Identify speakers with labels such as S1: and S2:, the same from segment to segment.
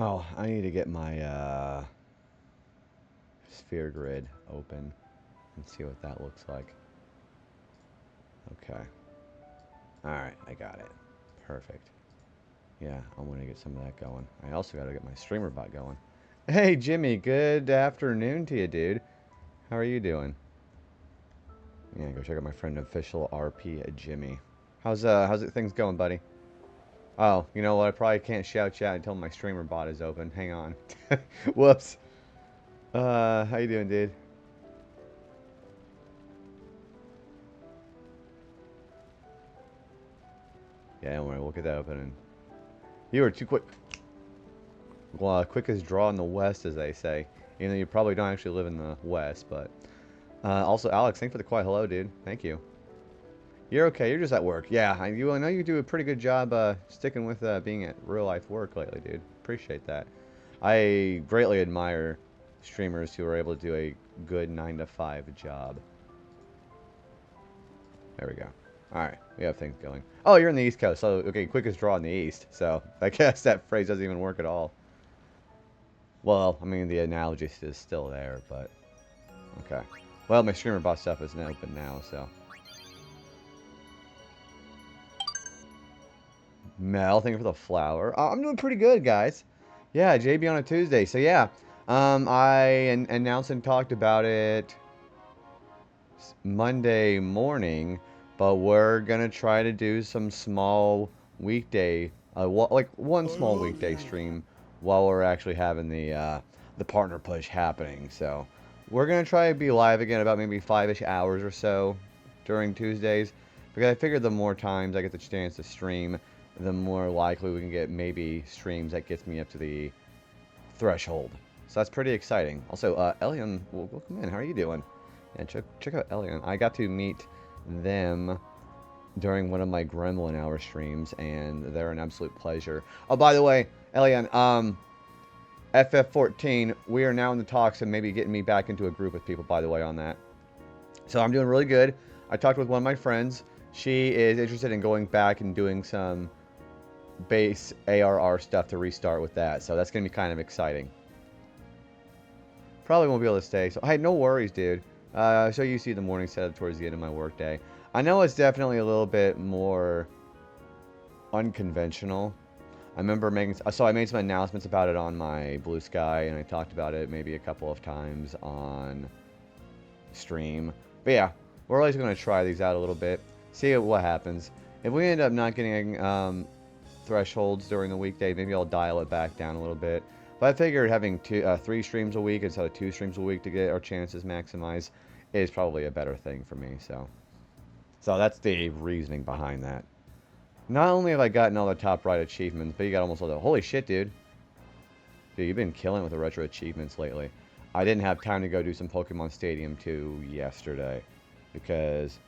S1: Oh, I need to get my sphere grid open and see what that looks like. Okay. Alright, I got it. Perfect. Yeah, I want to get some of that going. I also got to get my streamer bot going. Hey, Jimmy, good afternoon to you, dude. How are you doing? Yeah, go check out my friend official RP Jimmy. How's it things going, buddy? Oh, you know what? I probably can't shout you out until my streamer bot is open. Hang on. Whoops. How you doing, dude? Yeah, don't worry, we'll get that open. And you were too quick. Well, quickest draw in the West, as they say. Even though you probably don't actually live in the West, but... also, Alex, thanks for the quiet hello, dude. Thank you. You're okay. You're just at work. Yeah, I know you do a pretty good job sticking with being at real-life work lately, dude. Appreciate that. I greatly admire streamers who are able to do a good 9-to-5 job. There we go. Alright, we have things going. Oh, you're in the East Coast, so, okay, quickest draw in the East. So, I guess that phrase doesn't even work at all. Well, I mean, the analogy is still there, but... Okay. Well, my streamer bot stuff is open now, so... Mel, thank you for the flower. I'm doing pretty good, guys. Yeah, JB on a Tuesday. So, yeah. I announced and talked about it Monday morning, but we're going to try to do some small weekday, like one small weekday stream while we're actually having the partner push happening. So, we're going to try to be live again about maybe 5-ish hours or so during Tuesdays, because I figured the more times I get the chance to stream, the more likely we can get maybe streams that gets me up to the threshold. So that's pretty exciting. Also, Elian, welcome in. How are you doing? Yeah, check out Elian. I got to meet them during one of my Gremlin Hour streams, and they're an absolute pleasure. Oh, by the way, Elian, FF14, we are now in the talks of maybe getting me back into a group with people, by the way, on that. So I'm doing really good. I talked with one of my friends. She is interested in going back and doing some base ARR stuff to restart with that. So that's going to be kind of exciting. Probably won't be able to stay. So, hey, no worries, dude. So you see the morning setup towards the end of my workday. I know it's definitely a little bit more unconventional. I remember I made some announcements about it on my Blue Sky, and I talked about it maybe a couple of times on stream. But yeah, we're always going to try these out a little bit, see what happens. If we end up not getting thresholds during the weekday, maybe I'll dial it back down a little bit. But I figured having 3 streams a week instead of 2 streams a week to get our chances maximized is probably a better thing for me. So that's the reasoning behind that. Not only have I gotten all the top right achievements, but you got almost all the... Holy shit, dude. Dude, you've been killing with the retro achievements lately. I didn't have time to go do some Pokemon Stadium 2 yesterday because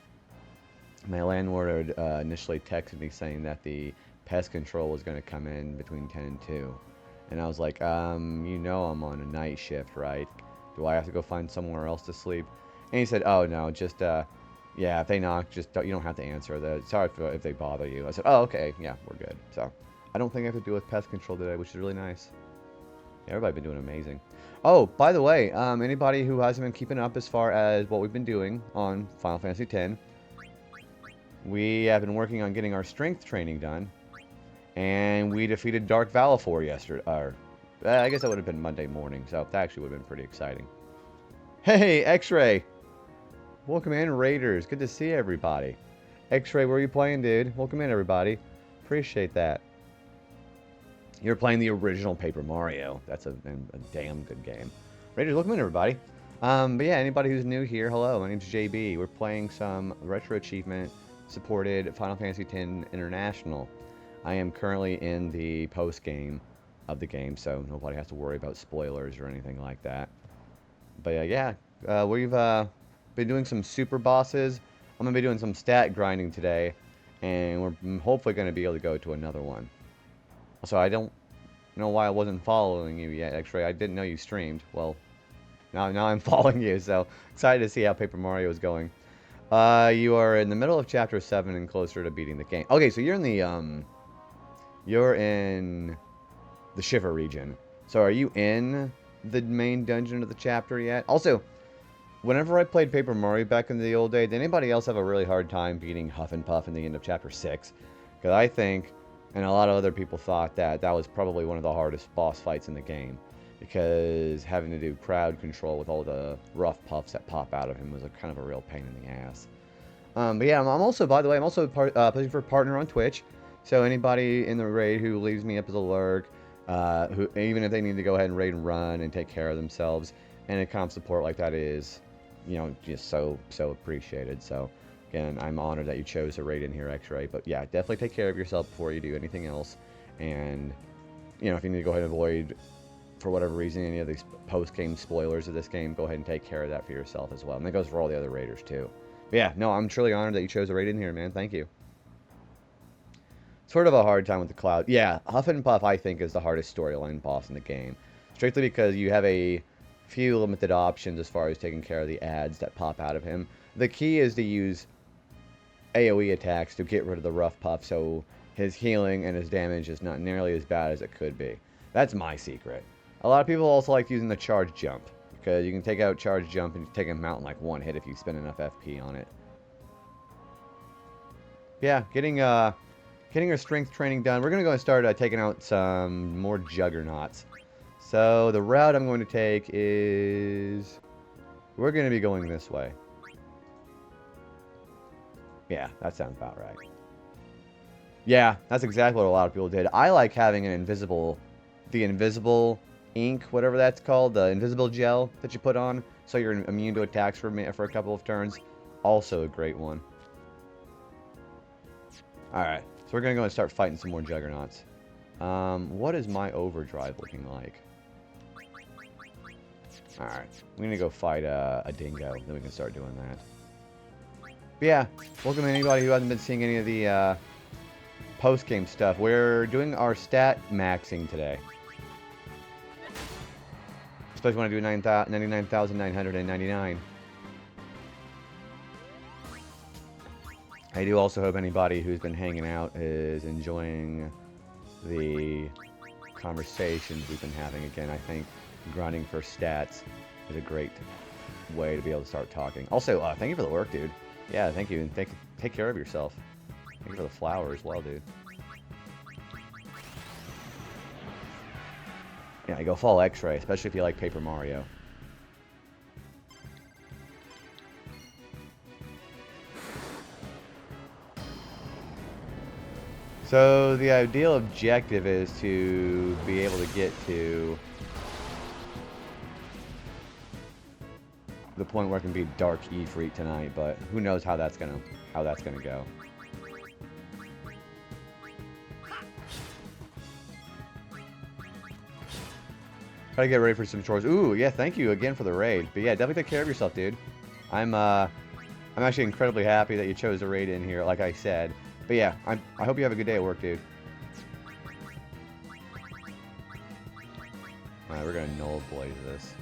S1: my landlord initially texted me saying that the pest control was going to come in between 10 and 2. And I was like, you know I'm on a night shift, right? Do I have to go find somewhere else to sleep? And he said, oh, no, just, yeah, if they knock, just you don't have to answer. Sorry if they bother you. I said, oh, okay, yeah, we're good. So I don't think I have to deal with pest control today, which is really nice. Yeah, everybody's been doing amazing. Oh, by the way, anybody who hasn't been keeping up as far as what we've been doing on Final Fantasy X, we have been working on getting our strength training done. And we defeated Dark Valifor yesterday. I guess that would have been Monday morning, so that actually would have been pretty exciting. Hey, X-Ray! Welcome in, Raiders. Good to see everybody. X-Ray, where are you playing, dude? Welcome in, everybody. Appreciate that. You're playing the original Paper Mario. That's a damn good game. Raiders, welcome in, everybody. But yeah, anybody who's new here, hello. My name's JB. We're playing some Retro Achievement supported Final Fantasy X International. I am currently in the post-game of the game, so nobody has to worry about spoilers or anything like that. But yeah, we've been doing some super bosses. I'm going to be doing some stat grinding today, and we're hopefully going to be able to go to another one. Also, I don't know why I wasn't following you yet, X-Ray. I didn't know you streamed. Well, now I'm following you, so excited to see how Paper Mario is going. You are in the middle of Chapter 7 and closer to beating the game. Okay, so you're in the Shiver region. So are you in the main dungeon of the chapter yet? Also, whenever I played Paper Mario back in the old day, did anybody else have a really hard time beating Huff and Puff in the end of Chapter 6? Because I think, and a lot of other people thought that that was probably one of the hardest boss fights in the game. Because having to do crowd control with all the rough puffs that pop out of him was a kind of a real pain in the ass. But yeah, I'm also, by the way, I'm also pushing for a partner on Twitch. So anybody in the raid who leaves me up as a lurk, who even if they need to go ahead and raid and run and take care of themselves, and a comp support like that is, you know, just so appreciated. So again, I'm honored that you chose to raid in here, X-Ray. But yeah, definitely take care of yourself before you do anything else. And you know, if you need to go ahead and avoid, for whatever reason, any of these post-game spoilers of this game, go ahead and take care of that for yourself as well. And that goes for all the other raiders too. But yeah, no, I'm truly honored that you chose to raid in here, man. Thank you. Sort of a hard time with the Cloud. Yeah, Huff and Puff, I think, is the hardest storyline boss in the game. Strictly because you have a few limited options as far as taking care of the ads that pop out of him. The key is to use AoE attacks to get rid of the rough Puff so his healing and his damage is not nearly as bad as it could be. That's my secret. A lot of people also like using the charge jump, because you can take out charge jump and take him out in like one hit if you spend enough FP on it. Yeah, getting our strength training done. We're going to go and start taking out some more juggernauts. So the route I'm going to take is, we're going to be going this way. Yeah, that sounds about right. Yeah, that's exactly what a lot of people did. I like having the invisible ink, whatever that's called, the invisible gel that you put on, so you're immune to attacks for a couple of turns. Also a great one. Alright, so we're going to go and start fighting some more juggernauts. What is my overdrive looking like? Alright, we're going to go fight a dingo, then we can start doing that. But yeah, welcome to anybody who hasn't been seeing any of the post-game stuff. We're doing our stat maxing today. Especially when I do 99,999. I do also hope anybody who's been hanging out is enjoying the conversations we've been having. Again, I think grinding for stats is a great way to be able to start talking. Also, thank you for the work, dude. Yeah, thank you, and take care of yourself. Thank you for the flower as well, dude. Yeah, go follow X-Ray, especially if you like Paper Mario. So the ideal objective is to be able to get to the point where it can be Dark Ifrit tonight, but who knows how that's gonna go. Try to get ready for some chores. Ooh, yeah, thank you again for the raid. But yeah, definitely take care of yourself, dude. I'm actually incredibly happy that you chose to raid in here, like I said. But yeah, I hope you have a good day at work, dude. Alright, we're gonna null blaze this.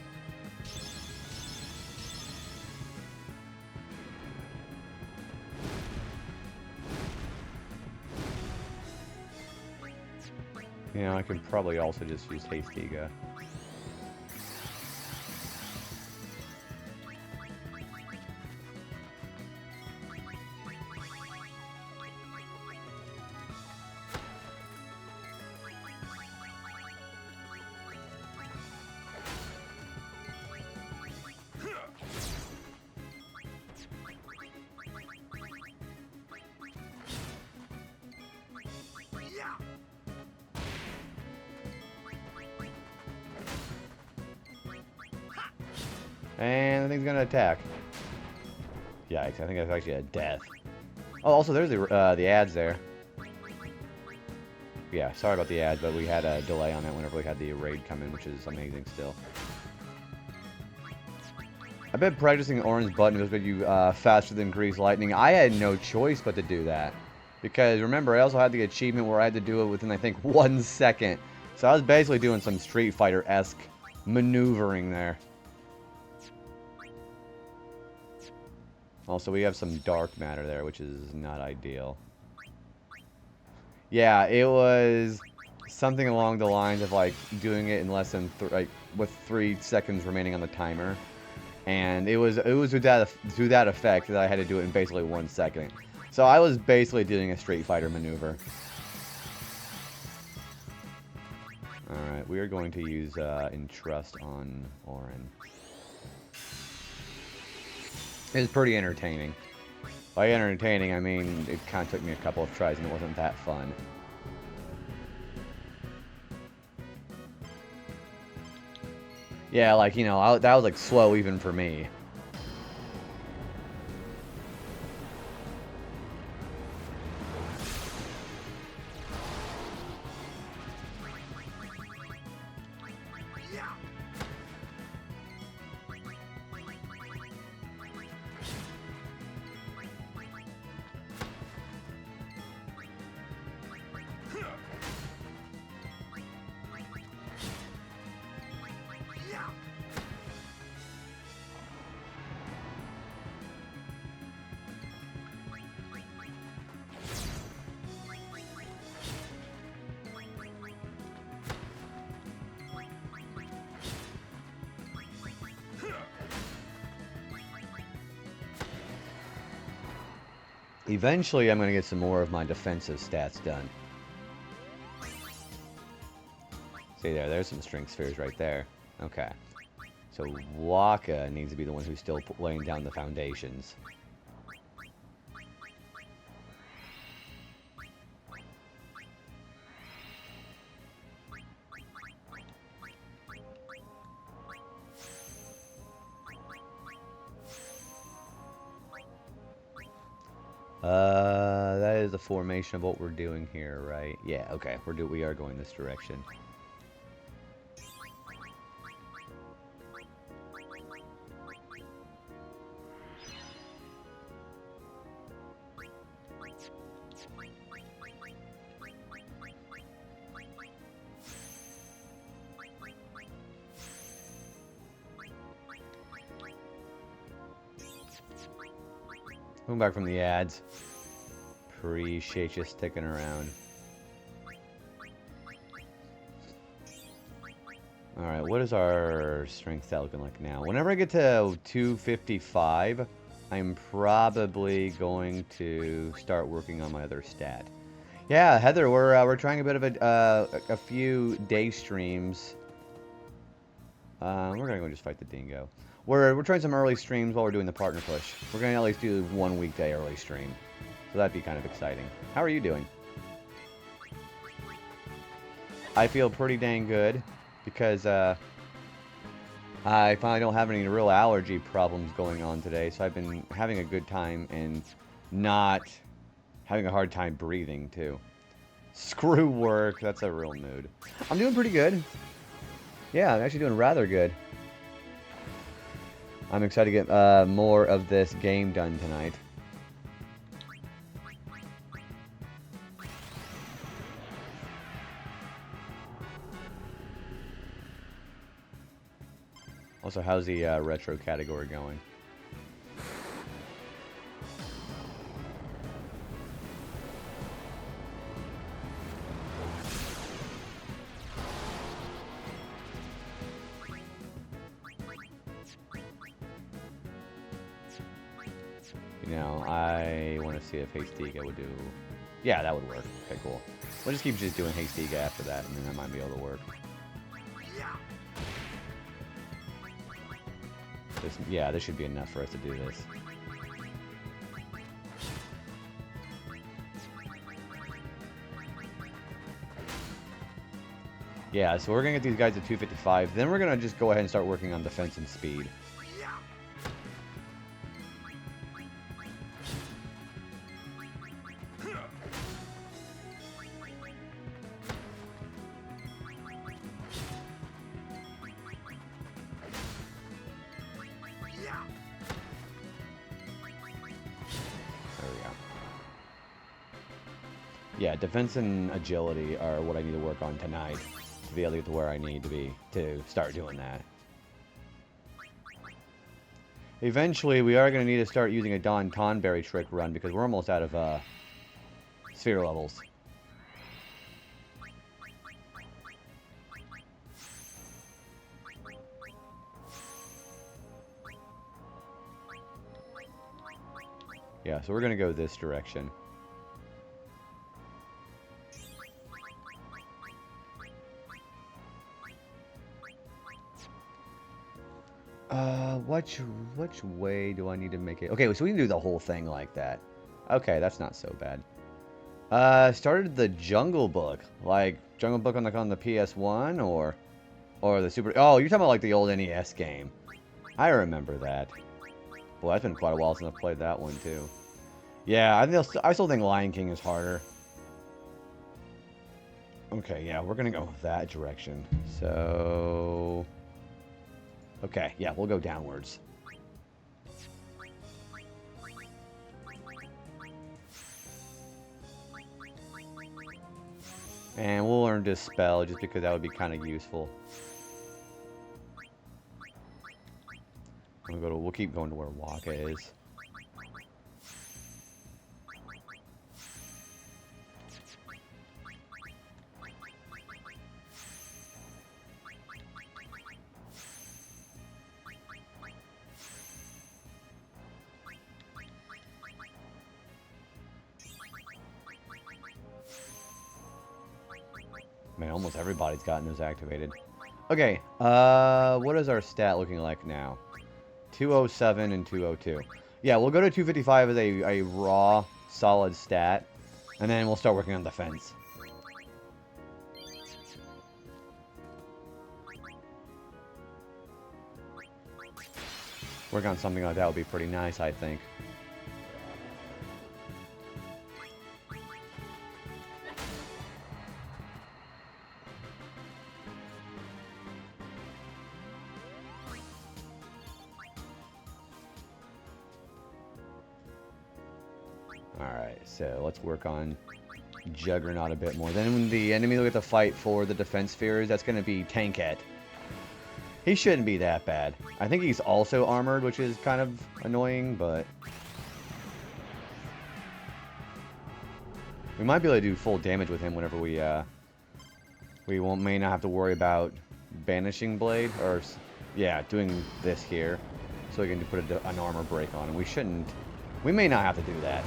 S1: You know, I could probably also just use Hastiga. And the thing's gonna attack. Yikes, I think that's actually a death. Oh, also there's the ads there. Yeah, sorry about the ads, but we had a delay on that whenever we had the raid come in, which is amazing still. I bet practicing orange button was made you faster than Grease Lightning. I had no choice but to do that. Because remember, I also had the achievement where I had to do it within, I think, 1 second. So I was basically doing some Street Fighter-esque maneuvering there. Also, we have some dark matter there, which is not ideal. Yeah, it was something along the lines of like doing it in less than like with 3 seconds remaining on the timer, and it was to that effect that I had to do it in basically 1 second. So I was basically doing a Street Fighter maneuver. All right, we are going to use Entrust on Auron. It's pretty entertaining. By entertaining, I mean it kind of took me a couple of tries and it wasn't that fun. Yeah, like, you know, that was like slow even for me. Eventually, I'm going to get some more of my defensive stats done. See there's some strength spheres right there. Okay. So Waka needs to be the one who's still laying down the foundations. That is the formation of what we're doing here, right? Yeah, okay. We are going this direction. Coming back from the ads. Appreciate you sticking around. Alright, what is our strength stat looking like now? Whenever I get to 255, I'm probably going to start working on my other stat. Yeah, Heather, we're trying a bit of a few day streams. We're gonna go just fight the dingo. We're trying some early streams while we're doing the partner push. We're gonna at least do 1 weekday early stream. So that'd be kind of exciting. How are you doing? I feel pretty dang good because I finally don't have any real allergy problems going on today. So I've been having a good time and not having a hard time breathing too. Screw work. That's a real mood. I'm doing pretty good. Yeah, I'm actually doing rather good. I'm excited to get more of this game done tonight. Also, how's the retro category going? You know, I want to see if Hastiga would do... Yeah, that would work. Okay, cool. We'll just keep doing Hastiga after that, and then that might be able to work. This should be enough for us to do this. Yeah, so we're going to get these guys at 255. Then we're going to just go ahead and start working on defense and speed. Yeah, defense and agility are what I need to work on tonight to be able to get to where I need to be to start doing that. Eventually, we are going to need to start using a Don Tonberry trick run because we're almost out of sphere levels. Yeah, so we're going to go this direction. Which way do I need to make it? Okay, so we can do the whole thing like that. Okay, that's not so bad. Started the Jungle Book. Like, Jungle Book on the PS1 or the Super... Oh, you're talking about like the old NES game. I remember that. Well, that's been quite a while since I've played that one, too. Yeah, I still think Lion King is harder. Okay, yeah, we're gonna go that direction. So... Okay, yeah, we'll go downwards. And we'll learn Dispel just because that would be kind of useful. We'll keep going to where Waka is. Man, almost everybody's gotten those activated. Okay, what is our stat looking like now? 207 and 202. Yeah, we'll go to 255 as a raw, solid stat, and then we'll start working on defense. Work on something like that would be pretty nice, I think. Alright, so let's work on Juggernaut a bit more. Then when the enemy will get to fight for the defense spheres, that's going to be Tankette. He shouldn't be that bad. I think he's also armored, which is kind of annoying, but... we might be able to do full damage with him whenever we may not have to worry about Banishing Blade, or... yeah, doing this here. So we can put an armor break on him. We shouldn't... we may not have to do that.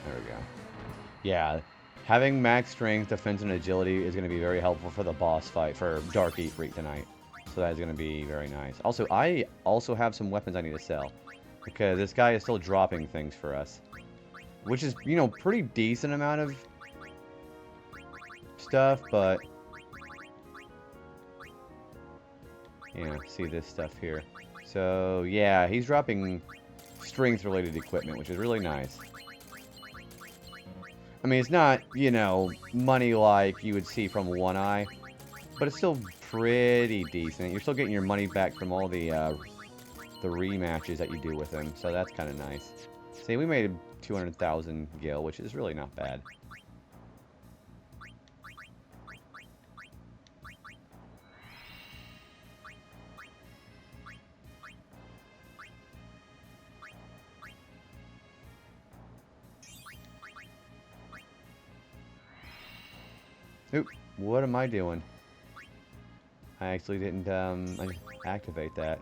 S1: There we go. Yeah, having max strength, defense, and agility is going to be very helpful for the boss fight for Dark Ifrit tonight. So that is going to be very nice. Also, I also have some weapons I need to sell. Because this guy is still dropping things for us. Which is, you know, pretty decent amount of stuff, but... yeah, see this stuff here. So, yeah, he's dropping strength-related equipment, which is really nice. I mean, it's not, you know, money like you would see from One Eye, but it's still pretty decent. You're still getting your money back from all the rematches that you do with him, so that's kind of nice. See, we made 200,000 gil, which is really not bad. Oop, what am I doing? I actually didn't activate that.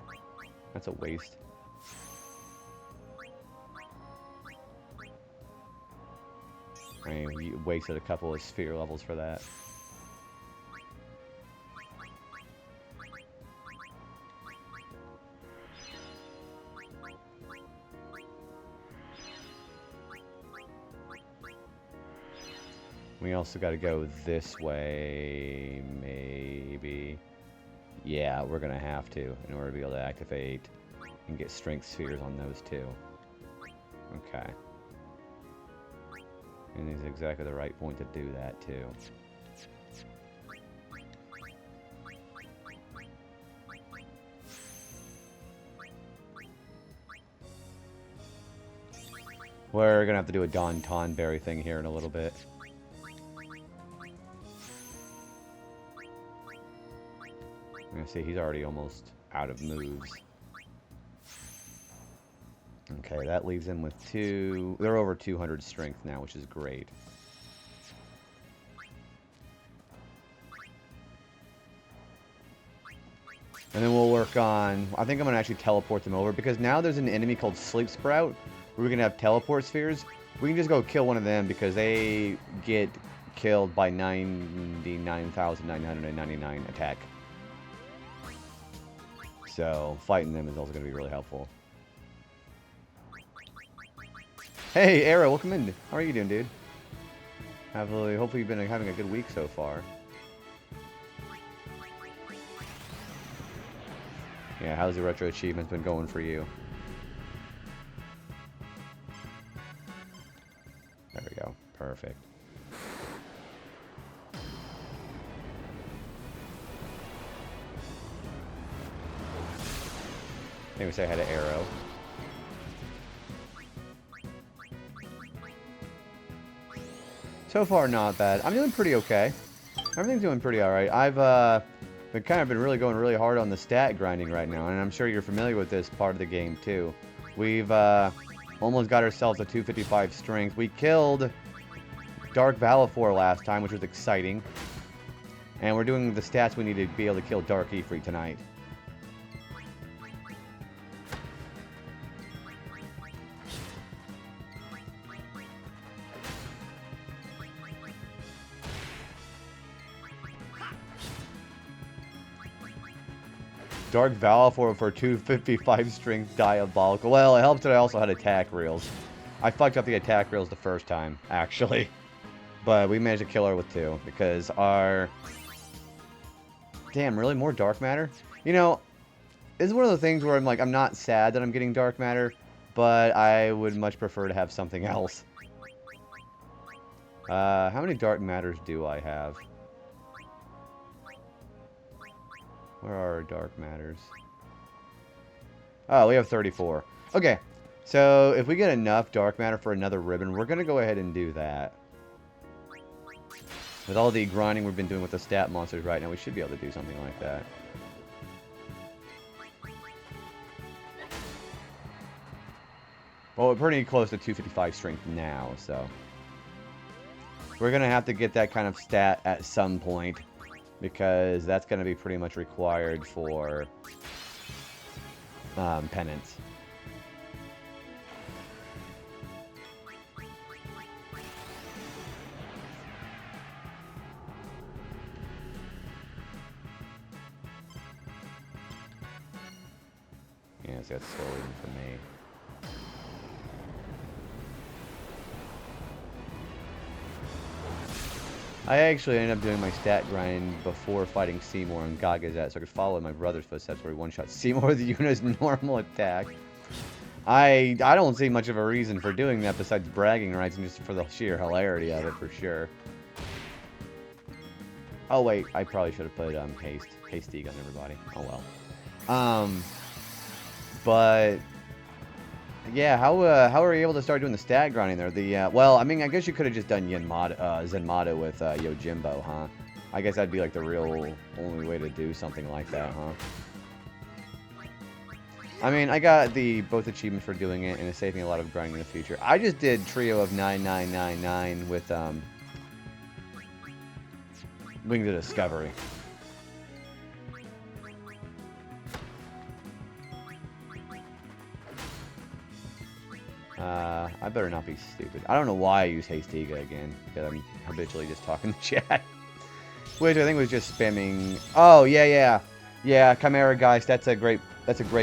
S1: That's a waste. I mean, we wasted a couple of sphere levels for that. We also got to go this way, maybe. Yeah, we're going to have to in order to be able to activate and get strength spheres on those two. Okay. And he's exactly the right point to do that, too. We're gonna have to do a Don Tonberry thing here in a little bit. I'm gonna see, he's already almost out of moves. Okay, that leaves him with 2... They're over 200 strength now, which is great. And then we'll work on... I think I'm going to actually teleport them over, because now there's an enemy called Sleep Sprout, where we're going to have teleport spheres. We can just go kill one of them, because they get killed by 99,999 attack. So, fighting them is also going to be really helpful. Hey, Arrow, welcome in. How are you doing, dude? Hopefully you've been having a good week so far. Yeah, how's the Retro Achievements been going for you? There we go. Perfect. Maybe say I had an Arrow. So far, not bad. I'm doing pretty okay. Everything's doing pretty alright. I've been really going really hard on the stat grinding right now, and I'm sure you're familiar with this part of the game, too. We've almost got ourselves a 255 strength. We killed Dark Valifor last time, which was exciting. And we're doing the stats we need to be able to kill Dark Ifrit tonight. Dark Valifor for 255 strength, diabolical. Well, it helps that I also had attack reels. I fucked up the attack reels the first time, actually. But we managed to kill her with 2, because our... Damn, really? More dark matter? You know, this is one of the things where I'm not sad that I'm getting dark matter, but I would much prefer to have something else. How many dark matters do I have? Where are our dark matters? Oh, we have 34. Okay, so if we get enough dark matter for another ribbon, we're going to go ahead and do that. With all the grinding we've been doing with the stat monsters right now, we should be able to do something like that. Well, we're pretty close to 255 strength now, so... We're going to have to get that kind of stat at some point, because that's going to be pretty much required for penance. Yeah, so that's slow even for me. I actually ended up doing my stat grind before fighting Seymour and Gagazet, so I could follow in my brother's footsteps where he one-shot Seymour with Yuna's normal attack. I don't see much of a reason for doing that besides bragging rights and just for the sheer hilarity of it, for sure. Oh wait, I probably should have put hasty on everybody. Oh well. But yeah, how are you able to start doing the stat grinding there? Well, I mean, I guess you could have just done Zenmata with Yojimbo, huh? I guess that'd be like the real only way to do something like that, huh? I mean, I got both achievements for doing it, and it's saving a lot of grinding in the future. I just did Trio of 9999 with Wings of Discovery. I better not be stupid. I don't know why I use Hastiga again, because I'm habitually just talking to chat. Which I think was just spamming... Oh, yeah. Yeah, Chimera Geist, that's a great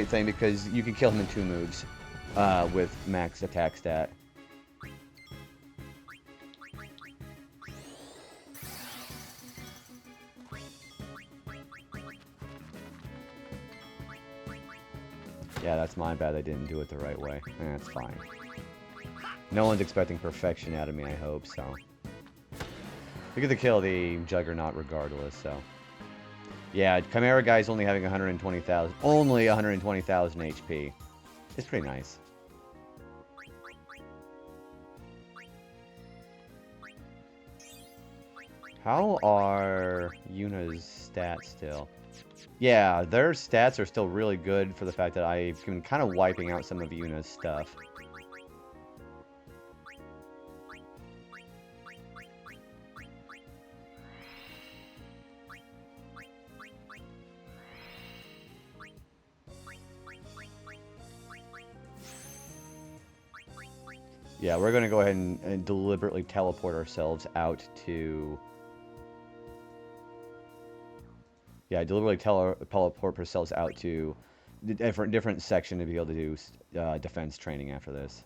S1: thing, because you can kill him in 2 moves with max attack stat. Yeah, that's my bad I didn't do it the right way. That's fine. No one's expecting perfection out of me, I hope, so. We get to kill the Juggernaut regardless, so. Yeah, Chimera Guy's only having 120,000. Only 120,000 HP. It's pretty nice. How are Yuna's stats still? Yeah, their stats are still really good for the fact that I've been kind of wiping out some of Yuna's stuff. Yeah, we're going to go ahead and deliberately teleport ourselves out to... Yeah, deliberately teleport ourselves out to the different section to be able to do defense training after this.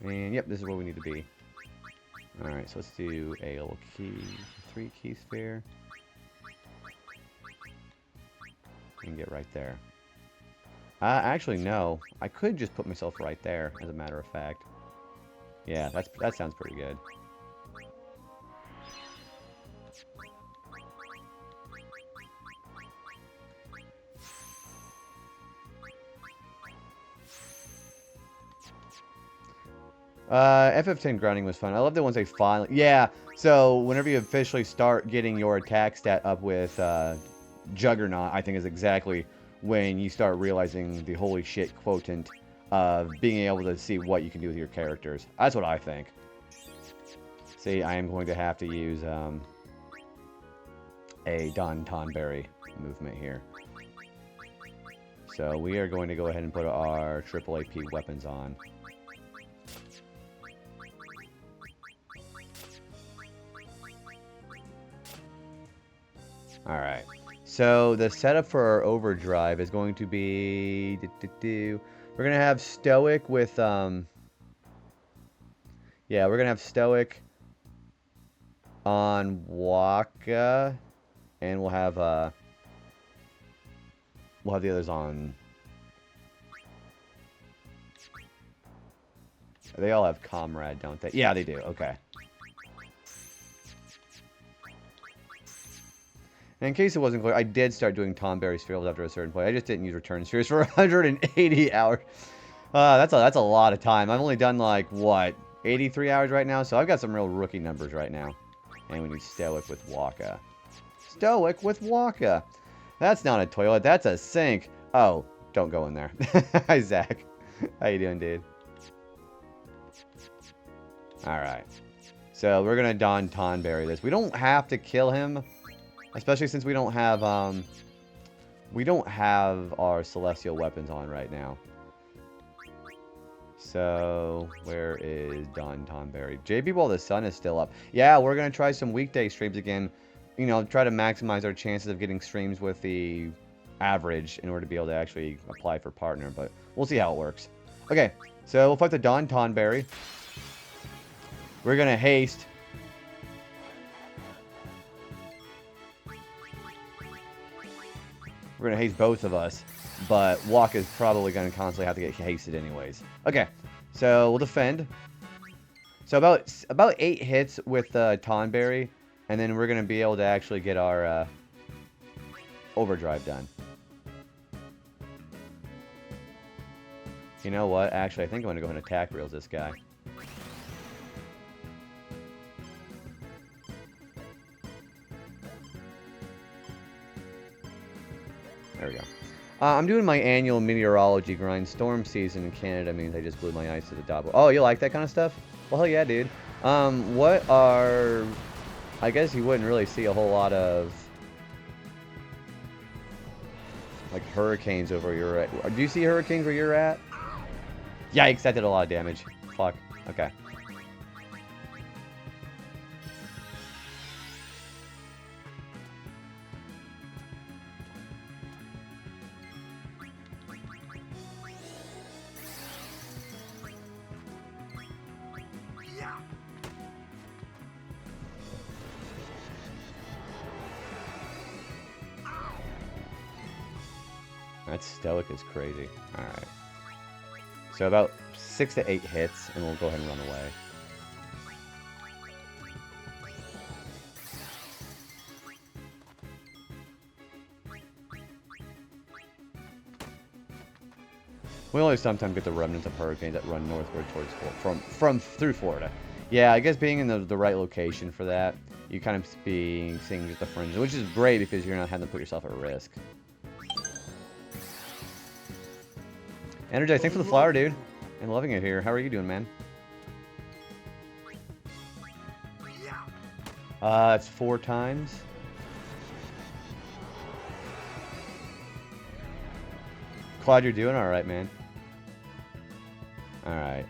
S1: And yep, this is where we need to be. Alright, so let's do a little key, 3 key sphere. And get right there. Actually, no. I could just put myself right there, as a matter of fact. Yeah, that sounds pretty good. FF10 grinding was fun. I love the ones they finally... Yeah, so whenever you officially start getting your attack stat up with Juggernaut, I think is exactly when you start realizing the holy shit quotient of being able to see what you can do with your characters. That's what I think. See, I am going to have to use a Don Tonberry movement here. So we are going to go ahead and put our triple AP weapons on. Alright, so the setup for our overdrive is going to be... We're going to have Stoic with... Yeah, we're going to have Stoic on Waka, and we'll have the others on... They all have Comrade, don't they? Yeah, they do, okay. And in case it wasn't clear, I did start doing Tonberry spheres after a certain point. I just didn't use return spheres for 180 hours. That's a lot of time. I've only done, like, what, 83 hours right now? So I've got some real rookie numbers right now. And we need Stoic with Waka. Stoic with Waka. That's not a toilet. That's a sink. Oh, don't go in there. Hi, Zach. How you doing, dude? Alright. So we're going to Don Tonberry this. We don't have to kill him. Especially since we don't have our celestial weapons on right now. So, where is Don Tonberry? JB while the sun is still up. Yeah, we're going to try some weekday streams again. You know, try to maximize our chances of getting streams with the average in order to be able to actually apply for partner. But we'll see how it works. Okay, so we'll fight the Don Tonberry. We're going to haste. We're going to haste both of us, but Waka's probably going to constantly have to get hasted anyways. Okay, so we'll defend. So about 8 hits with Tonberry, and then we're going to be able to actually get our overdrive done. You know what? Actually, I think I'm going to go ahead and attack reels this guy. There we go. I'm doing my annual meteorology grind. Storm season in Canada means I just blew my ice to the top. Oh, you like that kind of stuff? Well, hell yeah, dude. What are... I guess you wouldn't really see a whole lot of... like, hurricanes over where you're at. Do you see hurricanes where you're at? Yikes, that did a lot of damage. Fuck. Okay. That Stoic is crazy. Alright. So about 6 to 8 hits, and we'll go ahead and run away. We only sometimes get the remnants of hurricanes that run northward towards through Florida. Yeah, I guess being in the right location for that, you kind of seeing just the fringes, which is great because you're not having to put yourself at risk. Energize, thanks for the flower, dude. I'm loving it here. How are you doing, man? It's 4 times. Claude, you're doing all right, man. All right.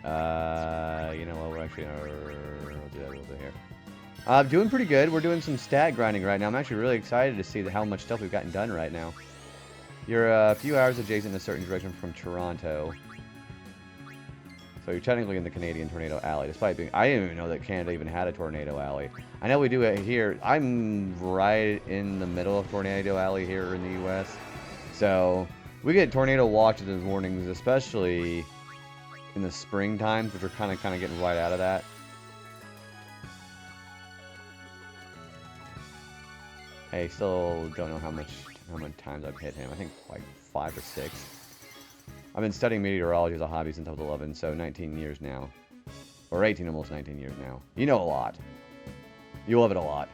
S1: You know what? We're actually we'll do that a little bit here. Doing pretty good. We're doing some stat grinding right now. I'm actually really excited to see how much stuff we've gotten done right now. You're a few hours adjacent in a certain direction from Toronto. So you're technically in the Canadian Tornado Alley, despite being... I didn't even know that Canada even had a Tornado Alley. I know we do it here. I'm right in the middle of Tornado Alley here in the U.S. So we get tornado watches in the mornings, especially in the spring times, which we're kind of getting right out of that. I still don't know how many times I've hit him. I think like 5 or 6. I've been studying meteorology as a hobby since I was 11, so 19 years now. Or 18, almost 19 years now. You know a lot. You love it a lot.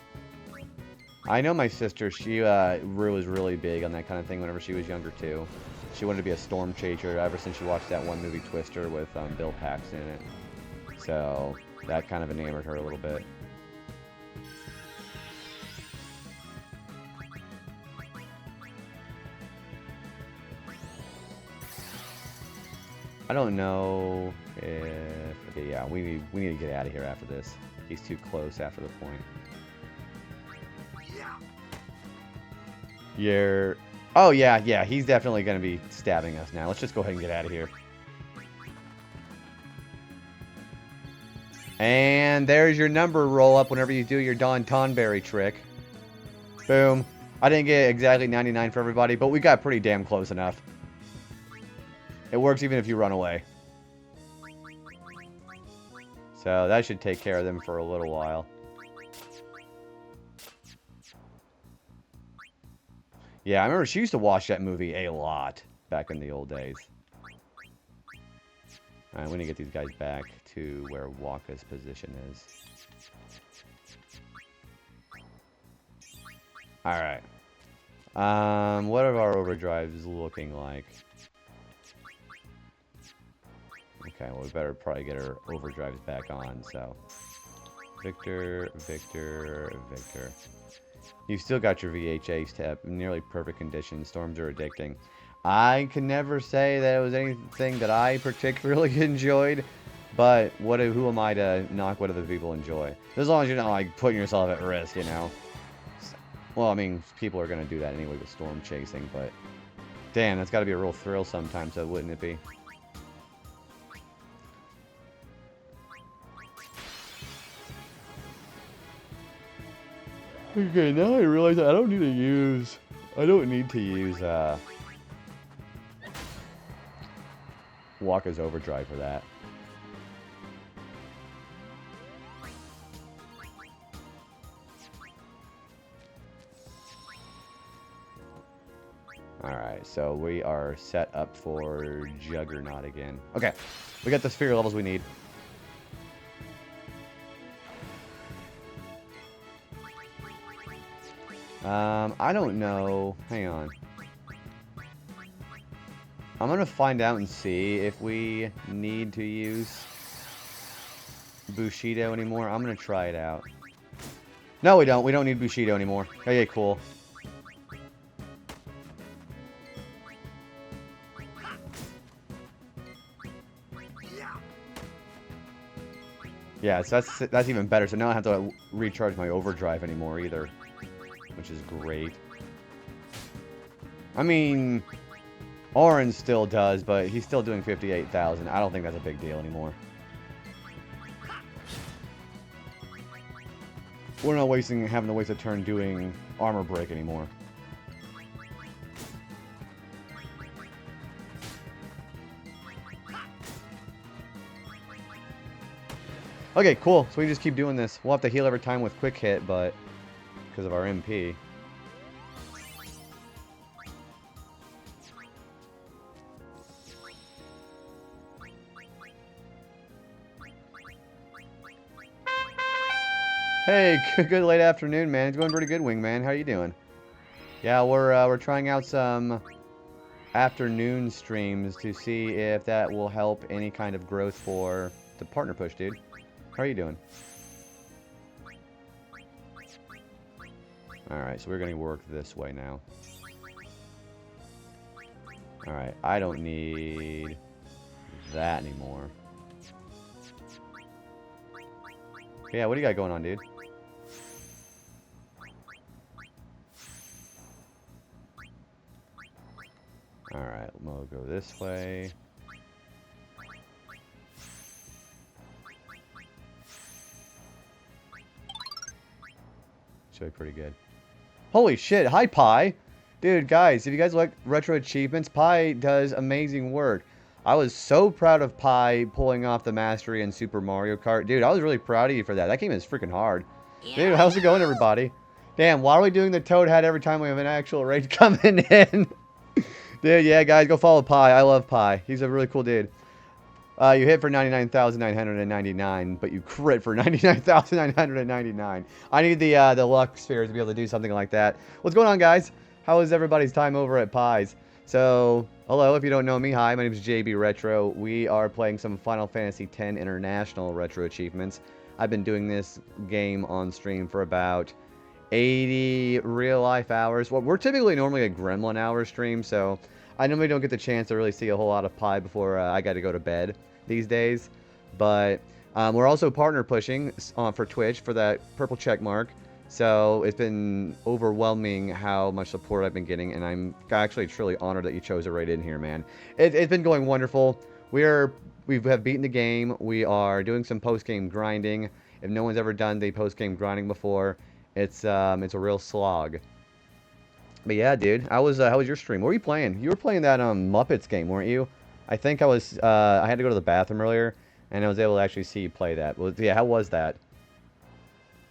S1: I know my sister, she was really big on that kind of thing whenever she was younger, too. She wanted to be a storm chaser ever since she watched that one movie, Twister, with Bill Paxton in it. So, that kind of enamored her a little bit. I don't know if... Okay, yeah, we need to get out of here after this. He's too close after the point. You're... Oh, yeah, he's definitely going to be stabbing us now. Let's just go ahead and get out of here. And there's your number roll up whenever you do your Don Tonberry trick. Boom. I didn't get exactly 99 for everybody, but we got pretty damn close enough. It works even if you run away. So that should take care of them for a little while. Yeah, I remember she used to watch that movie a lot back in the old days. Alright, we need to get these guys back to where Waka's position is. Alright. What are our overdrives looking like? Okay, well, we better probably get our overdrives back on, so... Victor, Victor, Victor. You've still got your VHA step, nearly perfect condition. Storms are addicting. I can never say that it was anything that I particularly enjoyed, but who am I to knock what other people enjoy? As long as you're not, like, putting yourself at risk, you know? Well, I mean, people are going to do that anyway with storm chasing, but... Damn, that's got to be a real thrill sometimes, though, wouldn't it be? Okay, now I realize I don't need to use... Waka's overdrive for that. Alright, so we are set up for Juggernaut again. Okay, we got the sphere levels we need. I don't know. Hang on. I'm gonna find out and see if we need to use Bushido anymore. I'm gonna try it out. No, we don't. We don't need Bushido anymore. Okay, cool. Yeah, so that's even better. So now I don't have to recharge my overdrive anymore either, which is great. I mean, Oren still does, but he's still doing 58,000. I don't think that's a big deal anymore. We're not having to waste a turn doing armor break anymore. Okay, cool. So we just keep doing this. We'll have to heal every time with quick hit, but because of our MP. Hey, good late afternoon, man. It's going pretty good, Wingman. How you doing? Yeah, we're trying out some afternoon streams to see if that will help any kind of growth for the partner push, dude. How are you doing? Alright, so we're going to work this way now. Alright, I don't need that anymore. Yeah, what do you got going on, dude? Alright, we'll go this way. Should be pretty good. Holy shit, hi Pi! Dude, guys, if you guys like Retro Achievements, Pi does amazing work. I was so proud of Pi pulling off the mastery in Super Mario Kart. Dude, I was really proud of you for that. That game is freaking hard. Dude, how's it going, everybody? Damn, why are we doing the Toad Hat every time we have an actual raid coming in? Dude, yeah, guys, go follow Pi. I love Pi. He's a really cool dude. You hit for 99,999, but you crit for 99,999. I need the luck sphere to be able to do something like that. What's going on, guys? How is everybody's time over at Pi's? So, hello, if you don't know me, hi, my name is JB Retro. We are playing some Final Fantasy X International Retro Achievements. I've been doing this game on stream for about 80 real-life hours. Well, we're typically normally a Gremlin hour stream, so I normally don't get the chance to really see a whole lot of Pi before I got to go to bed these days. But we're also partner pushing for Twitch for that purple check mark. So it's been overwhelming how much support I've been getting, and I'm actually truly honored that you chose it right in here, man. It's been going wonderful. We have beaten the game. We are doing some post-game grinding. If no one's ever done the post-game grinding before, it's a real slog. But yeah, dude, how was your stream? What were you playing? You were playing that Muppets game, weren't you? I think I was. I had to go to the bathroom earlier, and I was able to actually see you play that. Well, yeah, how was that?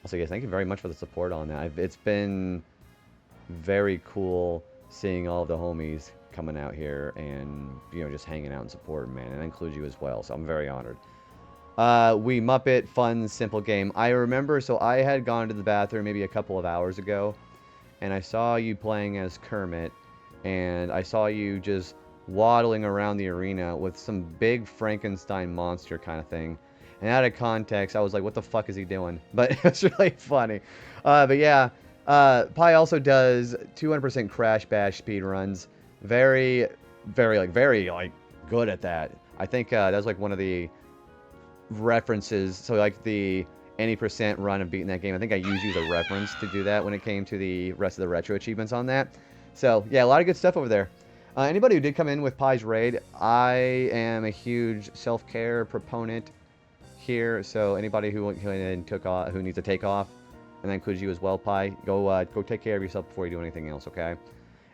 S1: Also, guys, thank you very much for the support on that. It's been very cool seeing all of the homies coming out here and just hanging out and supporting, man. And that includes you as well. So I'm very honored. We Muppet fun simple game. I remember. So I had gone to the bathroom maybe a couple of hours ago. And I saw you playing as Kermit, and I saw you just waddling around the arena with some big Frankenstein monster kind of thing. And out of context, I was like, what the fuck is he doing? But it was really funny. But yeah, Pi also does 200% Crash Bash speedruns. Very good at that. I think that was like one of the references. So like the any percent run of beating that game. I think I used you as a reference to do that when it came to the rest of the retro achievements on that. So, yeah, a lot of good stuff over there. Anybody who did come in with Pi's Raid, I am a huge self-care proponent here. So, anybody who needs to take off, and that includes you as well, Pi, go take care of yourself before you do anything else, okay?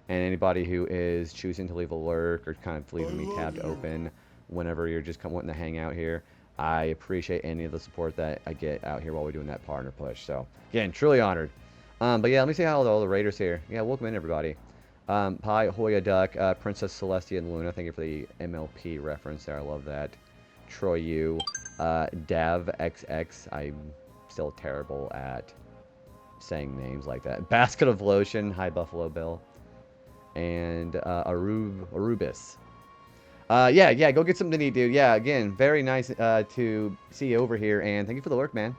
S1: And anybody who is choosing to leave a lurk or kind of leaving me tabbed open whenever you're just wanting to hang out here, I appreciate any of the support that I get out here while we're doing that partner push. So, again, truly honored. But yeah, let me say hi to all the raiders here. Yeah, welcome in, everybody. Pi, Hoya Duck, Princess Celestia and Luna. Thank you for the MLP reference there. I love that. Troy U, Dav XX. I'm still terrible at saying names like that. Basket of Lotion. Hi, Buffalo Bill. And Arubis. Yeah, go get something to eat, dude. Yeah, again, very nice to see you over here, and thank you for the lurk, man.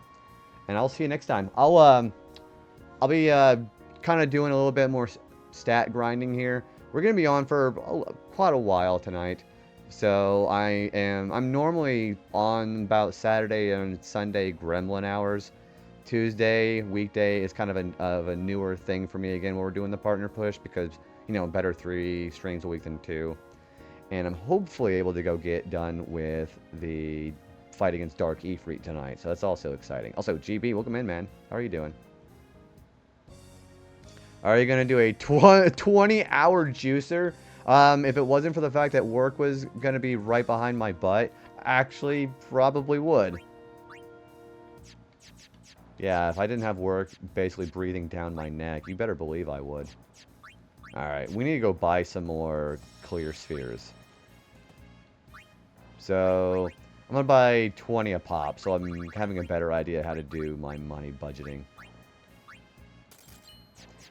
S1: And I'll see you next time. I'll be kind of doing a little bit more stat grinding here. We're gonna be on for quite a while tonight, so I'm normally on about Saturday and Sunday Gremlin hours. Tuesday weekday is kind of a newer thing for me again when we're doing the partner push because better 3 streams a week than 2. And I'm hopefully able to go get done with the fight against Dark Ifrit tonight. So that's also exciting. Also, GB, welcome in, man. How are you doing? Are you going to do a 20-hour juicer? If it wasn't for the fact that work was going to be right behind my butt, actually probably would. Yeah, if I didn't have work basically breathing down my neck, you better believe I would. Alright, we need to go buy some more clear spheres. So, I'm going to buy 20 a pop, so I'm having a better idea how to do my money budgeting.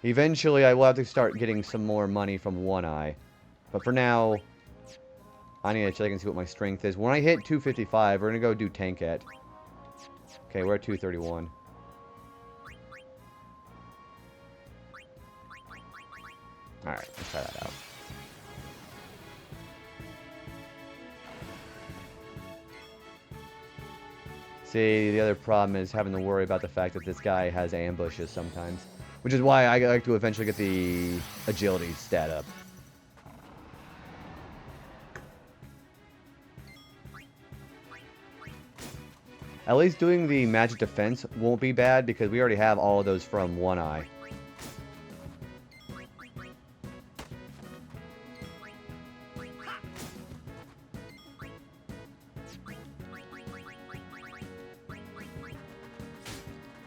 S1: Eventually, I will have to start getting some more money from One Eye. But for now, I need to check and see what my strength is. When I hit 255, we're going to go do Tanket. Okay, we're at 231. Alright, let's try that out. See, the other problem is having to worry about the fact that this guy has ambushes sometimes. Which is why I like to eventually get the agility stat up. At least doing the magic defense won't be bad because we already have all of those from One Eye.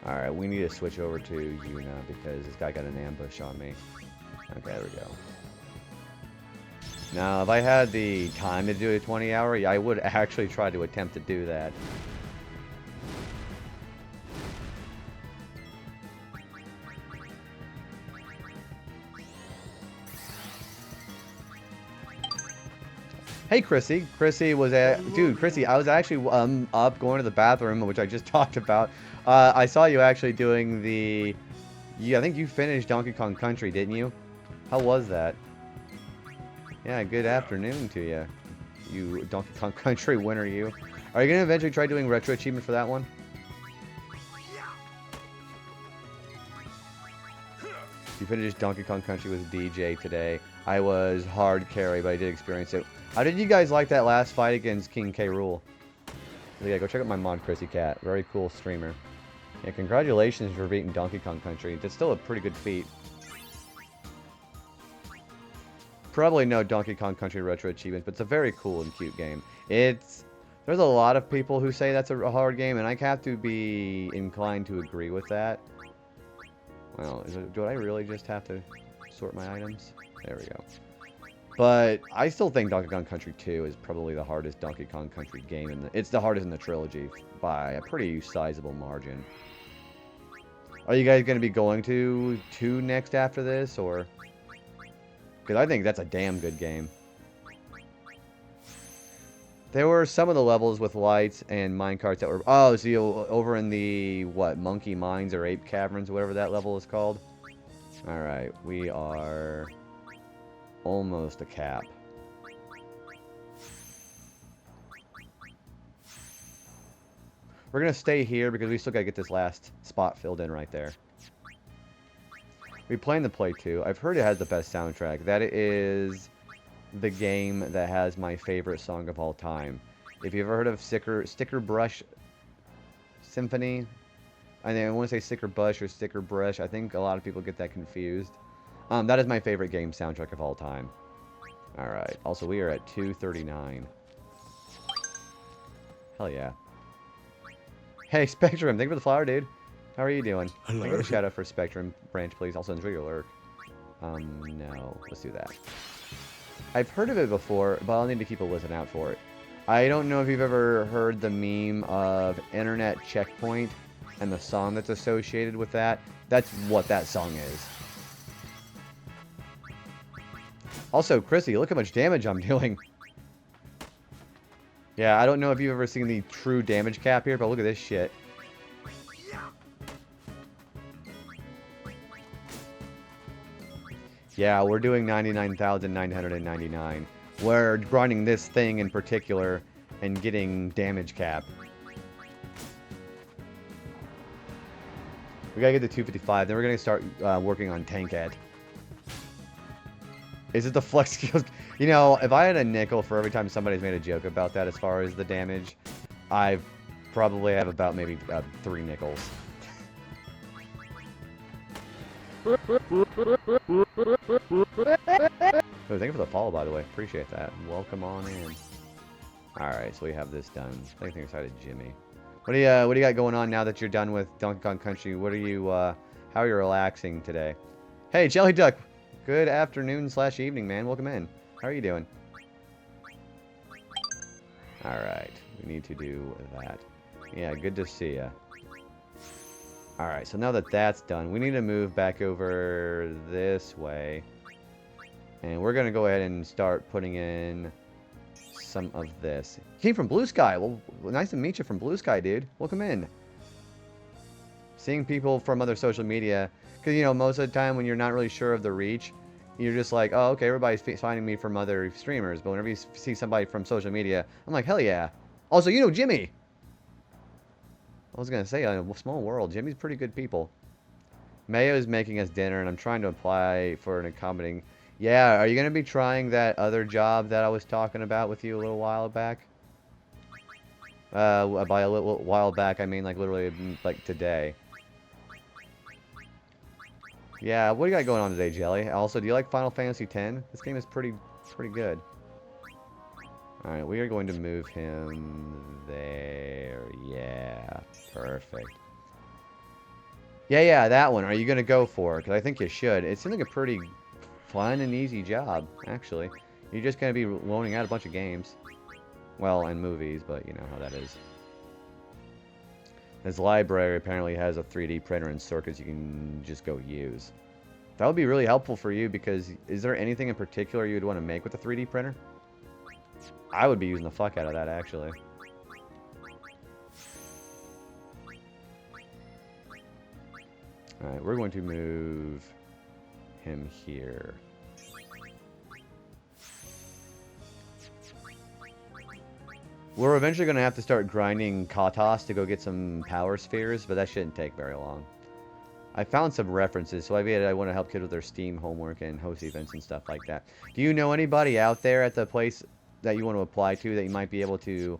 S1: Alright, we need to switch over to Yuna because this guy got an ambush on me. Okay, there we go. Now, if I had the time to do a 20-hour, I would actually try to attempt to do that. Hey, Chrissy. Chrissy was at... Dude, Chrissy, I was actually up going to the bathroom, which I just talked about. I saw you actually doing the... Yeah, I think you finished Donkey Kong Country, didn't you? How was that? Yeah, good afternoon to you. You Donkey Kong Country winner, you. Are you going to eventually try doing Retro Achievement for that one? You finished Donkey Kong Country with DJ today. I was hard carry, but I did experience it. How did you guys like that last fight against King K. Rool? Yeah, go check out my mod, Chrissy Cat. Very cool streamer. Yeah, congratulations for beating Donkey Kong Country. That's still a pretty good feat. Probably no Donkey Kong Country Retro Achievements, but it's a very cool and cute game. There's a lot of people who say that's a hard game, and I have to be inclined to agree with that. Well, do I really just have to sort my items? There we go. But I still think Donkey Kong Country 2 is probably the hardest Donkey Kong Country game. It's the hardest in the trilogy by a pretty sizable margin. Are you guys going to be going to 2 next after this, or... Because I think that's a damn good game. There were some of the levels with lights and minecarts that were... Oh, see, over in the, what, Monkey Mines or Ape Caverns, whatever that level is called. Alright, we are almost a cap. We're going to stay here because we still got to get this last spot filled in right there. We plan to play 2. I've heard it has the best soundtrack. That is the game that has my favorite song of all time. If you've ever heard of Sticker Brush Symphony, I want to say Sticker Bush or Sticker Brush. I think a lot of people get that confused. That is my favorite game soundtrack of all time. Alright. Also, we are at 239. Hell yeah. Hey, Spectrum. Thank you for the flower, dude. How are you doing? Hello. Give a shout out for Spectrum branch, please. Also, enjoy your lurk. No. Let's do that. I've heard of it before, but I'll need to keep a listen out for it. I don't know if you've ever heard the meme of Internet Checkpoint and the song that's associated with that. That's what that song is. Also, Chrissy, look how much damage I'm doing. Yeah, I don't know if you've ever seen the true damage cap here, but look at this shit. Yeah, we're doing 99,999. We're grinding this thing in particular and getting damage cap. We gotta get to 255, then we're gonna start working on Tanket. Is it the flex skills? You know, if I had a nickel for every time somebody's made a joke about that as far as the damage, I probably have about maybe 3 nickels. Oh, thank you for the follow, by the way. Appreciate that. Welcome on in. Alright, so we have this done. Thanks excited, Jimmy. What do you got going on now that you're done with Donkey Kong Country? What are you, how are you relaxing today? Hey, Jelly Duck! Good afternoon / evening, man. Welcome in. How are you doing? Alright, we need to do that. Yeah, good to see ya. Alright, so now that that's done, we need to move back over this way. And we're going to go ahead and start putting in some of this. Came from Blue Sky. Well, nice to meet you from Blue Sky, dude. Welcome in. Seeing people from other social media, because, you know, most of the time when you're not really sure of the reach, you're just like, oh, okay, everybody's finding me from other streamers. But whenever you see somebody from social media, I'm like, hell yeah. Also, you know Jimmy. I was going to say, a small world. Jimmy's pretty good people. Mayo is making us dinner, and I'm trying to apply for an accommodating... Yeah, are you going to be trying that other job that I was talking about with you a little while back? By a little while back, I mean like literally like today. Yeah, what do you got going on today, Jelly? Also, do you like Final Fantasy X? This game is pretty good. Alright, we are going to move him there. Yeah, perfect. Yeah, that one. Are you going to go for it? Because I think you should. It seems like a pretty fun and easy job, actually. You're just going to be loaning out a bunch of games. Well, and movies, but you know how that is. His library apparently has a 3D printer and circuits you can just go use. That would be really helpful for you because is there anything in particular you would want to make with a 3D printer? I would be using the fuck out of that, actually. Alright, we're going to move him here. We're eventually going to have to start grinding Katas to go get some power spheres, but that shouldn't take very long. I found some references, so I want to help kids with their Steam homework and host events and stuff like that. Do you know anybody out there at the place that you want to apply to that you might be able to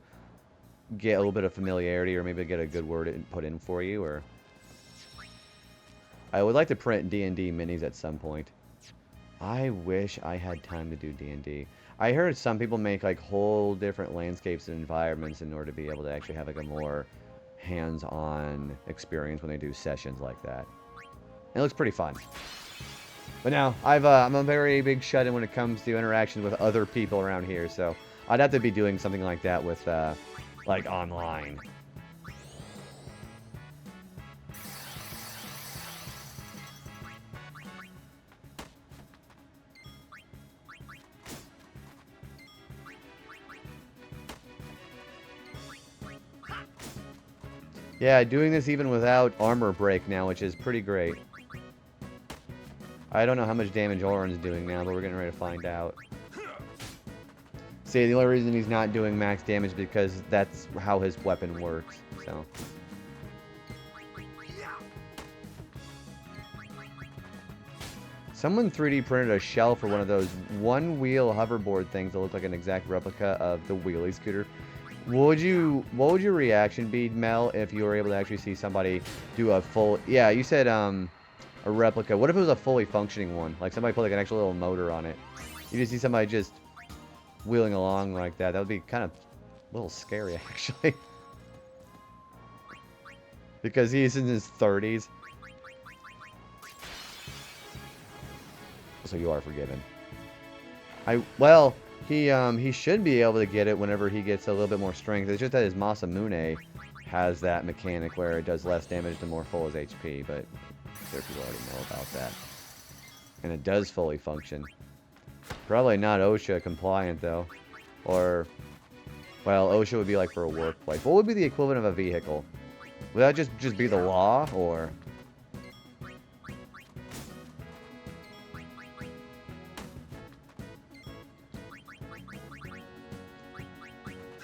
S1: get a little bit of familiarity or maybe get a good word put in for you? Or I would like to print D&D minis at some point. I wish I had time to do D&D. I heard some people make like whole different landscapes and environments in order to be able to actually have like a more hands-on experience when they do sessions like that. And it looks pretty fun. But now, I'm a very big shut-in when it comes to interactions with other people around here, so I'd have to be doing something like that with, like, online. Yeah, doing this even without armor break now, which is pretty great. I don't know how much damage Oren's doing now, but we're getting ready to find out. See, the only reason he's not doing max damage is because that's how his weapon works, so. Someone 3D printed a shell for one of those one-wheel hoverboard things that look like an exact replica of the wheelie scooter. What would your reaction be, Mel, if you were able to actually see somebody do a full... Yeah, you said, a replica. What if it was a fully functioning one? Like somebody put like an actual little motor on it. You just see somebody just wheeling along like that. That would be kind of a little scary, actually. Because he's in his 30s. So you are forgiven. Well, he should be able to get it whenever he gets a little bit more strength. It's just that his Masamune has that mechanic where it does less damage the more full his HP, but I'm sure people already know about that. And it does fully function. Probably not OSHA compliant though. Or, well, OSHA would be like for a workplace. What would be the equivalent of a vehicle? Would that just be the law, or?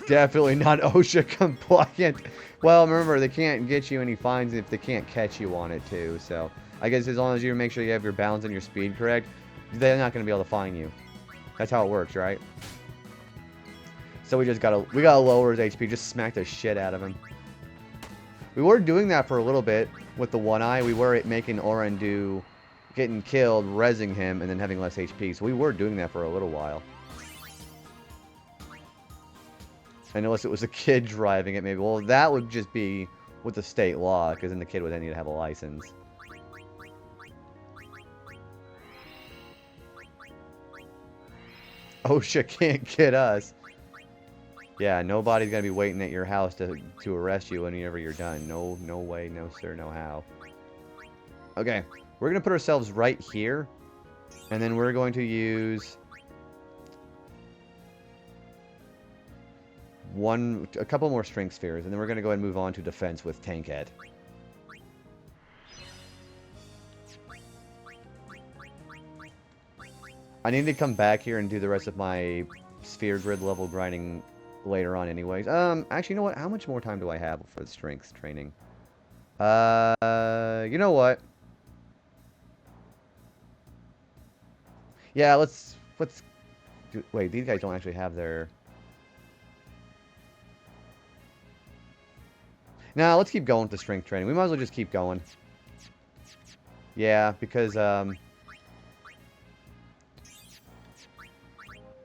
S1: Definitely not OSHA compliant. Well, remember, they can't get you any fines if they can't catch you on it, too. So, I guess as long as you make sure you have your balance and your speed correct, they're not going to be able to fine you. That's how it works, right? So we gotta lower his HP, just smack the shit out of him. We were doing that for a little bit with the one eye. We were making Oren do getting killed, rezzing him, and then having less HP. So we were doing that for a little while. Unless it was a kid driving it, maybe. Well, that would just be with the state law, because then the kid would then need to have a license. OSHA can't get us. Yeah, nobody's gonna be waiting at your house to arrest you whenever you're done. No way, no sir, no how. Okay, we're gonna put ourselves right here, and then we're going to use a couple more strength spheres, and then we're gonna go ahead and move on to defense with Tankette. I need to come back here and do the rest of my sphere grid level grinding later on anyways. Actually, you know what? How much more time do I have for the strength training? You know what? Yeah, let's do, wait, these guys don't actually have their... Nah, let's keep going with the strength training. We might as well just keep going. Yeah, because,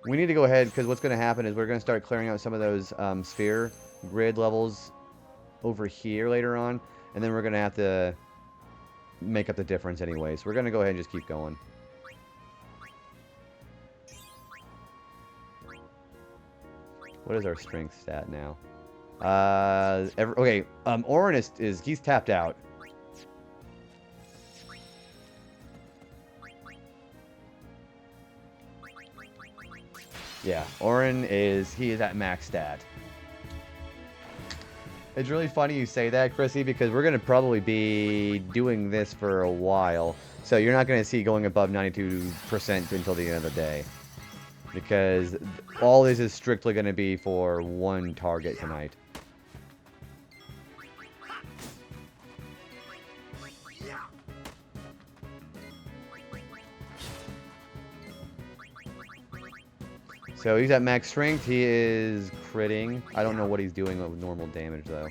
S1: we need to go ahead, because what's going to happen is we're going to start clearing out some of those sphere grid levels over here later on, and then we're going to have to make up the difference anyway. So we're going to go ahead and just keep going. What is our strength stat now? Okay, Orin he's tapped out. Yeah, Orin he is at max stat. It's really funny you say that, Chrissy, because we're going to probably be doing this for a while. So you're not going to see going above 92% until the end of the day. Because all this is strictly going to be for one target tonight. So he's at max strength. He is critting. I don't know what he's doing with normal damage, though.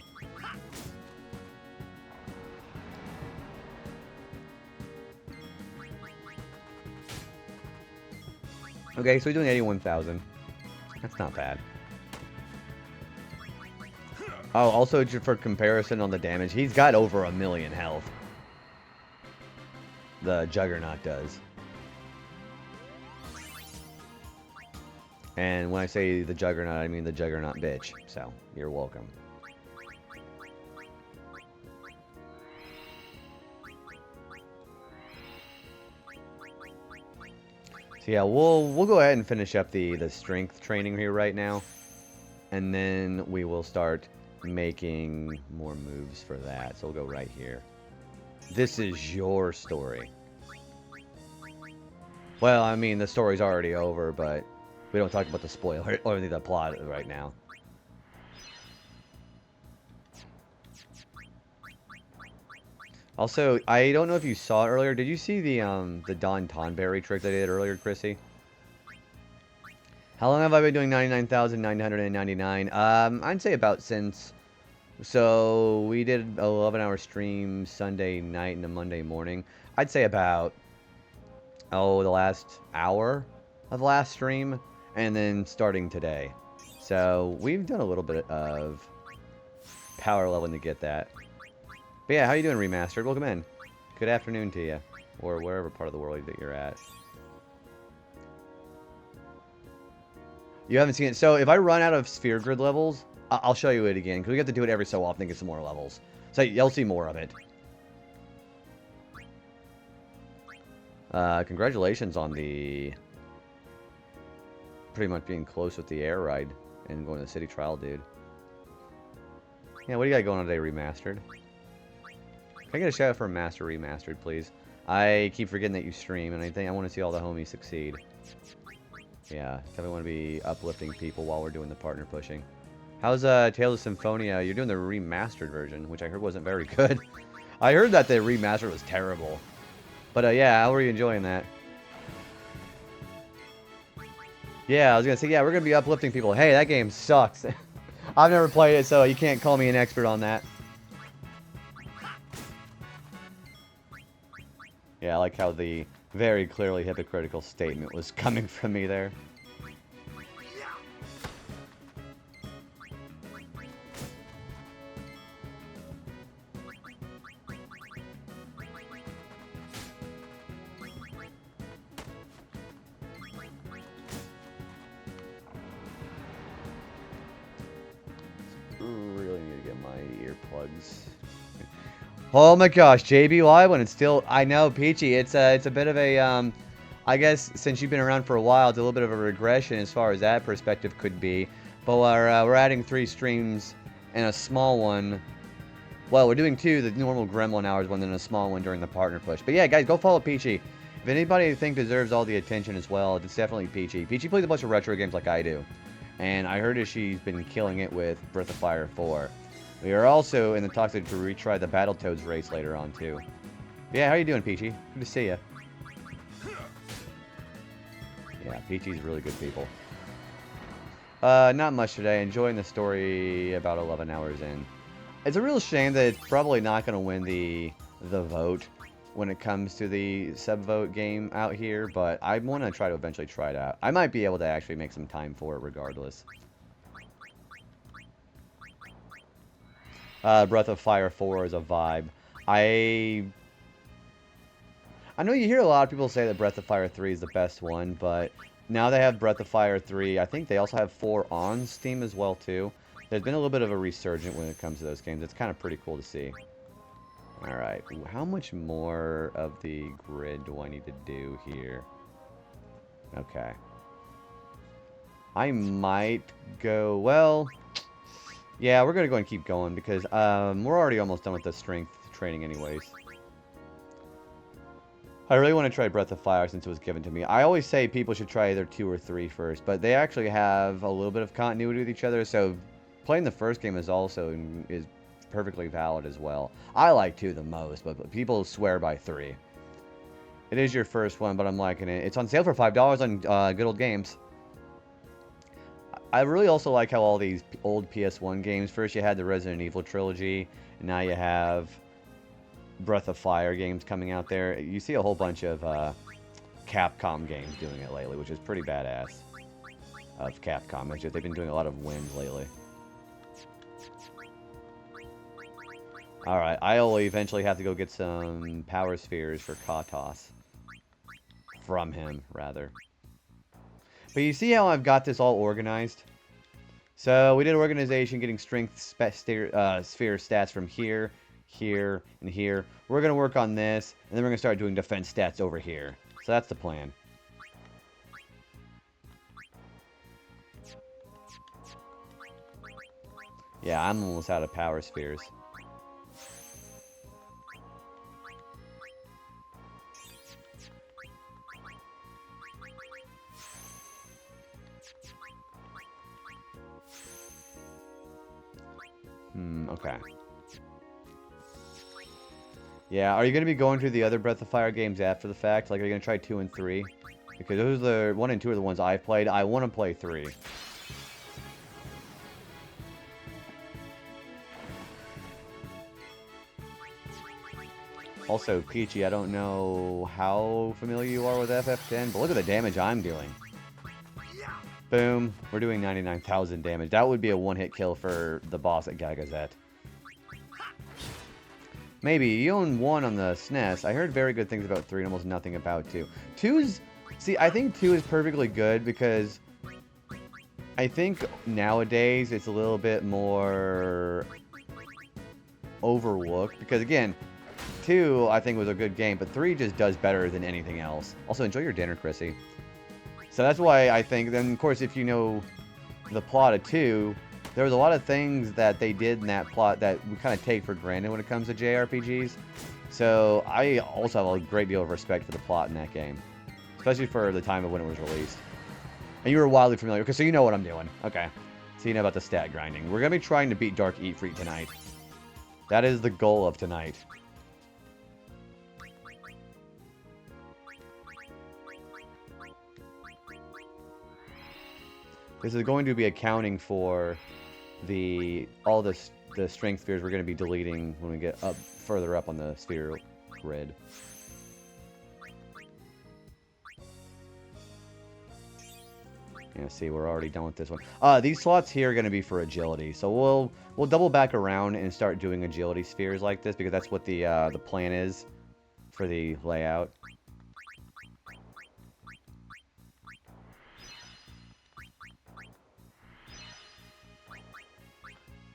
S1: Okay, so he's doing 81,000. That's not bad. Oh, also for comparison on the damage, he's got over 1,000,000 health. The Juggernaut does. And when I say the Juggernaut, I mean the Juggernaut bitch. So, you're welcome. So yeah, we'll go ahead and finish up the strength training here right now. And then we will start making more moves for that. So we'll go right here. This is your story. Well, I mean, the story's already over, but we don't talk about the spoiler or the plot right now. Also, I don't know if you saw it earlier. Did you see the Don Tonberry trick that I did earlier, Chrissy? How long have I been doing 99,999? I'd say about since... So, we did an 11-hour stream Sunday night and a Monday morning. I'd say about, the last hour of last stream, and then starting today. So, we've done a little bit of power leveling to get that. But yeah, how you doing, Remastered? Welcome in. Good afternoon to you, or wherever part of the world that you're at. You haven't seen it. So if I run out of sphere grid levels, I'll show you it again, because we have to do it every so often to get some more levels. So you'll see more of it. Congratulations on the... pretty much being close with the air ride and going to the city trial, dude. Yeah, what do you got going on today, Remastered? Can I get a shout out for Master Remastered, please? I keep forgetting that you stream, and I want to see all the homies succeed. Yeah, definitely want to be uplifting people while we're doing the partner pushing. How's Tales of Symphonia? You're doing the remastered version, which I heard wasn't very good. I heard that the remastered was terrible. But yeah, how are you enjoying that? Yeah, I was gonna say, yeah, we're gonna be uplifting people. Hey, that game sucks. I've never played it, so you can't call me an expert on that. Yeah, I like how the very clearly hypocritical statement was coming from me there. really need to get my earplugs. Oh my gosh, JB Live when it's still... I know, Peachy, it's a bit of a... I guess since you've been around for a while, it's a little bit of a regression as far as that perspective could be. But we're adding 3 streams and a small one. Well, we're doing 2, the normal Gremlin hours one, then a small one during the partner push. But yeah, guys, go follow Peachy. If anybody you think deserves all the attention as well, it's definitely Peachy. Peachy plays a bunch of retro games like I do. And I heard that she's been killing it with Breath of Fire 4. We are also in the talks to retry the Battletoads race later on, too. Yeah, how you doing, Peachy? Good to see you. Yeah, Peachy's really good people. Not much today. Enjoying the story about 11 hours in. It's a real shame that it's probably not going to win the vote when it comes to the sub-vote game out here, but I want to try to eventually try it out. I might be able to actually make some time for it regardless. Breath of Fire 4 is a vibe. I know you hear a lot of people say that Breath of Fire 3 is the best one, but now they have Breath of Fire 3. I think they also have 4 on Steam as well, too. There's been a little bit of a resurgence when it comes to those games. It's kind of pretty cool to see. Alright, how much more of the grid do I need to do here? Okay. I might go, well... Yeah, we're going to go and keep going because we're already almost done with the strength training anyways. I really want to try Breath of Fire since it was given to me. I always say people should try either 2 or 3 first, but they actually have a little bit of continuity with each other, so playing the first game is perfectly valid as well. I like 2 the most, but people swear by 3. It is your first one, but I'm liking it. It's on sale for $5 on Good Old Games. I really also like how all these old PS1 games, first you had the Resident Evil trilogy, and now you have Breath of Fire games coming out there. You see a whole bunch of Capcom games doing it lately, which is pretty badass of Capcom. It's just they've been doing a lot of wins lately. Alright, I'll eventually have to go get some power spheres for Katos. From him, rather. But you see how I've got this all organized? So, we did organization, getting strength sphere stats from here, here, and here. We're going to work on this, and then we're going to start doing defense stats over here. So that's the plan. Yeah, I'm almost out of power spheres. Okay. Yeah, are you going to be going through the other Breath of Fire games after the fact? Like, are you going to try 2 and 3? Because those are the 1 and 2 are the ones I've played. I want to play 3. Also, Peachy, I don't know how familiar you are with FF10, but look at the damage I'm doing. Boom. We're doing 99,000 damage. That would be a one-hit kill for the boss at Gagazet. Maybe. You own 1 on the SNES. I heard very good things about 3 and almost nothing about 2. 2's... See, I think 2 is perfectly good because... I think nowadays it's a little bit more... overlooked. Because, again, 2, I think, was a good game, but 3 just does better than anything else. Also, enjoy your dinner, Chrissy. So that's why I think, then of course if you know the plot of 2, there was a lot of things that they did in that plot that we kind of take for granted when it comes to JRPGs. So I also have a great deal of respect for the plot in that game. Especially for the time of when it was released. And you were wildly familiar, okay, so you know what I'm doing. Okay. So you know about the stat grinding. We're going to be trying to beat Dark Eat Free tonight. That is the goal of tonight. This is going to be accounting for all the strength spheres we're going to be deleting when we get further up on the sphere grid. Yeah, see, we're already done with this one. These slots here are going to be for agility, so we'll double back around and start doing agility spheres like this because that's what the plan is for the layout.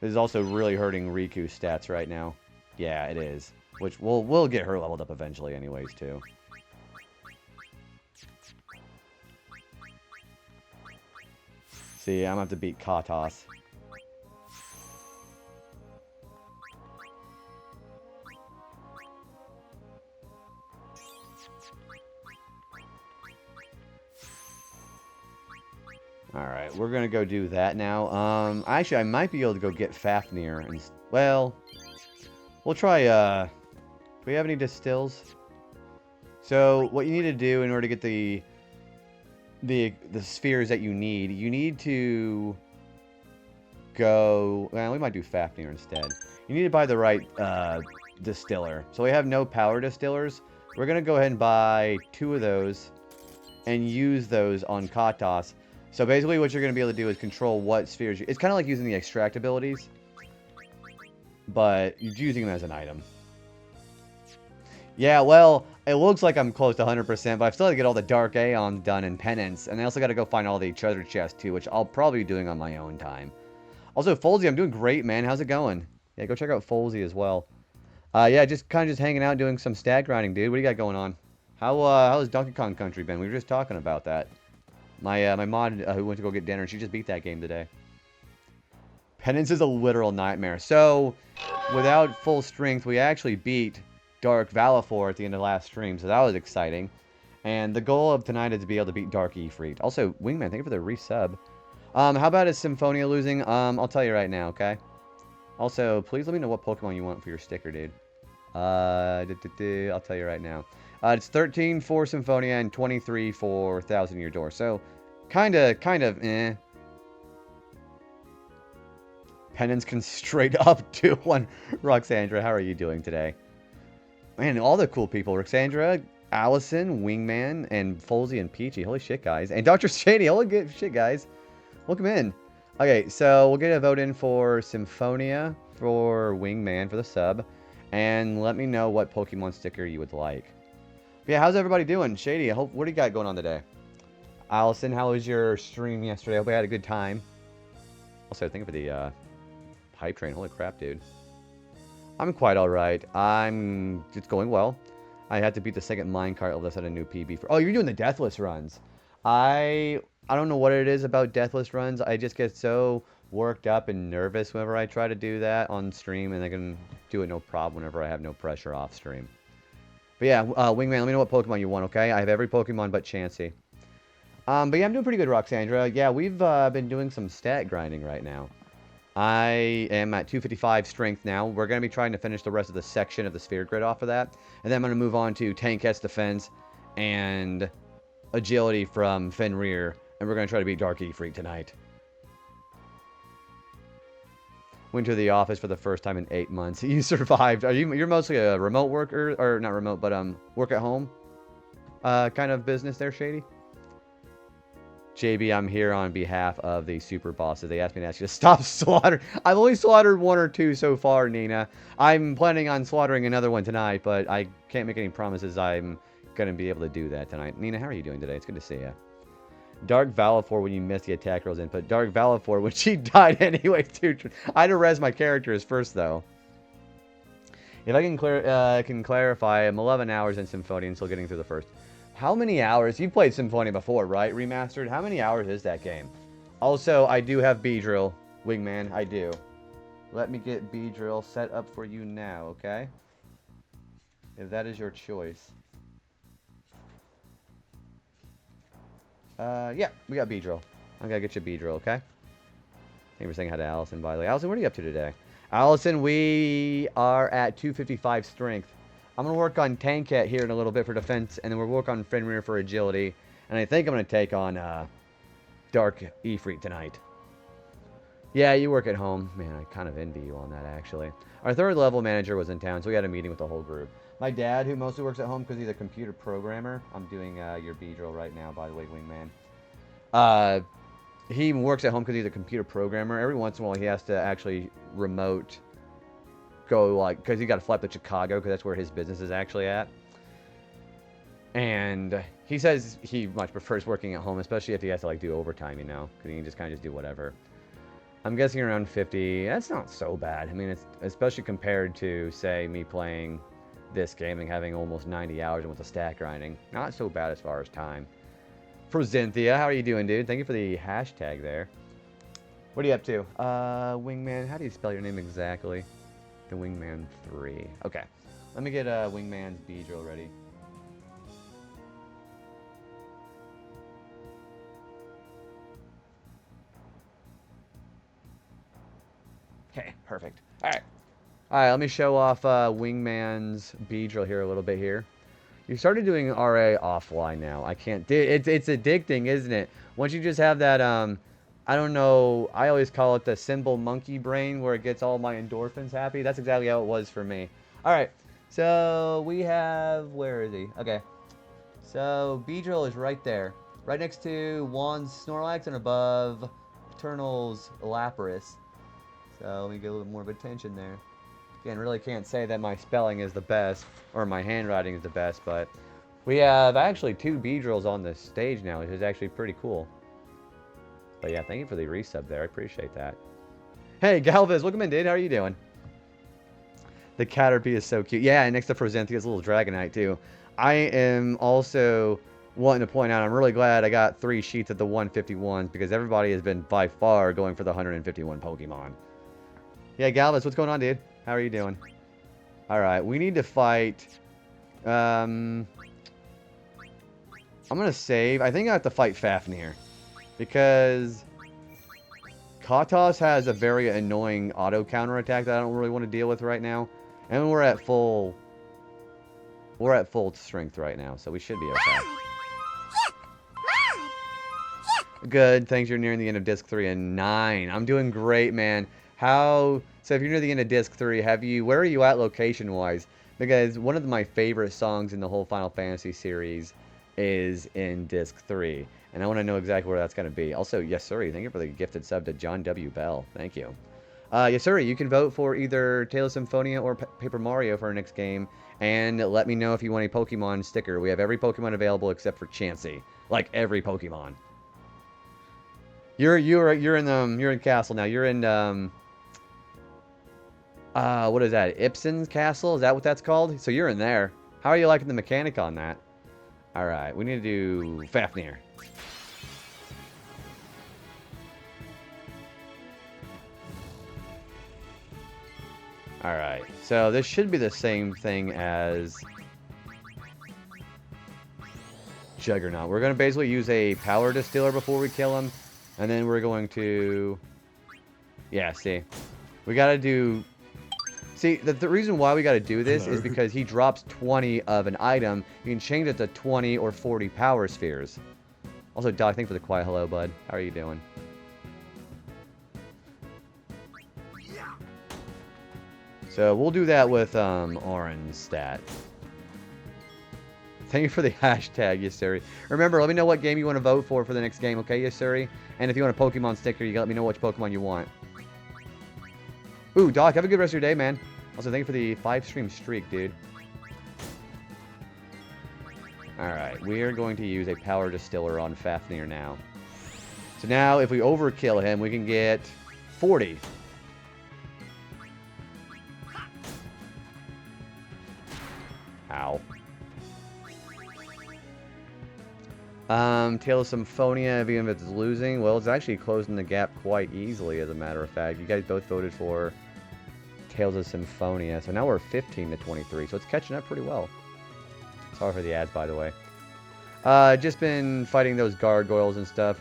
S1: This is also really hurting Riku's stats right now. Yeah, it is. Which we'll get her leveled up eventually anyways, too. See, I'm gonna have to beat Katos. Alright, we're gonna go do that now. Actually, I might be able to go get Fafnir. And, well, we'll try, do we have any distills? So, what you need to do in order to get the spheres that you need to go... Well, we might do Fafnir instead. You need to buy the right, distiller. So we have no power distillers. We're gonna go ahead and buy 2 of those and use those on Katos. So basically what you're going to be able to do is control what spheres you... It's kind of like using the extract abilities, but you're using them as an item. Yeah, well, it looks like I'm close to 100%, but I've still got to get all the Dark Aeons done in Penance, and I also got to go find all the treasure chests too, which I'll probably be doing on my own time. Also, Folsey, I'm doing great, man. How's it going? Yeah, go check out Folsey as well. Yeah, just kind of just hanging out, doing some stat grinding, dude. What do you got going on? How's Donkey Kong Country been? We were just talking about that. My mod who went to go get dinner, she just beat that game today. Penance is a literal nightmare. So, without full strength, we actually beat Dark Valifor at the end of last stream, so that was exciting. And the goal of tonight is to be able to beat Dark Ifrit. Also, Wingman, thank you for the resub. How about is Symphonia losing? I'll tell you right now, okay? Also, please let me know what Pokemon you want for your sticker, dude. I'll tell you right now. It's 13 for Symphonia and 23 for Thousand Year Door. So, kind of, eh. Penance can straight up do one. Roxandra, how are you doing today? Man, all the cool people. Roxandra, Allison, Wingman, and Folsey and Peachy. Holy shit, guys. And Dr. Shady. Holy good shit, guys. Welcome in. Okay, so we'll get a vote in for Symphonia, for Wingman, for the sub. And let me know what Pokemon sticker you would like. But yeah, how's everybody doing? Shady, what do you got going on today? Allison, how was your stream yesterday? I hope you had a good time. Also, thank you for the hype train. Holy crap, dude. I'm quite alright. It's going well. I had to beat the second minecart level that's at a new PB for... Oh, you're doing the Deathless runs. I don't know what it is about Deathless runs. I just get so worked up and nervous whenever I try to do that on stream, and I can do it no problem whenever I have no pressure off stream. But yeah, Wingman, let me know what Pokemon you want, okay? I have every Pokemon but Chansey. But yeah, I'm doing pretty good, Roxandra. Yeah, we've been doing some stat grinding right now. I am at 255 strength now. We're going to be trying to finish the rest of the section of the sphere grid off of that. And then I'm going to move on to Tanket's defense and agility from Fenrir. And we're going to try to beat Dark Ifrit tonight. Went to the office for the first time in 8 months. You survived. You're mostly a remote worker, or not remote, but work at home kind of business there, Shady? JB, I'm here on behalf of the super bosses. They asked me to ask you to stop slaughtering. I've only slaughtered 1 or 2 so far, Nina. I'm planning on slaughtering another one tonight, but I can't make any promises I'm going to be able to do that tonight. Nina, how are you doing today? It's good to see you. Dark Valifor when you missed the attack rolls input. Dark Valifor when she died anyway, too. I had to res my characters first, though. If I can clarify, I'm 11 hours in Symphonia and still getting through the first. How many hours? You've played Symphonia before, right? Remastered? How many hours is that game? Also, I do have Beedrill, Wingman. I do. Let me get Beedrill set up for you now, okay? If that is your choice. Yeah, we got Beedrill. I'm gonna get you Beedrill, okay? Thank you for saying hi to Allison, by the way. Allison, what are you up to today? Allison, we are at 255 strength. I'm going to work on Tanket here in a little bit for defense, and then we'll work on Fenrir for agility. And I think I'm going to take on Dark Ifrit tonight. Yeah, you work at home. Man, I kind of envy you on that, actually. Our 3rd level manager was in town, so we had a meeting with the whole group. My dad, who mostly works at home because he's a computer programmer. I'm doing your B-drill right now, by the way, Wingman. He works at home because he's a computer programmer. Every once in a while, he has to actually remote... go, like, because he got to fly up to Chicago, because that's where his business is actually at. And he says he much prefers working at home, especially if he has to, like, do overtime, you know, because he can just kind of just do whatever. I'm guessing around 50. That's not so bad. I mean, it's especially compared to, say, me playing this game and having almost 90 hours and with the stack grinding. Not so bad as far as time. For Zenthia, how are you doing, dude? Thank you for the hashtag there. What are you up to? Wingman, how do you spell your name exactly? The Wingman 3. Okay. Let me get Wingman's B-drill ready. Okay, perfect. Alright. Alright, let me show off Wingman's B-drill here a little bit here. You started doing RA offline now. I can't... It's addicting, isn't it? Once you just have that, I don't know, I always call it the symbol monkey brain where it gets all my endorphins happy. That's exactly how it was for me. Alright, so we have... Where is he? Okay. So, B-drill is right there. Right next to Juan's Snorlax and above Paternal's Lapras. So, let me get a little more of attention there. Again, really can't say that my spelling is the best, or my handwriting is the best, but we have actually 2 B-drills on this stage now, which is actually pretty cool. But yeah, thank you for the resub there. I appreciate that. Hey, Galvez, welcome in, dude. How are you doing? The Caterpie is so cute. Yeah, and next to Frozenthia's little Dragonite, too. I am also wanting to point out, I'm really glad I got 3 sheets of the 151s, because everybody has been, by far, going for the 151 Pokemon. Yeah, Galvez, what's going on, dude? How are you doing? Alright, we need to fight... I'm going to save. I think I have to fight Fafnir. Because... Katos has a very annoying auto counter attack that I don't really want to deal with right now. And we're at full... We're at full strength right now, so we should be okay. Good, thanks. You're nearing the end of Disc 3 and 9. I'm doing great, man. How... So if you're near the end of Disc 3, where are you at location-wise? Because one of my favorite songs in the whole Final Fantasy series is in Disc 3. And I want to know exactly where that's going to be. Also, yes, sir, thank you for the gifted sub to John W. Bell. Thank you. Yes, sir, you can vote for either Tales of Symphonia or Paper Mario for our next game. And let me know if you want a Pokemon sticker. We have every Pokemon available except for Chansey. Like, every Pokemon. You're in Castle now. You're in, what is that? Ipsen's Castle? Is that what that's called? So you're in there. How are you liking the mechanic on that? Alright, we need to do Fafnir. Alright, so this should be the same thing as Juggernaut. We're going to basically use a power distiller before we kill him. And then we're going to... Yeah, see. We got to do... See, the reason why we got to do this is because he drops 20 of an item. You can change it to 20 or 40 power spheres. Also, Doc, thanks for the quiet hello, bud. How are you doing? So, we'll do that with, Orange Stat. Thank you for the hashtag, Yasuri. Remember, let me know what game you want to vote for the next game, okay, Yasuri? And if you want a Pokemon sticker, you gotta let me know which Pokemon you want. Ooh, Doc, have a good rest of your day, man. Also, thank you for the 5-stream streak, dude. Alright, we are going to use a power distiller on Fafnir now. So now, if we overkill him, we can get 40. Ow. Tale of Symphonia, even if it's losing, well, it's actually closing the gap quite easily, as a matter of fact. You guys both voted for Tales of Symphonia, so now we're 15 to 23, so it's catching up pretty well. Sorry for the ads, by the way. Just been fighting those gargoyles and stuff.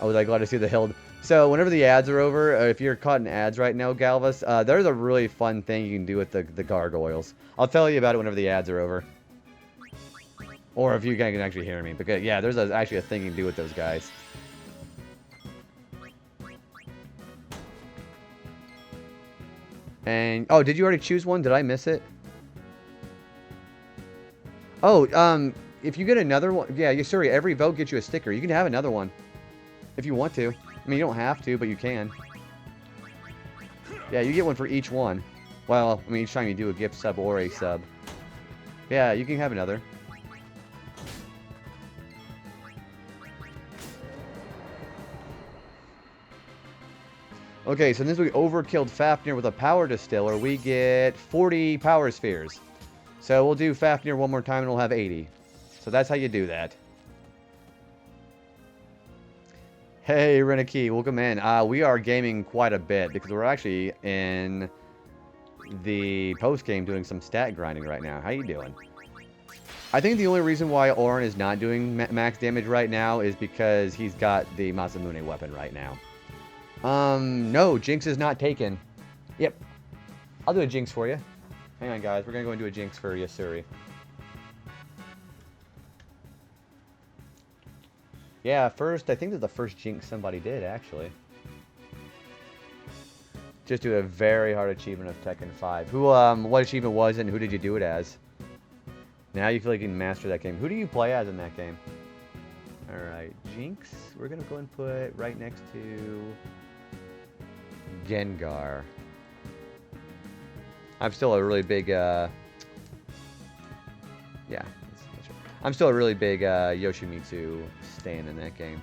S1: I was glad to see the hill. So, whenever the ads are over, if you're caught in ads right now, Galvus, there's a really fun thing you can do with the gargoyles. I'll tell you about it whenever the ads are over. Or if you guys can actually hear me. Because, yeah, there's actually a thing you can do with those guys. And, oh, did you already choose one? Did I miss it? Oh, if you get another one, yeah, sorry, every vote gets you a sticker. You can have another one. If you want to. I mean, you don't have to, but you can. Yeah, you get one for each one. Well, I mean, each time you do a gift sub or a sub. Yeah, you can have another. Okay, so since we overkilled Fafnir with a power distiller, we get 40 power spheres. So we'll do Fafnir one more time and we'll have 80. So that's how you do that. Hey, Renaki, welcome in. We are gaming quite a bit because we're actually in the post-game doing some stat grinding right now. How you doing? I think the only reason why Orin is not doing max damage right now is because he's got the Masamune weapon right now. No, Jinx is not taken. Yep. I'll do a Jinx for you. Hang on, guys. We're going to go and do a Jinx for Yasuri. Yeah, first, I think that's the first Jinx somebody did, actually. Just do a very hard achievement of Tekken 5. Who, what achievement was it and who did you do it as? Now you feel like you can master that game. Who do you play as in that game? Alright, Jinx, we're going to go and put right next to Gengar. I'm still a really big, yeah, that's right. I'm still a really big Yoshimitsu stan in that game.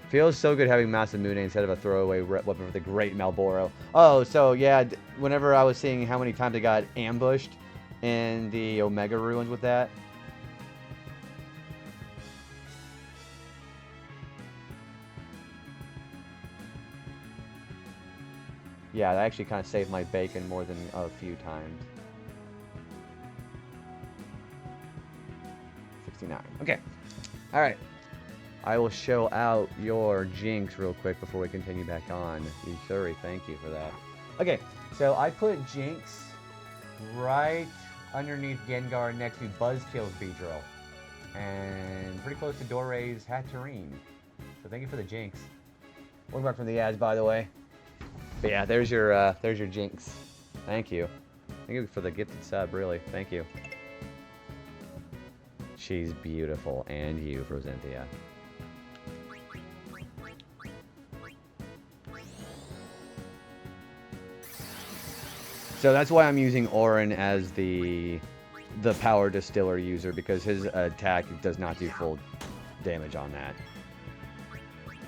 S1: Feels so good having Masamune instead of a throwaway weapon for the great Malboro. Oh, so yeah, whenever I was seeing how many times I got ambushed in the Omega Ruins with that. Yeah, that actually kind of saved my bacon more than a few times. 69. Okay. Alright. I will show out your Jinx real quick before we continue back on. Yasuri, thank you for that. Okay, so I put Jinx right underneath Gengar next to Buzzkill's Beedrill. And pretty close to Dore's Hatterene. So thank you for the Jinx. Welcome back from the ads, by the way. But yeah, there's your Jinx. Thank you. Thank you for the gifted sub, really. Thank you. She's beautiful. And you, Rosenthia. So that's why I'm using Orin as the power distiller user, because his attack does not do full damage on that.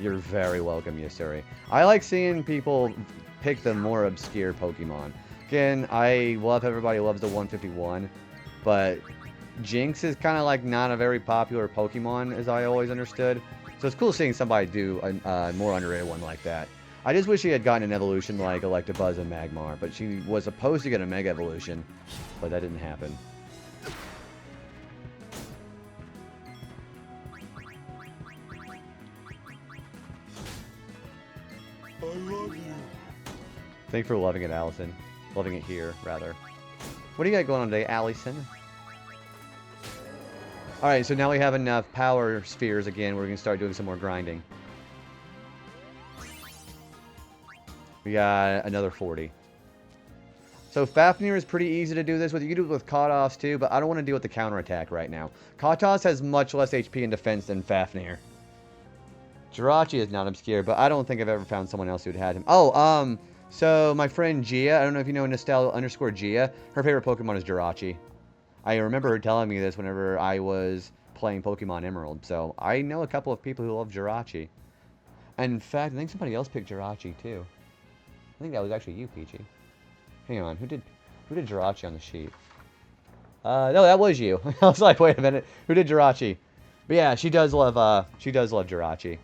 S1: You're very welcome, Yasuri. I like seeing people pick the more obscure Pokemon. Again, I love everybody loves the 151, but Jinx is kind of like not a very popular Pokemon, as I always understood. So it's cool seeing somebody do a more underrated one like that. I just wish she had gotten an evolution like Electabuzz and Magmar, but she was supposed to get a Mega Evolution, but that didn't happen. I love you. Thanks for loving it, Allison. Loving it here, rather. What do you got going on today, Allison? Alright, so now we have enough power spheres again. We're going to start doing some more grinding. We got another 40. So Fafnir is pretty easy to do this with. You can do it with Katos too, but I don't want to deal with the counterattack right now. Katos has much less HP and defense than Fafnir. Jirachi is not obscure, but I don't think I've ever found someone else who'd had him. Oh, so my friend Gia, I don't know if you know Nostal_Gia, her favorite Pokemon is Jirachi. I remember her telling me this whenever I was playing Pokemon Emerald, so I know a couple of people who love Jirachi. And in fact, I think somebody else picked Jirachi too. I think that was actually you, Peachy. Hang on, who did Jirachi on the sheet? No, that was you. I was like, wait a minute, who did Jirachi? But yeah, she does love Jirachi.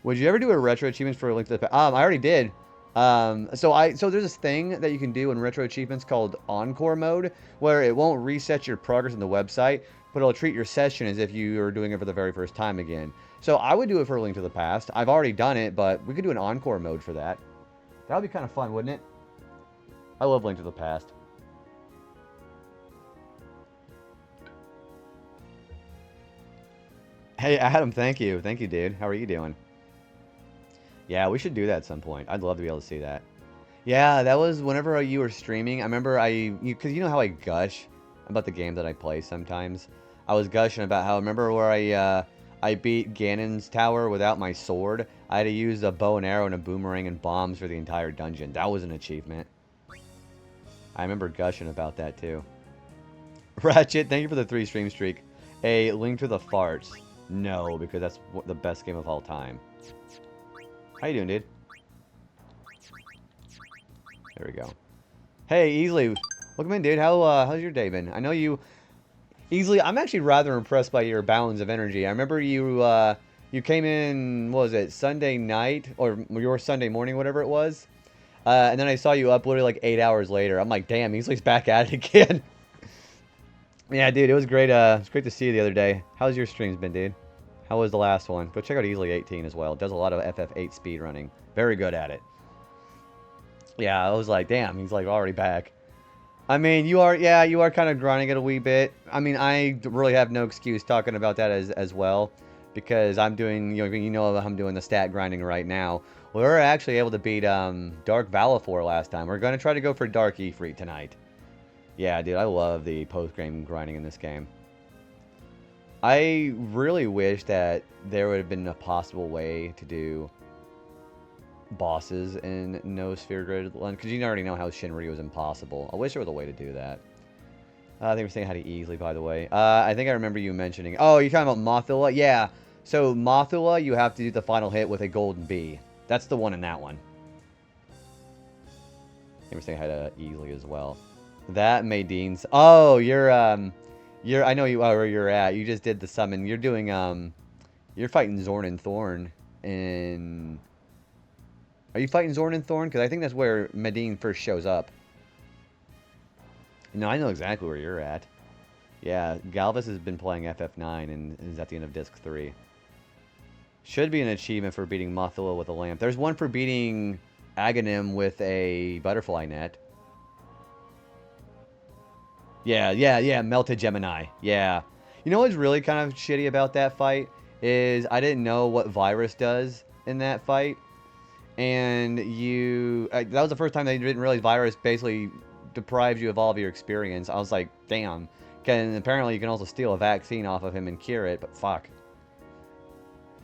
S1: Would you ever do a retro achievements for a Link to the Past? I already did. So there's this thing that you can do in retro achievements called Encore mode, where it won't reset your progress on the website, but it'll treat your session as if you were doing it for the very first time again. So I would do it for a Link to the Past. I've already done it, but we could do an Encore mode for that. That would be kind of fun, wouldn't it? I love Link to the Past. Hey, Adam, thank you. Thank you, dude. How are you doing? Yeah, we should do that at some point. I'd love to be able to see that. Yeah, that was whenever you were streaming. I remember because you know how I gush about the game that I play sometimes. I was gushing about how, remember where I beat Ganon's tower without my sword? I had to use a bow and arrow and a boomerang and bombs for the entire dungeon. That was an achievement. I remember gushing about that too. Ratchet, thank you for the 3 stream streak. A Link to the Farts. No, because that's the best game of all time. How you doing, dude? There we go. Hey, Easily. Welcome in, dude. How's your day been? I know you... Easily, I'm actually rather impressed by your balance of energy. I remember you came in, what was it, Sunday night? Or your Sunday morning, whatever it was. And then I saw you up literally like 8 hours later. I'm like, damn, Easy's back at it again. Yeah, dude, it was great to see you the other day. How's your streams been, dude? How was the last one? Go check out Easily 18 as well. It does a lot of FF8 speed running. Very good at it. Yeah, I was like, damn, he's like already back. I mean, you are kind of grinding it a wee bit. I mean, I really have no excuse talking about that as well, because I'm doing, I'm doing the stat grinding right now. We were actually able to beat Dark Valifor last time. We're going to try to go for Dark Ifrit tonight. Yeah, dude, I love the post-game grinding in this game. I really wish that there would have been a possible way to do bosses in no sphere grid one, because you already know how Shinryu was impossible. I wish there was a way to do that. They were saying how to easily, by the way. I think I remember you mentioning... Oh, you're talking about Mothula? Yeah. So, Mothula, you have to do the final hit with a golden bee. That's the one in that one. They were saying how to easily as well. That Madine's... Oh, you're... I know where you're at. You just did the summon. You're doing, You're fighting Zorn and Thorn in... Are you fighting Zorn and Thorn? Because I think that's where Medine first shows up. No, I know exactly where you're at. Yeah, Galvus has been playing FF9 and is at the end of Disc 3. Should be an achievement for beating Mothula with a lamp. There's one for beating Aghanim with a butterfly net. Yeah, Melted Gemini. Yeah. You know what's really kind of shitty about that fight? Is I didn't know what Virus does in that fight. And that was the first time they didn't realize Virus basically deprives you of all of your experience. I was like, damn. And apparently you can also steal a vaccine off of him and cure it, but fuck.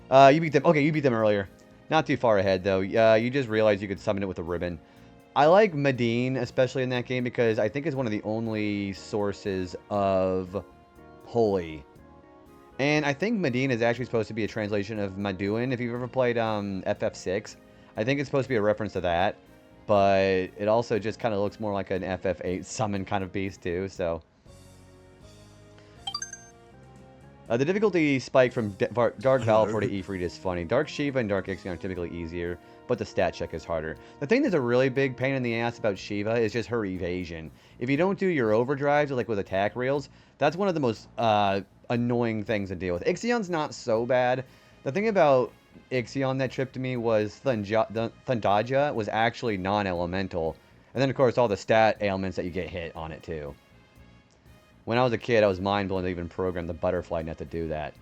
S1: You beat them. Okay, you beat them earlier. Not too far ahead, though. You just realized you could summon it with a ribbon. I like Medine, especially in that game, because I think it's one of the only sources of Holy. And I think Medine is actually supposed to be a translation of Maduin. If you've ever played FF6, I think it's supposed to be a reference to that. But it also just kind of looks more like an FF8 summon kind of beast, too, so... the difficulty spike from Dark Valifor to Ifrit is funny. Dark Shiva and Dark Ixion are typically easier, but the stat check is harder. The thing that's a really big pain in the ass about Shiva is just her evasion. If you don't do your overdrives, like with attack rails, that's one of the most annoying things to deal with. Ixion's not so bad. The thing about Ixion that tripped me was Thundaja was actually non-elemental. And then, of course, all the stat ailments that you get hit on it, too. When I was a kid, I was mind-blown to even program the butterfly net to do that.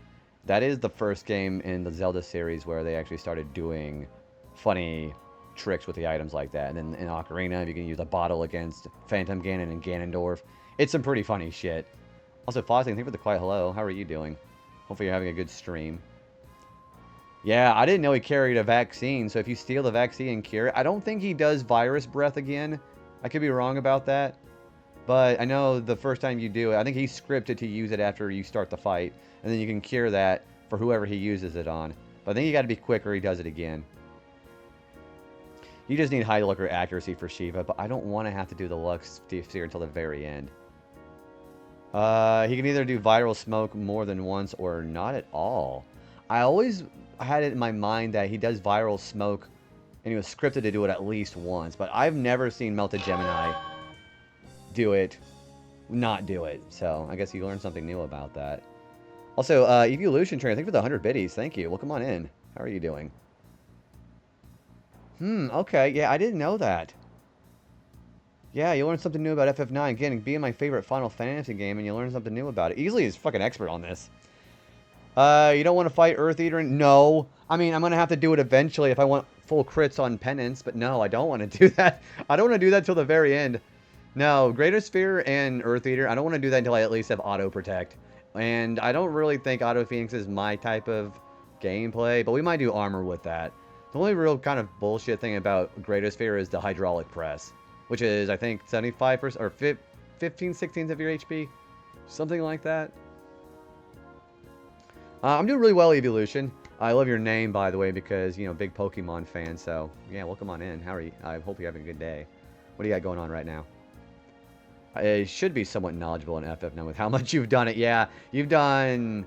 S1: That is the first game in the Zelda series where they actually started doing funny tricks with the items like that. And then in Ocarina, you can use a bottle against Phantom Ganon and Ganondorf. It's some pretty funny shit. Also, Fossing, thank you for the quiet hello. How are you doing? Hopefully you're having a good stream. Yeah, I didn't know he carried a vaccine, so if you steal the vaccine and cure it, I don't think he does virus breath again. I could be wrong about that. But I know the first time you do it, I think he's scripted to use it after you start the fight. And then you can cure that for whoever he uses it on. But I think you got to be quick or he does it again. You just need high luck or accuracy for Shiva, but I don't want to have to do the luck sphere until the very end. He can either do viral smoke more than once or not at all. I always had it in my mind that he does viral smoke and he was scripted to do it at least once. But I've never seen Melted Gemini do it, not do it. So I guess you learned something new about that. Also, Evolution Trainer, thank you for the 100 biddies. Thank you. Well, come on in. How are you doing? Okay. Yeah, I didn't know that. Yeah, you learned something new about FF9. Again, being my favorite Final Fantasy game, and you learned something new about it. Easily is fucking expert on this. You don't want to fight Earth Eater? No. I mean, I'm going to have to do it eventually if I want full crits on Penance, but no, I don't want to do that. I don't want to do that till the very end. No, Greater Sphere and Earth Eater, I don't want to do that until I at least have Auto Protect. And I don't really think Auto Phoenix is my type of gameplay, but we might do armor with that. The only real kind of bullshit thing about Greater Sphere is the hydraulic press, which is, I think, 75% or 15/16 of your HP. Something like that. I'm doing really well, Evolution. I love your name, by the way, because, you know, big Pokemon fan, so, yeah, welcome on in. How are you? I hope you're having a good day. What do you got going on right now? I should be somewhat knowledgeable in FF9 with how much you've done it. Yeah, you've done...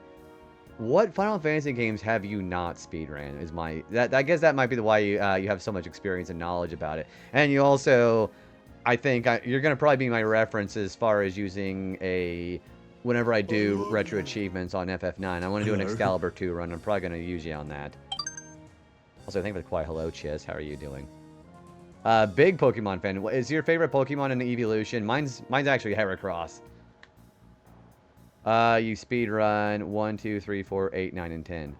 S1: What Final Fantasy games have you not speedran? Is my... I guess that might be the why you, you have so much experience and knowledge about it. And you also... I think you're going to probably be my reference as far as using a... Whenever I do retro achievements on FF9, I want to do an Excalibur 2 run. I'm probably going to use you on that. Also, thank you for the quiet hello, Chiz. How are you doing? Big Pokemon fan. Is your favorite Pokemon in the evolution? Mine's actually Heracross. You speed run 1, 2, 3, 4, 8, 9, and 10.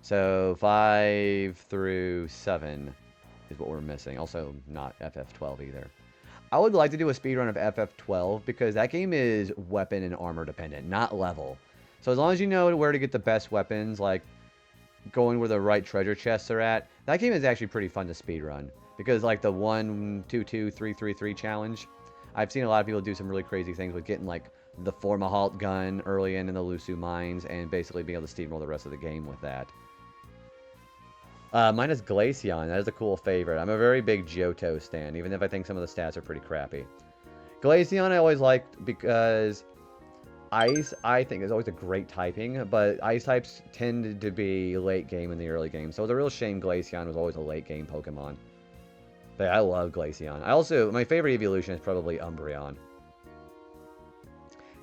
S1: So 5 through 7 is what we're missing. Also, not FF12 either. I would like to do a speedrun of FF12 because that game is weapon and armor dependent, not level. So as long as you know where to get the best weapons, like going where the right treasure chests are at, that game is actually pretty fun to speedrun. Because like the 1, 2, 2, 3, 3, 3 challenge, I've seen a lot of people do some really crazy things with getting like the Formahalt gun early in the Lusu mines and basically being able to steamroll the rest of the game with that. Mine is Glaceon. That is a cool favorite. I'm a very big Johto stan, even if I think some of the stats are pretty crappy. Glaceon I always liked because Ice, I think, is always a great typing, but Ice types tended to be late game in the early game. So it's a real shame Glaceon was always a late game Pokemon. But I love Glaceon. My favorite evolution is probably Umbreon.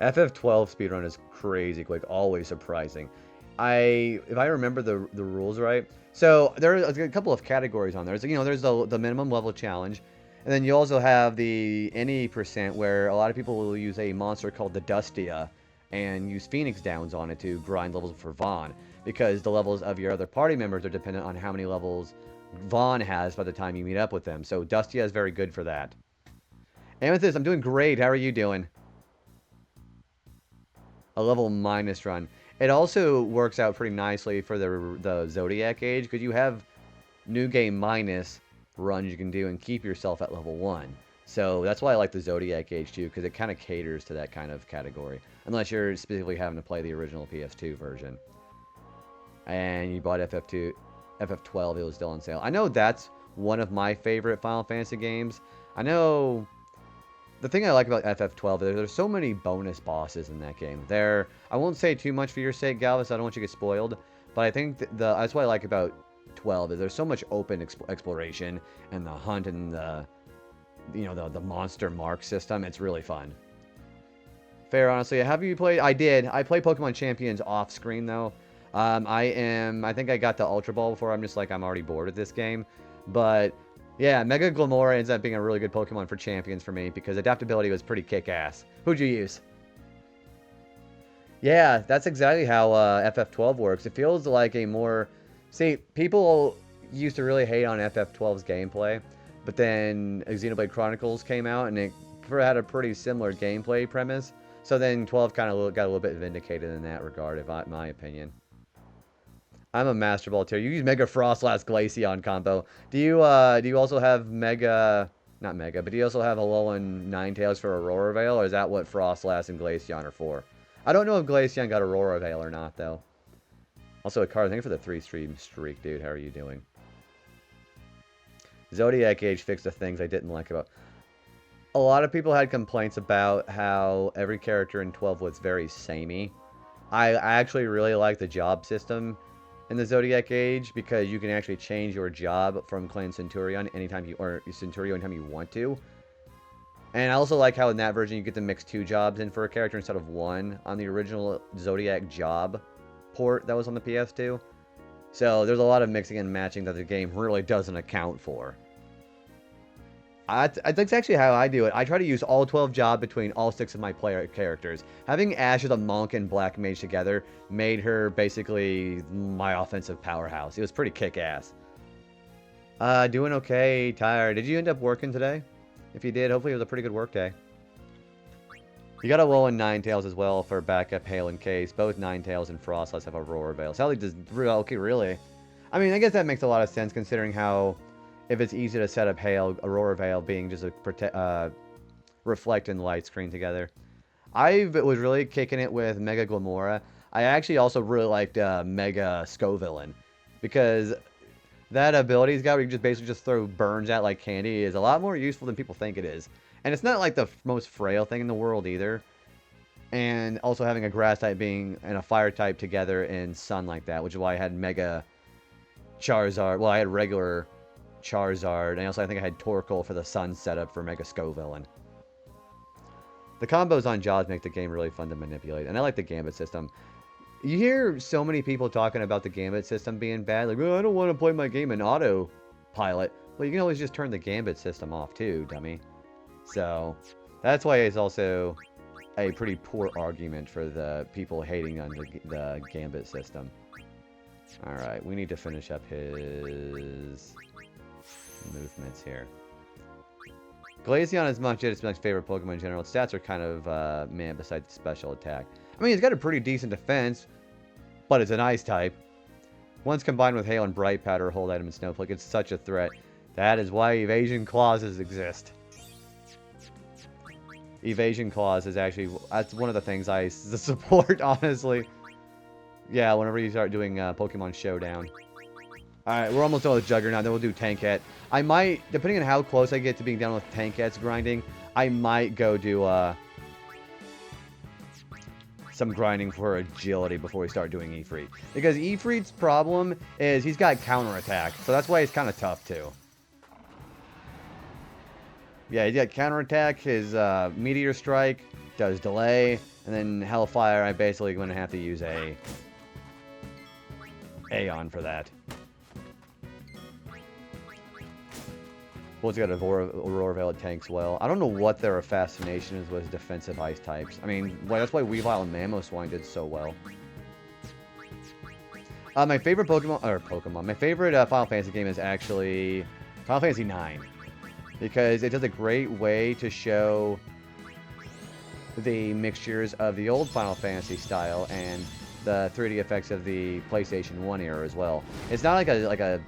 S1: FF12 speedrun is crazy quick, always surprising. If I remember the rules right, so there's a couple of categories on there. So, you know, there's the minimum level challenge, and then you also have the any percent where a lot of people will use a monster called the Dustia and use Phoenix Downs on it to grind levels for Vaughn, because the levels of your other party members are dependent on how many levels Vaughn has by the time you meet up with them. So Dustia is very good for that. Amethyst, I'm doing great. How are you doing? A level minus run. It also works out pretty nicely for the Zodiac Age, because you have new game minus runs you can do and keep yourself at level 1. So that's why I like the Zodiac Age too, because it kind of caters to that kind of category. Unless you're specifically having to play the original PS2 version. And you bought FF12, it was still on sale. I know that's one of my favorite Final Fantasy games. I know... The thing I like about FF12 is there's so many bonus bosses in that game. I won't say too much for your sake, Galvis. I don't want you to get spoiled. But I think that's what I like about 12 is there's so much open exploration and the hunt and the monster mark system. It's really fun. Fair, honestly. Have you played? I did. I play Pokemon Champions off screen though. I think I got the Ultra Ball before. I'm just like I'm already bored of this game, but. Yeah, Mega Glamora ends up being a really good Pokemon for Champions for me because adaptability was pretty kick-ass. Who'd you use? Yeah, that's exactly how FF12 works. It feels like a more... See, people used to really hate on FF12's gameplay, but then Xenoblade Chronicles came out and it had a pretty similar gameplay premise. So then 12 kind of got a little bit vindicated in that regard, in my opinion. I'm a Master Ball tier. You use Mega Frostlass Glaceon combo. Do you also have Mega... Not Mega, but do you also have Alolan Ninetales for Aurora Veil? Or is that what Frostlass and Glaceon are for? I don't know if Glaceon got Aurora Veil or not, though. Also, a card. Thank you for the 3-stream streak, dude. How are you doing? Zodiac Age fixed the things I didn't like about... A lot of people had complaints about how every character in 12 was very samey. I actually really like the job system in the Zodiac Age because you can actually change your job from Clan Centurion anytime you want to. And I also like how in that version you get to mix 2 jobs in for a character instead of 1 on the original Zodiac job port that was on the PS2. So there's a lot of mixing and matching that the game really doesn't account for. That's actually how I do it. I try to use all 12 jobs between all 6 of my player characters. Having Ash as a monk and Black Mage together made her basically my offensive powerhouse. It was pretty kick-ass. Doing okay, tired. Did you end up working today? If you did, hopefully it was a pretty good work day. You got a Alolan Ninetales as well for backup hail in case. Both Ninetales and Frostlass have Aurora Veil. Sally does... Okay, really? I mean, I guess that makes a lot of sense considering how... If it's easy to set up Hail, Aurora Veil being just a reflect and light screen together. I was really kicking it with Mega Glamora. I actually also really liked Mega Scovillain. because that ability he's got where you just basically just throw burns out like candy is a lot more useful than people think it is. And it's not like the most frail thing in the world either. And also having a grass type being and a fire type together in sun like that, which is why I had Mega Charizard. Well, I had regular Charizard, and also I think I had Torkoal for the sun setup for Mega Scovillain. The combos on Jaws make the game really fun to manipulate, and I like the Gambit system. You hear so many people talking about the Gambit system being bad, like, oh, I don't want to play my game in autopilot. Well, you can always just turn the Gambit system off too, dummy. So, that's why it's also a pretty poor argument for the people hating on the Gambit system. Alright, we need to finish up his movements here. Glaceon is much it's my favorite Pokemon in general. Its stats are kind of meh besides the special attack. I mean, it's got a pretty decent defense, but it's an ice type. Once combined with Hail and Bright Powder, Hold Item, and Snowflake, it's such a threat. That is why evasion clauses exist. Evasion clause is actually, that's one of the things I support, honestly. Yeah, whenever you start doing Pokemon Showdown. Alright, we're almost done with Juggernaut, then we'll do Tanket. I might, depending on how close I get to being done with Tanket's grinding, I might go do some grinding for agility before we start doing Ifrit. Because Ifrit's problem is he's got counterattack, so that's why he's kind of tough too. Yeah, he's got counterattack, his Meteor Strike does delay, and then Hellfire, I'm basically going to have to use a Aeon for that. Well, it's got Aurora Veil, it tanks well. I don't know what their fascination is with defensive ice types. I mean, well, that's why Weavile and Mamoswine did so well. My favorite my favorite Final Fantasy game is actually Final Fantasy IX. Because it does a great way to show the mixtures of the old Final Fantasy style and the 3D effects of the PlayStation 1 era as well. It's not like a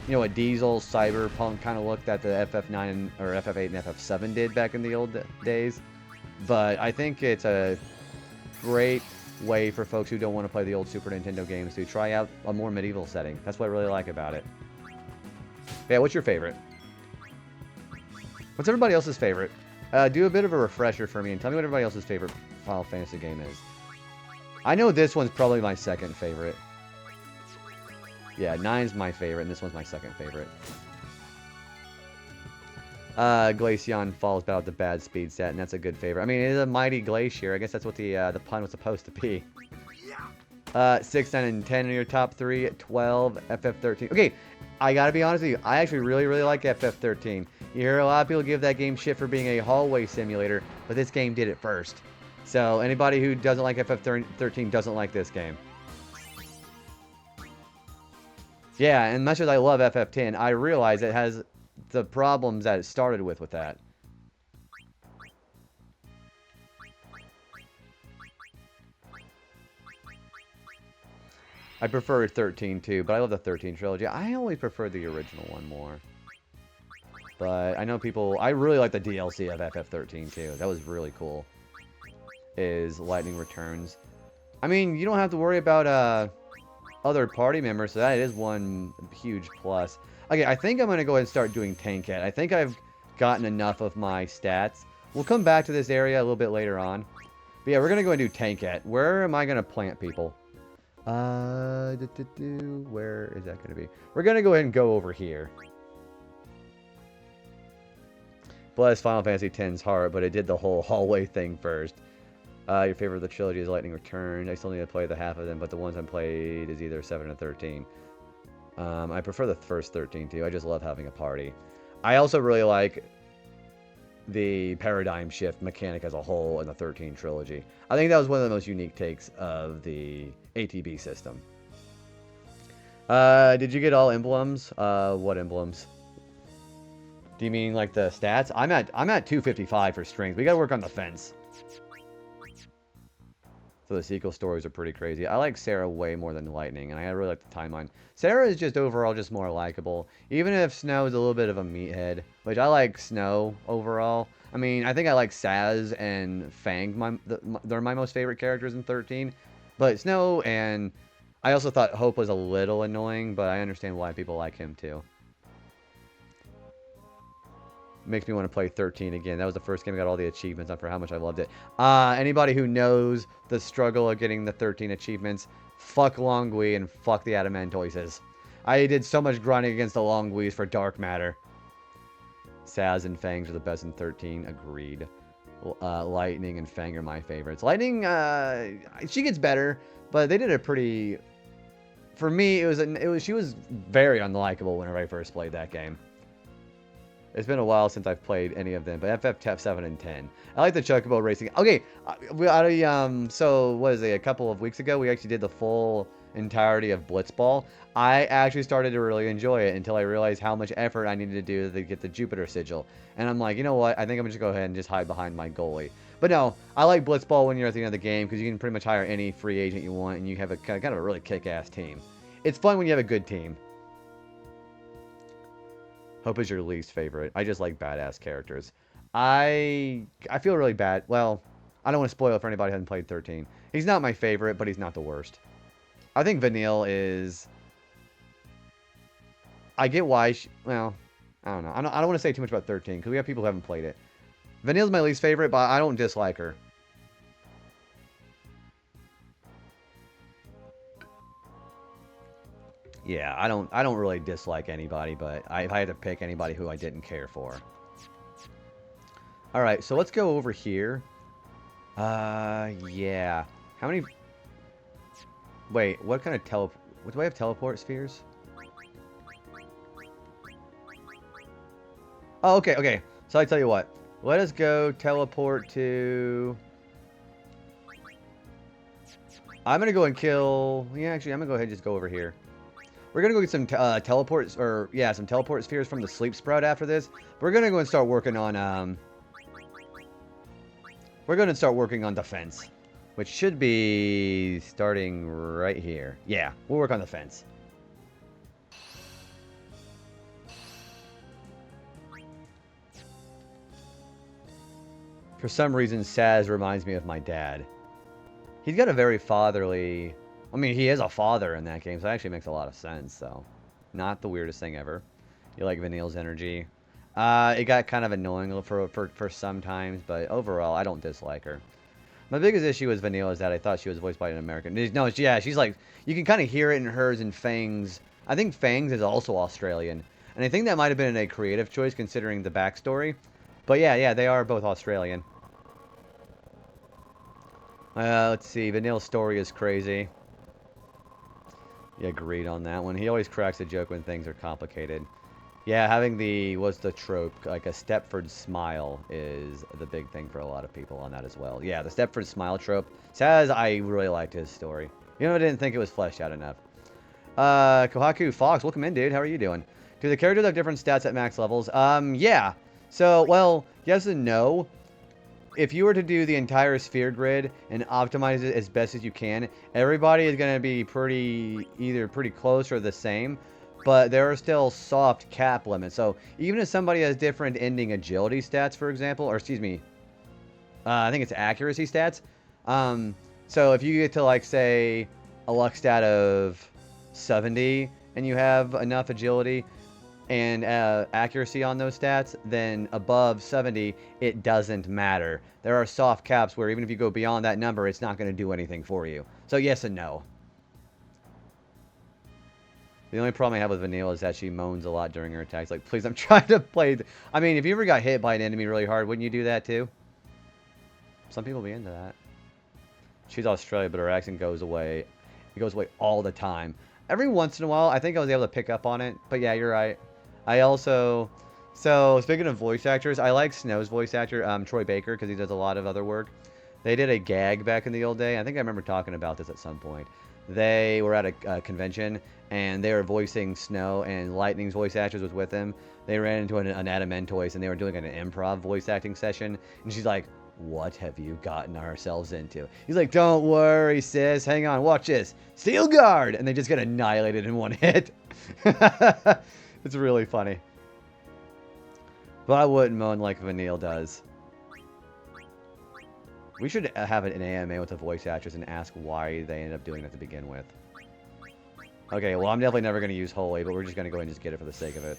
S1: you know, a diesel cyberpunk kind of look that the FF9 or FF8 and FF7 did back in the old days. But I think it's a great way for folks who don't want to play the old Super Nintendo games to try out a more medieval setting. That's what I really like about it. Yeah, what's your favorite? What's everybody else's favorite? Do a bit of a refresher for me and tell me what everybody else's favorite Final Fantasy game is. I know this one's probably my second favorite. Yeah, 9's my favorite, and this one's my second favorite. Glaceon falls about the bad speed stat, and that's a good favorite. I mean, it is a mighty glacier. I guess that's what the pun was supposed to be. 6, 9, and 10 are your top 3. 12, FF13. Okay, I gotta be honest with you. I actually really, really like FF13. You hear a lot of people give that game shit for being a hallway simulator, but this game did it first. So anybody who doesn't like FF13 doesn't like this game. Yeah, and much as I love FF10, I realize it has the problems that it started with that. I prefer 13 too, but I love the 13 trilogy. I always prefer the original one more. But I know people... I really like the DLC of FF13 too. That was really cool. Is Lightning Returns. I mean, you don't have to worry about other party members, so that is one huge plus. Okay, I think I'm going to go ahead and start doing Tanket. I think I've gotten enough of my stats. We'll come back to this area a little bit later on. But yeah, we're going to go and do Tanket. Where am I going to plant people? Where is that going to be? We're going to go ahead and go over here. Bless Final Fantasy X's heart, but it did the whole hallway thing first. Your favorite of the trilogy is Lightning Return. I still need to play the half of them, but the ones I've played is either 7 or 13. I prefer the first 13 too. I just love having a party. I also really like the paradigm shift mechanic as a whole in the 13 trilogy. I think that was one of the most unique takes of the ATB system. Did you get all emblems? What emblems? Do you mean like the stats? I'm at 255 for strength. We gotta work on the fence. So the sequel stories are pretty crazy. I like Sarah way more than Lightning, and I really like the timeline. Sarah is just overall just more likable. Even if Snow is a little bit of a meathead, which I like Snow overall. I mean, I think I like Saz and Fang. They're my most favorite characters in 13. But Snow and I also thought Hope was a little annoying, but I understand why people like him too. Makes me want to play 13 again. That was the first game I got all the achievements on for how much I loved it. Anybody who knows the struggle of getting the 13 achievements, fuck Longui and fuck the Adamantoises. I did so much grinding against the Longuis for Dark Matter. Saz and Fangs are the best in 13. Agreed. Lightning and Fang are my favorites. Lightning, she gets better, but they did a pretty... For me, she was very unlikable whenever I first played that game. It's been a while since I've played any of them, but FF 7 and 10. I like the Chocobo racing. Okay, so what is it? A couple of weeks ago, we actually did the full entirety of Blitzball. I actually started to really enjoy it until I realized how much effort I needed to do to get the Jupiter sigil. And I'm like, you know what? I think I'm going to go ahead and just hide behind my goalie. But no, I like Blitzball when you're at the end of the game because you can pretty much hire any free agent you want and you have a kind of a really kick-ass team. It's fun when you have a good team. Hope is your least favorite. I just like badass characters. I feel really bad. Well, I don't want to spoil it for anybody who hasn't played 13. He's not my favorite, but he's not the worst. I think Vanille is... I get why well, I don't know. I don't want to say too much about 13, because we have people who haven't played it. Vanille's my least favorite, but I don't dislike her. Yeah, I don't really dislike anybody, but if I had to pick anybody who I didn't care for. Alright, so let's go over here. Yeah. How many... Wait, what kind of do I have teleport spheres? Oh, okay, okay. So I tell you what. Let us go teleport to... I'm going to go and kill... Yeah, actually, I'm going to go ahead and just go over here. We're going to go get some teleports, or, yeah, some teleport spheres from the Sleep Sprout after this. We're going to go and start working on, we're going to start working on defense. Which should be starting right here. Yeah, we'll work on the fence. For some reason, Saz reminds me of my dad. He's got a very fatherly... I mean, he is a father in that game, so it actually makes a lot of sense, so... Not the weirdest thing ever. You like Vanille's energy. It got kind of annoying for some times, but overall, I don't dislike her. My biggest issue with Vanille is that I thought she was voiced by an American. No, yeah, she's like... You can kind of hear it in hers and Fangs. I think Fangs is also Australian. And I think that might have been a creative choice considering the backstory. But yeah, they are both Australian. Let's see. Vanille's story is crazy. Yeah, agreed on that one. He always cracks a joke when things are complicated. Yeah, having what's the trope? Like a Stepford smile is the big thing for a lot of people on that as well. Yeah, the Stepford smile trope. Saz, I really liked his story. You know, I didn't think it was fleshed out enough. Kohaku Fox, welcome in, dude. How are you doing? Do the characters have different stats at max levels? Yeah. So, well, yes and no. If you were to do the entire sphere grid and optimize it as best as you can, everybody is going to be either pretty close or the same. But there are still soft cap limits. So even if somebody has different ending agility stats, for example, or excuse me, I think it's accuracy stats. So if you get to, like, say, a luck stat of 70 and you have enough agility and accuracy on those stats, then above 70, it doesn't matter. There are soft caps where even if you go beyond that number, it's not going to do anything for you. So yes and no. The only problem I have with Vanille is that she moans a lot during her attacks. Like, please, I'm trying to play... I mean, if you ever got hit by an enemy really hard, wouldn't you do that too? Some people be into that. She's Australian, but her accent goes away. It goes away all the time. Every once in a while, I think I was able to pick up on it. But yeah, you're right. I also... So, speaking of voice actors, I like Snow's voice actor, Troy Baker, because he does a lot of other work. They did a gag back in the old day. I think I remember talking about this at some point. They were at a convention, and they were voicing Snow, and Lightning's voice actors was with them. They ran into an Adamantoise, and they were doing an improv voice acting session. And she's like, what have you gotten ourselves into? He's like, don't worry, sis. Hang on, watch this. Steel Guard! And they just get annihilated in one hit. It's really funny. But I wouldn't moan like Vanille does. We should have an AMA with the voice actors and ask why they ended up doing it to begin with. Okay, well, I'm definitely never going to use Holy, but we're just going to go ahead and just get it for the sake of it.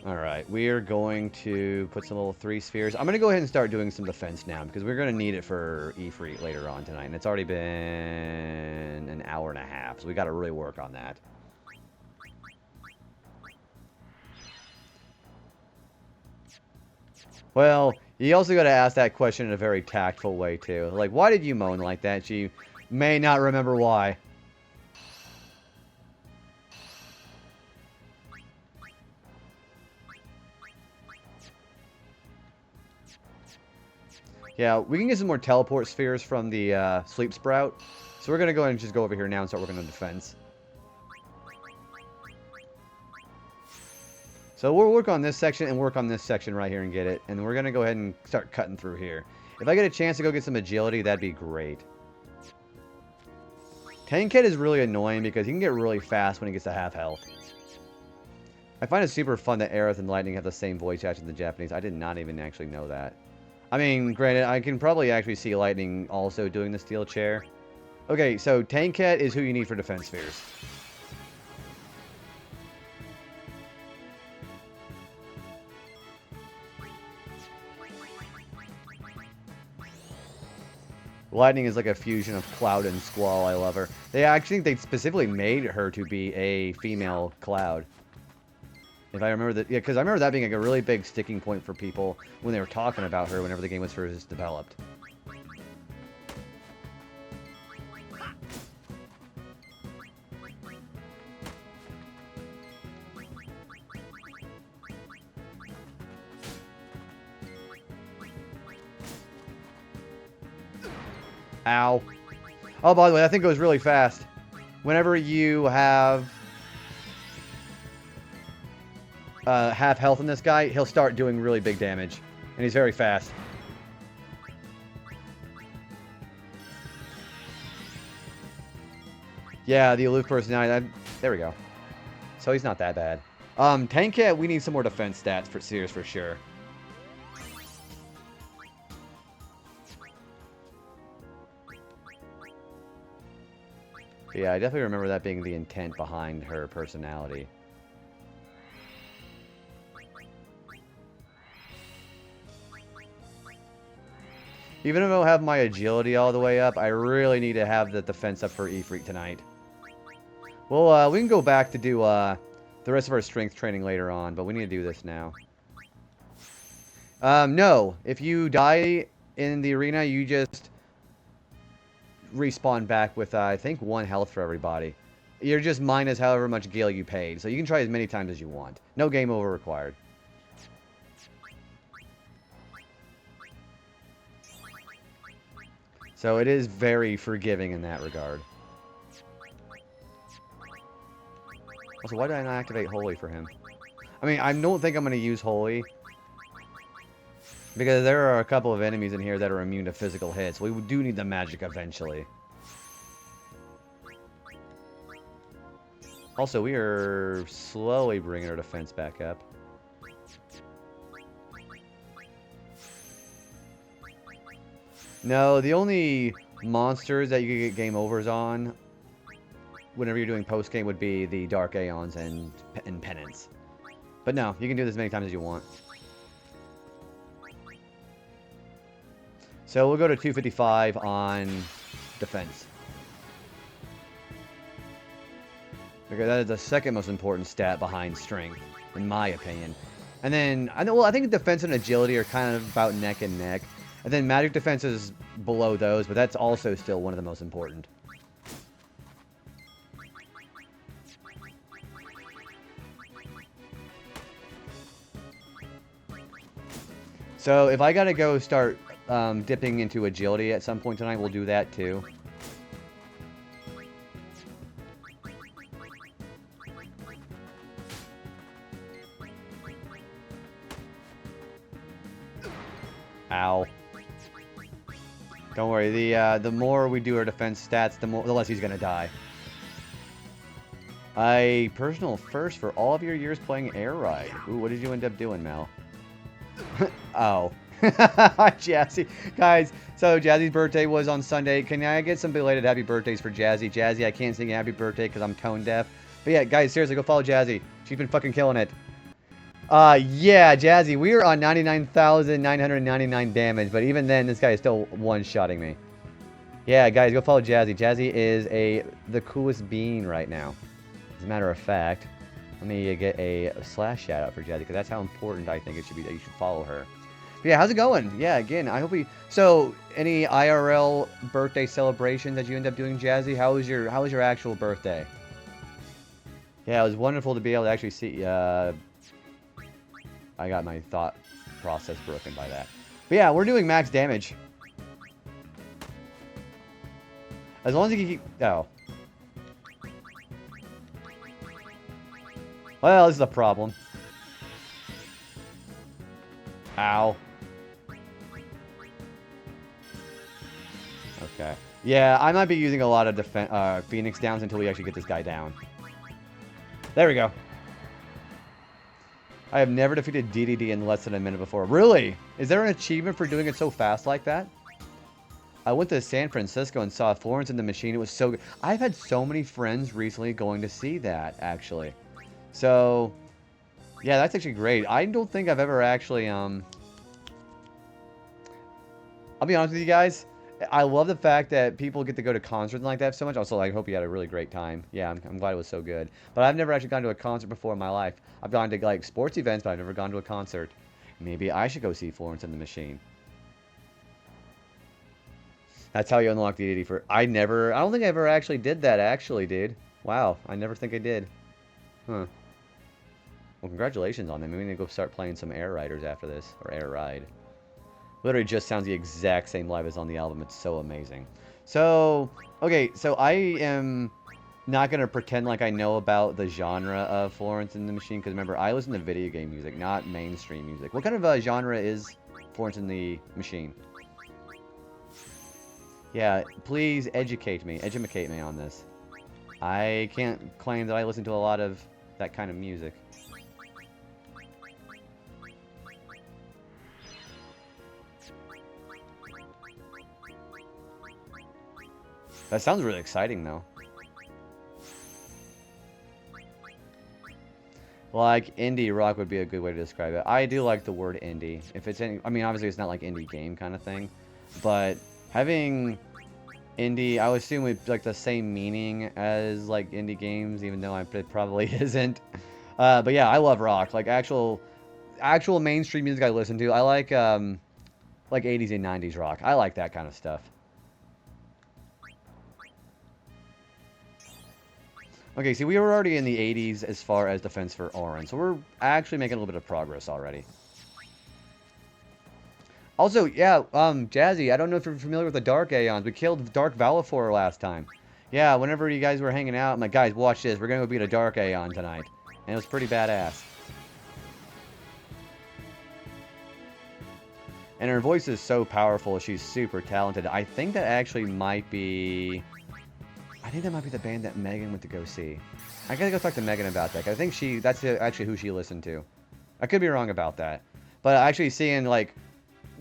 S1: Alright, we are going to put some little 3 spheres. I'm going to go ahead and start doing some defense now, because we're going to need it for Ifrit later on tonight. And it's already been an hour and a half, so we got to really work on that. Well, you also got to ask that question in a very tactful way, too. Like, why did you moan like that? She may not remember why. Yeah, we can get some more teleport spheres from the sleep sprout. So we're going to go ahead and just go over here now and start working on defense. So we'll work on this section and work on this section right here and get it. And we're going to go ahead and start cutting through here. If I get a chance to go get some agility, that'd be great. Tankhead is really annoying because he can get really fast when he gets to half health. I find it super fun that Aerith and Lightning have the same voice actions in the Japanese. I did not even actually know that. I mean, granted, I can probably actually see Lightning also doing the steel chair. Okay, so Tankhead is who you need for defense spheres. Lightning is like a fusion of Cloud and Squall. I love her. They actually think they specifically made her to be a female Cloud. If I remember that, yeah, because I remember that being like a really big sticking point for people when they were talking about her whenever the game was first developed. Ow. Oh, by the way, that thing goes really fast. Whenever you have half health in this guy, he'll start doing really big damage. And he's very fast. Yeah, the aloof personality. There we go. So he's not that bad. Tankhead, we need some more defense stats for Sears for sure. Yeah, I definitely remember that being the intent behind her personality. Even if I don't have my agility all the way up, I really need to have the defense up for Ifrit tonight. Well, we can go back to do the rest of our strength training later on, but we need to do this now. No. If you die in the arena, you just respawn back with, I think, 1 health for everybody. You're just minus however much gil you paid, so you can try as many times as you want. No game over required. So it is very forgiving in that regard. Also, why did I not activate Holy for him? I mean, I don't think I'm going to use Holy. Because there are a couple of enemies in here that are immune to physical hits. We do need the magic eventually. Also, we are slowly bringing our defense back up. No, the only monsters that you can get game overs on whenever you're doing post-game would be the Dark Aeons and Penance. But no, you can do this as many times as you want. So we'll go to 255 on defense. Because that is the second most important stat behind strength, in my opinion. And then, I think defense and agility are kind of about neck and neck. And then magic defense is below those, but that's also still one of the most important. So if I gotta go start dipping into agility at some point tonight, we'll do that too. Ow. Don't worry, the more we do our defense stats, the less he's gonna die. A personal first for all of your years playing Air Ride. Ooh, what did you end up doing, Mel? Oh. Jazzy. Guys, so Jazzy's birthday was on Sunday. Can I get some belated happy birthdays for Jazzy? Jazzy, I can't sing happy birthday because I'm tone deaf. But yeah, guys, seriously, go follow Jazzy. She's been fucking killing it. Yeah, Jazzy, we are on 99,999 damage, but even then, this guy is still one-shotting me. Yeah, guys, go follow Jazzy. Jazzy is the coolest being right now. As a matter of fact, let me get a slash shout-out for Jazzy, because that's how important I think it should be that you should follow her. But yeah, how's it going? Yeah, again, I hope we... So, any IRL birthday celebrations that you end up doing, Jazzy? How was your actual birthday? Yeah, it was wonderful to be able to actually see... I got my thought process broken by that. But yeah, we're doing max damage. As long as you can keep... Oh. Well, this is a problem. Ow. Okay. Yeah, I might be using a lot of Phoenix downs until we actually get this guy down. There we go. I have never defeated DDD in less than a minute before. Really? Is there an achievement for doing it so fast like that? I went to San Francisco and saw Florence and the Machine. It was so good. I've had so many friends recently going to see that, actually. So, yeah, that's actually great. I don't think I've ever actually, I'll be honest with you guys. I love the fact that people get to go to concerts like that so much. Also, I hope you had a really great time. Yeah, I'm glad it was so good. But I've never actually gone to a concert before in my life. I've gone to, like, sports events, but I've never gone to a concert. Maybe I should go see Florence and the Machine. That's how you unlock the 80 for... I don't think I ever actually did that, actually, dude. Wow, I never think I did. Huh. Well, congratulations on them. Maybe we need to go start playing some Air Riders after this. Or Air Ride. Literally just sounds the exact same live as on the album. It's so amazing. So, okay, so I am not going to pretend like I know about the genre of Florence and the Machine, because remember, I listen to video game music, not mainstream music. What kind of genre is Florence and the Machine? Yeah, please educate me on this. I can't claim that I listen to a lot of that kind of music. That sounds really exciting, though. Like, indie rock would be a good way to describe it. I do like the word indie. If it's any... I mean, obviously, it's not like indie game kind of thing. But having indie, I would assume would be like the same meaning as, like, indie games, even though it probably isn't. But yeah, I love rock. Like, actual mainstream music I listen to. I like 80s and 90s rock. I like that kind of stuff. Okay, see, we were already in the 80s as far as defense for Orin, so we're actually making a little bit of progress already. Also, yeah, Jazzy, I don't know if you're familiar with the Dark Aeons. We killed Dark Valifor last time. Yeah, whenever you guys were hanging out, I'm like, guys, watch this. We're going to go beat a Dark Aeon tonight. And it was pretty badass. And her voice is so powerful. She's super talented. I think that actually might be... I think that might be the band that Megan went to go see. I gotta go talk to Megan about that. I think that's actually who she listened to. I could be wrong about that. But actually seeing, like,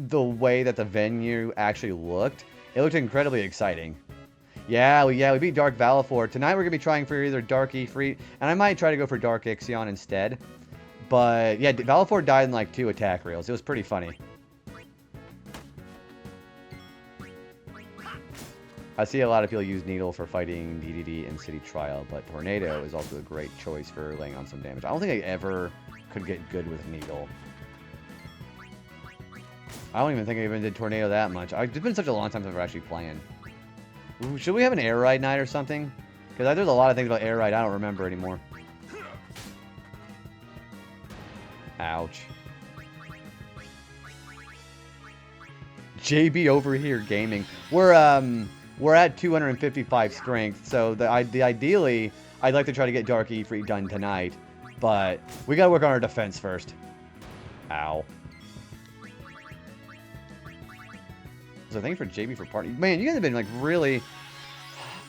S1: the way that the venue actually looked, it looked incredibly exciting. Yeah, we beat Dark Valifor. Tonight we're gonna be trying for either Dark Ifrit, and I might try to go for Dark Ixion instead. But, yeah, Valifor died in, like, 2 attack reels. It was pretty funny. I see a lot of people use Needle for fighting DDD in City Trial, but Tornado is also a great choice for laying on some damage. I don't think I ever could get good with Needle. I don't even think I even did Tornado that much. It's been such a long time since I've actually playing. Should we have an Air Ride night or something? Because there's a lot of things about Air Ride I don't remember anymore. Ouch. JB over here gaming. We're at 255 strength, so ideally, I'd like to try to get Dark Ifrit done tonight, but we gotta work on our defense first. Ow. So thanks for JB for party. Man, you guys have been, like, really...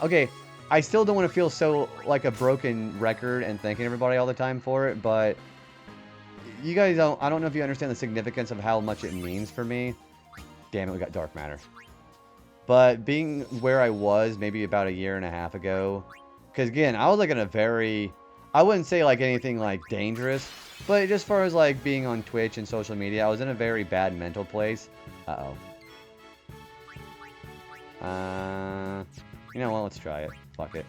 S1: Okay, I still don't want to feel so, like, a broken record and thanking everybody all the time for it, but you guys don't, I don't know if you understand the significance of how much it means for me. Damn it, we got dark matter. But being where I was maybe about a year and a half ago, because again, I was like in a very, I wouldn't say like anything like dangerous, but just as far as like being on Twitch and social media, I was in a very bad mental place. Uh-oh. You know what, let's try it. Fuck it.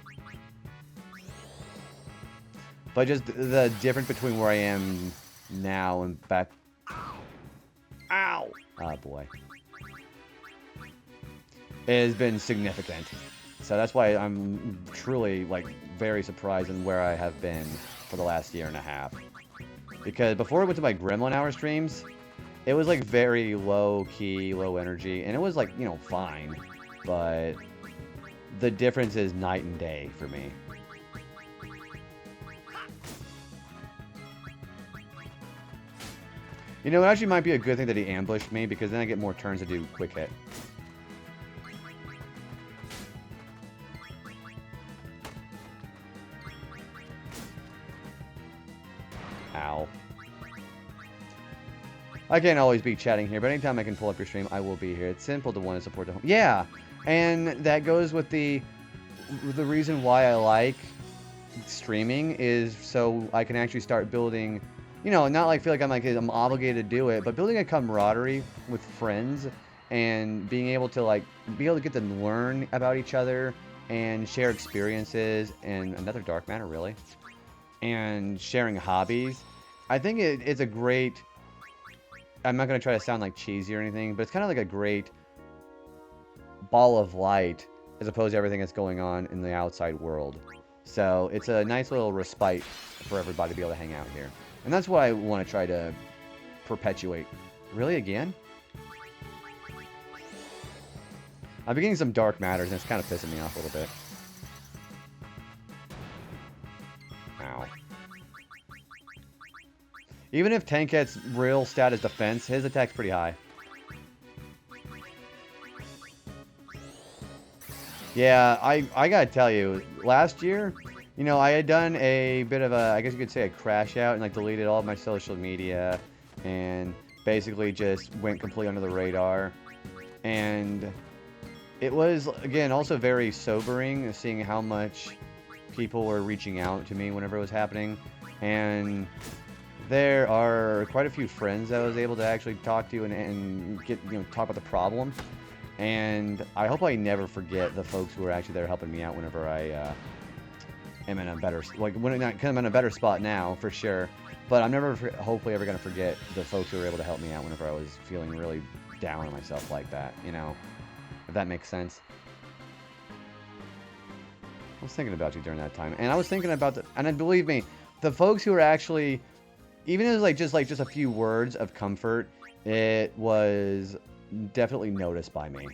S1: But just the difference between where I am now and back. Ow! Oh boy. It has been significant. So that's why I'm truly, like, very surprised in where I have been for the last year and a half. Because before I went to my Gremlin Hour streams, it was, like, very low-key, low energy. And it was, like, you know, fine. But the difference is night and day for me. You know, it actually might be a good thing that he ambushed me, because then I get more turns to do quick hit. Ow. I can't always be chatting here, but anytime I can pull up your stream, I will be here. It's simple to want to support the home. Yeah, and that goes with the reason why I like streaming is so I can actually start building, you know, not like feel like I'm obligated to do it, but building a camaraderie with friends and being able to like be able to get to learn about each other and share experiences and another dark matter really, and sharing hobbies. I think it's a great. I'm not going to try to sound like cheesy or anything, but it's kind of like a great ball of light as opposed to everything that's going on in the outside world. So it's a nice little respite for everybody to be able to hang out here. And that's what I want to try to perpetuate. Really, again? I'm getting some dark matters, and it's kind of pissing me off a little bit. Ow. Even if Tanket's real stat is defense, his attack's pretty high. Yeah, I gotta tell you, last year, you know, I had done a bit of a, I guess you could say a crash out and like deleted all of my social media and basically just went completely under the radar. And it was, again, also very sobering seeing how much people were reaching out to me whenever it was happening. And there are quite a few friends that I was able to actually talk to and get, you know, talk about the problem. And I hope I never forget the folks who are actually there helping me out whenever I am in a better, like, when I'm in a better spot now, for sure. But I'm never, hopefully, ever going to forget the folks who were able to help me out whenever I was feeling really down on myself like that, you know? If that makes sense. I was thinking about you during that time. And I was thinking about and believe me, the folks who are actually, even if it was just a few words of comfort, it was definitely noticed by me.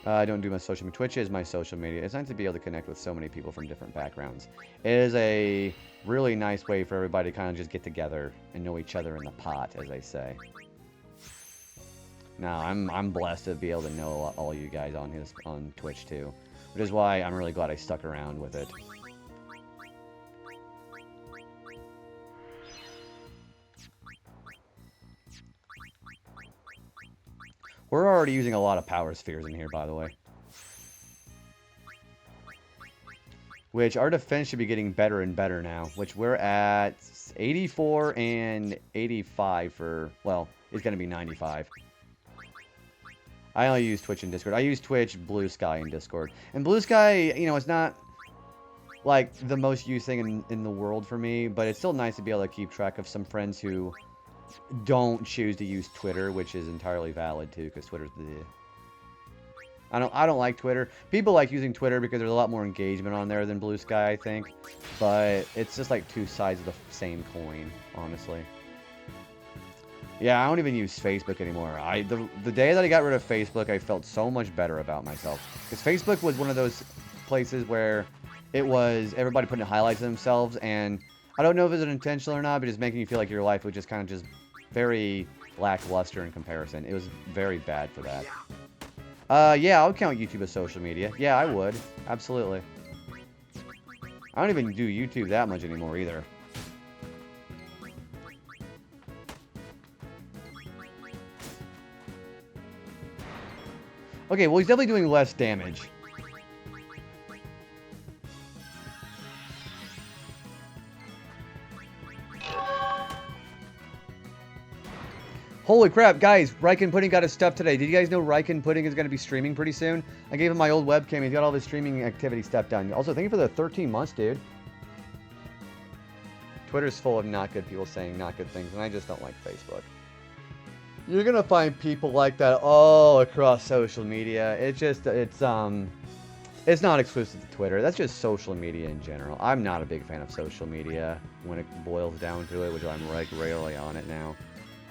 S1: I don't do my social media. Twitch is my social media. It's nice to be able to connect with so many people from different backgrounds. It is a really nice way for everybody to kind of just get together and know each other in the pot, as they say. Now, I'm blessed to be able to know all you guys on Twitch too, which is why I'm really glad I stuck around with it. We're already using a lot of power spheres in here, by the way. Which, our defense should be getting better and better now. Which, we're at 84 and 85 for, well, it's going to be 95. I only use Twitch and Discord. I use Twitch, Blue Sky, and Discord. And Blue Sky, you know, it's not, like, the most used thing in the world for me. But it's still nice to be able to keep track of some friends who don't choose to use Twitter, which is entirely valid too, because Twitter's the... I don't like Twitter. People like using Twitter because there's a lot more engagement on there than Blue Sky, I think. But it's just like two sides of the same coin, honestly. Yeah, I don't even use Facebook anymore. The day that I got rid of Facebook, I felt so much better about myself. Because Facebook was one of those places where it was everybody putting highlights of themselves, and I don't know if it's intentional or not, but it's making you feel like your life was just kind of just very lackluster in comparison. It was very bad for that. Yeah, I would count YouTube as social media. Yeah, I would. Absolutely. I don't even do YouTube that much anymore either. Okay, well, he's definitely doing less damage. Holy crap, guys, Riken Pudding got his stuff today. Did you guys know Riken Pudding is going to be streaming pretty soon? I gave him my old webcam. He's got all his streaming activity stuff done. Also, thank you for the 13 months, dude. Twitter's full of not good people saying not good things, and I just don't like Facebook. You're going to find people like that all across social media. It's not exclusive to Twitter. That's just social media in general. I'm not a big fan of social media when it boils down to it, which I'm regularly on it now.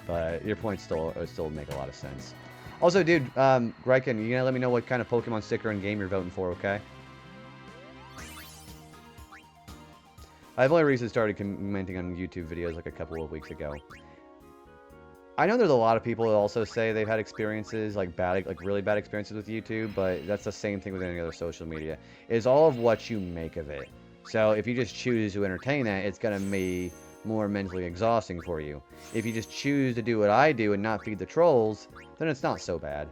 S1: But your points still make a lot of sense. Also, dude, Greiken, you gonna let me know what kind of Pokemon sticker and game you're voting for, okay? I've only recently started commenting on YouTube videos like a couple of weeks ago. I know there's a lot of people that also say they've had experiences, like really bad experiences with YouTube, but that's the same thing with any other social media. It's all of what you make of it. So if you just choose to entertain that, it's gonna be more mentally exhausting for you. If you just choose to do what I do and not feed the trolls, then it's not so bad.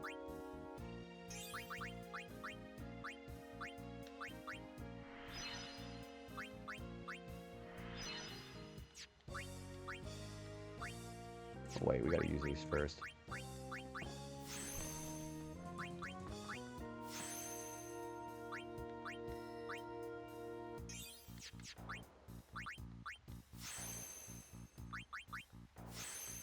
S1: Wait, we gotta use these first.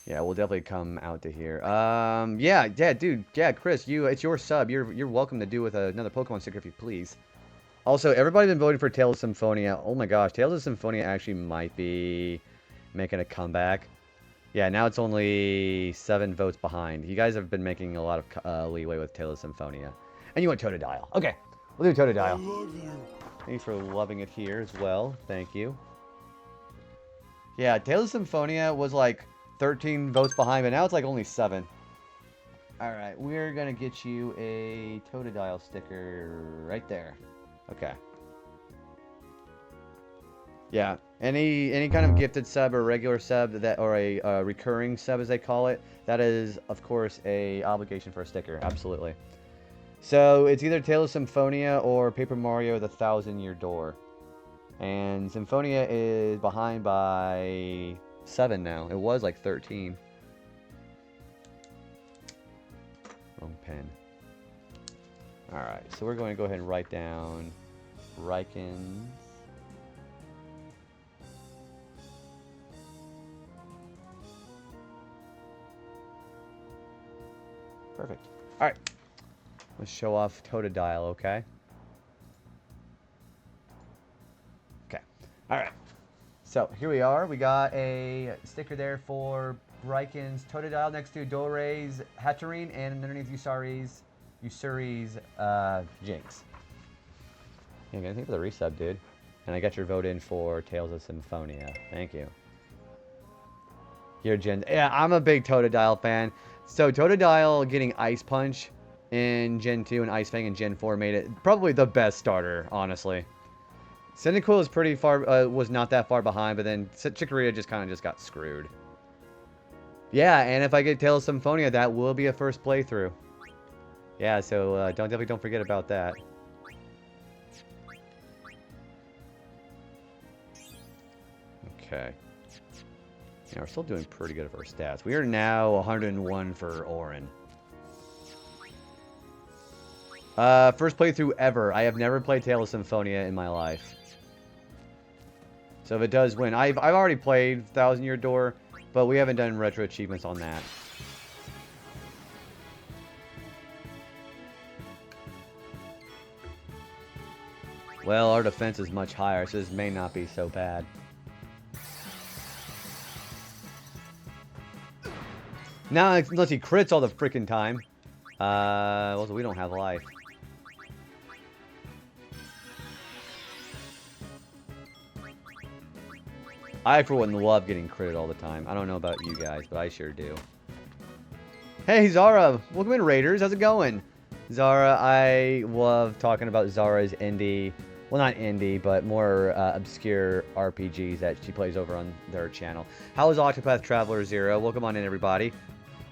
S1: Yeah, we'll definitely come out to here. Yeah, dude, Chris, it's your sub. You're welcome to do with another Pokemon sticker if you please. Also, everybody's been voting for Tales of Symphonia. Oh my gosh, Tales of Symphonia actually might be making a comeback. Yeah, now it's only 7 votes behind. You guys have been making a lot of leeway with Tales of Symphonia. And you want Totodile. Okay, we'll do Totodile. I love you. Thanks for loving it here as well. Thank you. Yeah, Tales of Symphonia was like 13 votes behind, but now it's like only 7. Alright, we're gonna get you a Totodile sticker right there. Okay. Yeah, any kind of gifted sub or regular sub or a recurring sub as they call it, that is of course a obligation for a sticker, absolutely. So it's either Tales of Symphonia or Paper Mario: The 1,000-Year Door. And Symphonia is behind by 7 now. It was like 13. Wrong pen. Alright, so we're going to go ahead and write down Riken's. Perfect. Alright. Let's show off Totodile, okay? Okay. Alright. So, here we are. We got a sticker there for Riken's Totodile next to Dore's Hatterene and underneath Usuri's Jinx. Yeah, thank you for the resub, dude. And I got your vote in for Tales of Symphonia. Thank you. You're Gen... Yeah, I'm a big Totodile fan. So, Totodile getting Ice Punch in Gen 2 and Ice Fang in Gen 4 made it probably the best starter, honestly. Cyndaquil is pretty far, was not that far behind, but then Chikorita just kind of got screwed. Yeah, and if I get Tales of Symphonia, that will be a first playthrough. Yeah, so definitely don't forget about that. Okay. Yeah, we're still doing pretty good for our stats. We are now 101 for Orin. First playthrough ever. I have never played Tales of Symphonia in my life. So if it does win, I've already played 1,000-Year Door, but we haven't done retro achievements on that. Well, our defense is much higher, so this may not be so bad. Now, unless he crits all the freaking time. Also, we don't have life. I, for one, love getting critted all the time. I don't know about you guys, but I sure do. Hey, Zara! Welcome in, Raiders. How's it going? Zara, I love talking about Zara's indie well, not indie, but more obscure RPGs that she plays over on their channel. How is Octopath Traveler 0? Welcome on in, everybody.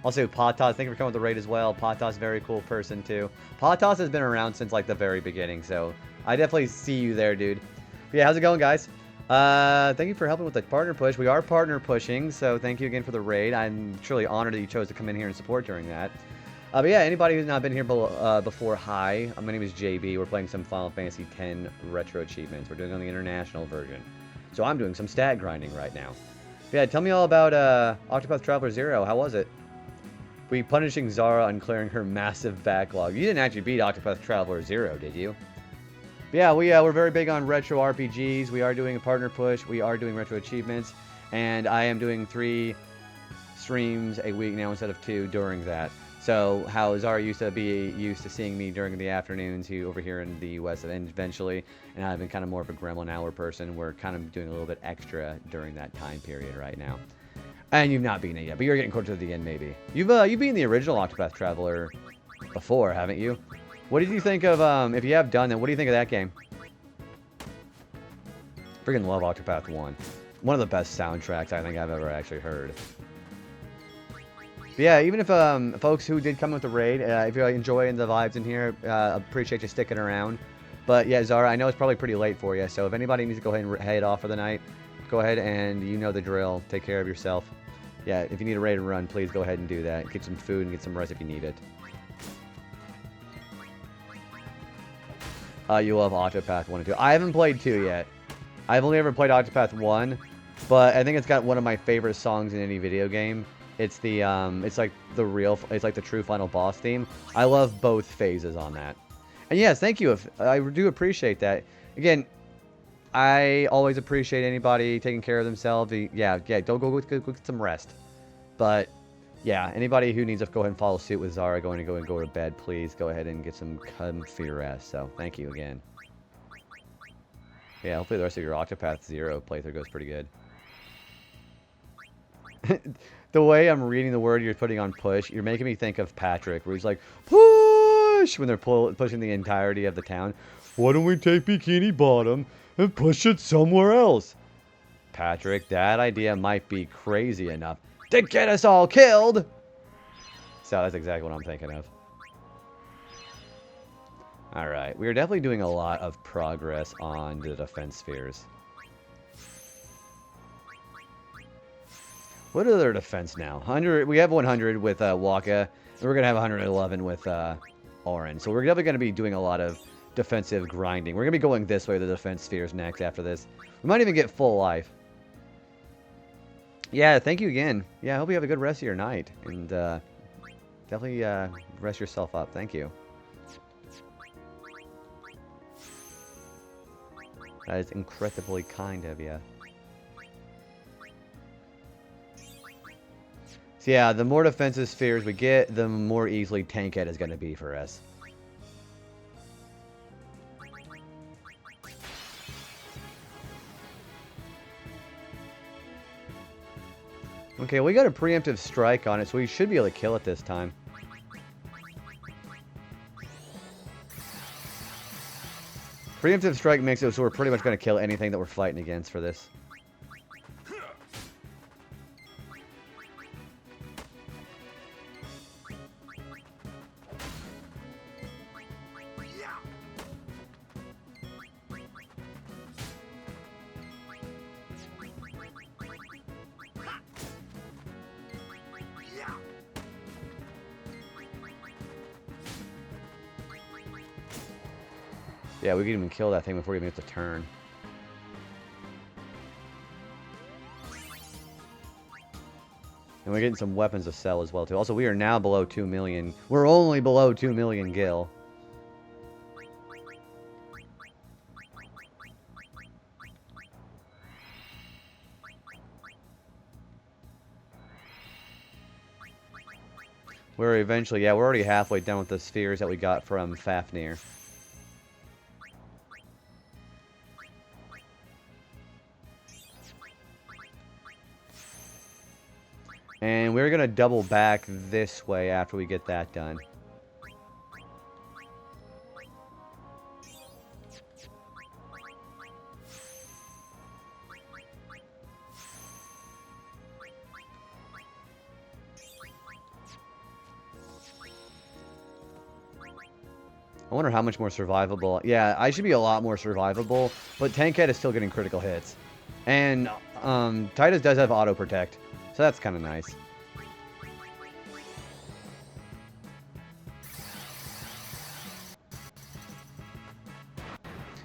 S1: Also, Patas, thank you for coming with the raid as well. Patas, very cool person, too. Patas has been around since, like, the very beginning, so I definitely see you there, dude. But yeah, how's it going, guys? Thank you for helping with the partner push. We are partner pushing, so thank you again for the raid. I'm truly honored that you chose to come in here and support during that. But yeah, anybody who's not been here before, hi. My name is JB. We're playing some Final Fantasy X Retro Achievements. We're doing on the international version. So I'm doing some stat grinding right now. But yeah, tell me all about Octopath Traveler 0. How was it? Were you punishing Zara on clearing her massive backlog? You didn't actually beat Octopath Traveler 0, did you? But yeah, we're very big on retro RPGs. We are doing a partner push. We are doing retro achievements. And I am doing 3 streams a week now instead of 2 during that. So how Zara used to seeing me during the afternoons over here in the US eventually, and I've been kind of more of a gremlin hour person. We're kind of doing a little bit extra during that time period right now. And you've not beaten it yet, but you're getting closer to the end maybe. You've beaten the original Octopath Traveler before, haven't you? What did you think of, if you have done that, what do you think of that game? Freaking love Octopath 1. One of the best soundtracks I think I've ever actually heard. But yeah, even if folks who did come with the raid, if you're enjoying the vibes in here, appreciate you sticking around. But yeah, Zara, I know it's probably pretty late for you, so if anybody needs to go ahead and head off for the night, go ahead and you know the drill. Take care of yourself. Yeah, if you need a raid and run, please go ahead and do that. Get some food and get some rest if you need it. You love Octopath 1 and 2. I haven't played 2 yet. I've only ever played Octopath 1, but I think it's got one of my favorite songs in any video game. It's the it's like the true final boss theme. I love both phases on that. And yes, thank you. I do appreciate that. Again, I always appreciate anybody taking care of themselves. Yeah, don't go get some rest. But yeah, anybody who needs to go ahead and follow suit with Zara go to bed, please go ahead and get some comfy rest. So thank you again. Yeah, hopefully the rest of your Octopath 0 playthrough goes pretty good. The way I'm reading the word you're putting on push, you're making me think of Patrick, where he's like, push, when they're pushing the entirety of the town. Why don't we take Bikini Bottom and push it somewhere else? Patrick, that idea might be crazy enough to get us all killed. So that's exactly what I'm thinking of. Alright, we are definitely doing a lot of progress on the defense spheres. What are their defense now? 100. We have 100 with Waka, and we're going to have 111 with Orin. So we're definitely going to be doing a lot of defensive grinding. We're going to be going this way, the defense spheres next after this. We might even get full life. Yeah, thank you again. Yeah, I hope you have a good rest of your night. And definitely rest yourself up. Thank you. That is incredibly kind of you. So yeah, the more defensive spheres we get, the more easily Tankhead is going to be for us. Okay, we got a preemptive strike on it, so we should be able to kill it this time. Preemptive strike makes it so we're pretty much going to kill anything that we're fighting against for this. Yeah, we can even kill that thing before we even get the turn. And we're getting some weapons to sell as well, too. Also, we are now below 2 million. We're only below 2 million gil. We're eventually, yeah, we're already halfway done with the spheres that we got from Fafnir. And we're going to double back this way after we get that done. I wonder how much more survivable. Yeah, I should be a lot more survivable, but Tankhead is still getting critical hits. And Titus does have auto protect, so that's kind of nice.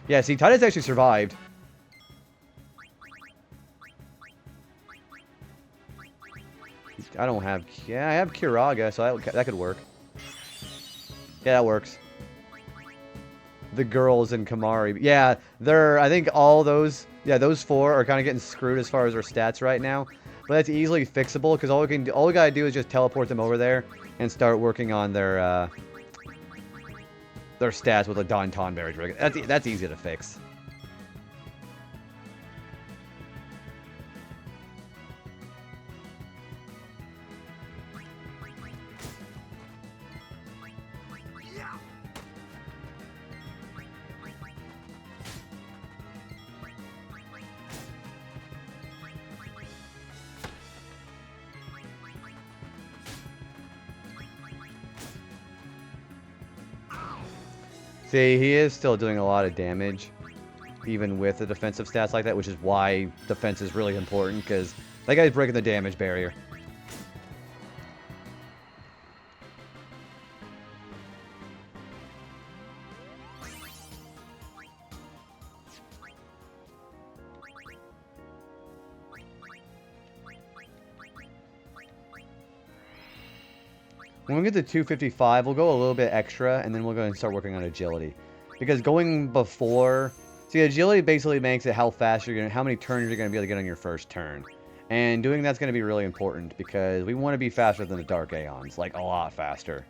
S1: Yeah, see, Titus actually survived. I don't have... Yeah, I have Kiraga, so that could work. Yeah, that works. The girls in Kamari. Yeah, I think all those... Yeah, those 4 are kind of getting screwed as far as their stats right now. But that's easily fixable, because all we gotta do is just teleport them over there and start working on their stats with a Don Tonberry rig. That's easy to fix. See, he is still doing a lot of damage, even with the defensive stats like that, which is why defense is really important, because that guy's breaking the damage barrier. When we get to 255, we'll go a little bit extra, and then we'll go and start working on agility. Because going before... See, agility basically makes it how fast how many turns you're going to be able to get on your first turn. And doing that's going to be really important, because we want to be faster than the Dark Aeons. Like, a lot faster.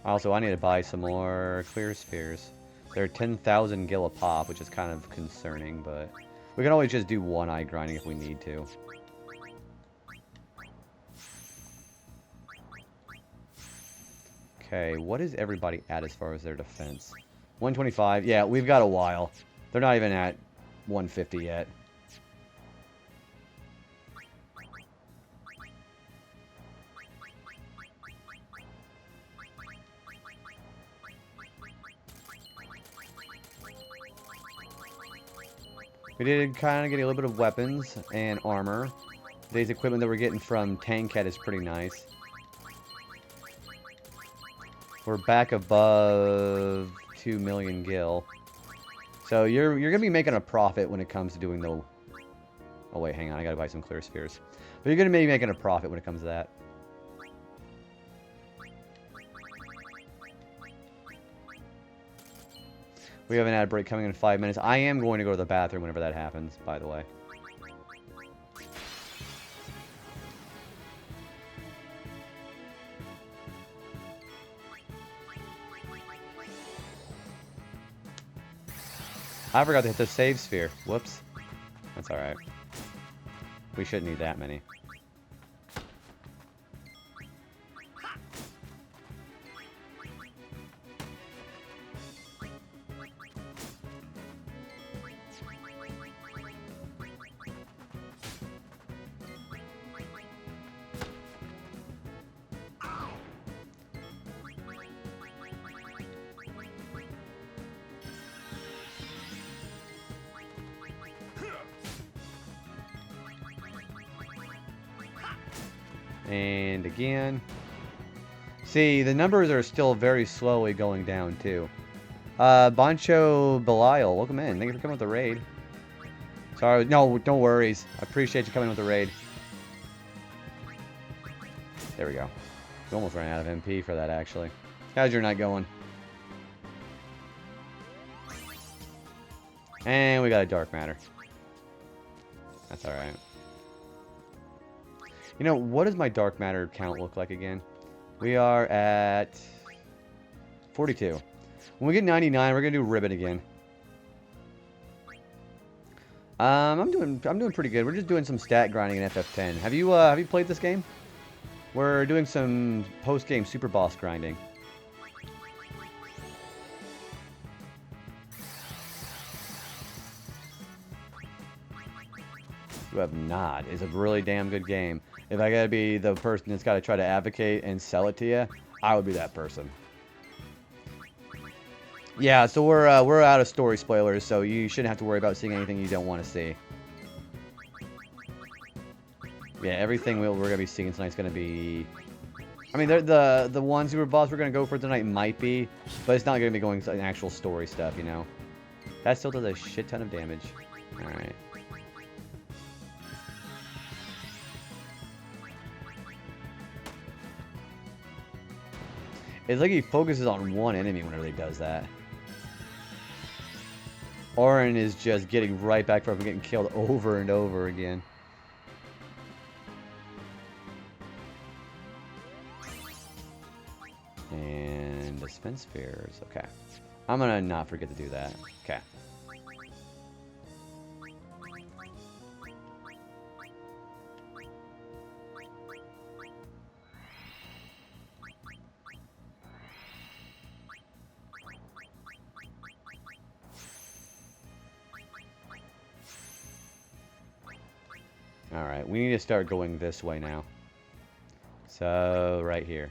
S1: Also, I need to buy some more clear spheres. They're 10,000 gil a pop, which is kind of concerning, but... We can always just do one-eye grinding if we need to. Okay, what is everybody at as far as their defense? 125. Yeah, we've got a while. They're not even at 150 yet. We did kind of get a little bit of weapons and armor. Today's equipment that we're getting from Tankhead is pretty nice. We're back above 2 million gil. So you're going to be making a profit when it comes to doing the... Oh wait, hang on, I got to buy some clear spheres. But you're going to be making a profit when it comes to that. We have an ad break coming in 5 minutes. I am going to go to the bathroom whenever that happens, by the way. I forgot to hit the save sphere. Whoops. That's alright. We shouldn't need that many. And again. See, the numbers are still very slowly going down, too. Boncho Belial, welcome in. Thank you for coming with the raid. Sorry, no worries. I appreciate you coming with the raid. There we go. We almost ran out of MP for that, actually. How's your night going? And we got a dark matter. That's alright. You know, what does my dark matter count look like again? We are at 42. When we get 99, we're gonna do ribbon again. I'm doing pretty good. We're just doing some stat grinding in FF10. Have you played this game? We're doing some post-game super boss grinding. You have not. It's a really damn good game. If I gotta be the person that's gotta try to advocate and sell it to you, I would be that person. Yeah, so we're out of story spoilers, so you shouldn't have to worry about seeing anything you don't want to see. Yeah, everything we're gonna be seeing tonight's gonna be. I mean, the ones who were boss we're gonna go for tonight might be, but it's not gonna be going to actual story stuff, you know. That still does a shit ton of damage. All right. It's like he focuses on one enemy whenever he does that. Orin is just getting right back from getting killed over and over again. And dispense spheres. Okay. I'm gonna not forget to do that. Okay. Alright, we need to start going this way now. So, right here.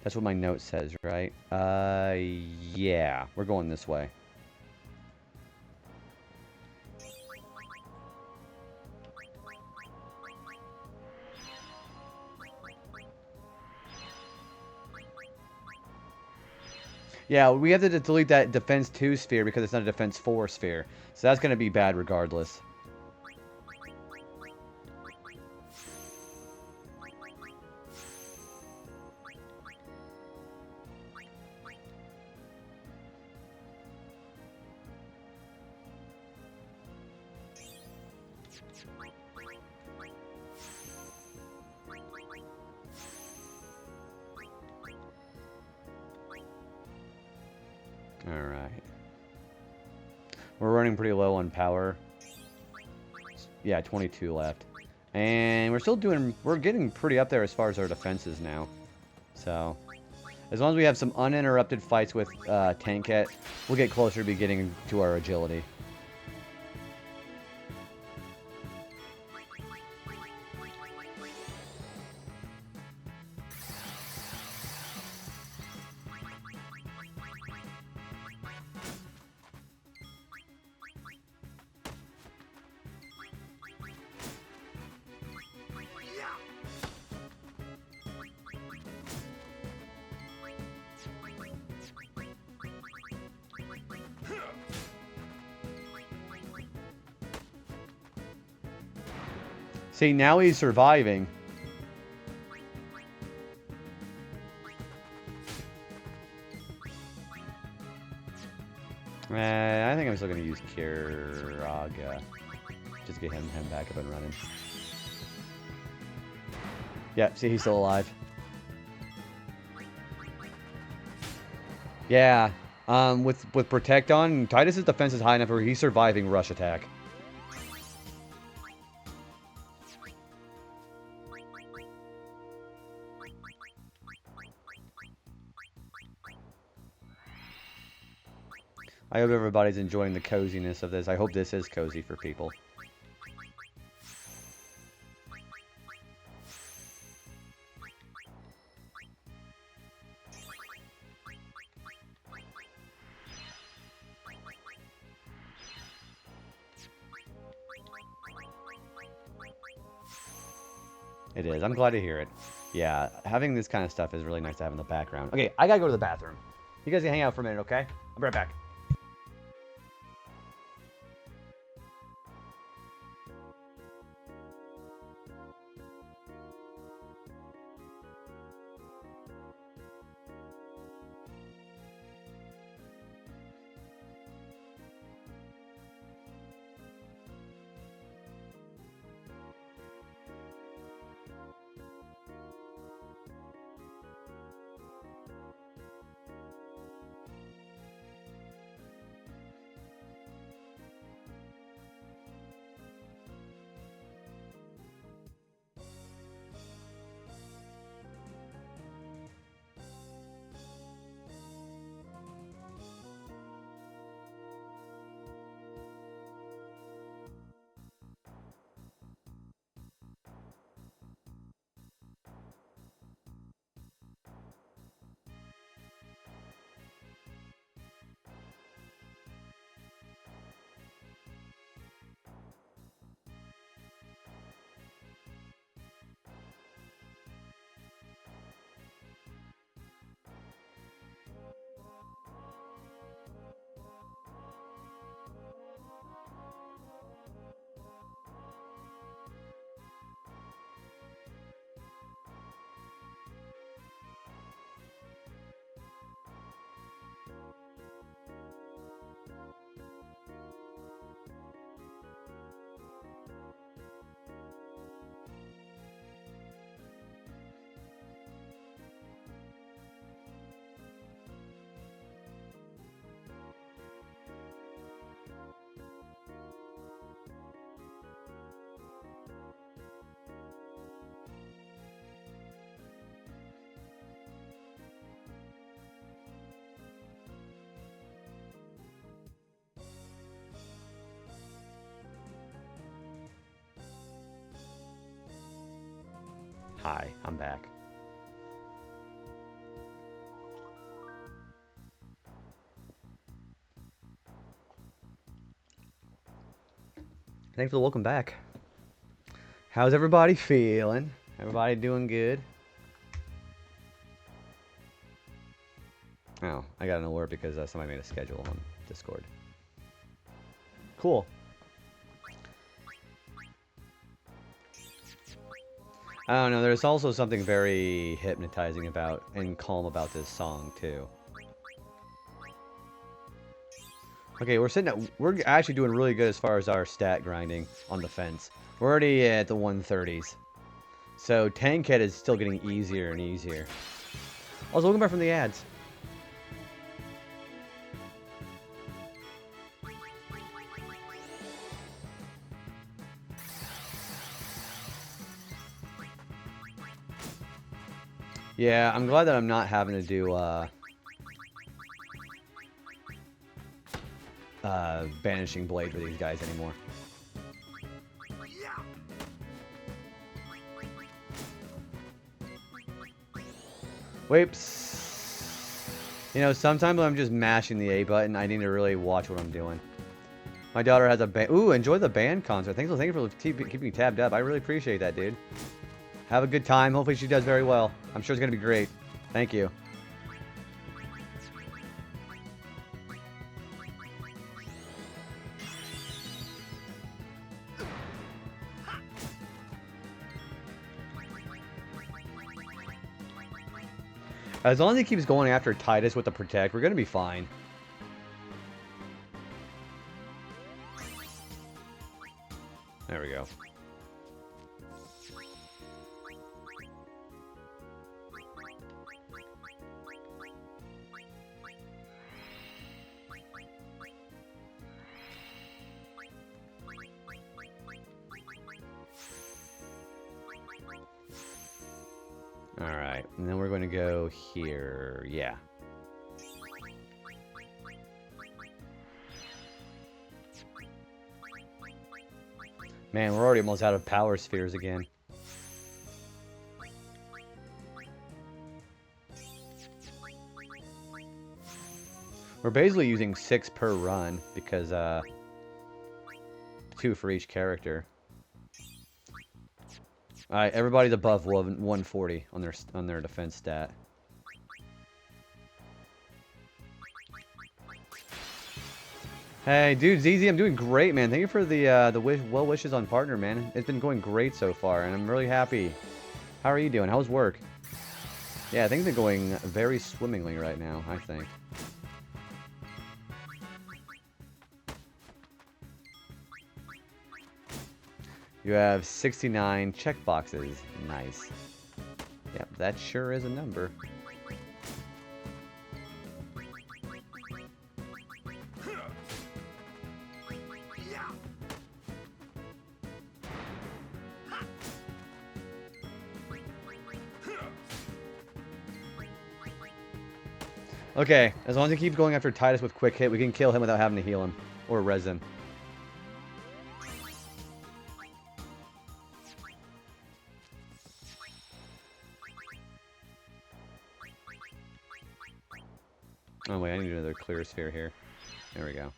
S1: That's what my note says, right? Yeah. We're going this way. Yeah, we have to delete that defense 2 sphere because it's not a defense 4 sphere. So that's going to be bad regardless. Alright. We're running pretty low on power. Yeah, 22 left. And we're getting pretty up there as far as our defenses now. So, as long as we have some uninterrupted fights with Tankette, we'll get closer to beginning to our agility. See, now he's surviving. I think I'm still going to use Kiraga. Just get him back up and running. Yeah, see, he's still alive. Yeah, with Protect on, Titus's defense is high enough where he's surviving rush attack. I hope everybody's enjoying the coziness of this. I hope this is cozy for people. It is. I'm glad to hear it. Yeah, having this kind of stuff is really nice to have in the background. Okay, I gotta go to the bathroom. You guys can hang out for a minute, okay? I'll be right back. Hi, I'm back. Thanks for the welcome back. How's everybody feeling? Everybody doing good? Oh, I got an alert because somebody made a schedule on Discord. Cool. I don't know, there's also something very hypnotizing about and calm about this song, too. Okay, we're actually doing really good as far as our stat grinding on the fence. We're already at the 130s. So tank head is still getting easier and easier. Also, welcome back from the ads. Yeah, I'm glad that I'm not having to do banishing blade with these guys anymore. Whoops. You know, sometimes I'm just mashing the A button. I need to really watch what I'm doing. My daughter has a band. Ooh, enjoy the band concert. Thank you for keeping me tabbed up. I really appreciate that, dude. Have a good time. Hopefully she does very well. I'm sure it's going to be great. Thank you. As long as he keeps going after Titus with the Protect, we're going to be fine. There we go. Alright, and then we're going to go here. Yeah. Man, we're already almost out of power spheres again. We're basically using 6 per run because 2 for each character. Alright, everybody's above 140 on their defense stat. Hey, dude, ZZ, I'm doing great, man. Thank you for the well wishes on partner, man. It's been going great so far, and I'm really happy. How are you doing? How's work? Yeah, things are going very swimmingly right now, I think. You have 69 checkboxes. Nice. Yep, that sure is a number. Okay, as long as he keeps going after Titus with quick hit, we can kill him without having to heal him. Or res him. Oh wait, I need another clear sphere here. There we go.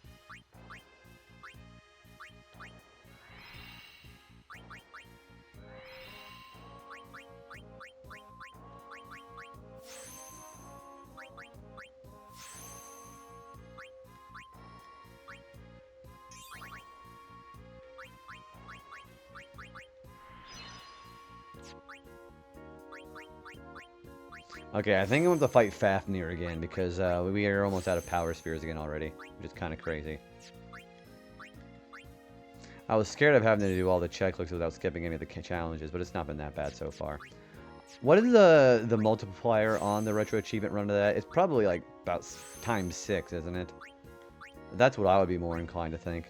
S1: Okay, I think I'm going to fight Fafnir again because we are almost out of power spheres again already, which is kind of crazy. I was scared of having to do all the checklooks without skipping any of the challenges, but it's not been that bad so far. What is the multiplier on the retro achievement run to that? It's probably like about ×6, isn't it? That's what I would be more inclined to think.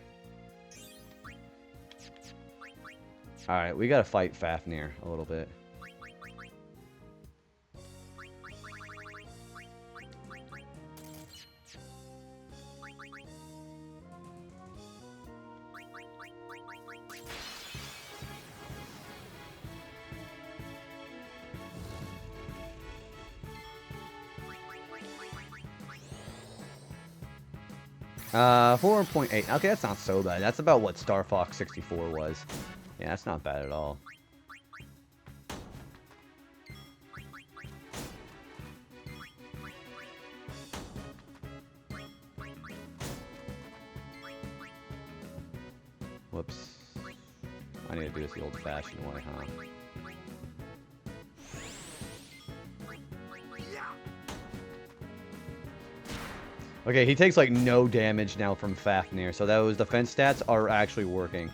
S1: Alright, we gotta fight Fafnir a little bit. 4.8. Okay, that's not so bad. That's about what Star Fox 64 was. Yeah, that's not bad at all. Whoops. I need to do this the old-fashioned way, huh? Okay, he takes like no damage now from Fafnir, so those defense stats are actually working.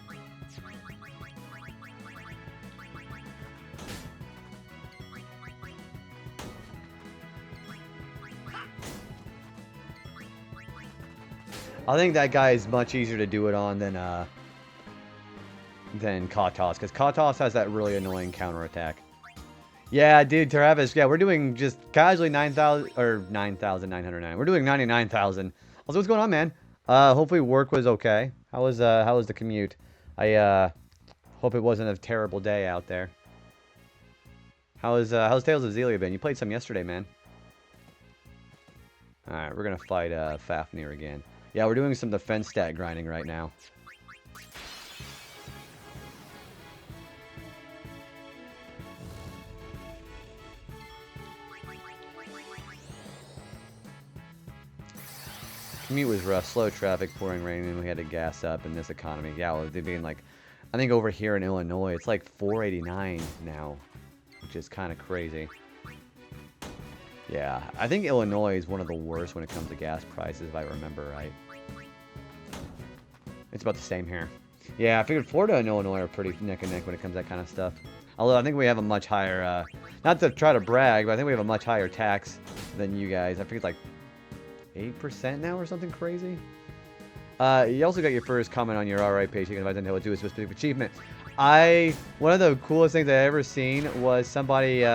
S1: I think that guy is much easier to do it on than Katos, because Katos has that really annoying counterattack. Yeah, dude, Travis, yeah, we're doing just casually 9,000, or 9,909. We're doing 99,000. Also, what's going on, man? Hopefully work was okay. How was the commute? I hope it wasn't a terrible day out there. How's Tales of Xillia been? You played some yesterday, man. Alright, we're gonna fight Fafnir again. Yeah, we're doing some defense stat grinding right now. Commute was rough, slow traffic, pouring rain, and we had to gas up in this economy. Yeah, well, they're being like, I think over here in Illinois, it's like $4.89 now, which is kind of crazy. Yeah, I think Illinois is one of the worst when it comes to gas prices, if I remember right. It's about the same here. Yeah, I figured Florida and Illinois are pretty neck and neck when it comes to that kind of stuff. Although I think we have a much higher, not to try to brag, but I think we have a much higher tax than you guys. I think it's like 8% now or something crazy. You also got your first comment on your RI page. You can invite them to do a specific achievement. One of the coolest things I ever seen was somebody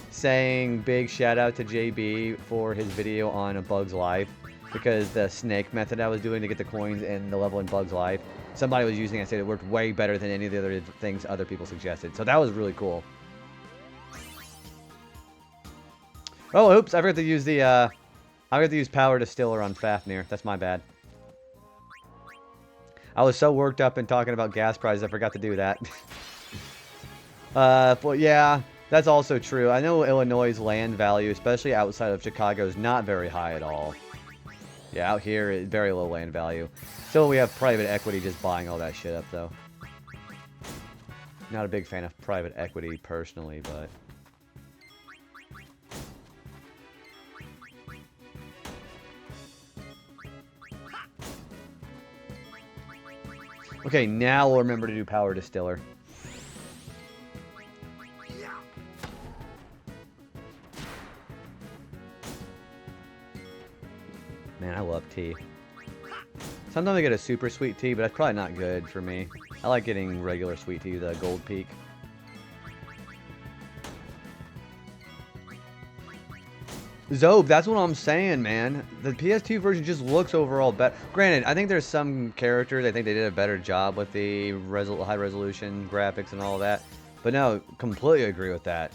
S1: saying big shout out to JB for his video on A Bug's Life, because the snake method I was doing to get the coins and the level in Bug's Life, somebody was using it and said it worked way better than any of the other things other people suggested. So that was really cool. Oh, oops! I forgot to use the I forgot to use Power Distiller on Fafnir. That's my bad. I was so worked up in talking about gas prices, I forgot to do that. But yeah, that's also true. I know Illinois' land value, especially outside of Chicago, is not very high at all. Yeah, out here, it's very low land value. Still, we have private equity just buying all that shit up, though. Not a big fan of private equity, personally, but... Okay, now we'll remember to do Power Distiller. Man, I love tea. Sometimes I get a super sweet tea, but that's probably not good for me. I like getting regular sweet tea, the Gold Peak. Zobe, that's what I'm saying, man. The PS2 version just looks overall better. Granted, I think there's some characters, I think they did a better job with the high resolution graphics and all that. But no, completely agree with that.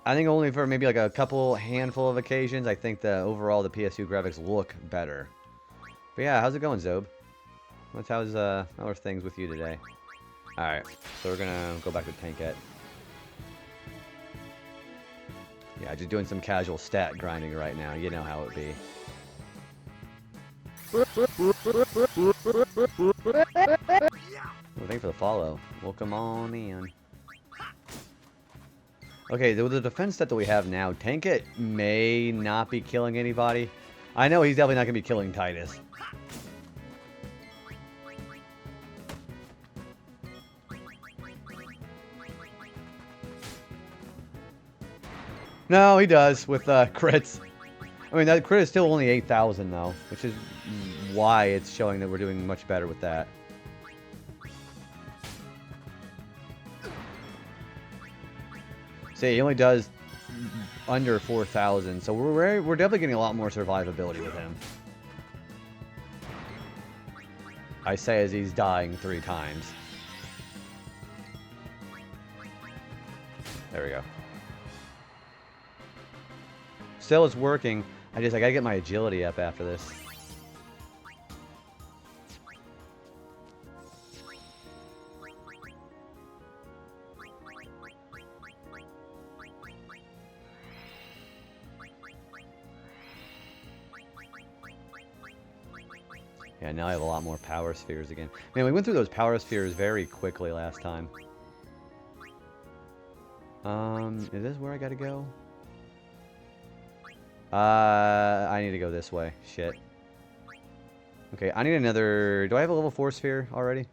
S1: I think only for maybe like a handful of occasions, I think overall the PS2 graphics look better. But yeah, how's it going, Zobe? How are things with you today? Alright, so we're gonna go back to Tankette. Yeah, just doing some casual stat grinding right now. You know how it be. Well, thanks for the follow. Welcome on in. Okay, the defense set that we have now, Tankette may not be killing anybody. I know he's definitely not going to be killing Titus. No, he does with crits. I mean, that crit is still only 8,000 though, which is why it's showing that we're doing much better with that. See, he only does under 4,000, so we're definitely getting a lot more survivability with him. I say as he's dying 3 times. There we go. Still, it's working. I gotta get my agility up after this. Yeah, now I have a lot more power spheres again. Man, we went through those power spheres very quickly last time. Is this where I gotta go? I need to go this way. Shit. Okay, I need another... Do I have a level 4 sphere already?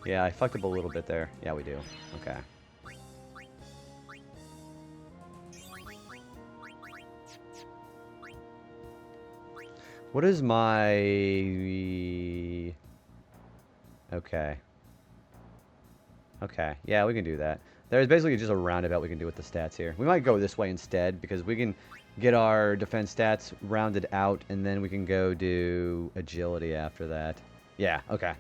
S1: Yeah, I fucked up a little bit there. Yeah, we do. Okay. What is my... Okay. Okay, yeah, we can do that. There's basically just a roundabout we can do with the stats here. We might go this way instead, because we can get our defense stats rounded out, and then we can go do agility after that. Yeah, okay.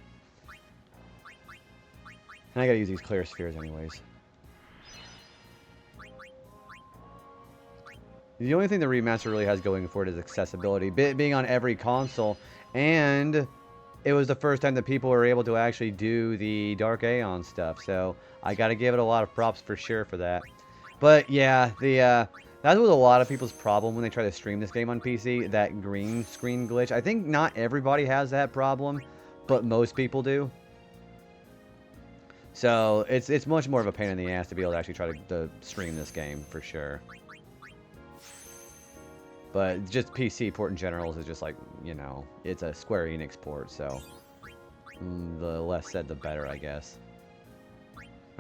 S1: And I gotta use these clear spheres anyways. The only thing the remaster really has going for it is accessibility. Being on every console, and it was the first time that people were able to actually do the Dark Aeon stuff, so I gotta give it a lot of props for sure for that. But yeah, that was a lot of people's problem when they try to stream this game on PC, that green screen glitch. I think not everybody has that problem, but most people do. So it's much more of a pain in the ass to be able to actually try to stream this game for sure. But just PC port in general is just like, you know, it's a Square Enix port, so the less said the better, I guess.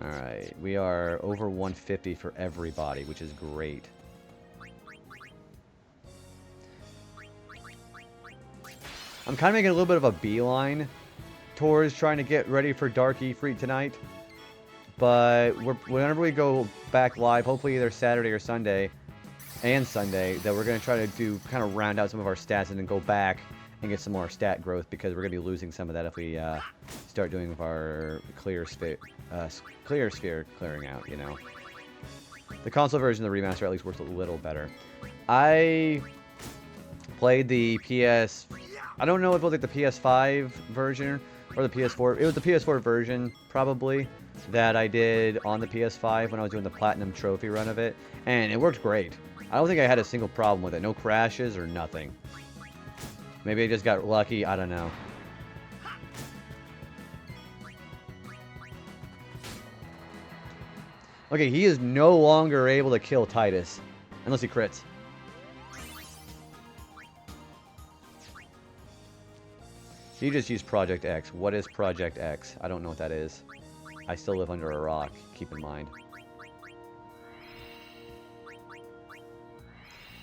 S1: Alright, we are over 150 for everybody, which is great. I'm kind of making a little bit of a beeline towards trying to get ready for Dark Ifrit tonight. But whenever we go back live, hopefully either Saturday or Sunday, that we're going to try to do kind of round out some of our stats and then go back and get some more stat growth, because we're going to be losing some of that if we start doing our clear sphere clearing out, you know. The console version of the remaster at least works a little better. I played the PS... I don't know if it was like the PS5 version or the PS4. It was the PS4 version, probably, that I did on the PS5 when I was doing the Platinum Trophy run of it. And it worked great. I don't think I had a single problem with it. No crashes or nothing. Maybe I just got lucky. I don't know. Okay, he is no longer able to kill Titus. Unless he crits. He just used Project X. What is Project X? I don't know what that is. I still live under a rock, keep in mind.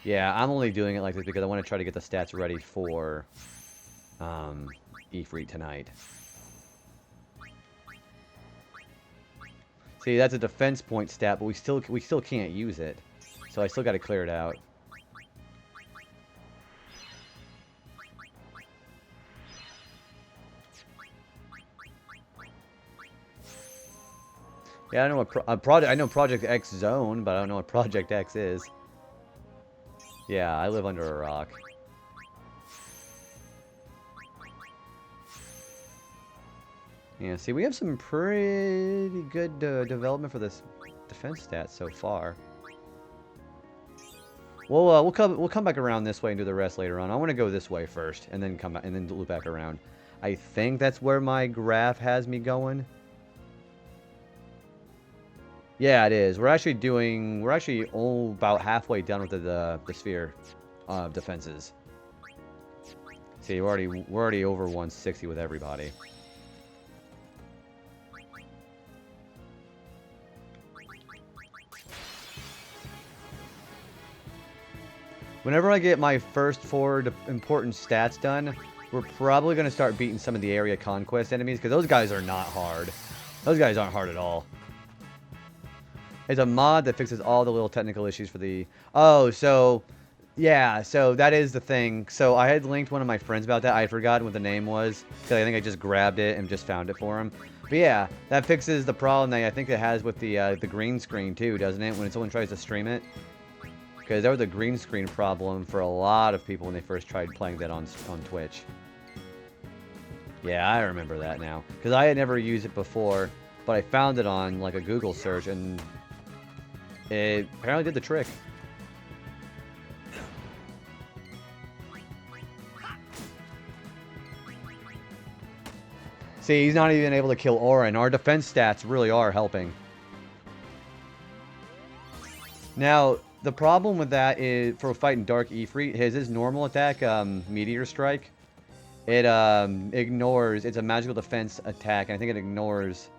S1: Yeah, I'm only doing it like this because I want to try to get the stats ready for Ifrit tonight. See, that's a defense point stat, but we still can't use it. So I still got to clear it out. Yeah, I know what I know Project X Zone, but I don't know what Project X is. Yeah, I live under a rock. Yeah, see, we have some pretty good development for this defense stats so far. We'll come back around this way and do the rest later on. I want to go this way first, and then come back and then loop back around. I think that's where my graph has me going. Yeah, it is. We're actually about halfway done with the sphere defenses. See, we're already over 160 with everybody. Whenever I get my first 4 important stats done, we're probably going to start beating some of the area conquest enemies, because those guys are not hard. Those guys aren't hard at all. It's a mod that fixes all the little technical issues for the... Oh, so... Yeah, so that is the thing. So I had linked one of my friends about that. I had forgotten what the name was, because I think I just grabbed it and just found it for him. But yeah, that fixes the problem that I think it has with the green screen too, doesn't it? When someone tries to stream it. Because there was a green screen problem for a lot of people when they first tried playing that on Twitch. Yeah, I remember that now. Because I had never used it before, but I found it on like a Google search, and it apparently did the trick. See, he's not even able to kill Auron. Our defense stats really are helping. Now, the problem with that is, for fighting Dark Ifrit, his normal attack, Meteor Strike, it ignores, it's a magical defense attack, and I think it ignores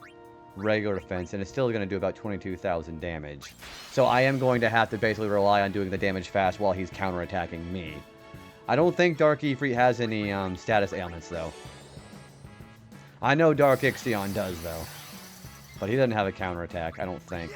S1: regular defense, and it's still going to do about 22,000 damage. So I am going to have to basically rely on doing the damage fast while he's counterattacking me. I don't think Dark Ifrit has any status ailments, though. I know Dark Ixion does, though. But he doesn't have a counterattack, I don't think.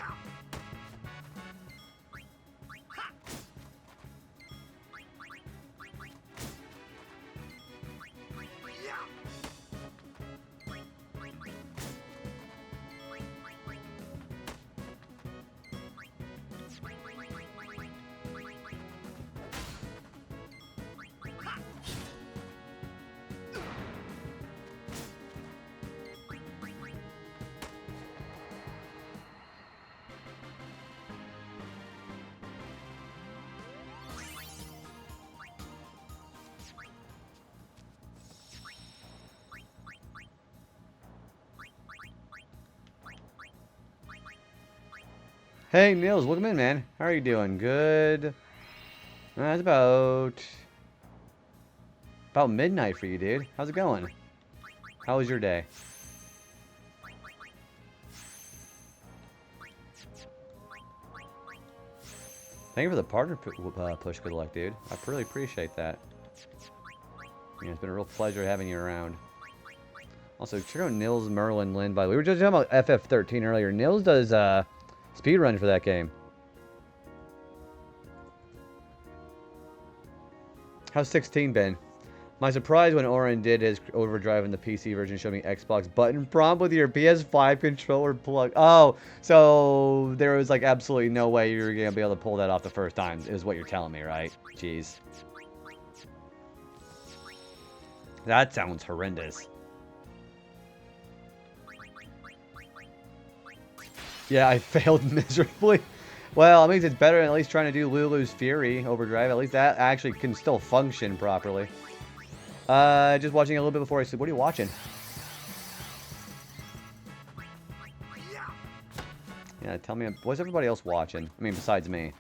S1: Hey, Nils, welcome in, man. How are you doing? Good. It's about midnight for you, dude. How's it going? How was your day? Thank you for the partner push. Good luck, dude. I really appreciate that. Yeah, it's been a real pleasure having you around. Also, check out Nils, Merlin, Lynn. By the way, we were just talking about FF13 earlier. Nils does speedrun for that game. How's 16 been? My surprise when Auron did his overdrive in the PC version showed me Xbox button prompt with your PS5 controller plug. Oh, so there was like absolutely no way you were going to be able to pull that off the first time, is what you're telling me, right? Jeez. That sounds horrendous. Yeah, I failed miserably. Well, it means it's better than at least trying to do Lulu's Fury overdrive. At least that actually can still function properly. Just watching a little bit before I said, what are you watching? Yeah, tell me, what's everybody else watching? I mean, besides me.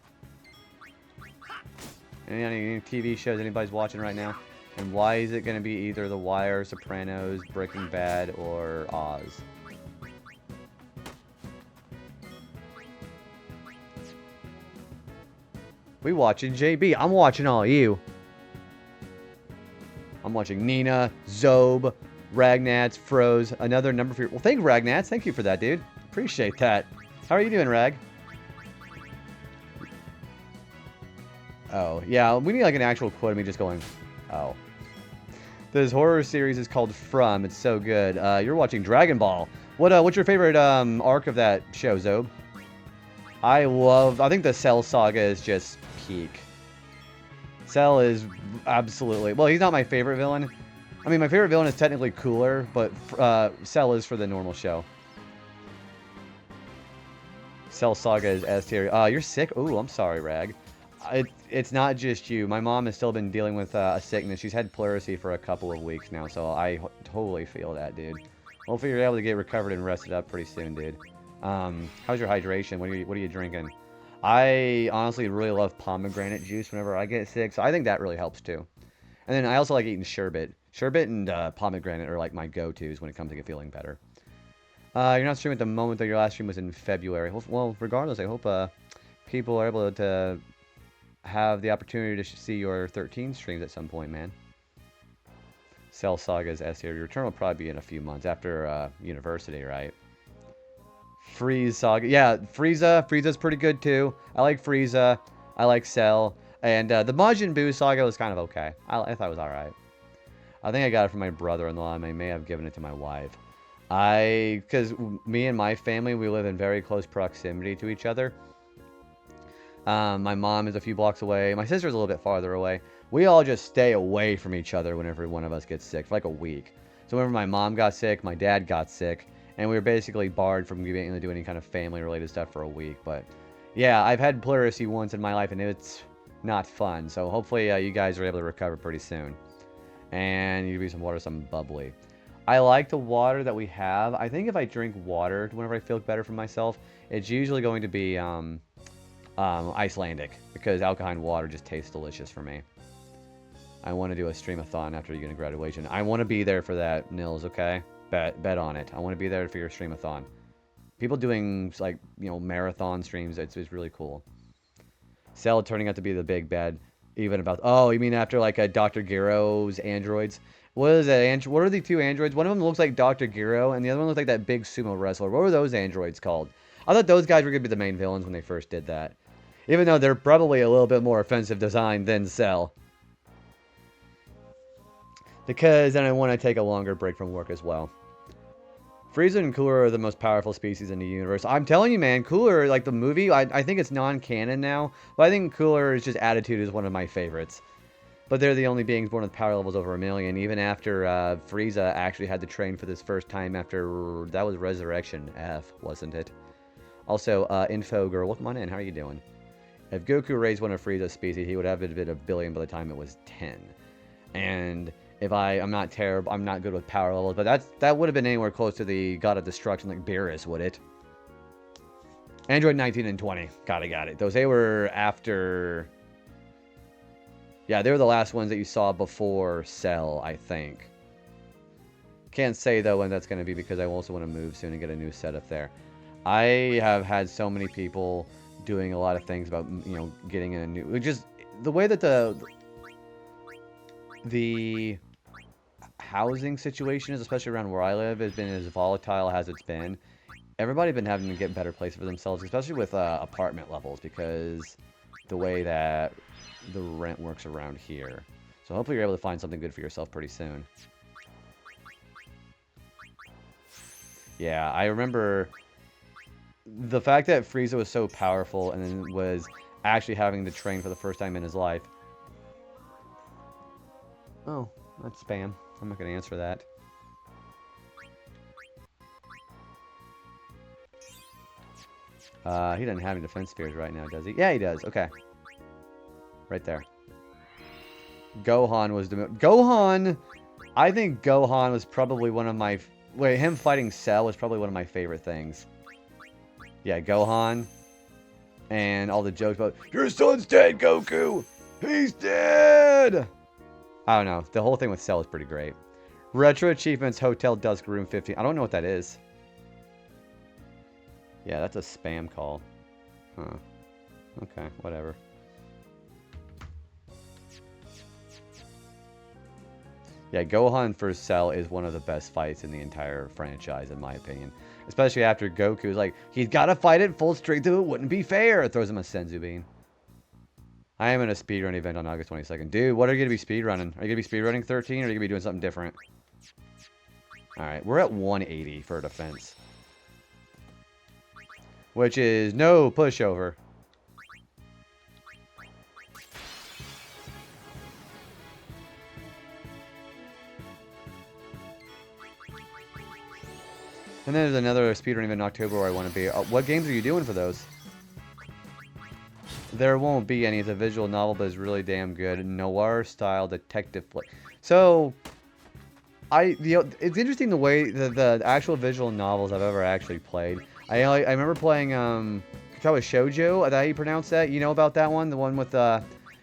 S1: Any TV shows anybody's watching right now? And why is it going to be either The Wire, Sopranos, Breaking Bad, or Oz? We watching JB. I'm watching all you. I'm watching Nina, Zob, Ragnats, Froze, another number for you. Well, thank you, Ragnats. Thank you for that, dude. Appreciate that. How are you doing, Rag? Oh, yeah, we need like an actual quote of me just going, oh. This horror series is called From. It's so good. You're watching Dragon Ball. What's your favorite arc of that show, Zob? I think the Cell saga is just peak. Cell is absolutely, well, he's not my favorite villain. I mean, my favorite villain is technically Cooler, but Cell is for the normal show. Cell saga is S tier. You're sick? Ooh, I'm sorry, Rag. It's not just you. My mom has still been dealing with a sickness. She's had pleurisy for a couple of weeks now, so I totally feel that, dude. Hopefully you're able to get recovered and rested up pretty soon, dude. How's your hydration? What are you drinking? I honestly really love pomegranate juice whenever I get sick, so I think that really helps too. And then I also like eating sherbet. Sherbet and pomegranate are like my go-tos when it comes to feeling better. You're not streaming at the moment, though. Your last stream was in February. Well, regardless, I hope people are able to have the opportunity to see your 13 streams at some point, man. Cell Saga's S tier. Your return will probably be in a few months after university, right? Frieza Saga. Yeah, Frieza's pretty good too. I like Frieza. I like Cell. And the Majin Buu Saga was kind of okay. I thought it was alright. I think I got it from my brother-in-law, and I may have given it to my wife. Because me and my family, we live in very close proximity to each other. My mom is a few blocks away. My sister's a little bit farther away. We all just stay away from each other whenever one of us gets sick for like a week. So whenever my mom got sick, my dad got sick. And we were basically barred from being able to do any kind of family-related stuff for a week. But, yeah, I've had pleurisy once in my life, and it's not fun. So hopefully you guys are able to recover pretty soon. And you give me some water, some bubbly. I like the water that we have. I think if I drink water whenever I feel better for myself, it's usually going to be Icelandic, because alkaline water just tastes delicious for me. I want to do a stream-a-thon after you get a graduation. I want to be there for that, Nils, okay? Bet on it. I want to be there for your stream-a-thon. People doing, like, you know, marathon streams, it's really cool. Cell turning out to be the big bad, even about... Oh, you mean after, like, a Dr. Gyro's androids? What is that? What are the two androids? One of them looks like Dr. Gyro, and the other one looks like that big sumo wrestler. What were those androids called? I thought those guys were going to be the main villains when they first did that. Even though they're probably a little bit more offensive design than Cell. Because then I want to take a longer break from work as well. Frieza and Cooler are the most powerful species in the universe. I'm telling you, man, Cooler, like the movie, I think it's non-canon now. But I think Cooler's just attitude is one of my favorites. But they're the only beings born with power levels over 1,000,000, even after Frieza actually had to train for this first time after... That was Resurrection F, wasn't it? Also, Info Girl, welcome on in. How are you doing? If Goku raised one of Frieza's species, he would have been a billion by the time it was 10. And if I'm not terrible, I'm not good with power levels, but that would have been anywhere close to the God of Destruction like Beerus, would it? Android 19 and 20. Got it. They were after... Yeah, they were the last ones that you saw before Cell, I think. Can't say, though, when that's going to be, because I also want to move soon and get a new setup there. I have had so many people doing a lot of things about, you know, getting in a new... Just the way that the housing situation is, especially around where I live, has been as volatile as it's been. Everybody's been having to get better places for themselves, especially with apartment levels, because the way that the rent works around here. So hopefully you're able to find something good for yourself pretty soon. Yeah, I remember the fact that Frieza was so powerful and then was actually having to train for the first time in his life. Oh, that's spam. I'm not going to answer that. He doesn't have any defense spears right now, does he? Yeah, he does. Okay. Right there. Gohan was the... Gohan! I think Gohan was probably one of my... Wait, him fighting Cell was probably one of my favorite things. Yeah, Gohan. And all the jokes about, your son's dead, Goku! He's dead! I don't know. The whole thing with Cell is pretty great. Retro Achievements Hotel Dusk Room 15. I don't know what that is. Yeah, that's a spam call. Huh. Okay, whatever. Yeah, Gohan vs. Cell is one of the best fights in the entire franchise, in my opinion. Especially after Goku's like, he's got to fight it full strength or it wouldn't be fair. Throws him a Senzu Bean. I am in a speedrun event on August 22nd. Dude, what are you going to be speedrunning? Are you going to be speedrunning 13 or are you going to be doing something different? Alright, we're at 180 for defense. Which is no pushover. And then there's another speedrun event in October where I want to be. What games are you doing for those? There won't be any. It's a visual novel, but it's really damn good. Noir-style detective flick. So, it's interesting the way the actual visual novels I've ever actually played. I remember playing Katawa Shoujo. Is that how you pronounce that? You know about that one? The one with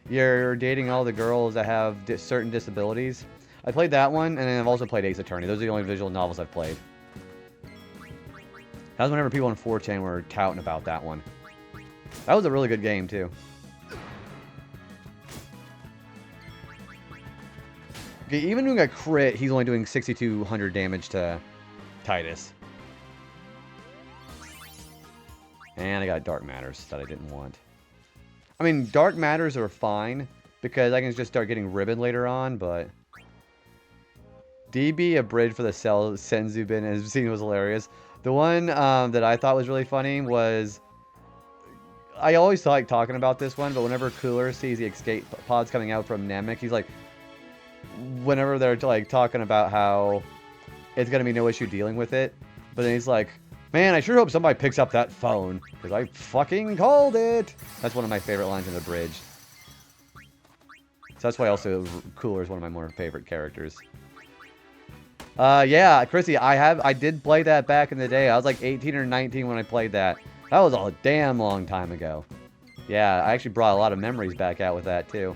S1: you're dating all the girls that have certain disabilities. I played that one, and then I've also played Ace Attorney. Those are the only visual novels I've played. That was whenever people on 4chan were touting about that one. That was a really good game, too. Okay, even doing a crit, he's only doing 6,200 damage to Titus. And I got Dark Matters that I didn't want. I mean, Dark Matters are fine, because I can just start getting ribbon later on, but... DB, a bridge for the Cell Senzu Bin, as seen was hilarious. The one that I thought was really funny was... I always like talking about this one, but whenever Cooler sees the escape pods coming out from Namek, he's like... Whenever they're like talking about how it's going to be no issue dealing with it, but then he's like, man, I sure hope somebody picks up that phone, because I fucking called it! That's one of my favorite lines in the bridge. So that's why also Cooler is one of my more favorite characters. Yeah, Chrissy, I did play that back in the day. I was like 18 or 19 when I played that. That was a damn long time ago. Yeah, I actually brought a lot of memories back out with that, too.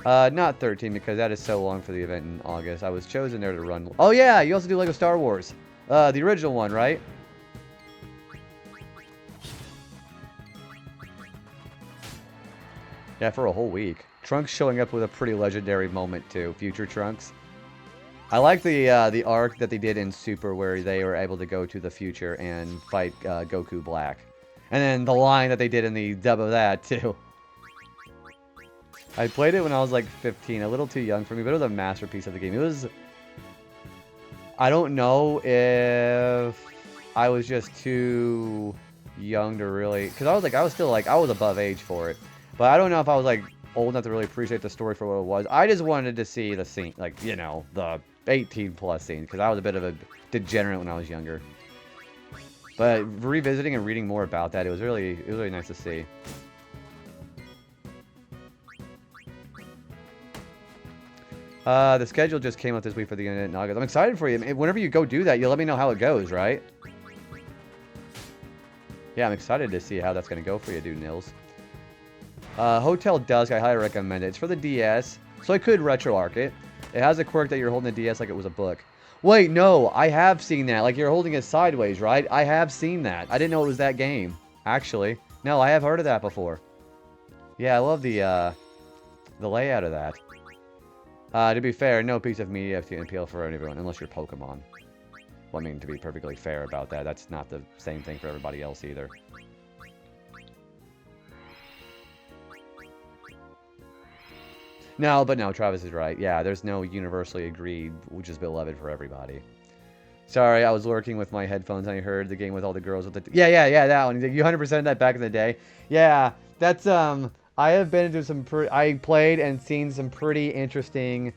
S1: Not 13, because that is so long for the event in August. I was chosen there to run... Oh, yeah, you also do Lego Star Wars. The original one, right? Yeah, for a whole week. Trunks showing up with a pretty legendary moment, too. Future Trunks. I like the arc that they did in Super, where they were able to go to the future and fight Goku Black. And then the line that they did in the dub of that, too. I played it when I was like 15, a little too young for me, but it was a masterpiece of the game. It was... I don't know if I was just too young to really... Because I was still like, I was above age for it. But I don't know if I was like old enough to really appreciate the story for what it was. I just wanted to see the scene, like, you know, the 18 plus scenes, because I was a bit of a degenerate when I was younger. But revisiting and reading more about that, it was really nice to see. The schedule just came out this week for the internet in August. I'm excited for you. Whenever you go do that, you'll let me know how it goes, right? Yeah, I'm excited to see how that's going to go for you, dude, Nils. Hotel Dusk, I highly recommend it. It's for the DS, so I could RetroArch it. It has a quirk that you're holding the DS like it was a book. Wait, no, I have seen that. Like you're holding it sideways, right? I have seen that. I didn't know it was that game, actually. No, I have heard of that before. Yeah, I love the layout of that. To be fair, no piece of media can appeal for everyone, unless you're Pokemon. Well, I mean, to be perfectly fair about that, that's not the same thing for everybody else either. No, but no, Travis is right. Yeah, there's no universally agreed, which is beloved for everybody. Sorry, I was lurking with my headphones and I heard the game with all the girls with the... Yeah, that one. You 100% that back in the day. Yeah, that's, I have been into some I played and seen some pretty interesting,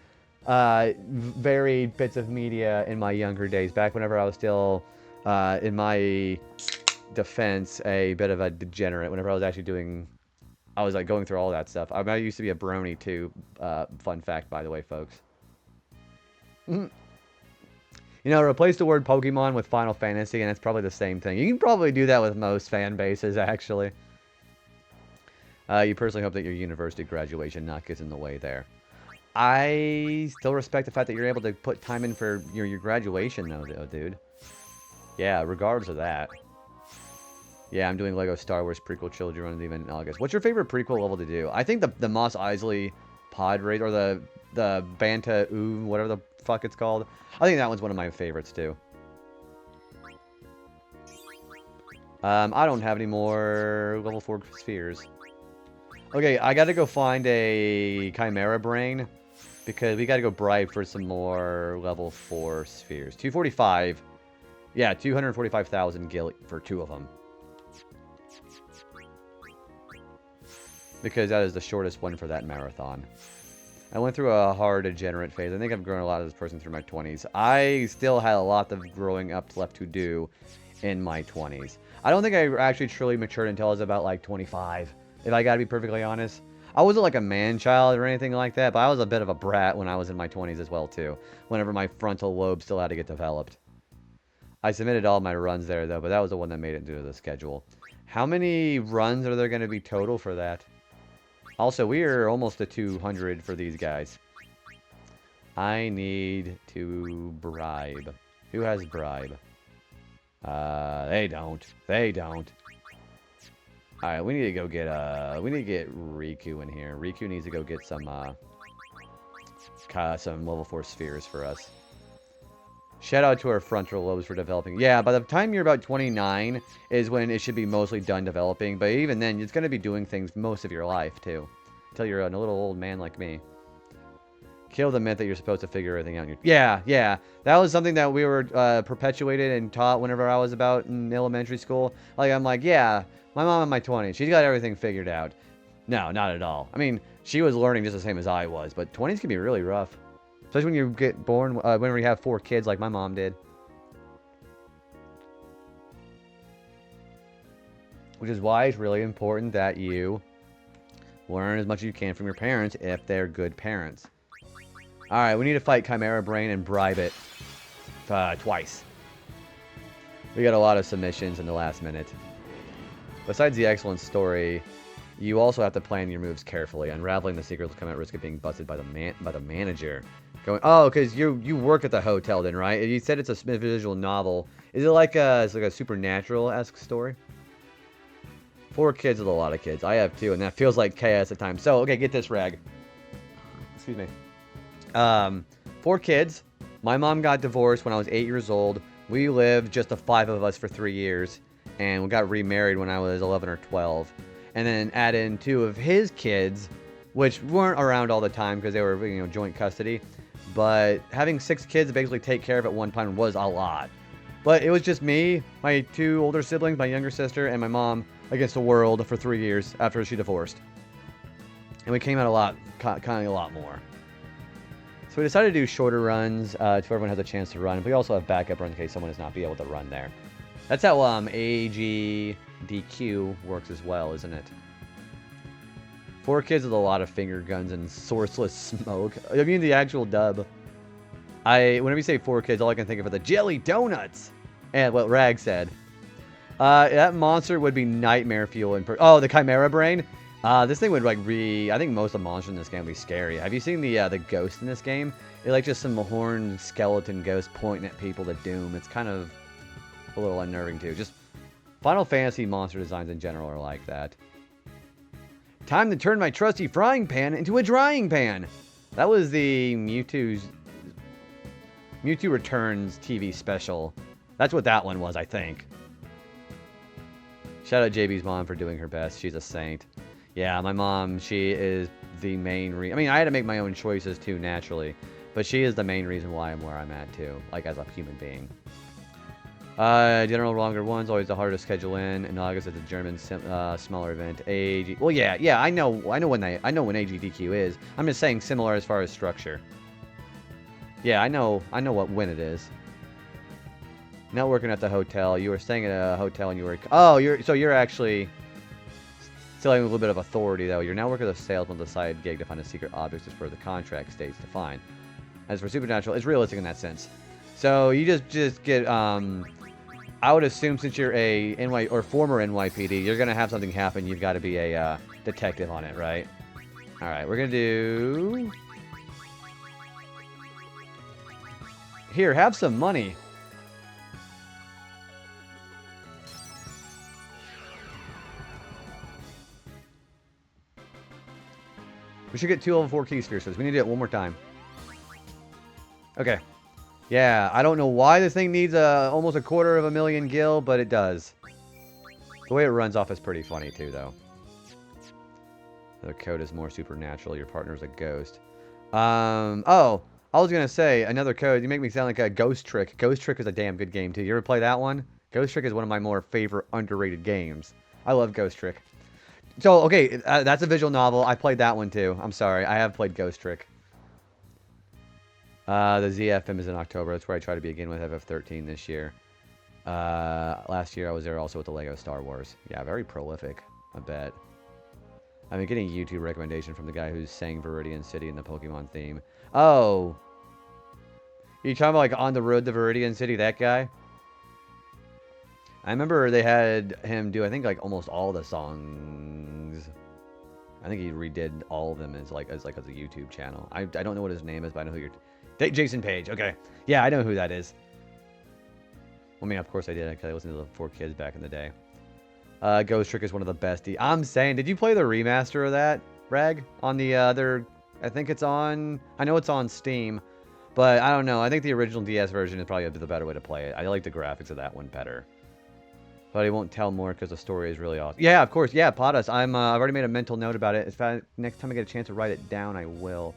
S1: varied bits of media in my younger days. Back whenever I was still, in my defense, a bit of a degenerate. Whenever I was actually doing... I was like going through all that stuff. I used to be a brony too. Fun fact, by the way, folks. You know, replace the word Pokemon with Final Fantasy, and it's probably the same thing. You can probably do that with most fan bases, actually. You personally hope that your university graduation not gets in the way there. I still respect the fact that you're able to put time in for your graduation, though, dude. Yeah, regardless of that. Yeah, I'm doing Lego Star Wars prequel trilogy run the event in August. What's your favorite prequel level to do? I think the Mos Eisley pod race, or the Banta Ooh, whatever the fuck it's called. I think that one's one of my favorites too. I don't have any more level 4 spheres. Okay, I gotta go find a Chimera Brain, because we gotta go bribe for some more level 4 spheres. 245. Yeah, 245,000 gil for 2 of them. Because that is the shortest one for that marathon. I went through a hard degenerate phase. I think I've grown a lot as a person through my 20s. I still had a lot of growing up left to do in my 20s. I don't think I actually truly matured until I was about like 25, if I gotta be perfectly honest. I wasn't like a man-child or anything like that, but I was a bit of a brat when I was in my 20s as well too, whenever my frontal lobe still had to get developed. I submitted all my runs there though, but that was the one that made it into the schedule. How many runs are there going to be total for that? Also, we are almost to 200 for these guys. I need to bribe. Who has bribe? They don't. They don't. Alright, we need to go get, we need to get Riku in here. Riku needs to go get some level 4 spheres for us. Shout out to our frontal lobes for developing. Yeah, by the time you're about 29 is when it should be mostly done developing. But even then, it's going to be doing things most of your life, too. Until you're a little old man like me. Kill the myth that you're supposed to figure everything out. Yeah. That was something that we were perpetuated and taught whenever I was about in elementary school. Like, I'm like, yeah, my mom in my 20s, she's got everything figured out. No, not at all. I mean, she was learning just the same as I was. But 20s can be really rough. Especially when you get born, whenever you have 4 kids like my mom did. Which is why it's really important that you learn as much as you can from your parents if they're good parents. Alright, we need to fight Chimera Brain and bribe it twice. We got a lot of submissions in the last minute. Besides the excellent story, you also have to plan your moves carefully. Unraveling the secrets will come at risk of being busted by the manager. Oh, because you work at the hotel then, right? You said it's a visual novel. Is it like it's like a supernatural-esque story? 4 kids is a lot of kids. I have 2, and that feels like chaos at times. So, okay, get this, Rag. Excuse me. 4 kids. My mom got divorced when I was 8 years old. We lived, just the 5 of us, for 3 years. And we got remarried when I was 11 or 12. And then add in 2 of his kids, which weren't around all the time because they were, you know, joint custody. But having 6 kids to basically take care of at one time was a lot. But it was just me, my 2 older siblings, my younger sister, and my mom against the world for 3 years after she divorced. And we came out kind of a lot more. So we decided to do shorter runs so everyone has a chance to run. But we also have backup runs in case someone does not be able to run there. That's how AGDQ works as well, isn't it? 4 kids with a lot of finger guns and sourceless smoke. I mean the actual dub. Whenever you say 4 kids, all I can think of are the jelly donuts. And what Rag said. That monster would be nightmare fuel. Oh, the Chimera Brain? This thing would, like, I think most of the monsters in this game would be scary. Have you seen the ghost in this game? It's like just some horned skeleton ghost pointing at people to doom. It's kind of a little unnerving, too. Just Final Fantasy monster designs in general are like that. Time to turn my trusty frying pan into a drying pan. That was the Mewtwo Returns TV special. That's what that one was, I think. Shout out JB's mom for doing her best. She's a saint. Yeah, my mom, she is the main reason. I mean, I had to make my own choices too, naturally. But she is the main reason why I'm where I'm at too, like as a human being. General longer ones, always the hardest to schedule in August at the German smaller event. AG. Well, yeah, I know when AGDQ is. I'm just saying similar as far as structure. Yeah, I know when it is. Not working at the hotel. You were staying at a hotel and you were... Oh, you're actually still having a little bit of authority, though. You're now working as a salesman on the side gig to find a secret object as per the contract states to find. As for supernatural, it's realistic in that sense. So you just get... I would assume since you're a former NYPD, you're going to have something happen. You've got to be a detective on it, right? All right, we're going to do... Here, have some money. We should get 2 level 4 key spheres. We need to do it one more time. Okay. Yeah, I don't know why this thing needs almost 250,000 gil, but it does. The way it runs off is pretty funny too, though. The code is more supernatural. Your partner's a ghost. Oh, I was gonna say another code. You make me sound like a Ghost Trick. Ghost Trick is a damn good game too. You ever play that one? Ghost Trick is one of my more favorite underrated games. I love Ghost Trick. So, okay, that's a visual novel. I played that one, too. I'm sorry. I have played Ghost Trick. The ZFM is in October. That's where I try to be again with FF13 this year. Last year, I was there also with the Lego Star Wars. Yeah, very prolific, I bet. I've been getting a YouTube recommendation from the guy who's sang Viridian City in the Pokemon theme. Oh! You talking about, like, On the Road to Viridian City, that guy? I remember they had him do, I think, like, almost all the songs. I think he redid all of them as a YouTube channel. I don't know what his name is, but I know who you're... Jason Page, okay. Yeah, I know who that is. I mean, of course I did, because I listened to the 4 Kids back in the day. Ghost Trick is one of the best. I'm saying, did you play the remaster of that, Rag? On the other... I think it's on... I know it's on Steam, but I don't know. I think the original DS version is probably the better way to play it. I like the graphics of that one better. But I won't tell more because the story is really awesome. Yeah, of course. Yeah, Potus. I've already made a mental note about it. Next time I get a chance to write it down, I will.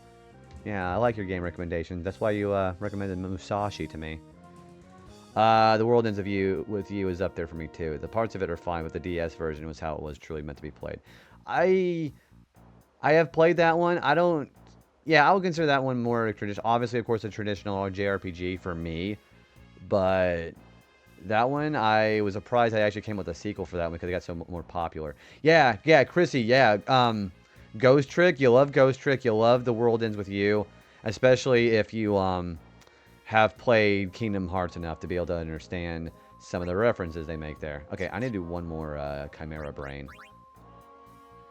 S1: Yeah, I like your game recommendations. That's why you recommended Musashi to me. The World Ends with You is up there for me too. The parts of it are fine, but the DS version was how it was truly meant to be played. I have played that one. I would consider that one more traditional. Obviously, of course, a traditional JRPG for me, but that one, I was surprised I actually came with a sequel for that one because it got so more popular. Yeah, Chrissy, yeah. Ghost Trick, you love Ghost Trick, you love The World Ends with You. Especially if you have played Kingdom Hearts enough to be able to understand some of the references they make there. Okay, I need to do one more Chimera Brain.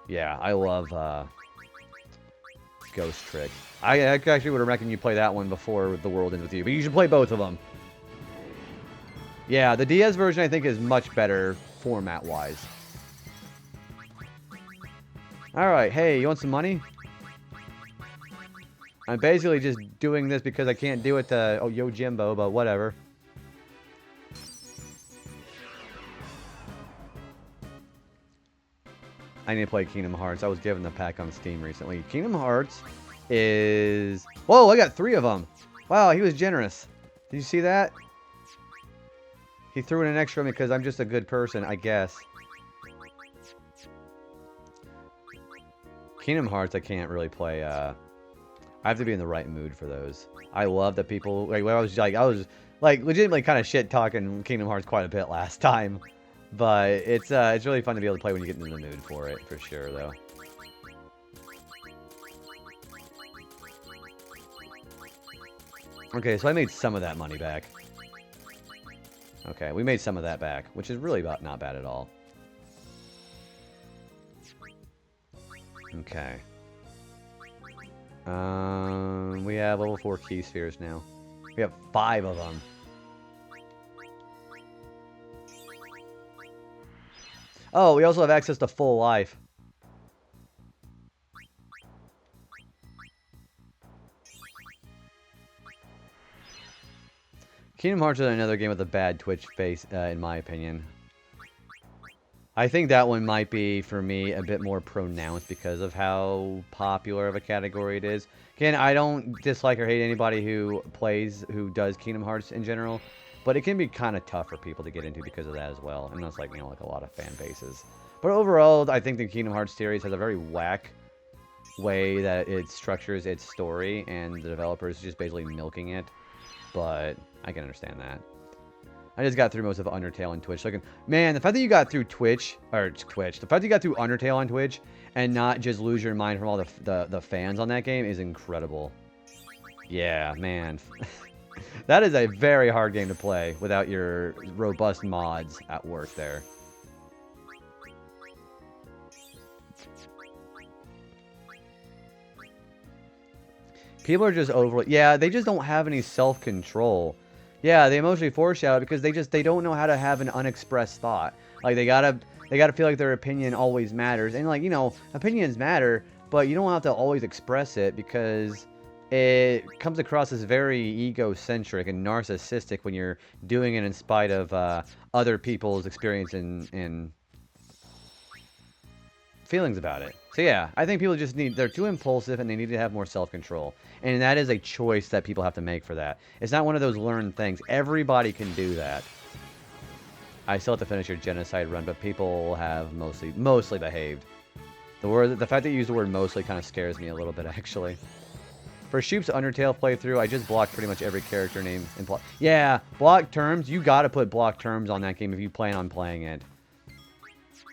S1: Yeah, I love Ghost Trick. I actually would have reckoned you play that one before The World Ends With You, but you should play both of them. Yeah, the DS version I think is much better format-wise. Alright, hey, you want some money? I'm basically just doing this because I can't do it to Yojimbo, but whatever. I need to play Kingdom Hearts. I was given the pack on Steam recently. Kingdom Hearts is... Whoa, I got 3 of them. Wow, he was generous. Did you see that? He threw in an extra because I'm just a good person, I guess. Kingdom Hearts, I can't really play. I have to be in the right mood for those. I love that people like. I was legitimately kind of shit talking Kingdom Hearts quite a bit last time, but it's really fun to be able to play when you get in the mood for it, for sure, though. Okay, so I made some of that money back. Okay, we made some of that back, which is really not bad at all. Okay. We have level 4 key spheres now. We have 5 of them. Oh, we also have access to full life. Kingdom Hearts is another game with a bad Twitch face, in my opinion. I think that one might be, for me, a bit more pronounced because of how popular of a category it is. Again, I don't dislike or hate anybody who does Kingdom Hearts in general, but it can be kind of tough for people to get into because of that as well. And that's like, like a lot of fan bases. But overall, I think the Kingdom Hearts series has a very whack way that it structures its story, and the developers just basically milking it. But I can understand that. I just got through most of Undertale on Twitch. Man, the fact that you got through the fact that you got through Undertale on Twitch and not just lose your mind from all the fans on that game is incredible. Yeah, man. That is a very hard game to play without your robust mods at work there. People are just overly... Yeah, they just don't have any self-control. Yeah, they emotionally foreshadow because they don't know how to have an unexpressed thought. Like, they gotta feel like their opinion always matters. And, like, opinions matter, but you don't have to always express it because it comes across as very egocentric and narcissistic when you're doing it in spite of other people's experience and feelings about it. So yeah, I think people just they're too impulsive and they need to have more self-control. And that is a choice that people have to make for that. It's not one of those learned things. Everybody can do that. I still have to finish your genocide run, but people have mostly behaved. The fact that you use the word mostly kind of scares me a little bit, actually. For Shoop's Undertale playthrough, I just blocked pretty much every character name. Yeah, block terms. You gotta put block terms on that game if you plan on playing it.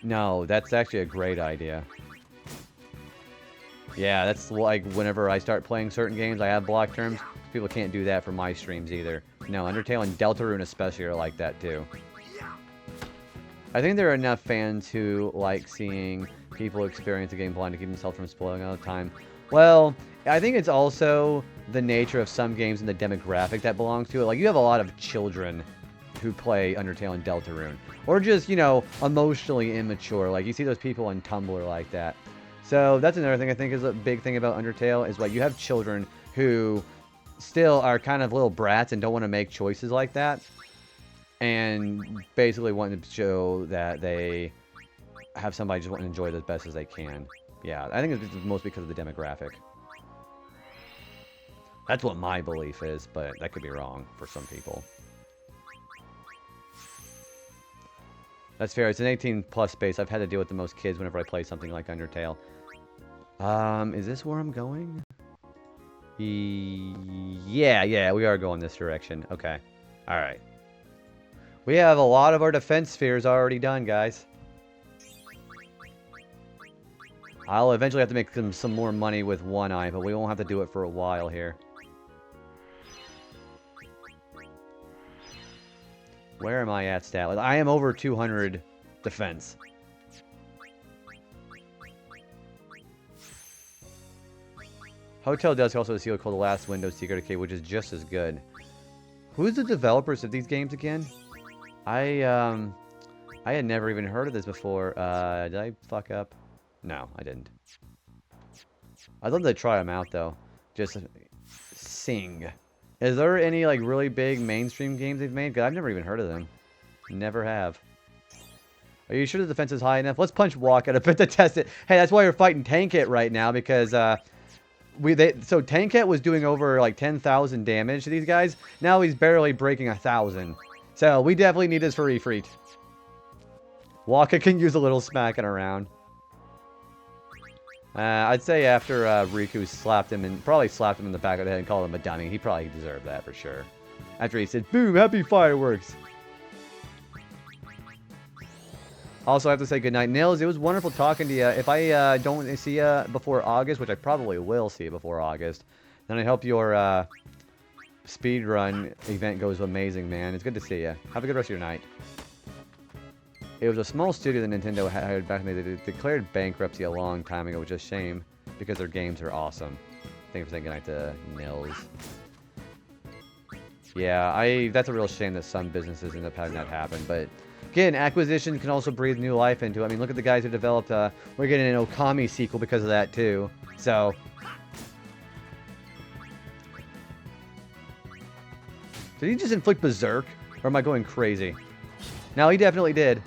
S1: No, that's actually a great idea. Yeah, that's like whenever I start playing certain games, I have block terms. People can't do that for my streams either. No, Undertale and Deltarune especially are like that too. I think there are enough fans who like seeing people experience a game blind to keep themselves from spoiling all the time. Well, I think it's also the nature of some games and the demographic that belongs to it. Like, you have a lot of children who play Undertale and Deltarune. Or just, emotionally immature. Like, you see those people on Tumblr like that. So, that's another thing I think is a big thing about Undertale, is like, you have children who still are kind of little brats and don't want to make choices like that. And basically want to show that they have somebody just want to enjoy it as best as they can. Yeah, I think it's mostly because of the demographic. That's what my belief is, but that could be wrong for some people. That's fair. It's an 18+ space. I've had to deal with the most kids whenever I play something like Undertale. Is this where I'm going? Yeah, we are going this direction. Okay. Alright. We have a lot of our defense spheres already done, guys. I'll eventually have to make some more money with One Eye, but we won't have to do it for a while here. Where am I at stat? Like, I am over 200 defense. Hotel Dusk also has a seal called The Last Window Secret Arcade, which is just as good. Who's the developers of these games again? I had never even heard of this before. Did I fuck up? No, I didn't. I'd love to try them out, though. Just sing. Is there any, like, really big mainstream games they've made? 'Cause I've never even heard of them. Never have. Are you sure the defense is high enough? Let's punch Walk at a bit to test it. Hey, that's why we're fighting Tankit right now, because, so Tankit was doing over, like, 10,000 damage to these guys. Now he's barely breaking 1,000. So, we definitely need this for Refreet. Waka can use a little smacking around. I'd say after Riku slapped him and probably slapped him in the back of the head and called him a dummy, he probably deserved that for sure. After he said, "Boom, happy fireworks." Also, I have to say goodnight, Nils. It was wonderful talking to you. If I don't see you before August, which I probably will see you before August, then I hope your speedrun event goes amazing, man. It's good to see you. Have a good rest of your night. It was a small studio that Nintendo had back in the day. They declared bankruptcy a long time ago, which is a shame because their games are awesome. Thanks for saying goodnight to Nils. Yeah, that's a real shame that some businesses end up having that happen. But again, acquisition can also breathe new life into it. I mean, look at the guys who developed. We're getting an Okami sequel because of that too. So. Did he just inflict Berserk? Or am I going crazy? No, he definitely did.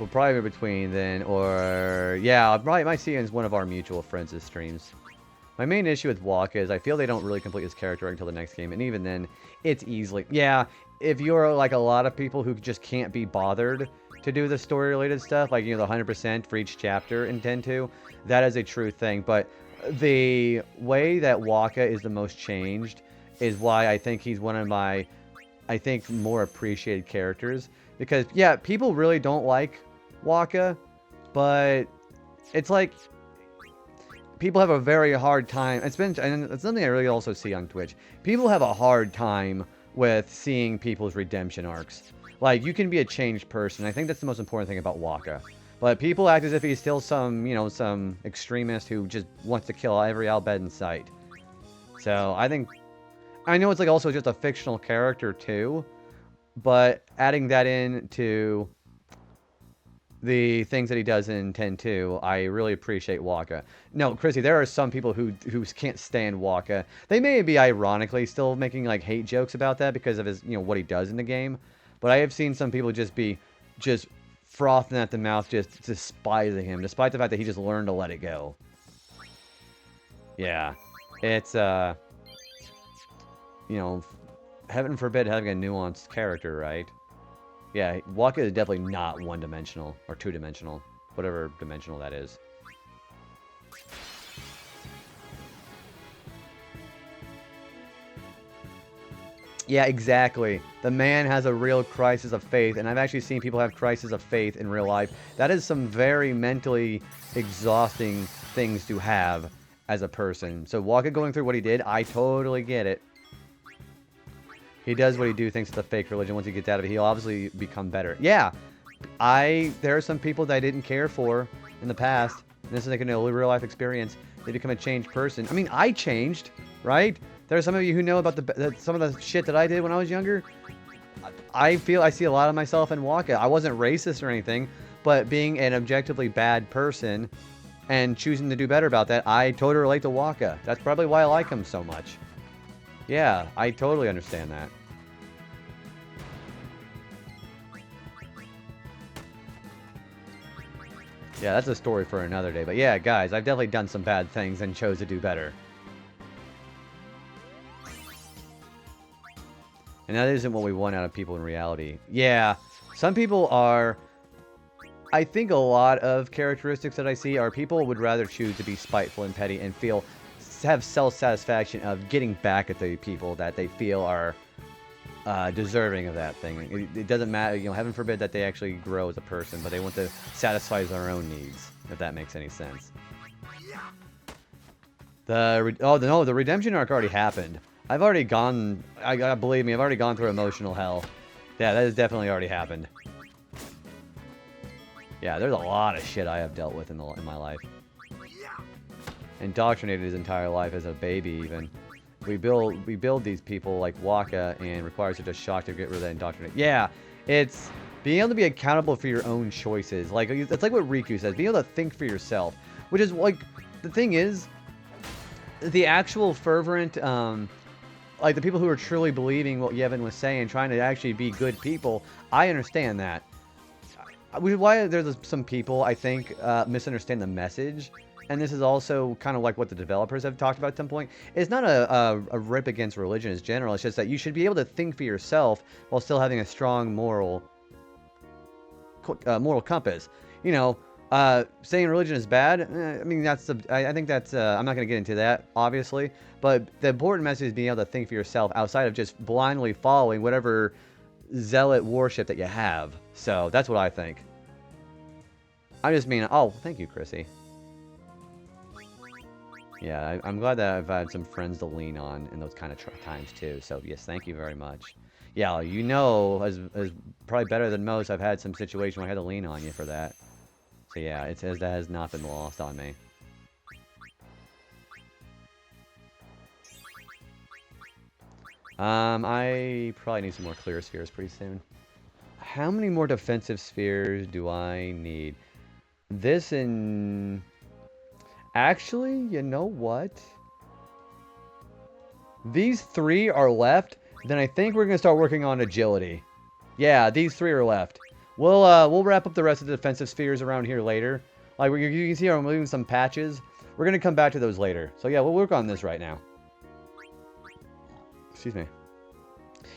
S1: We'll probably be between then, or... Yeah, I probably might see him as one of our mutual friends' streams. My main issue with Waka is I feel they don't really complete his character until the next game, and even then, it's easily... Yeah, if you're like a lot of people who just can't be bothered to do the story-related stuff, like, you know, the 100% for each chapter in 10-2, that is a true thing, but the way that Waka is the most changed is why I think he's one of my, I think, more appreciated characters. Because, yeah, people really don't like Waka, but it's like people have a very hard time. And it's something I really also see on Twitch. People have a hard time with seeing people's redemption arcs. Like, you can be a changed person. I think that's the most important thing about Waka. But people act as if he's still some, you know, some extremist who just wants to kill every Albed in sight. So, I know it's like also just a fictional character too, but adding that in to the things that he does in 10-2, I really appreciate Waka. No, Chrissy, there are some people who can't stand Waka. They may be ironically still making like hate jokes about that because of his, you know, what he does in the game. But I have seen some people just frothing at the mouth, just despising him, despite the fact that he just learned to let it go. Yeah, it's you know, heaven forbid having a nuanced character, right? Yeah, Waka is definitely not one-dimensional, or two-dimensional, whatever dimensional that is. Yeah, exactly. The man has a real crisis of faith, and I've actually seen people have crisis of faith in real life. That is some very mentally exhausting things to have as a person. So Waka going through what he did, I totally get it. He does what he do thanks to the fake religion. Once he gets out of it, he'll obviously become better. Yeah, there are some people that I didn't care for in the past. And this is like a real life experience. They become a changed person. I mean, I changed, right? There are some of you who know about some of the shit that I did when I was younger. I see a lot of myself in Waka. I wasn't racist or anything, but being an objectively bad person and choosing to do better about that, I totally relate to Waka. That's probably why I like him so much. Yeah, I totally understand that. Yeah, that's a story for another day. But yeah, guys, I've definitely done some bad things and chose to do better. And that isn't what we want out of people in reality. Yeah, some people are... I think a lot of characteristics that I see are people would rather choose to be spiteful and petty and have self-satisfaction of getting back at the people that they feel are deserving of that thing. It doesn't matter, you know, heaven forbid that they actually grow as a person, but they want to satisfy their own needs, if that makes any sense. Oh, no, the redemption arc already happened. I've already gone, believe me, I've already gone through emotional hell. Yeah, that has definitely already happened. Yeah, there's a lot of shit I have dealt with in my life. Indoctrinated his entire life as a baby, even. We build these people like Waka and requires such a shock to get rid of that indoctrinate. Yeah, it's being able to be accountable for your own choices. Like, it's like what Riku says, being able to think for yourself. Which is, like, the thing is, the actual fervent, like, the people who are truly believing what Yevon was saying, trying to actually be good people, I understand that. Why there's some people, I think, misunderstand the message. And this is also kind of like what the developers have talked about at some point. It's not a rip against religion in general. It's just that you should be able to think for yourself while still having a strong moral compass. You know, saying religion is bad, I mean, I think that's, I'm not going to get into that, obviously. But the important message is being able to think for yourself outside of just blindly following whatever zealot worship that you have. So, that's what I think. I just mean, oh, thank you, Chrissy. Yeah, I'm glad that I've had some friends to lean on in those kind of times, too. So, yes, thank you very much. Yeah, you know, as probably better than most, I've had some situation where I had to lean on you for that. So, yeah, that has not been lost on me. I probably need some more clear spheres pretty soon. How many more defensive spheres do I need? This and... Actually, you know what? These 3 are left. Then I think we're going to start working on agility. Yeah, these 3 are left. We'll wrap up the rest of the defensive spheres around here later. Like, you can see I'm moving some patches. We're going to come back to those later. So yeah, we'll work on this right now. Excuse me.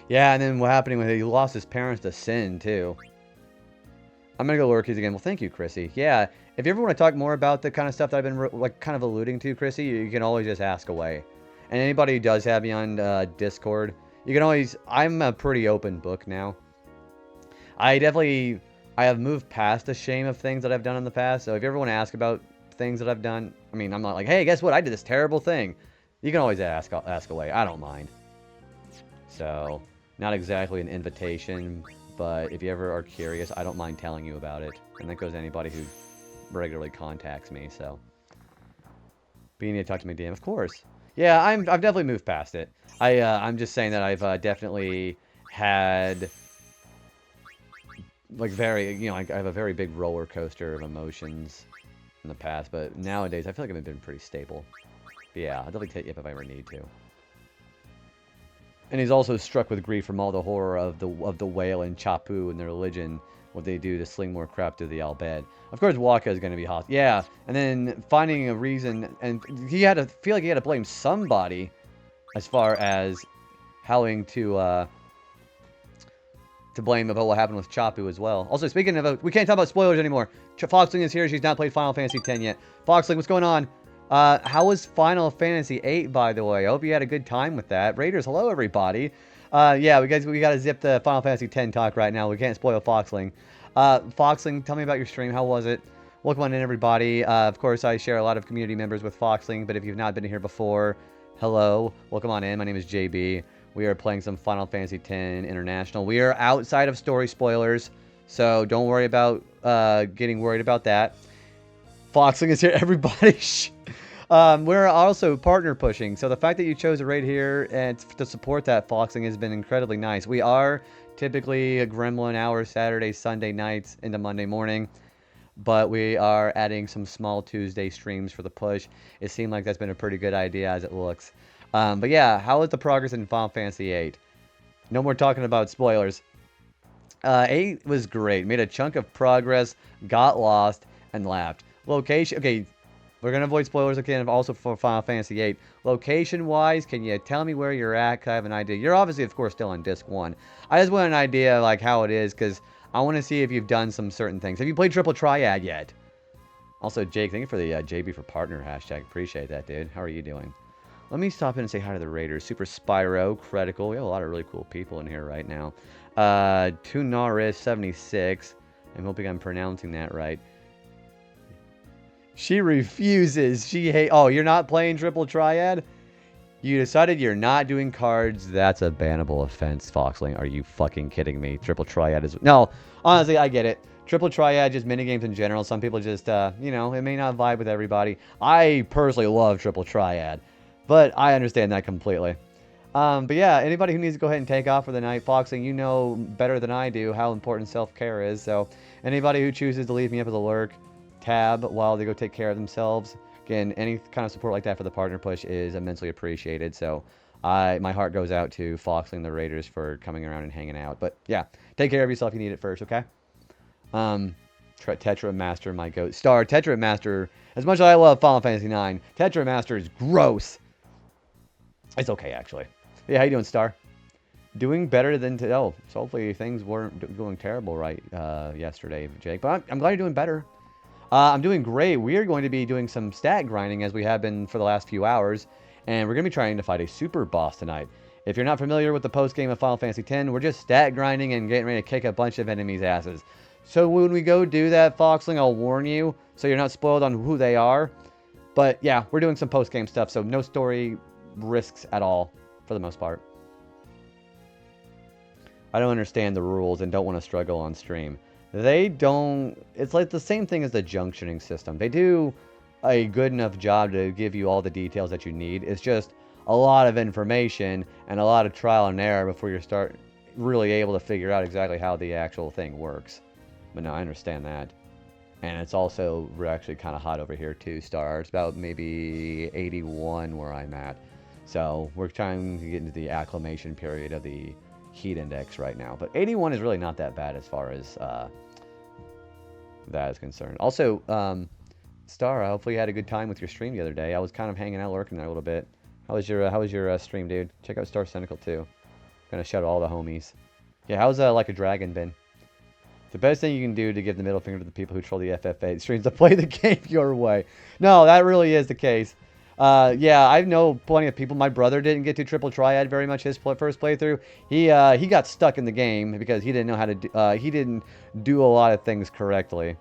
S1: Yeah, and then what happened with it, he lost his parents to sin, too. I'm going to go lure keys again. Well, thank you, Chrissy. Yeah, if you ever want to talk more about the kind of stuff that I've been like kind of alluding to, Chrissy, you can always just ask away. And anybody who does have me on Discord, you can always... I'm a pretty open book now. I have moved past the shame of things that I've done in the past. So if you ever want to ask about things that I've done, I mean, I'm not like, hey, guess what? I did this terrible thing. You can always ask away. I don't mind. So, not exactly an invitation, but if you ever are curious, I don't mind telling you about it. And that goes to anybody who regularly contacts me, so. But you need to talk to me, DM, of course. Yeah, I've definitely moved past it. I'm just saying that I've definitely had, like, I have a very big roller coaster of emotions in the past, but nowadays I feel like I've been pretty stable. But yeah, I'll definitely take you if I ever need to. And he's also struck with grief from all the horror of the whale and Chapu and their religion, what they do to sling more crap to the Al-Bed. Of course, Waka is going to be hot. Yeah, and then finding a reason, and he had to feel like he had to blame somebody as far as having to blame about what happened with Chapu as well. Also, speaking of, we can't talk about spoilers anymore. Foxling is here. She's not played Final Fantasy X yet. Foxling, what's going on? How was Final Fantasy VIII, by the way? I hope you had a good time with that. Raiders, hello, everybody. Yeah, we got to zip the Final Fantasy X talk right now. We can't spoil Foxling. Foxling, tell me about your stream. How was it? Welcome on in, everybody. Of course, I share a lot of community members with Foxling, but if you've not been here before, hello. Welcome on in. My name is JB. We are playing some Final Fantasy X International. We are outside of story spoilers, so don't worry about getting worried about that. Foxling is here, everybody. We're also partner pushing, so the fact that you chose a raid here and to support that, Foxling, has been incredibly nice. We are typically a gremlin hour Saturday, Sunday nights into Monday morning, but we are adding some small Tuesday streams for the push. It seemed like that's been a pretty good idea as it looks. But yeah, how is the progress in Final Fantasy VIII? No more talking about spoilers. 8 was great. Made a chunk of progress, got lost, and laughed. Location, okay, we're going to avoid spoilers again, also for Final Fantasy VIII. Location-wise, can you tell me where you're at? 'Cause I have an idea. You're obviously, of course, still on Disc 1. I just want an idea, like, how it is, because I want to see if you've done some certain things. Have you played Triple Triad yet? Also, Jake, thank you for the JB for Partner hashtag. Appreciate that, dude. How are you doing? Let me stop in and say hi to the Raiders. Super Spyro, Critical. We have a lot of really cool people in here right now. Tunaris76. I'm hoping I'm pronouncing that right. She refuses. She hate. Oh, you're not playing Triple Triad? You decided you're not doing cards. That's a bannable offense, Foxling. Are you fucking kidding me? Triple Triad is... No, honestly, I get it. Triple Triad, just minigames in general. Some people just, you know, it may not vibe with everybody. I personally love Triple Triad, but I understand that completely. But yeah, anybody who needs to go ahead and take off for the night, Foxing, you know better than I do how important self-care is. So anybody who chooses to leave me up with a lurk tab while they go take care of themselves, again, any kind of support like that for the partner push is immensely appreciated. So my heart goes out to Foxling the Raiders for coming around and hanging out. But yeah, take care of yourself. You need it first, okay? Tetra Master, my goat. Star, Tetra Master, as much as I love Final Fantasy IX, Tetra Master is gross. It's okay, actually. Yeah, how you doing, Star? Doing better than today. Oh, so hopefully things weren't going terrible right yesterday, Jake. But I'm glad you're doing better. I'm doing great. We are going to be doing some stat grinding as we have been for the last few hours. And we're going to be trying to fight a super boss tonight. If you're not familiar with the post-game of Final Fantasy X, we're just stat grinding and getting ready to kick a bunch of enemies' asses. So when we go do that, Foxling, I'll warn you so you're not spoiled on who they are. But yeah, we're doing some post-game stuff, so no story risks at all for the most part. I don't understand the rules and don't want to struggle on stream. They don't... It's like the same thing as the junctioning system. They do a good enough job to give you all the details that you need. It's just a lot of information and a lot of trial and error before you start really able to figure out exactly how the actual thing works. But no, I understand that. And it's also... We're actually kind of hot over here too, Star. It's about maybe 81 where I'm at. So we're trying to get into the acclimation period of the heat index right now. But 81 is really not that bad as far as that is concerned. Also, Star, hopefully you had a good time with your stream the other day. I was kind of hanging out, lurking there a little bit. How was your stream, dude? Check out Star Cynical too. Gonna shout out all the homies. Yeah, how's Like a Dragon been? The best thing you can do to give the middle finger to the people who troll the FFA streams to play the game your way. No, that really is the case. Yeah, I know plenty of people. My brother didn't get to Triple Triad very much his first playthrough. He got stuck in the game because he didn't know how to do, he didn't do a lot of things correctly.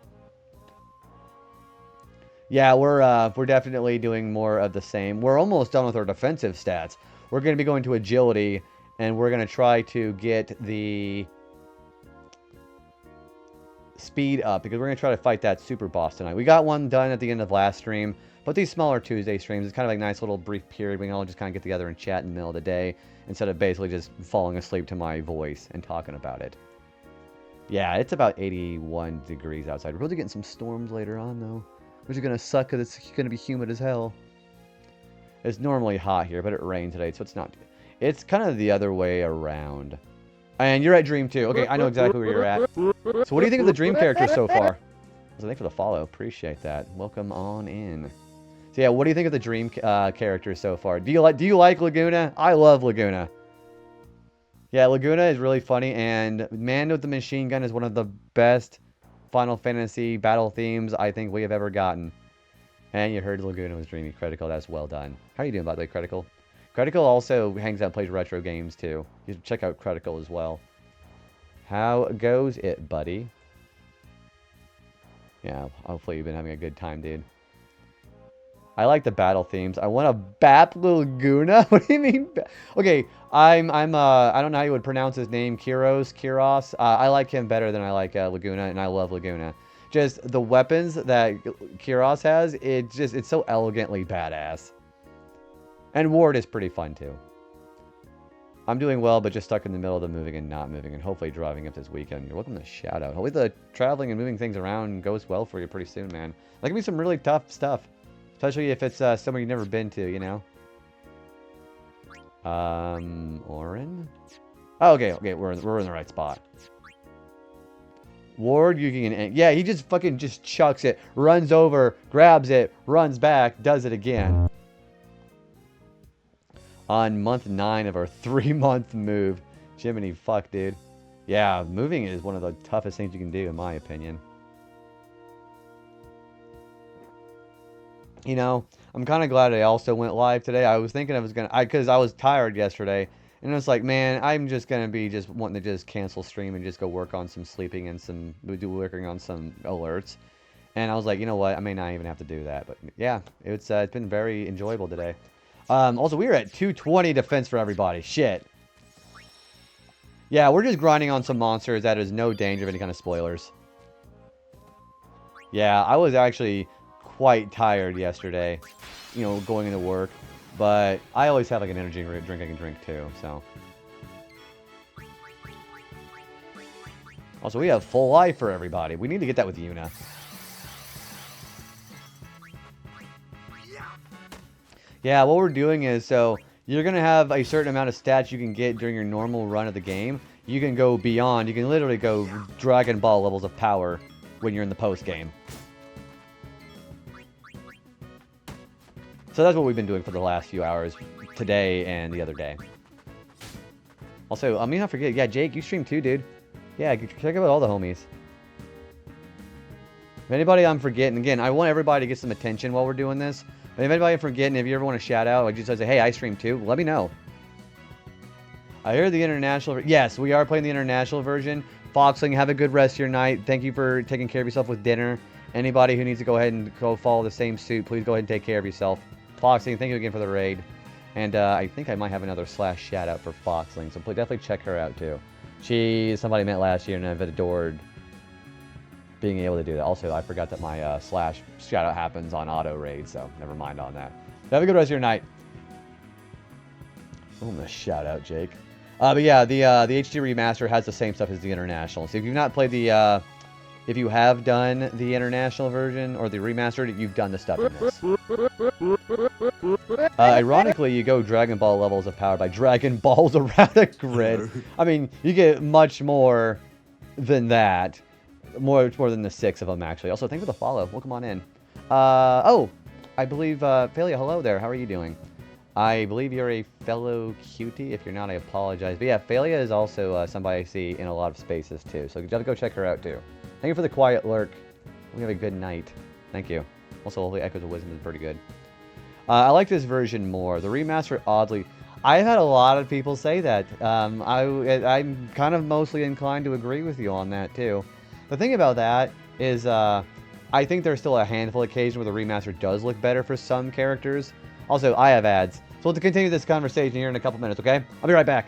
S1: Yeah, we're definitely doing more of the same. We're almost done with our defensive stats. We're going to be going to agility, and we're going to try to get the speed up because we're going to try to fight that super boss tonight. We got one done at the end of last stream. But these smaller Tuesday streams, it's kind of like a nice little brief period. We can all just kind of get together and chat in the middle of the day instead of basically just falling asleep to my voice and talking about it. Yeah, it's about 81 degrees outside. We're really getting some storms later on, though, which is going to suck because it's going to be humid as hell. It's normally hot here, but it rained today, so it's not... It's kind of the other way around. And you're at Dream, too. Okay, I know exactly where you're at. So what do you think of the Dream characters so far? Thanks for the follow. Appreciate that. Welcome on in. So yeah, what do you think of the Dream characters so far? Do you like Laguna? I love Laguna. Yeah, Laguna is really funny, and Man with the Machine Gun is one of the best Final Fantasy battle themes I think we have ever gotten. And you heard Laguna was dreamy. Critical, that's well done. How are you doing, by the way, Critical? Critical also hangs out and plays retro games, too. You should check out Critical as well. How goes it, buddy? Yeah, hopefully you've been having a good time, dude. I like the battle themes. I want to bap Laguna? What do you mean? Okay, I don't know how you would pronounce his name. Kiros. I like him better than I like Laguna, and I love Laguna. Just the weapons that Kiros has, it's so elegantly badass. And Ward is pretty fun, too. I'm doing well, but just stuck in the middle of the moving and not moving, and hopefully driving up this weekend. You're welcome to shout out. Hopefully the traveling and moving things around goes well for you pretty soon, man. That can be some really tough stuff. Especially if it's somewhere you've never been to, you know? Orin? Oh, okay, we're in the right spot. Ward, you can... Yeah, he just fucking just chucks it, runs over, grabs it, runs back, does it again. On month 9 of our 3-month move. Jiminy fuck, dude. Yeah, moving is one of the toughest things you can do, in my opinion. You know, I'm kind of glad I also went live today. I was thinking I was going to... Because I was tired yesterday. And it's like, man, I'm just going to be just wanting to just cancel stream and just go work on some sleeping and working on some alerts. And I was like, you know what? I may not even have to do that. But yeah, it's been very enjoyable today. Also, we are at 220 defense for everybody. Shit. Yeah, we're just grinding on some monsters that is no danger of any kind of spoilers. Yeah, I was actually quite tired yesterday, you know, going into work. But I always have like an energy drink I can drink too, so. Also, we have full life for everybody. We need to get that with Yuna. Yeah, what we're doing is, so, you're going to have a certain amount of stats you can get during your normal run of the game. You can go beyond. You can literally go Dragon Ball levels of power when you're in the post-game. So that's what we've been doing for the last few hours, today and the other day. Also, I mean, I forget, yeah, Jake, you stream too, dude. Yeah, check out all the homies. If anybody I'm forgetting, again, I want everybody to get some attention while we're doing this. But if anybody I'm forgetting, if you ever want to shout out, like just say, hey, I stream too, let me know. I hear the international... Yes, we are playing the international version. Foxling, have a good rest of your night. Thank you for taking care of yourself with dinner. Anybody who needs to go ahead and go follow the same suit, please go ahead and take care of yourself. Foxling, thank you again for the raid. And I think I might have another slash shout out for Foxling, so definitely check her out too. She is somebody I met last year, and I've adored being able to do that. Also, I forgot that my slash shout out happens on auto raid, so never mind on that. Have a good rest of your night. Oh, I'm gonna shout out Jake. But yeah, the HD remaster has the same stuff as the international. So if you've not played the, if you have done the international version or the remastered, you've done the stuff in this. Ironically, you go Dragon Ball levels of power by Dragon Balls around a grid. I mean, you get much more than that. Much more than the 6 of them, actually. Also, thanks for the follow. Welcome on in. Oh, I believe, Phalia, hello there. How are you doing? I believe you're a fellow cutie. If you're not, I apologize. But yeah, Phalia is also somebody I see in a lot of spaces, too. So you have to go check her out, too. Thank you for the quiet lurk. We have a good night. Thank you. Also, hopefully Echoes of Wisdom is pretty good. I like this version more. The remaster, oddly... I've had a lot of people say that. I'm kind of mostly inclined to agree with you on that, too. The thing about that is, I think there's still a handful of occasions where the remaster does look better for some characters. Also, I have ads. So we'll continue this conversation here in a couple minutes, okay? I'll be right back.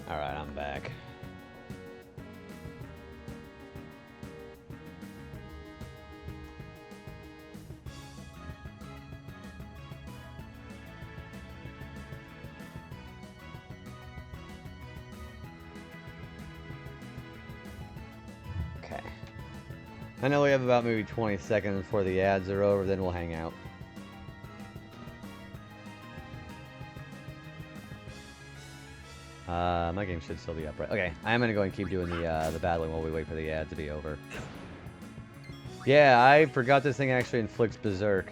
S1: Alright, I'm back. I know we have about maybe 20 seconds before the ads are over, then we'll hang out. My game should still be up, right? Okay, I'm gonna go and keep doing the battling while we wait for the ad to be over. Yeah, I forgot this thing actually inflicts berserk.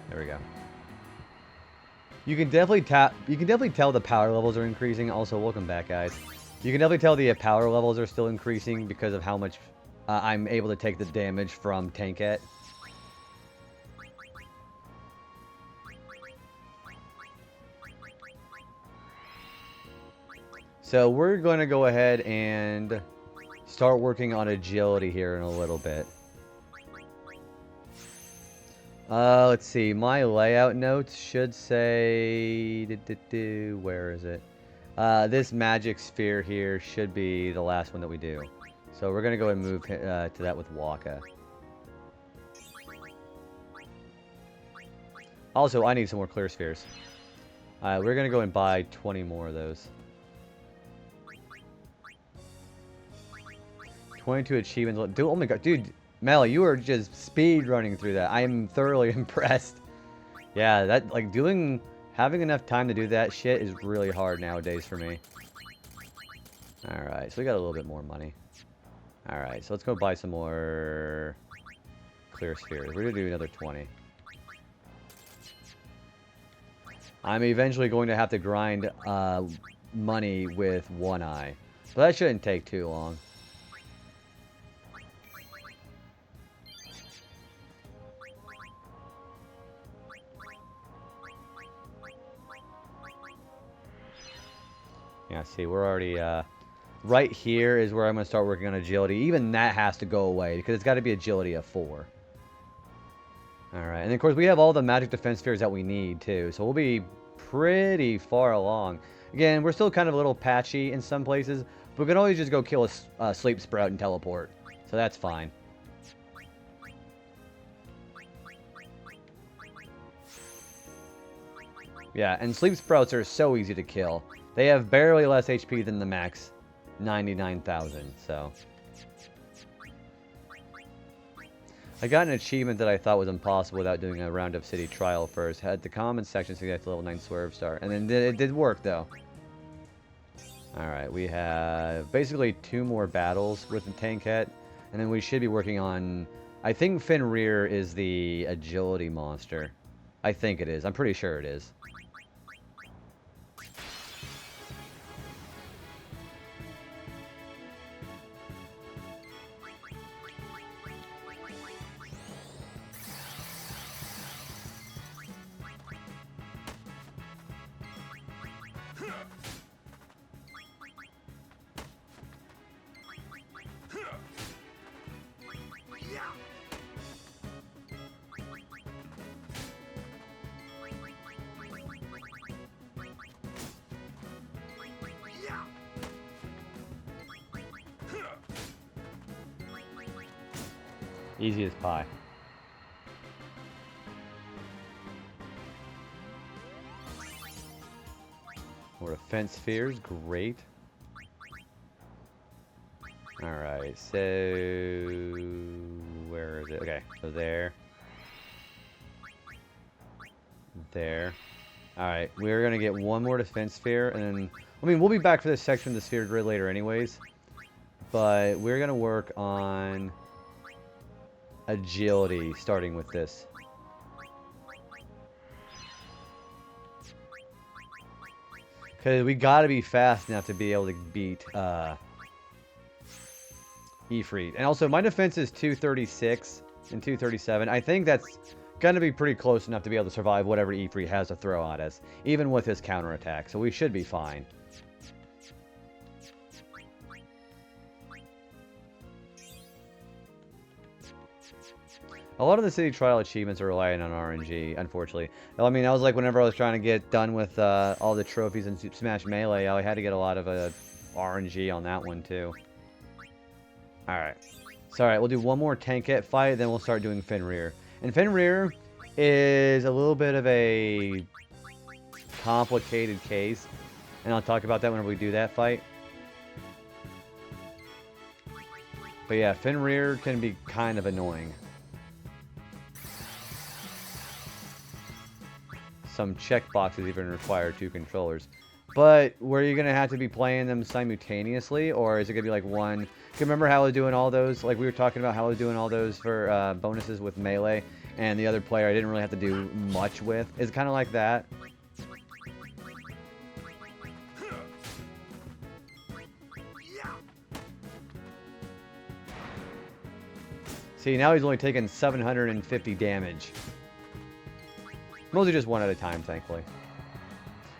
S1: There we go. You can definitely tell the power levels are increasing. Also, welcome back, guys. You can definitely tell the power levels are still increasing because of how much I'm able to take the damage from Tanket. So we're going to go ahead and start working on agility here in a little bit. Let's see. My layout notes should say... Where is it? This magic sphere here should be the last one that we do. So we're going to go and move to that with Waka. Also, I need some more clear spheres. We're going to go and buy 20 more of those. 22 achievements. Dude, oh my god, dude. Mel, you are just speed running through that. I am thoroughly impressed. Yeah, that, like, having enough time to do that shit is really hard nowadays for me. Alright, so we got a little bit more money. Alright, so let's go buy some more clear spheres. We're gonna do another 20. I'm eventually going to have to grind money with one eye. So that shouldn't take too long. Yeah, see, we're already, right here is where I'm going to start working on agility. Even that has to go away, because it's got to be agility of 4. Alright, and of course we have all the magic defense spheres that we need, too. So we'll be pretty far along. Again, we're still kind of a little patchy in some places, but we can always just go kill a sleep sprout and teleport. So that's fine. Yeah, and sleep sprouts are so easy to kill. They have barely less HP than the max 99,000, so. I got an achievement that I thought was impossible without doing a round of city trial first. Had the comment section so you get to level 9 swerve star. And then it did work, though. Alright, we have basically 2 more battles with the Tanket. And then we should be working on... I think Fenrir is the agility monster. I think it is. I'm pretty sure it is. Easy as pie. More defense spheres, great. Alright, so... where is it? Okay, so there. There. Alright, we're gonna get one more defense sphere, and then... I mean, we'll be back for this section of the sphere grid later anyways. But we're gonna work on... agility, starting with this. Because we gotta be fast enough to be able to beat Ifrit. And also, my defense is 236 and 237. I think that's gonna be pretty close enough to be able to survive whatever Ifrit has to throw at us, even with his counterattack. So we should be fine. A lot of the city trial achievements are relying on RNG, unfortunately. I mean, that was like whenever I was trying to get done with all the trophies in Smash Melee, I had to get a lot of RNG on that one, too. Alright. So, alright, we'll do one more Tanket fight, then we'll start doing Fenrir. And Fenrir is a little bit of a complicated case, and I'll talk about that whenever we do that fight. But yeah, Fenrir can be kind of annoying. Some checkboxes even require 2 controllers. But were you going to have to be playing them simultaneously? Or is it going to be like one? Do you remember how I was doing all those? Like we were talking about how I was doing all those for bonuses with Melee. And the other player I didn't really have to do much with. Is it kind of like that? See, now he's only taking 750 damage. Mostly just one at a time, thankfully.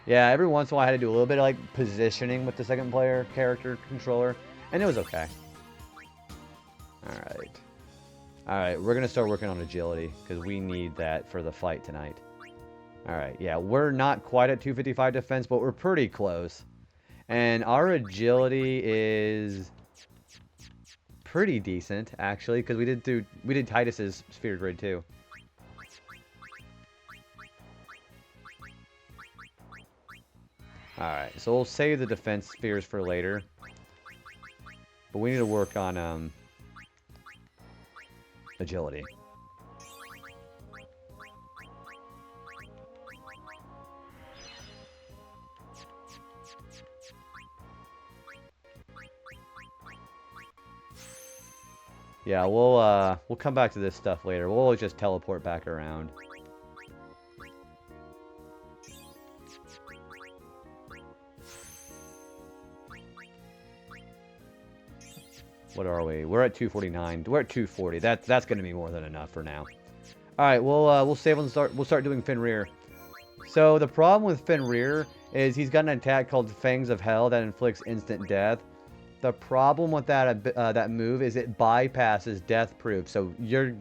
S1: Yeah, every once in a while I had to do a little bit of, like, positioning with the second player character controller. And it was okay. Alright. Alright, we're going to start working on agility. Because we need that for the fight tonight. Alright, yeah, we're not quite at 255 defense, but we're pretty close. And our agility is pretty decent, actually. Because we did Titus's sphere grid, too. Alright, so we'll save the defense spheres for later. But we need to work on, agility. Yeah, we'll come back to this stuff later. We'll always just teleport back around. What are we? We're at 249. We're at 240. That's going to be more than enough for now. All right, we'll save on start. We'll start doing Fenrir. So the problem with Fenrir is he's got an attack called Fangs of Hell that inflicts instant death. The problem with that move is it bypasses death proof. So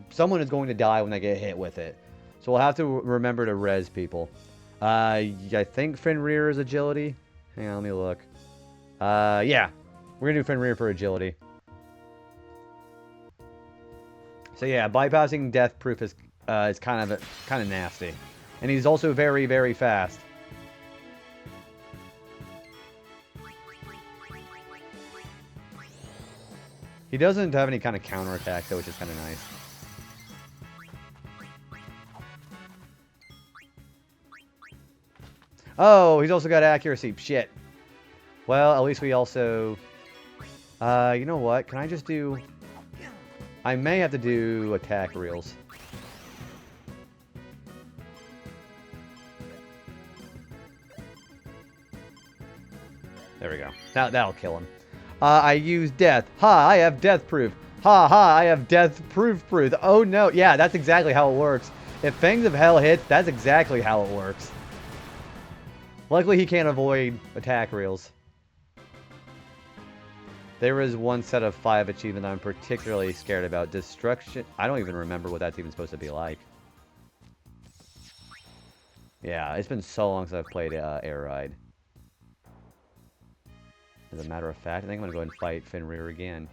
S1: someone is going to die when they get hit with it. So we'll have to remember to res people. I think Fenrir is agility. Hang on, let me look. Yeah, we're gonna do Fenrir for agility. So yeah, bypassing death proof is kind of nasty, and he's also very, very fast. He doesn't have any kind of counterattack though, which is kind of nice. Oh, he's also got accuracy. Shit. Well, at least we also... you know what? Can I just do... I may have to do attack reels. There we go. That'll kill him. I use death. Ha, I have death proof. Ha ha, I have death proof. Oh no, yeah, that's exactly how it works. If Fangs of Hell hits, that's exactly how it works. Luckily, he can't avoid attack reels. There is one set of 5 achievements I'm particularly scared about. Destruction. I don't even remember what that's even supposed to be like. Yeah, it's been so long since I've played Air Ride. As a matter of fact, I think I'm going to go ahead and fight Fenrir again.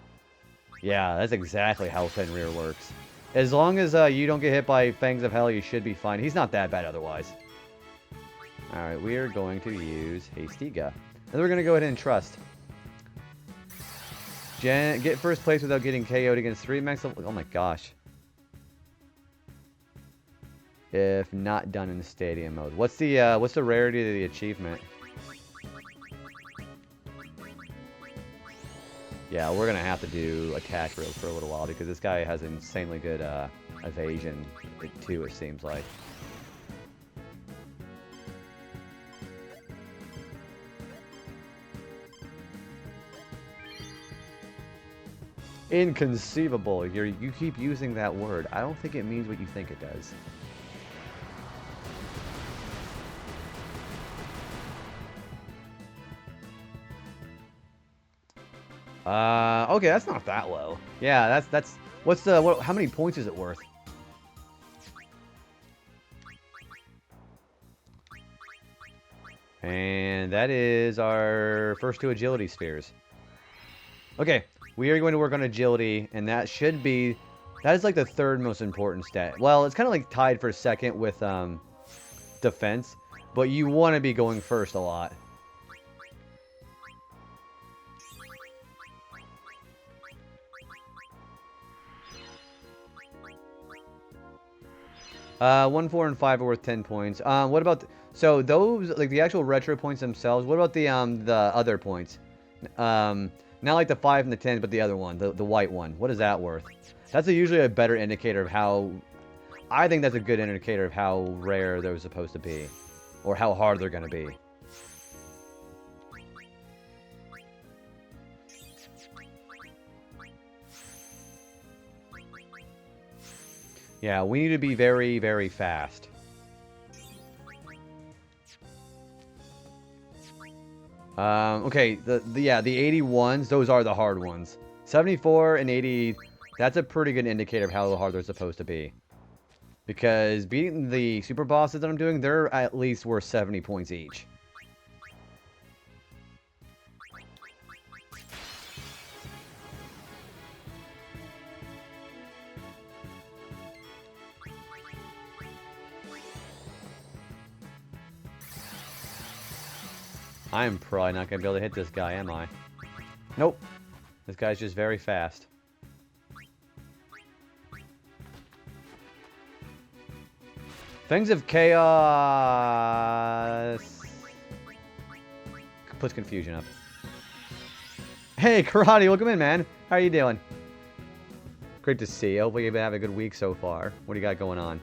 S1: Yeah, that's exactly how Fenrir works. As long as you don't get hit by Fangs of Hell, you should be fine. He's not that bad otherwise. Alright, we are going to use Hastiga. And we're going to go ahead and trust. Get first place without getting KO'd against 3 max level. Oh my gosh. If not done in stadium mode. What's the rarity of the achievement? Yeah, we're gonna have to do attack reels for a little while because this guy has insanely good evasion too, it seems like. Inconceivable. You keep using that word. I don't think it means what you think it does. Okay, that's not that low. Yeah, that's how many points is it worth? And that is our first 2 agility spheres. Okay, we are going to work on agility, and that is like the 3rd most important stat. Well, it's kind of like tied for 2nd with defense, but you want to be going first a lot. 1, 4, and 5 are worth 10 points. What about... So those, like the actual retro points themselves, what about the other points? Not like the 5 and the 10, but the other one, the white one. What is that worth? That's usually a better indicator of how... I think that's a good indicator of how rare they're supposed to be. Or how hard they're going to be. Yeah, we need to be very, very fast. Okay, the 81s, those are the hard ones. 74 and 80, that's a pretty good indicator of how hard they're supposed to be. Because beating the super bosses that I'm doing, they're at least worth 70 points each. I'm probably not going to be able to hit this guy, am I? Nope. This guy's just very fast. Things of Chaos... puts confusion up. Hey, Karate, welcome in, man. How are you doing? Great to see you. Hopefully you've been having a good week so far. What do you got going on?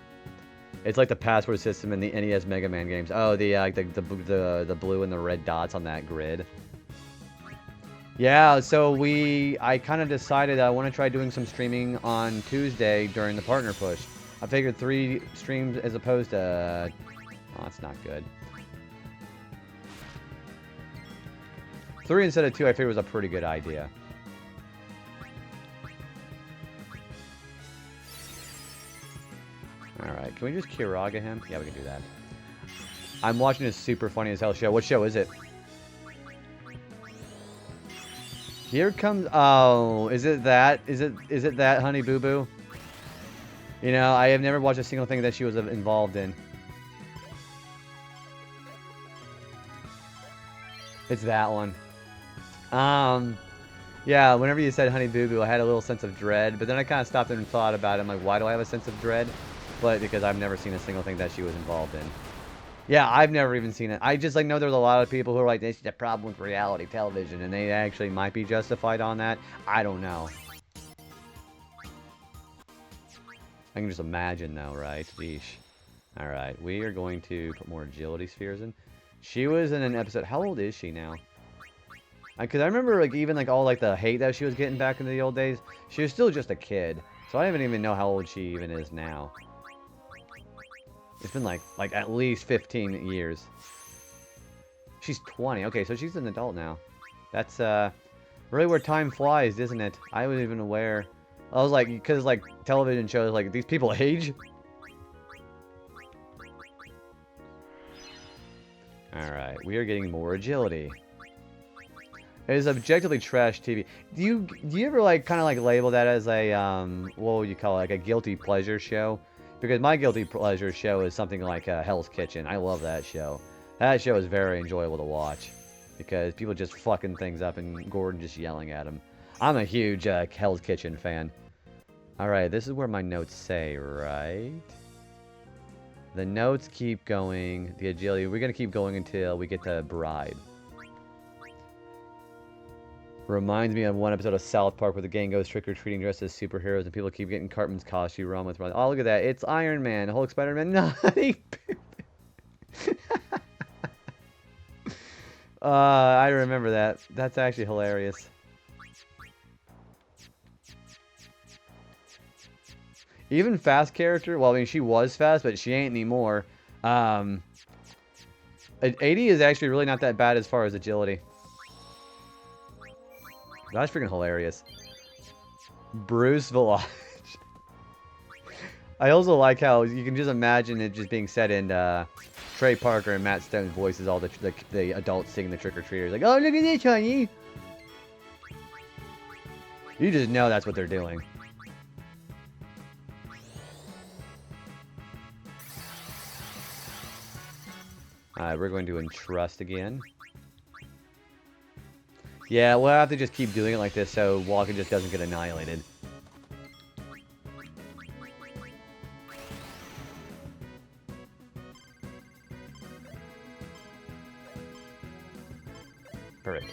S1: It's like the password system in the NES Mega Man games. Oh, the blue and the red dots on that grid. Yeah, so I kind of decided I want to try doing some streaming on Tuesday during the partner push. I figured 3 streams as opposed to... oh, that's not good. 3 instead of 2 I figured was a pretty good idea. Alright, can we just Kiraga him? Yeah, we can do that. I'm watching this super funny as hell show. What show is it? Here comes... oh, is it that? Is it that, Honey Boo Boo? You know, I have never watched a single thing that she was involved in. It's that one. Yeah, whenever you said Honey Boo Boo, I had a little sense of dread, but then I kind of stopped and thought about it. I'm like, why do I have a sense of dread? But because I've never seen a single thing that she was involved in. Yeah, I've never even seen it. I just know there's a lot of people who are like, this is a problem with reality television, and they actually might be justified on that. I don't know. I can just imagine though, right? Sheesh. Alright, we are going to put more agility spheres in. She was in an episode... how old is she now? Because I remember even all the hate that she was getting back in the old days. She was still just a kid. So I don't even know how old she even is now. It's been like at least 15 years. She's 20. Okay, so she's an adult now. That's really where time flies, isn't it? I wasn't even aware. I was like, because television shows, these people age. Alright, we are getting more agility. It is objectively trash TV. Do you ever kind of label that as a what would you call it, a guilty pleasure show? Because my guilty pleasure show is something like Hell's Kitchen. I love that show. That show is very enjoyable to watch because people just fucking things up and Gordon just yelling at him. I'm a huge Hell's Kitchen fan. All right, this is where my notes say, right? The notes keep going. The agility, we're gonna keep going until we get to bribe. Reminds me of one episode of South Park where the gang goes trick-or-treating dressed as superheroes and people keep getting Cartman's costume wrong with... oh, look at that. It's Iron Man, Hulk, Spider-Man, Nutty. I remember that. That's actually hilarious. Even fast character... well, I mean, she was fast, but she ain't anymore. 80 is actually really not that bad as far as agility. That's freaking hilarious. Bruce Village. I also like how you can just imagine it just being said in Trey Parker and Matt Stone's voices, all the adults singing the trick-or-treaters. Like, oh, look at this, honey. You just know that's what they're doing. Alright, we're going to entrust again. Yeah, we'll have to just keep doing it like this so Walker just doesn't get annihilated. frick.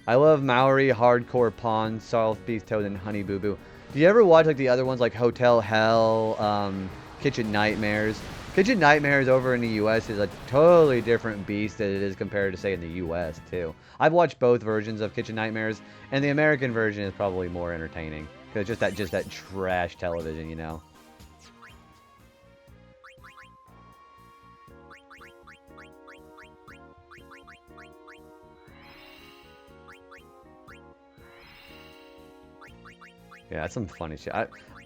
S1: I love Maori, Hardcore Pawn, Soft Beast Toad, and Honey Boo Boo. Do you ever watch like the other ones like Hotel Hell, Kitchen Nightmares? Kitchen Nightmares over in the U.S. is a totally different beast than it is compared to, say, in the U.S., too. I've watched both versions of Kitchen Nightmares, and the American version is probably more entertaining. Because just that trash television, you know? Yeah, that's some funny shit.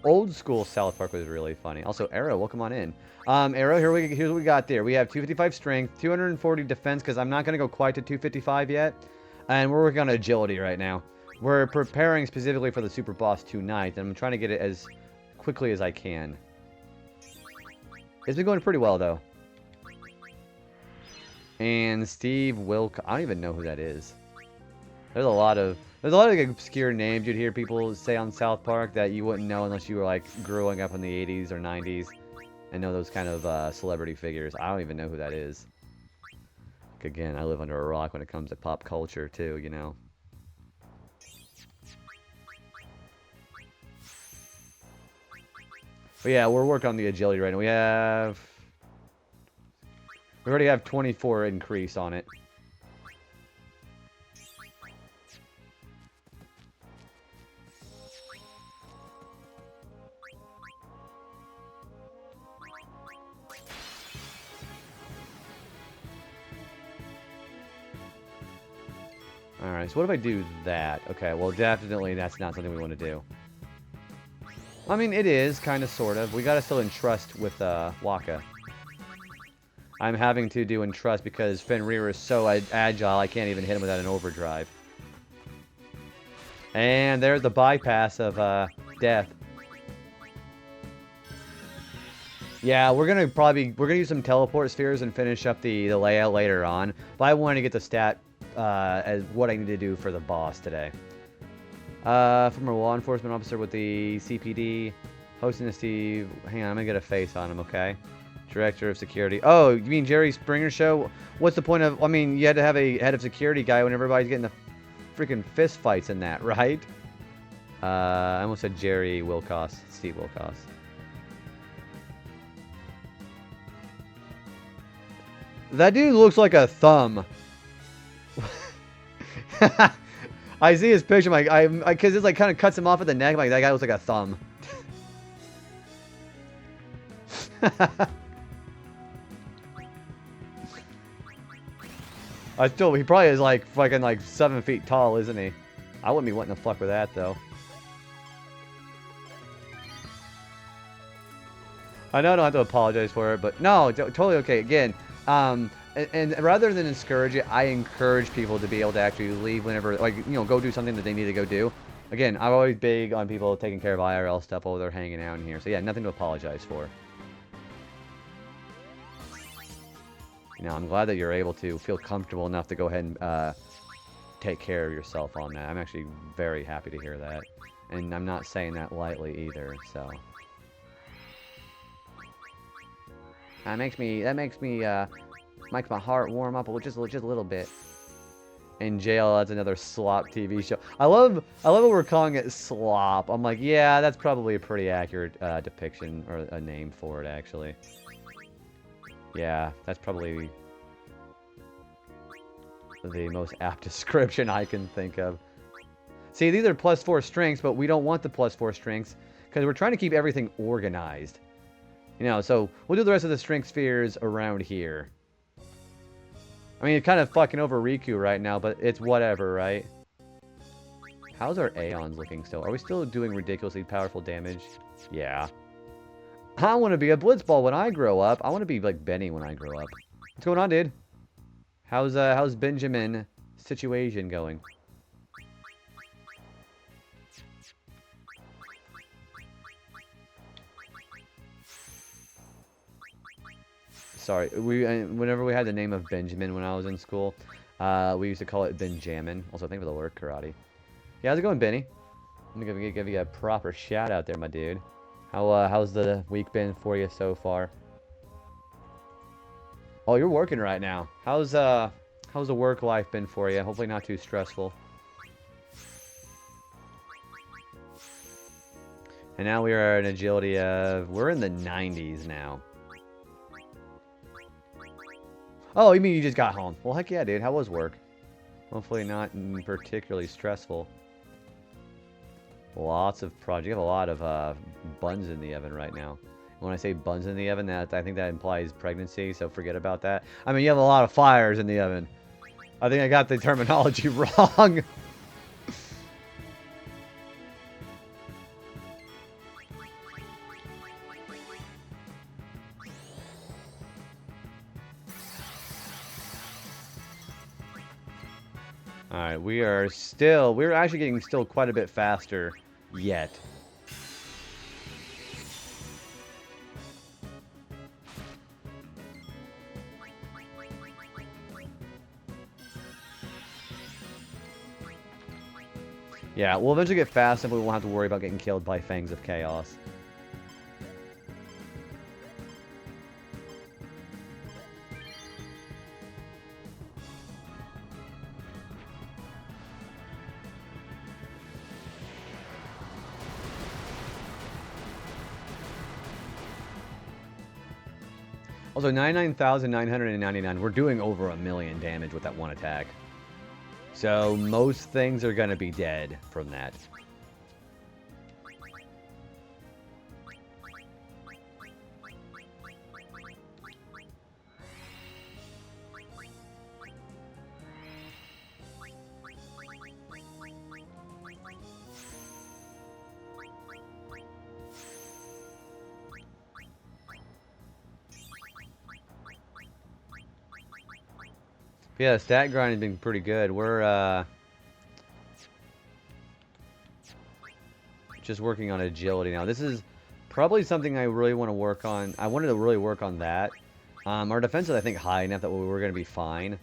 S1: Old school South Park was really funny. Also, Arrow, welcome on in. Arrow, here's what we got there. We have 255 strength, 240 defense, because I'm not going to go quite to 255 yet. And we're working on agility right now. We're preparing specifically for the super boss tonight, and I'm trying to get it as quickly as I can. It's been going pretty well, though. And Steve Wilk, I don't even know who that is. There's a lot of like, obscure names you'd hear people say on South Park that you wouldn't know unless you were like growing up in the 80s or 90s and know those kind of celebrity figures. I don't even know who that is. Like, again, I live under a rock when it comes to pop culture too, you know. But yeah, we're working on the agility right now. We already have 24 increase on it. Alright, so what if I do that? Okay, well, definitely that's not something we want to do. I mean, it is, kind of, sort of. We gotta still entrust with Waka. I'm having to do entrust because Fenrir is so agile, I can't even hit him without an overdrive. And there's the bypass of death. Yeah, we're gonna use some teleport spheres and finish up the layout later on. But I wanted to get the stat as what I need to do for the boss today. Former law enforcement officer with the CPD, hosting the Steve. Hang on, I'm gonna get a face on him, okay? Director of security. Oh, you mean Jerry Springer show? What's the point of? I mean, you had to have a head of security guy when everybody's getting the freaking fist fights in that, right? I almost said Jerry Wilcox, Steve Wilcox. That dude looks like a thumb. I see his picture, like because it like kind of cuts him off at the neck. Like that guy looks like a thumb. He probably is like fucking like 7 feet tall, isn't he? I wouldn't be wanting to fuck with that though. I know I don't have to apologize for it, but no, totally okay. Again, and rather than discourage it, I encourage people to be able to actually leave whenever, like, you know, go do something that they need to go do. Again, I'm always big on people taking care of IRL stuff while they're hanging out in here. So yeah, nothing to apologize for. You know, I'm glad that you're able to feel comfortable enough to go ahead and take care of yourself on that. I'm actually very happy to hear that. And I'm not saying that lightly either, so. That makes my heart warm up just a little bit. In jail, that's another slop TV show. I love it we're calling it slop. I'm like, yeah, that's probably a pretty accurate depiction or a name for it, actually. Yeah, that's probably the most apt description I can think of. See, these are +4 strengths, but we don't want the +4 strengths because we're trying to keep everything organized. You know, so we'll do the rest of the strength spheres around here. I mean, it's kind of fucking over Riku right now, but it's whatever, right? How's our Aeons looking still? Are we still doing ridiculously powerful damage? Yeah. I want to be a Blitzball when I grow up. I want to be like Benny when I grow up. What's going on, dude? How's Benjamin situation going? Sorry, whenever we had the name of Benjamin when I was in school, we used to call it Benjamin. Also, thank you for the word, karate. Yeah, how's it going, Benny? I'm gonna give you a proper shout out there, my dude. How's the week been for you so far? Oh, you're working right now. How's How's the work life been for you? Hopefully not too stressful. And now we are at an agility of... We're in the 90s now. Oh, you mean you just got home? Well, heck yeah, dude. How was work? Hopefully not particularly stressful. Lots of projects. You have a lot of buns in the oven right now. When I say buns in the oven, I think that implies pregnancy, so forget about that. I mean, you have a lot of fires in the oven. I think I got the terminology wrong. Alright, we're actually getting still quite a bit faster yet. Yeah, we'll eventually get fast enough we won't have to worry about getting killed by Fangs of Chaos. Also, 99,999. We're doing over 1,000,000 damage with that one attack. So, most things are going to be dead from that. Yeah, the stat grind has been pretty good. We're just working on agility now. This is probably something I really want to work on. I wanted to really work on that. Our defense is, I think, high enough that we're going to be fine.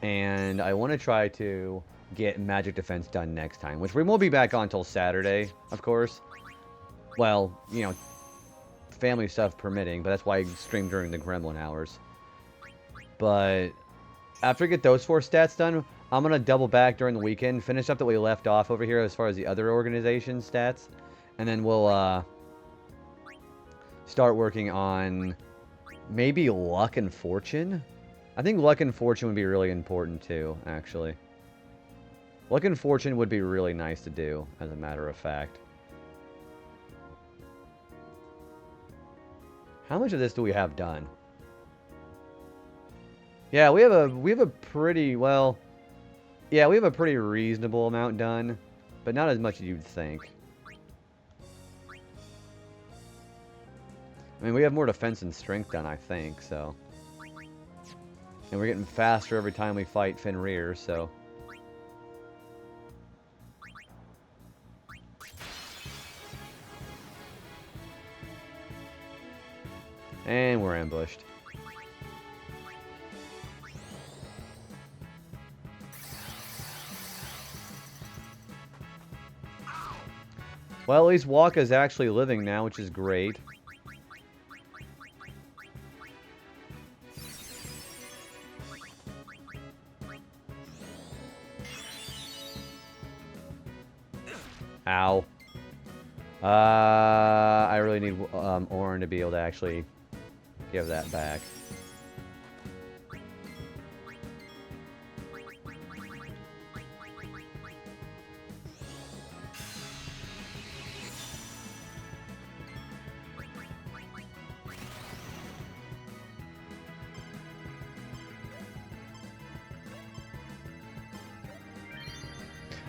S1: And I want to try to get magic defense done next time, which we won't be back on until Saturday, of course. Well, you know, family stuff permitting, but that's why I stream during the gremlin hours. But after I get those 4 stats done, I'm going to double back during the weekend, finish up that we left off over here as far as the other organization stats, and then we'll start working on maybe luck and fortune. I think luck and fortune would be really important too, actually. Luck and fortune would be really nice to do, as a matter of fact. How much of this do we have done? Yeah, we have a pretty, well, yeah, we have a pretty reasonable amount done, but not as much as you'd think. I mean, we have more defense and strength done, I think, so. And we're getting faster every time we fight Fenrir, so. And we're ambushed. Well, at least Waka's actually living now, which is great. Ow. I really need Orin to be able to actually give that back.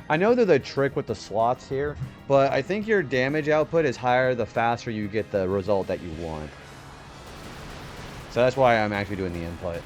S1: I know there's a trick with the slots here, but I think your damage output is higher the faster you get the result that you want. So that's why I'm actually doing the input.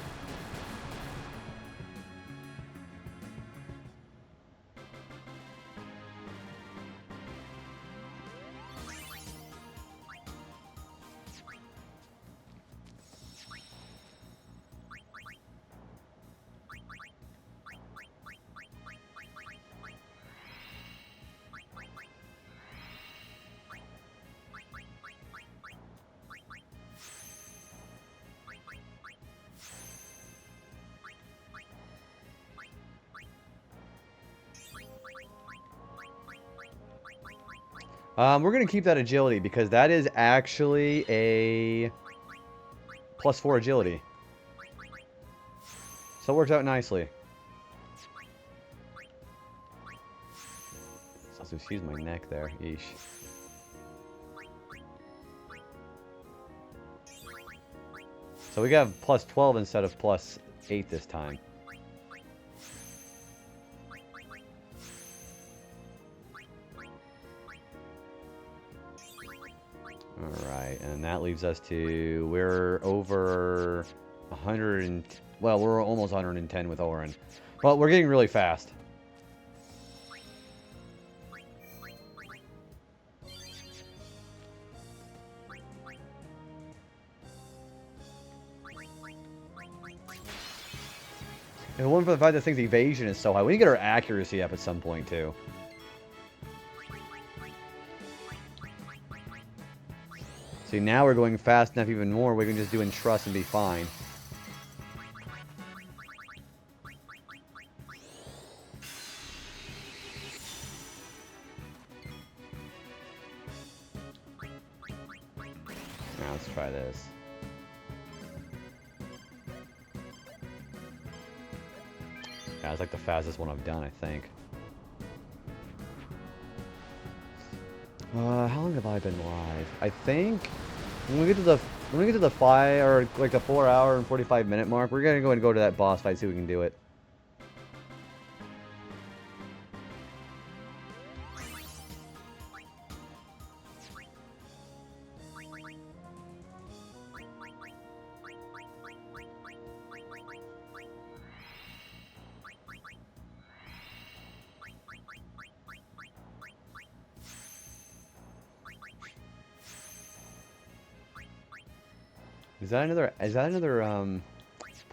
S1: We're going to keep that agility because that is actually a +4 agility. So it works out nicely. Also, excuse my neck there. Yeesh. So we got +12 instead of +8 this time. Alright, and that leaves us to... We're over 100 and... Well, we're almost 110 with Orin. But we're getting really fast. If it wasn't for the fact that thing's evasion is so high, we need to get our accuracy up at some point, too. See, now we're going fast enough even more, we can just do Entrust and be fine. Now let's try this. Yeah, it's like the fastest one I've done, I think. How long have I been live? I think when we get to the 4 hour and 45 minute mark, we're gonna go to that boss fight, see if we can do it. Is that another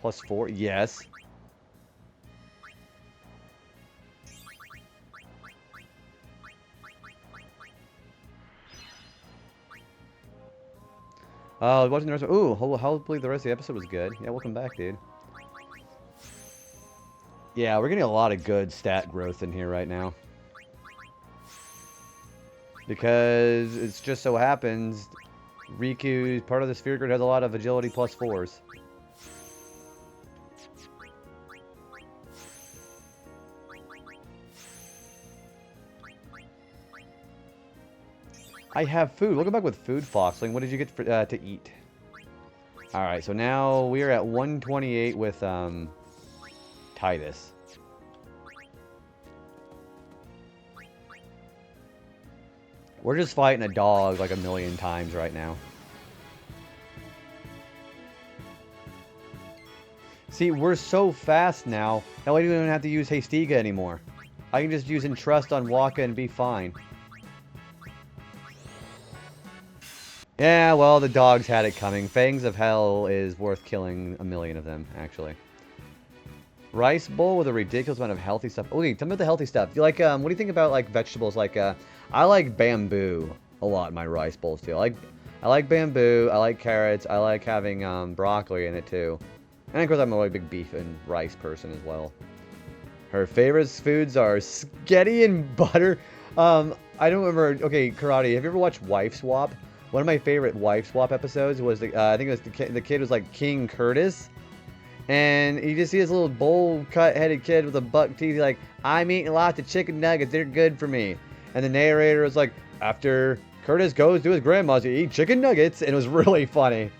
S1: +4? Yes. Watching the rest of... Ooh, hopefully the rest of the episode was good. Yeah, welcome back, dude. Yeah, we're getting a lot of good stat growth in here right now. Because it's just so happens... Riku, part of the sphere grid, has a lot of agility +4s. I have food. Welcome back with food, Foxling. What did you get for, to eat? Alright, so now we are at 128 with Titus. We're just fighting a dog like a million times right now. See, we're so fast now that we don't even have to use Hastiga anymore. I can just use Entrust on Waka and be fine. Yeah, well, the dogs had it coming. Fangs of Hell is worth killing a million of them, actually. Rice bowl with a ridiculous amount of healthy stuff. Okay, tell me about the healthy stuff. You like, what do you think about, like, vegetables? Like, I like bamboo a lot in my rice bowls, too. I like bamboo, I like carrots, I like having, broccoli in it, too. And, of course, I'm a really big beef and rice person as well. Her favorite foods are spaghetti and butter. I don't remember... Okay, Karate, have you ever watched Wife Swap? One of my favorite Wife Swap episodes was, I think it was the kid was, like, King Curtis. And you just see this little bowl-cut-headed kid with a buck teeth. He's like, I'm eating lots of chicken nuggets. They're good for me. And the narrator was like, after Curtis goes to his grandma's, he eat chicken nuggets. And it was really funny.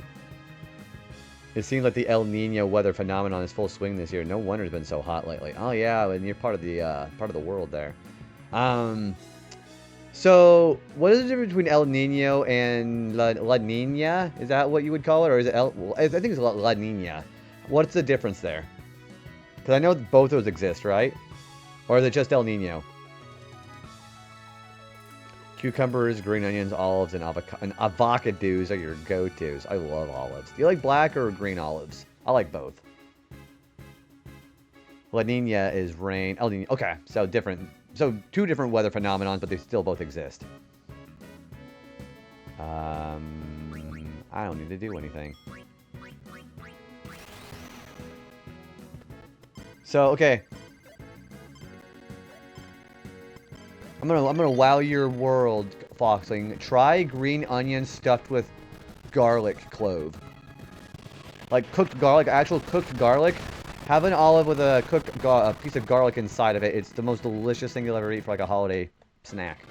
S1: It seems like the El Nino weather phenomenon is full swing this year. No wonder it's been so hot lately. Oh, yeah, and you're part of the world there. So, what is the difference between El Nino and La Nina? Is that what you would call it? Or is it I think it's La Nina. What's the difference there? Because I know both of those exist, right? Or is it just El Nino? Cucumbers, green onions, olives, and avocados are your go-tos. I love olives. Do you like black or green olives? I like both. La Nina is rain. El Nino. Okay, so different. So two different weather phenomenons, but they still both exist. I don't need to do anything. So, okay. I'm gonna wow your world. outfoxing, try green onion stuffed with garlic clove. Like cooked garlic, actual cooked garlic. Have an olive with a a piece of garlic inside of it. It's the most delicious thing you'll ever eat for like a holiday snack.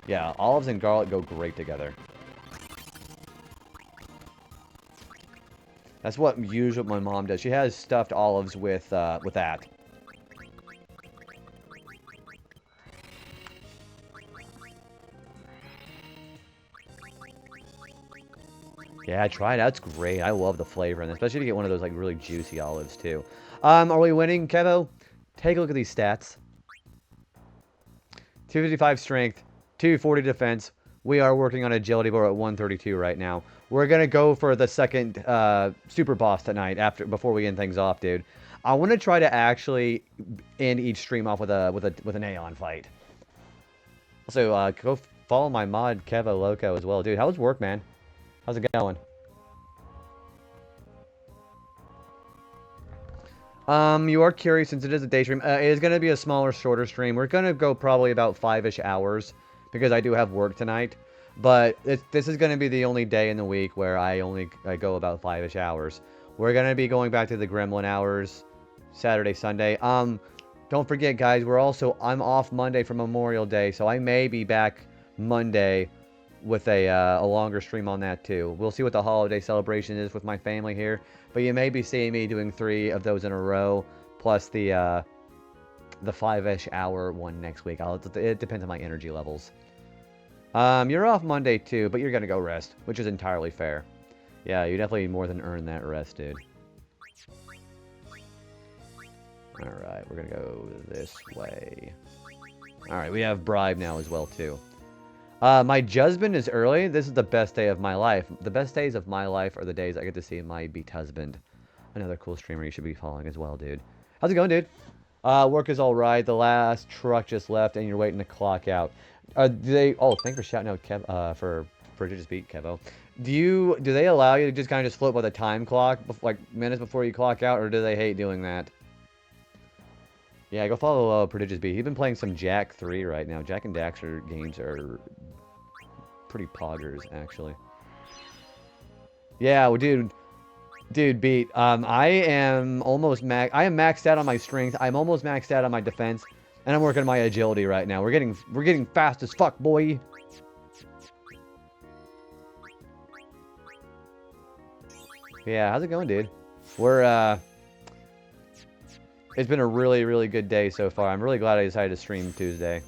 S1: Yeah, olives and garlic go great together. That's what usually my mom does. She has stuffed olives with that. Yeah, try it out. It's great. I love the flavor, and especially if you get one of those like really juicy olives too. Are we winning, Kevo? Take a look at these stats. 255 strength, 240 defense. We are working on agility. We're at 132 right now. We're gonna go for the second super boss tonight before we end things off, dude. I want to try to actually end each stream off with an Aeon fight. Also, go follow my mod Kevo Loco as well, dude. How's work, man? How's it going? You are curious since it is a day stream. It is going to be a smaller, shorter stream. We're going to go probably about 5-ish hours because I do have work tonight. But this is going to be the only day in the week where I go about 5-ish hours. We're going to be going back to the Gremlin hours Saturday, Sunday. Don't forget, guys, I'm off Monday for Memorial Day, so I may be back Monday with a longer stream on that too. We'll see what the holiday celebration is with my family here, but you may be seeing me doing 3 of those in a row, plus the 5-ish hour one next week. It depends on my energy levels. You're off Monday too, but you're gonna go rest, which is entirely fair. Yeah, you definitely more than earned that rest, dude. Alright, we're gonna go this way. Alright, we have bribe now as well too. My husband is early. This is the best day of my life. The best days of my life are the days I get to see my beat husband. Another cool streamer you should be following as well, dude. How's it going, dude? Work is all right. The last truck just left, and you're waiting to clock out. Oh, thanks for shouting out Kev, for Prodigious Beat, Kevo. Do they allow you to just kind of float by the time clock, like minutes before you clock out, or do they hate doing that? Yeah, go follow Prodigious Beat. He's been playing some Jack 3 right now. Jack and Daxter games are pretty poggers, actually. Yeah, well, dude, Beat. I am maxed out on my strength. I'm almost maxed out on my defense, and I'm working on my agility right now. We're getting fast as fuck, boy. Yeah, how's it going, dude? It's been a really, really good day so far. I'm really glad I decided to stream Tuesday.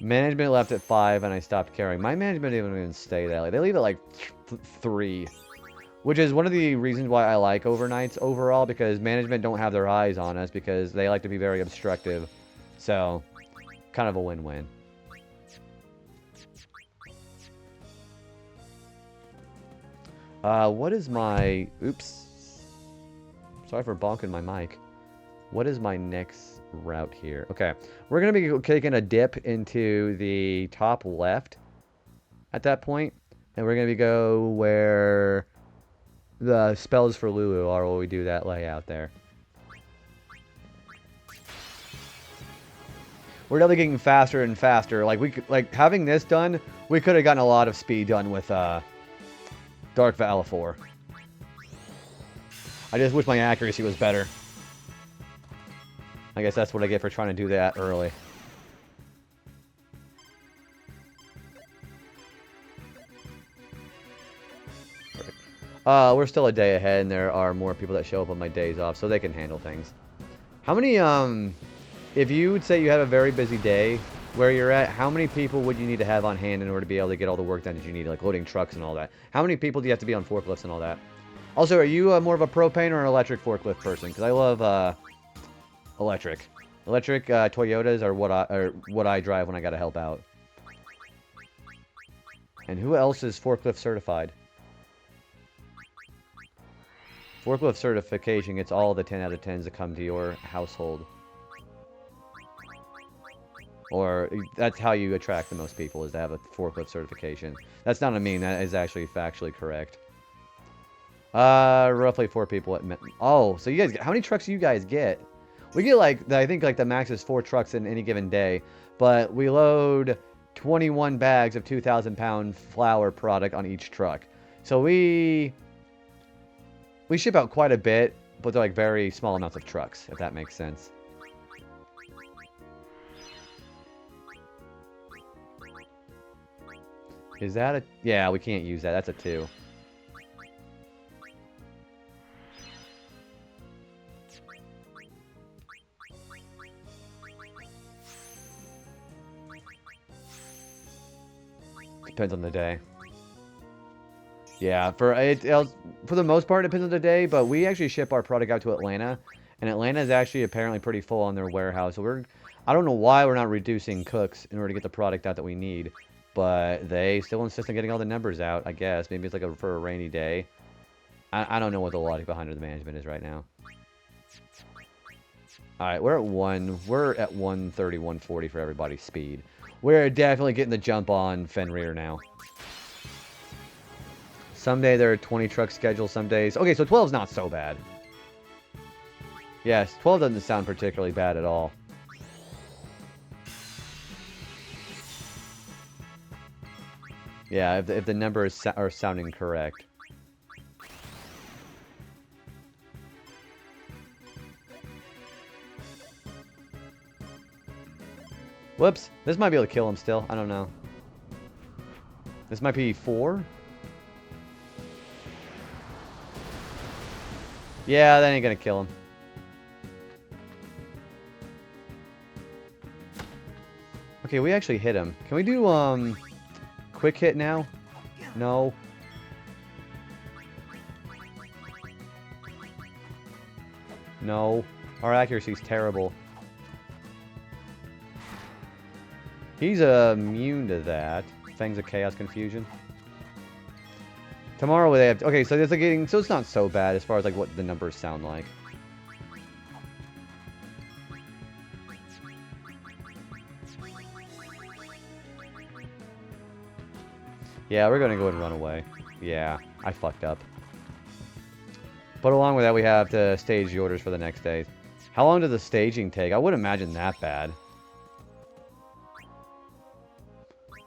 S1: Management left at 5 and I stopped caring. My management didn't even stay that late. They leave at like 3. Which is one of the reasons why I like overnights overall, because management don't have their eyes on us because they like to be very obstructive. So, kind of a win-win. What is my... Oops. Sorry for bonking my mic. What is my next route here? Okay, we're going to be taking a dip into the top left at that point, and we're going to go where the spells for Lulu are while we do that layout there. We're definitely getting faster and faster. Like having this done, we could have gotten a lot of speed done with Dark Vala 4. I just wish my accuracy was better. I guess that's what I get for trying to do that early. We're still a day ahead, and there are more people that show up on my days off, so they can handle things. How many, if you would say you have a very busy day where you're at, how many people would you need to have on hand in order to be able to get all the work done that you need, like loading trucks and all that? How many people do you have to be on forklifts and all that? Also, are you more of a propane or an electric forklift person? Because I love electric. Electric Toyotas are what I drive when I gotta help out. And who else is forklift certified? Forklift certification gets all the 10 out of 10s that come to your household. Or that's how you attract the most people, is to have a forklift certification. That's not a meme, that is actually factually correct. Roughly 4 people at... Oh, so you guys... How many trucks do you guys get? We get like... I think like the max is 4 trucks in any given day. But we load 21 bags of 2,000-pound flour product on each truck. So we ship out quite a bit, but they're like very small amounts of trucks, if that makes sense. Is that a... Yeah, we can't use that. That's a 2. Depends on the day. Yeah, for the most part, it depends on the day, but we actually ship our product out to Atlanta, and Atlanta is actually apparently pretty full on their warehouse. So I don't know why we're not reducing cooks in order to get the product out that we need, but they still insist on getting all the numbers out, I guess. Maybe it's like for a rainy day. I don't know what the logic behind the management is right now. Alright, we're at 130, 140 for everybody's speed. We're definitely getting the jump on Fenrir now. Someday there are 20 truck schedules some days. Okay, so 12's not so bad. Yes, 12 doesn't sound particularly bad at all. Yeah, if the numbers are sounding correct. Whoops. This might be able to kill him still. I don't know. This might be 4. Yeah, that ain't gonna kill him. Okay, we actually hit him. Can we do, quick hit now? No. No. Our accuracy's terrible. He's immune to that. Fangs of Chaos Confusion. Tomorrow they have... Okay, so it's like getting... So it's not so bad as far as like what the numbers sound like. Yeah, we're gonna go ahead and run away. Yeah, I fucked up. But along with that, we have to stage the orders for the next day. How long does the staging take? I wouldn't imagine that bad.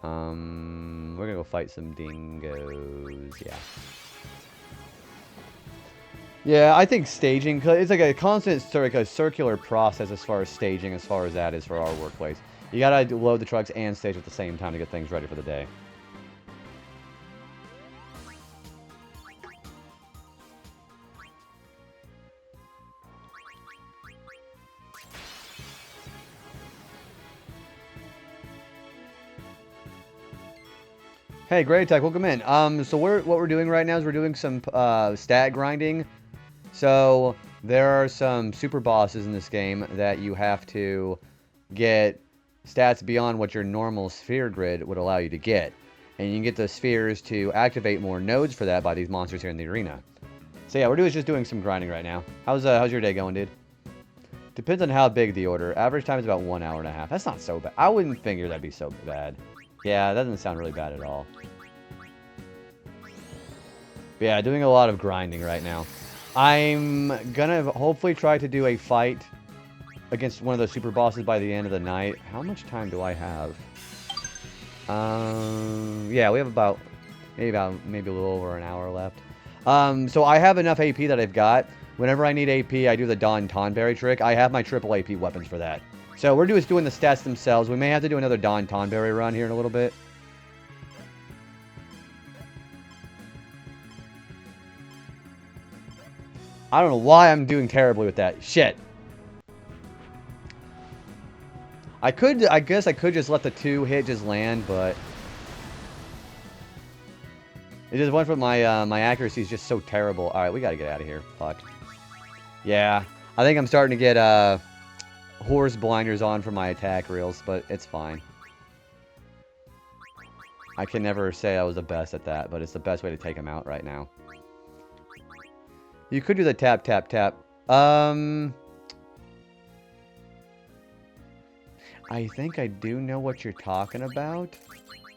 S1: We're gonna go fight some dingoes. Yeah. Yeah, I think staging, it's like a constant circular process as far as staging, as far as that is for our workplace. You gotta load the trucks and stage at the same time to get things ready for the day. Hey, Great Attack, welcome in. So what we're doing right now is we're doing some stat grinding. So there are some super bosses in this game that you have to get stats beyond what your normal sphere grid would allow you to get. And you can get the spheres to activate more nodes for that by these monsters here in the arena. So yeah, we're just doing some grinding right now. How's your day going, dude? Depends on how big the order. Average time is about 1.5 hours. That's not so bad. I wouldn't figure that'd be so bad. Yeah, that doesn't sound really bad at all. But yeah, doing a lot of grinding right now. I'm gonna hopefully try to do a fight against one of those super bosses by the end of the night. How much time do I have? Yeah, we have about maybe a little over an hour left. So I have enough AP that I've got. Whenever I need AP, I do the Don Tonberry trick. I have my triple AP weapons for that. So we're just doing the stats themselves. We may have to do another Don Tonberry run here in a little bit. I don't know why I'm doing terribly with that. Shit. I guess I could just let the 2 hit just land, but it just went from my accuracy is just so terrible. All right, we gotta get out of here. Fuck. Yeah, I think I'm starting to get horse blinders on for my attack reels, but it's fine. I can never say I was the best at that, but it's the best way to take them out right now. You could do the tap, tap, tap. I think I do know what you're talking about.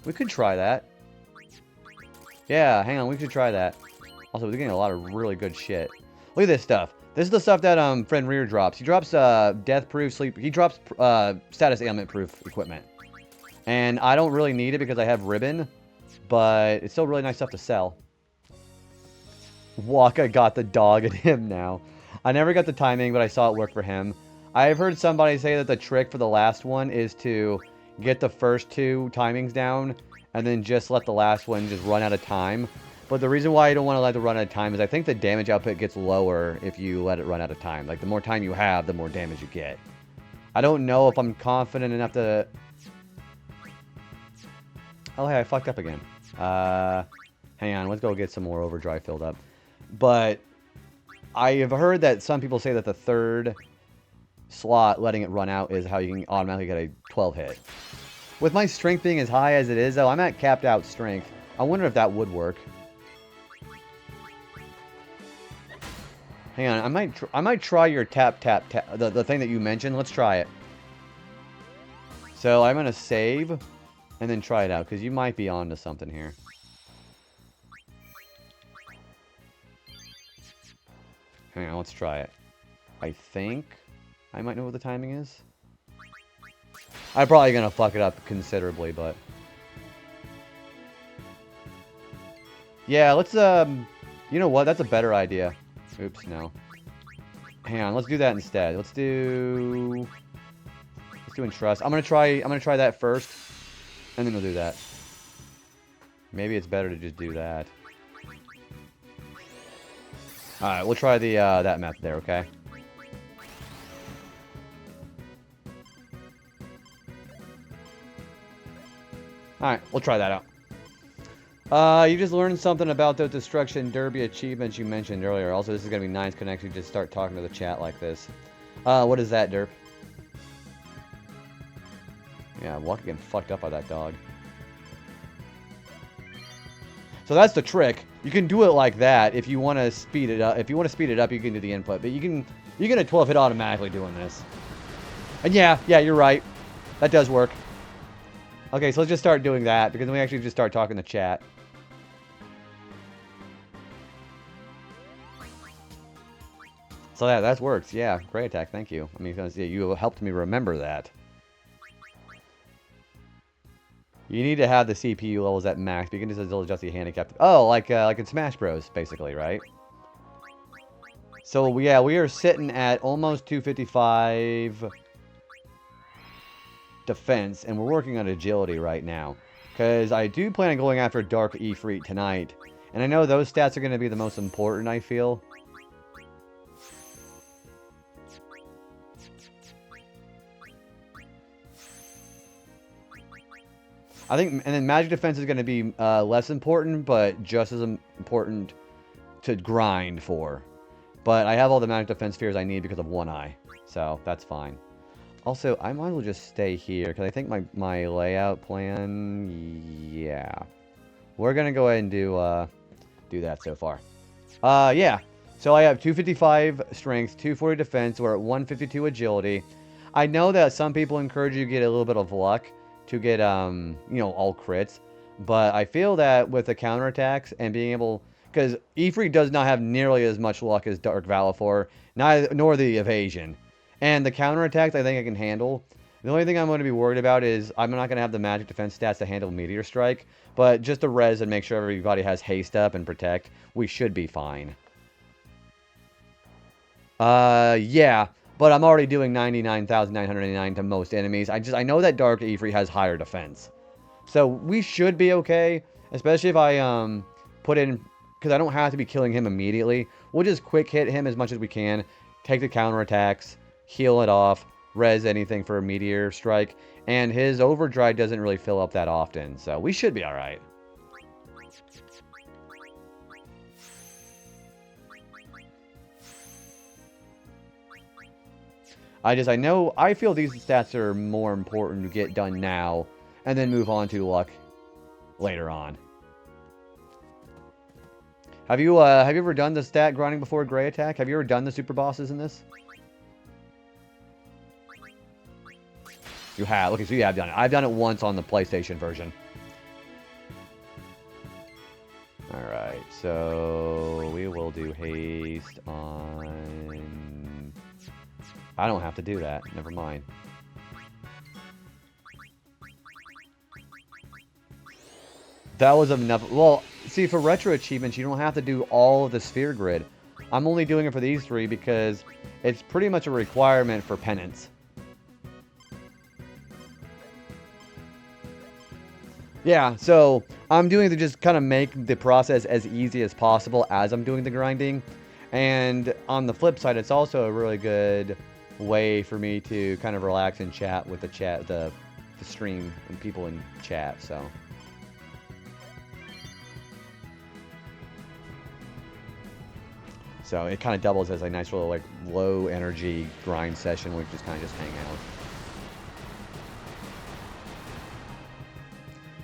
S1: We could try that. Yeah, hang on, we could try that. Also, we're getting a lot of really good shit. Look at this stuff. This is the stuff that Fenrir drops. He drops death proof, sleep. He drops status ailment proof equipment. And I don't really need it because I have ribbon, but it's still really nice stuff to sell. Waka got the dog in him now. I never got the timing, but I saw it work for him. I've heard somebody say that the trick for the last one is to get the first 2 timings down and then just let the last one just run out of time. But the reason why you don't want to let it run out of time is I think the damage output gets lower if you let it run out of time. Like, the more time you have, the more damage you get. I don't know if I'm confident enough to... Oh, hey, I fucked up again. Hang on, let's go get some more overdrive filled up. But I have heard that some people say that the 3rd slot, letting it run out, is how you can automatically get a 12 hit. With my strength being as high as it is, though, I'm at capped out strength. I wonder if that would work. Hang on, I might try your tap, the thing that you mentioned. Let's try it. So I'm going to save and then try it out, because you might be onto something here. Hang on, let's try it. I think I might know what the timing is. I'm probably going to fuck it up considerably, but... Yeah, let's, you know what? That's a better idea. Oops, no. Hang on, let's do that instead. Let's do entrust. I'm gonna try that first, and then we'll do that. Maybe it's better to just do that. Alright, we'll try the that method there, okay? Alright, we'll try that out. You just learned something about the destruction derby achievements you mentioned earlier. Also, this is going to be nice can actually just start talking to the chat like this. What is that, Derp? Yeah, I'm getting fucked up by that dog. So that's the trick. You can do it like that if you want to speed it up. If you want to speed it up, you can do the input. But you get a 12 hit automatically doing this. And yeah, you're right. That does work. Okay, so let's just start doing that, because then we actually just start talking to chat. So that works. Yeah, great attack. Thank you. I mean, you helped me remember that. You need to have the CPU levels at max. But you can just adjust the handicap. Oh, like in Smash Bros, basically, right? So yeah, we are sitting at almost 255 defense, and we're working on agility right now. Because I do plan on going after Dark Ifrit tonight, and I know those stats are going to be the most important, I feel. I think, and then magic defense is going to be less important, but just as important to grind for. But I have all the magic defense spheres I need because of One Eye, so that's fine. Also, I might as well just stay here, because I think my layout plan, yeah. We're going to go ahead and do that so far. Yeah. So I have 255 strength, 240 defense, we're at 152 agility. I know that some people encourage you to get a little bit of luck to get, you know, all crits. But I feel that with the counterattacks and being able... Because Ifrit does not have nearly as much luck as Dark Valifor, nor the evasion. And the counterattacks I think I can handle. The only thing I'm going to be worried about is I'm not going to have the magic defense stats to handle Meteor Strike. But just to res and make sure everybody has haste up and protect, we should be fine. Yeah. But I'm already doing 99,999 to most enemies. I know that Dark Ifrit has higher defense. So we should be okay. Especially if I put in... Because I don't have to be killing him immediately. We'll just quick hit him as much as we can. Take the counterattacks. Heal it off. Res anything for a Meteor Strike. And his Overdrive doesn't really fill up that often. So we should be alright. I feel these stats are more important to get done now, and then move on to luck later on. Have you ever done the stat grinding before Gray Attack? Have you ever done the super bosses in this? You have. Okay, so you have done it. I've done it once on the PlayStation version. Alright, so we will do haste on... I don't have to do that. Never mind. That was enough. Well, see, for retro achievements, you don't have to do all of the sphere grid. I'm only doing it for these 3 because it's pretty much a requirement for penance. Yeah, so I'm doing it to just kind of make the process as easy as possible as I'm doing the grinding. And on the flip side, it's also a really good way for me to kind of relax and chat with the stream and people in chat, so. So it kind of doubles as a nice little like low energy grind session where we just kind of just hang out.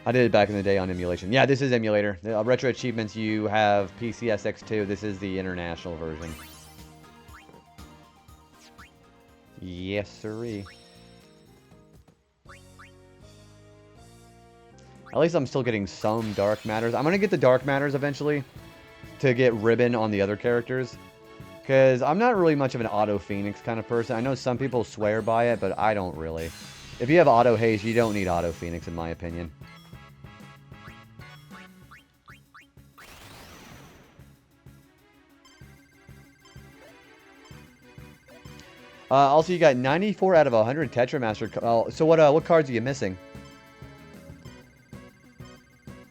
S1: I did it back in the day on emulation. Yeah, this is emulator. Retro Achievements, you have PCSX2. This is the international version. Yes, sirree. At least I'm still getting some dark matters. I'm going to get the dark matters eventually to get ribbon on the other characters. Because I'm not really much of an auto phoenix kind of person. I know some people swear by it, but I don't really. If you have auto haze, you don't need auto phoenix in my opinion. Also, you got 94 out of 100 Tetramaster. So what cards are you missing?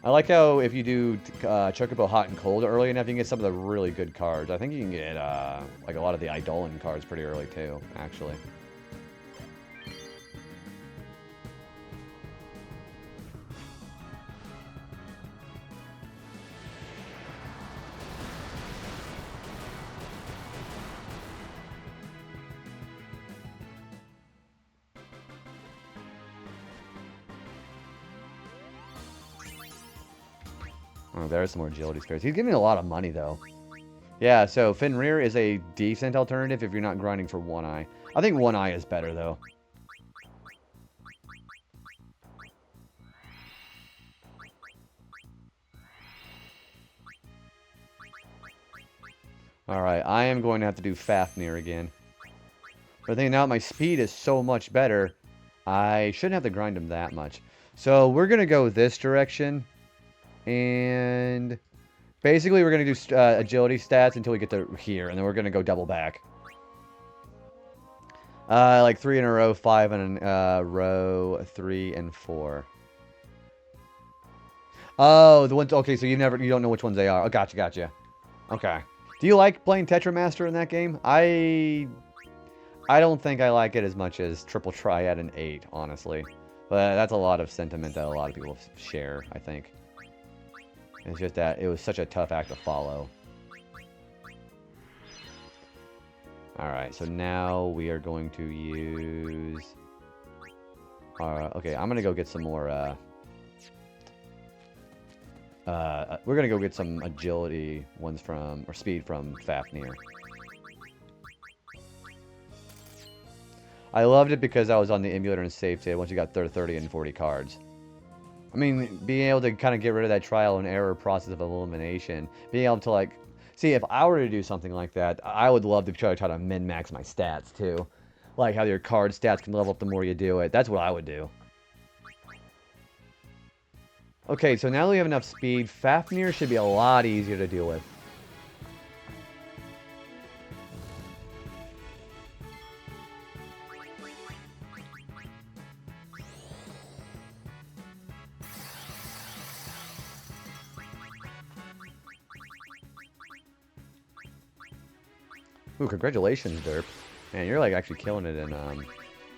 S1: I like how if you do Chocobo Hot and Cold early enough, you can get some of the really good cards. I think you can get like a lot of the Eidolon cards pretty early too, actually. Oh, there's some more agility spares. He's giving me a lot of money, though. Yeah, so Fenrir is a decent alternative if you're not grinding for One Eye. I think One Eye is better, though. Alright, I am going to have to do Fafnir again. But I think now my speed is so much better, I shouldn't have to grind him that much. So we're going to go this direction. And basically, we're going to do agility stats until we get to here. And then we're going to go double back. Like 3 in a row, 5 in a row, 3 and 4. Oh, the ones... Okay, so you don't know which ones they are. Oh, gotcha. Okay. Do you like playing Tetramaster in that game? I don't think I like it as much as Triple Triad and 8, honestly. But that's a lot of sentiment that a lot of people share, I think. It's just that it was such a tough act to follow. Alright, so now we are going to use... okay, I'm going to go get some more... we're going to go get some agility ones from... Or speed from Fafnir. I loved it because I was on the emulator and saved it once you got 30 and 40 cards. I mean, being able to kind of get rid of that trial and error process of elimination. Being able to, like... See, if I were to do something like that, I would love to try to min-max my stats, too. Like how your card stats can level up the more you do it. That's what I would do. Okay, so now that we have enough speed, Fafnir should be a lot easier to deal with. Ooh, congratulations, Derp. Man, you're like actually killing it in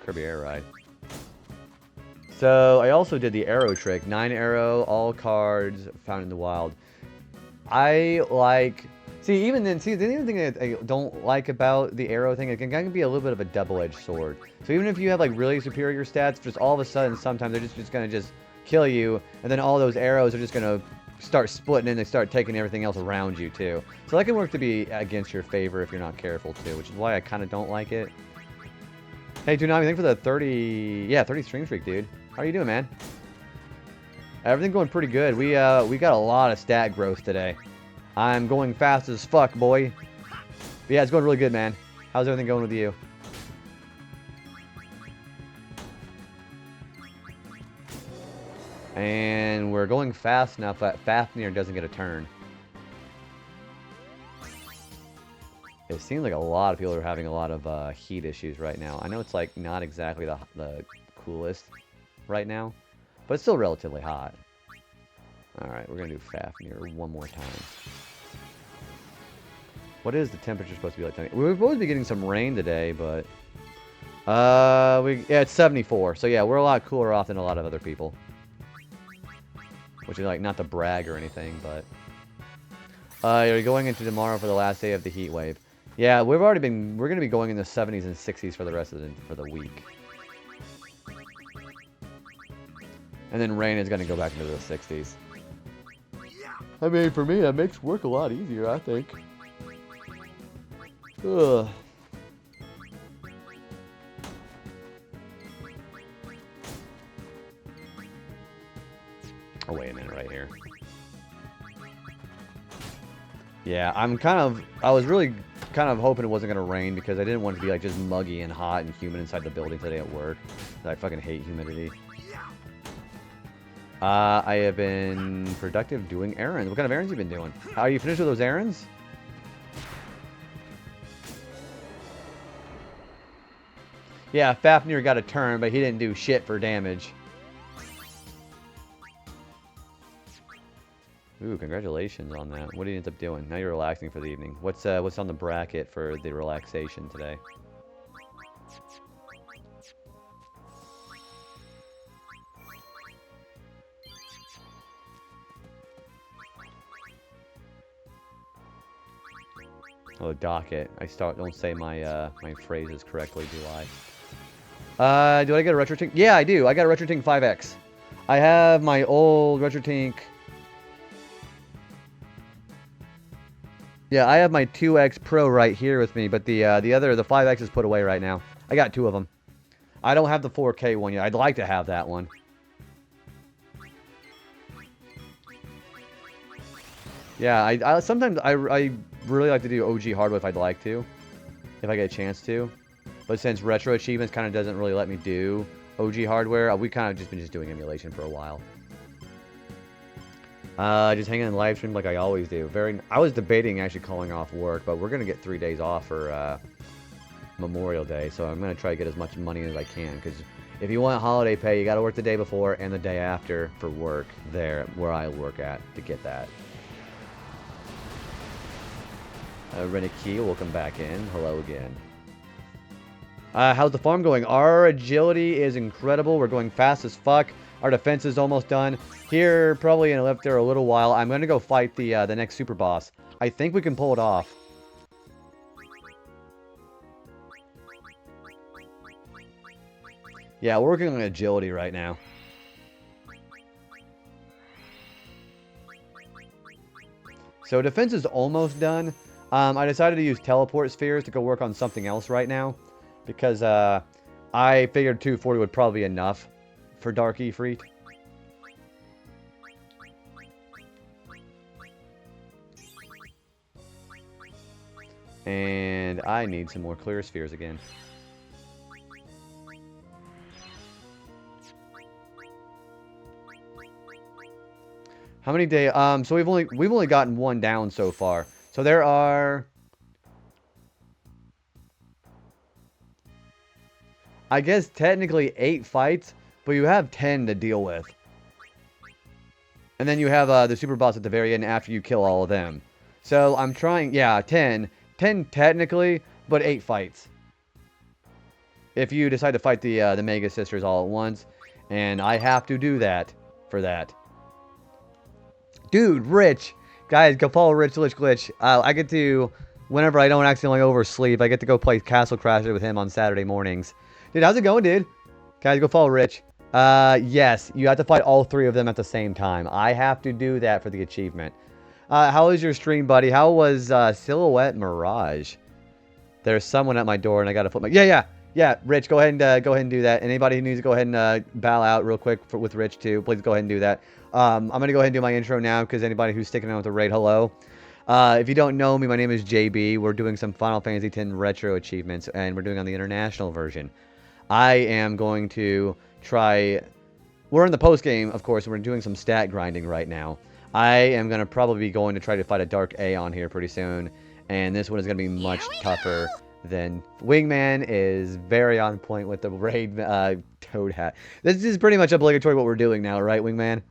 S1: Kirby Air Ride. So, I also did the arrow trick. 9 arrow, all cards found in the wild. I like... See, even then, the only thing that I don't like about the arrow thing, it can kind of be a little bit of a double-edged sword. So even if you have like really superior stats, just all of a sudden, sometimes they're just going to just kill you, and then all those arrows are just going to start splitting and they start taking everything else around you too. So that can work to be against your favor if you're not careful too, which is why I kind of don't like it. Hey, Toonami, thanks for the 30 stream streak, dude. How are you doing, man? Everything going pretty good. We got a lot of stat growth today. I'm going fast as fuck, boy. But yeah, it's going really good, man. How's everything going with you? And we're going fast enough that Fafnir doesn't get a turn. It seems like a lot of people are having a lot of heat issues right now. I know it's like not exactly the coolest right now, but it's still relatively hot. Alright, we're going to do Fafnir one more time. What is the temperature supposed to be like tonight? We're supposed to be getting some rain today, but... yeah, it's 74. So yeah, we're a lot cooler off than a lot of other people. Which is like, not to brag or anything, but... you're going into tomorrow for the last day of the heat wave. Yeah, we're going to be going in the 70s and 60s for the rest of the week. And then rain is going to go back into the 60s. I mean, for me, that makes work a lot easier, I think. Ugh. Oh, wait a minute right here. Yeah, I was really kind of hoping it wasn't going to rain because I didn't want it to be like just muggy and hot and humid inside the building today at work. I fucking hate humidity. I have been productive doing errands. What kind of errands have you been doing? Are you finished with those errands? Yeah, Fafnir got a turn, but he didn't do shit for damage. Ooh, congratulations on that. What did you end up doing? Now you're relaxing for the evening. What's on the bracket for the relaxation today? Oh, docket. Don't say my my phrases correctly, do I? Do I get a RetroTink? Yeah, I do. I got a RetroTink 5X. I have my old RetroTink. Yeah, I have my 2X Pro right here with me, but the 5X is put away right now. I got 2 of them. I don't have the 4K one yet. I'd like to have that one. Yeah, sometimes I really like to do OG hardware if I'd like to, if I get a chance to. But since RetroAchievements kind of doesn't really let me do OG hardware, we kind of just been doing emulation for a while. Just hanging in live stream like I always do. I was debating actually calling off work, but we're gonna get 3 days off for Memorial Day, so I'm gonna try to get as much money as I can. Because if you want holiday pay, you gotta work the day before and the day after for work there where I work at to get that. Renekey, welcome back in. Hello again. How's the farm going? Our agility is incredible. We're going fast as fuck. Our defense is almost done. Here, probably in left there a little while. I'm gonna go fight the next super boss. I think we can pull it off. Yeah, we're working on agility right now. So defense is almost done. I decided to use teleport spheres to go work on something else right now. Because I figured 240 would probably be enough for Dark Ifrit. And I need some more clear spheres again. How many days? So we've only gotten 1 down so far. So there are, I guess technically 8 fights, but you have 10 to deal with. And then you have the super boss at the very end after you kill all of them. So I'm trying, yeah, 10. 10 technically, but 8 fights. If you decide to fight the Mega Sisters all at once. And I have to do that for that. Dude, Rich. Guys, go follow Rich Glitch. I get to, whenever I don't accidentally oversleep, I get to go play Castle Crasher with him on Saturday mornings. Dude, how's it going, dude? Guys, go follow Rich. Yes, you have to fight all 3 of them at the same time. I have to do that for the achievement. How was your stream, buddy? How was Silhouette Mirage? There's someone at my door, and I got to put my... Yeah, Rich, go ahead and do that. Anybody who needs to go ahead and bow out real quick with Rich, too, please go ahead and do that. I'm going to go ahead and do my intro now, because anybody who's sticking around with the raid, hello. If you don't know me, my name is JB. We're doing some Final Fantasy X Retro Achievements, and we're doing on the international version. I am going to try we're in the post game, of course. We're doing some stat grinding right now. I am going to probably be going to try to fight a Dark Aeon here pretty soon. And this one is going to be much tougher than... Wingman is very on point with the raid Toad Hat. This is pretty much obligatory what we're doing now, right, Wingman?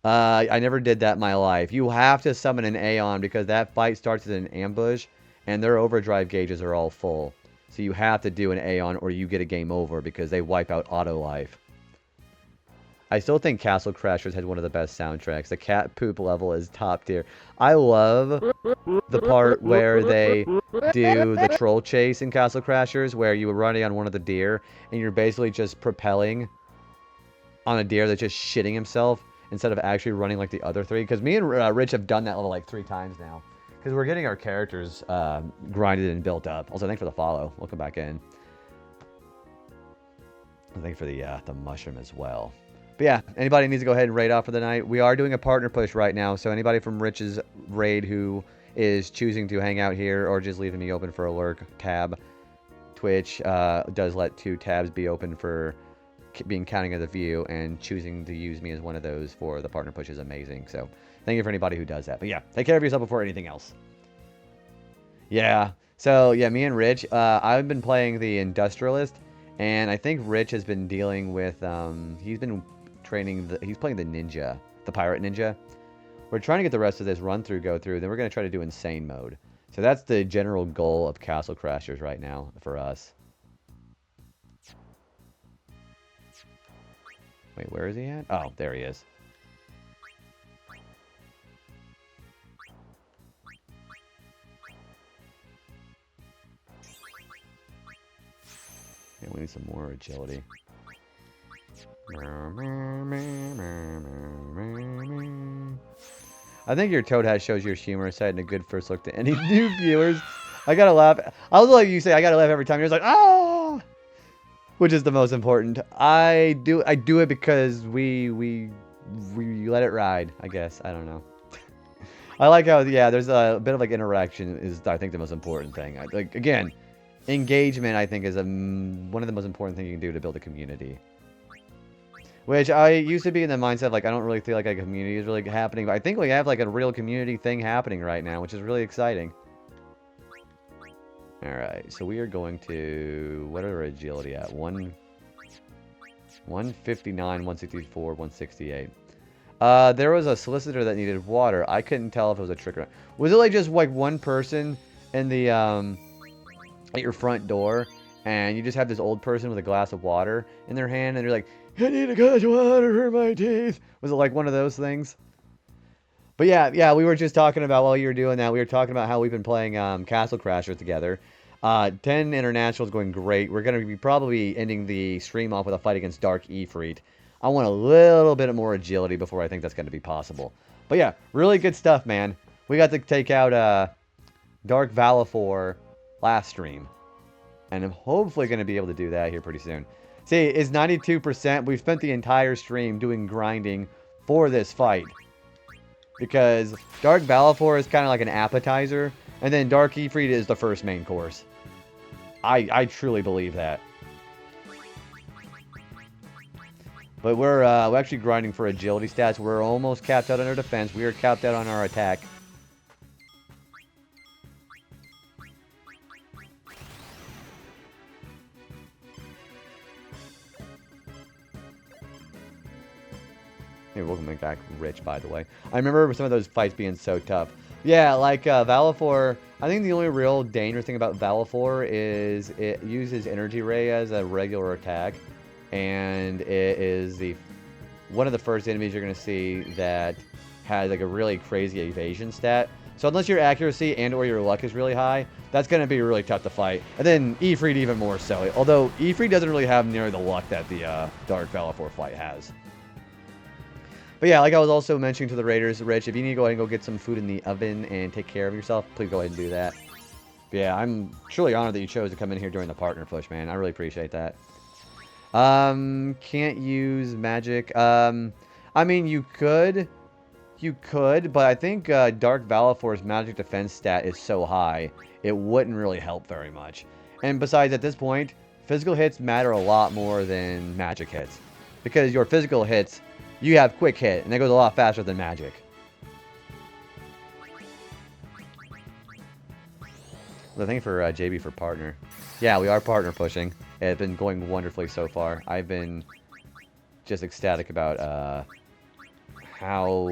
S1: I never did that in my life. You have to summon an Aeon because that fight starts as an ambush. And their overdrive gauges are all full. So you have to do an Aeon or you get a game over because they wipe out auto life. I still think Castle Crashers has one of the best soundtracks. The cat poop level is top tier. I love the part where they do the troll chase in Castle Crashers, where you were running on one of the deer, and you're basically just propelling on a deer that's just shitting himself instead of actually running like the other three. Because me and Rich have done that level like 3 times now. Because we're getting our characters grinded and built up. Also, thanks for the follow. Welcome back in. And thanks for the mushroom as well. But yeah, anybody needs to go ahead and raid off for the night. We are doing a partner push right now, so anybody from Rich's raid who is choosing to hang out here or just leaving me open for a lurk tab, Twitch does let 2 tabs be open for being counting as a view, and choosing to use me as one of those for the partner push is amazing. So thank you for anybody who does that. But yeah, take care of yourself before anything else. Yeah, so yeah, me and Rich, I've been playing the Industrialist, and I think Rich has been dealing with, he's been training, he's playing the Ninja, the Pirate Ninja. We're trying to get the rest of this run-through go through, then we're going to try to do Insane Mode. So that's the general goal of Castle Crashers right now for us. Wait, where is he at? Oh, there he is. Yeah, we need some more agility. I think your Toad Hat shows your humorous side and a good first look to any new viewers. I gotta laugh. I was like you say, I gotta laugh every time. You're like, ah, which is the most important. I do it because we let it ride. I guess I don't know. I like how there's a bit of like interaction is I think the most important thing. Like again, engagement I think is one of the most important things you can do to build a community. Which I used to be in the mindset like I don't really feel like a community is really happening, but I think we have like a real community thing happening right now, which is really exciting. Alright, so we are going to... What are our agility at? 159, 164, 168. There was a solicitor that needed water. I couldn't tell if it was a trick or not. Was it like just like one person in the, at your front door, and you just have this old person with a glass of water in their hand, and they're like, I need a glass of water for my teeth. Was it like one of those things? But yeah, we were just talking about while you were doing that, we were talking about how we've been playing Castle Crashers together. 10 International is going great. We're going to be probably ending the stream off with a fight against Dark Ifrit. I want a little bit more agility before I think that's going to be possible. But yeah, really good stuff, man. We got to take out Dark Valifor last stream. And I'm hopefully going to be able to do that here pretty soon. See, it's 92%. We've spent the entire stream doing grinding for this fight. Because Dark Valifor is kind of like an appetizer. And then Dark Ifrit is the first main course. I truly believe that. But we're actually grinding for agility stats. We're almost capped out on our defense. We are capped out on our attack. Hey, welcome back, Rich, by the way. I remember some of those fights being so tough. Yeah, like Valifor, I think the only real dangerous thing about Valifor is it uses Energy Ray as a regular attack. And it is one of the first enemies you're going to see that has like a really crazy evasion stat. So unless your accuracy and or your luck is really high, that's going to be really tough to fight. And then Ifrit even more so. Although Ifrit doesn't really have near the luck that the Dark Valifor fight has. But yeah, like I was also mentioning to the Raiders, Rich, if you need to go ahead and go get some food in the oven and take care of yourself, please go ahead and do that. But yeah, I'm truly honored that you chose to come in here during the partner push, man. I really appreciate that. Can't use magic. I mean, you could, but I think Dark Valifor's magic defense stat is so high, it wouldn't really help very much. And besides, at this point, physical hits matter a lot more than magic hits. Because your physical hits, you have quick hit, and that goes a lot faster than magic. Well, thank you for JB for partner. Yeah, we are partner pushing. It's been going wonderfully so far. I've been just ecstatic about how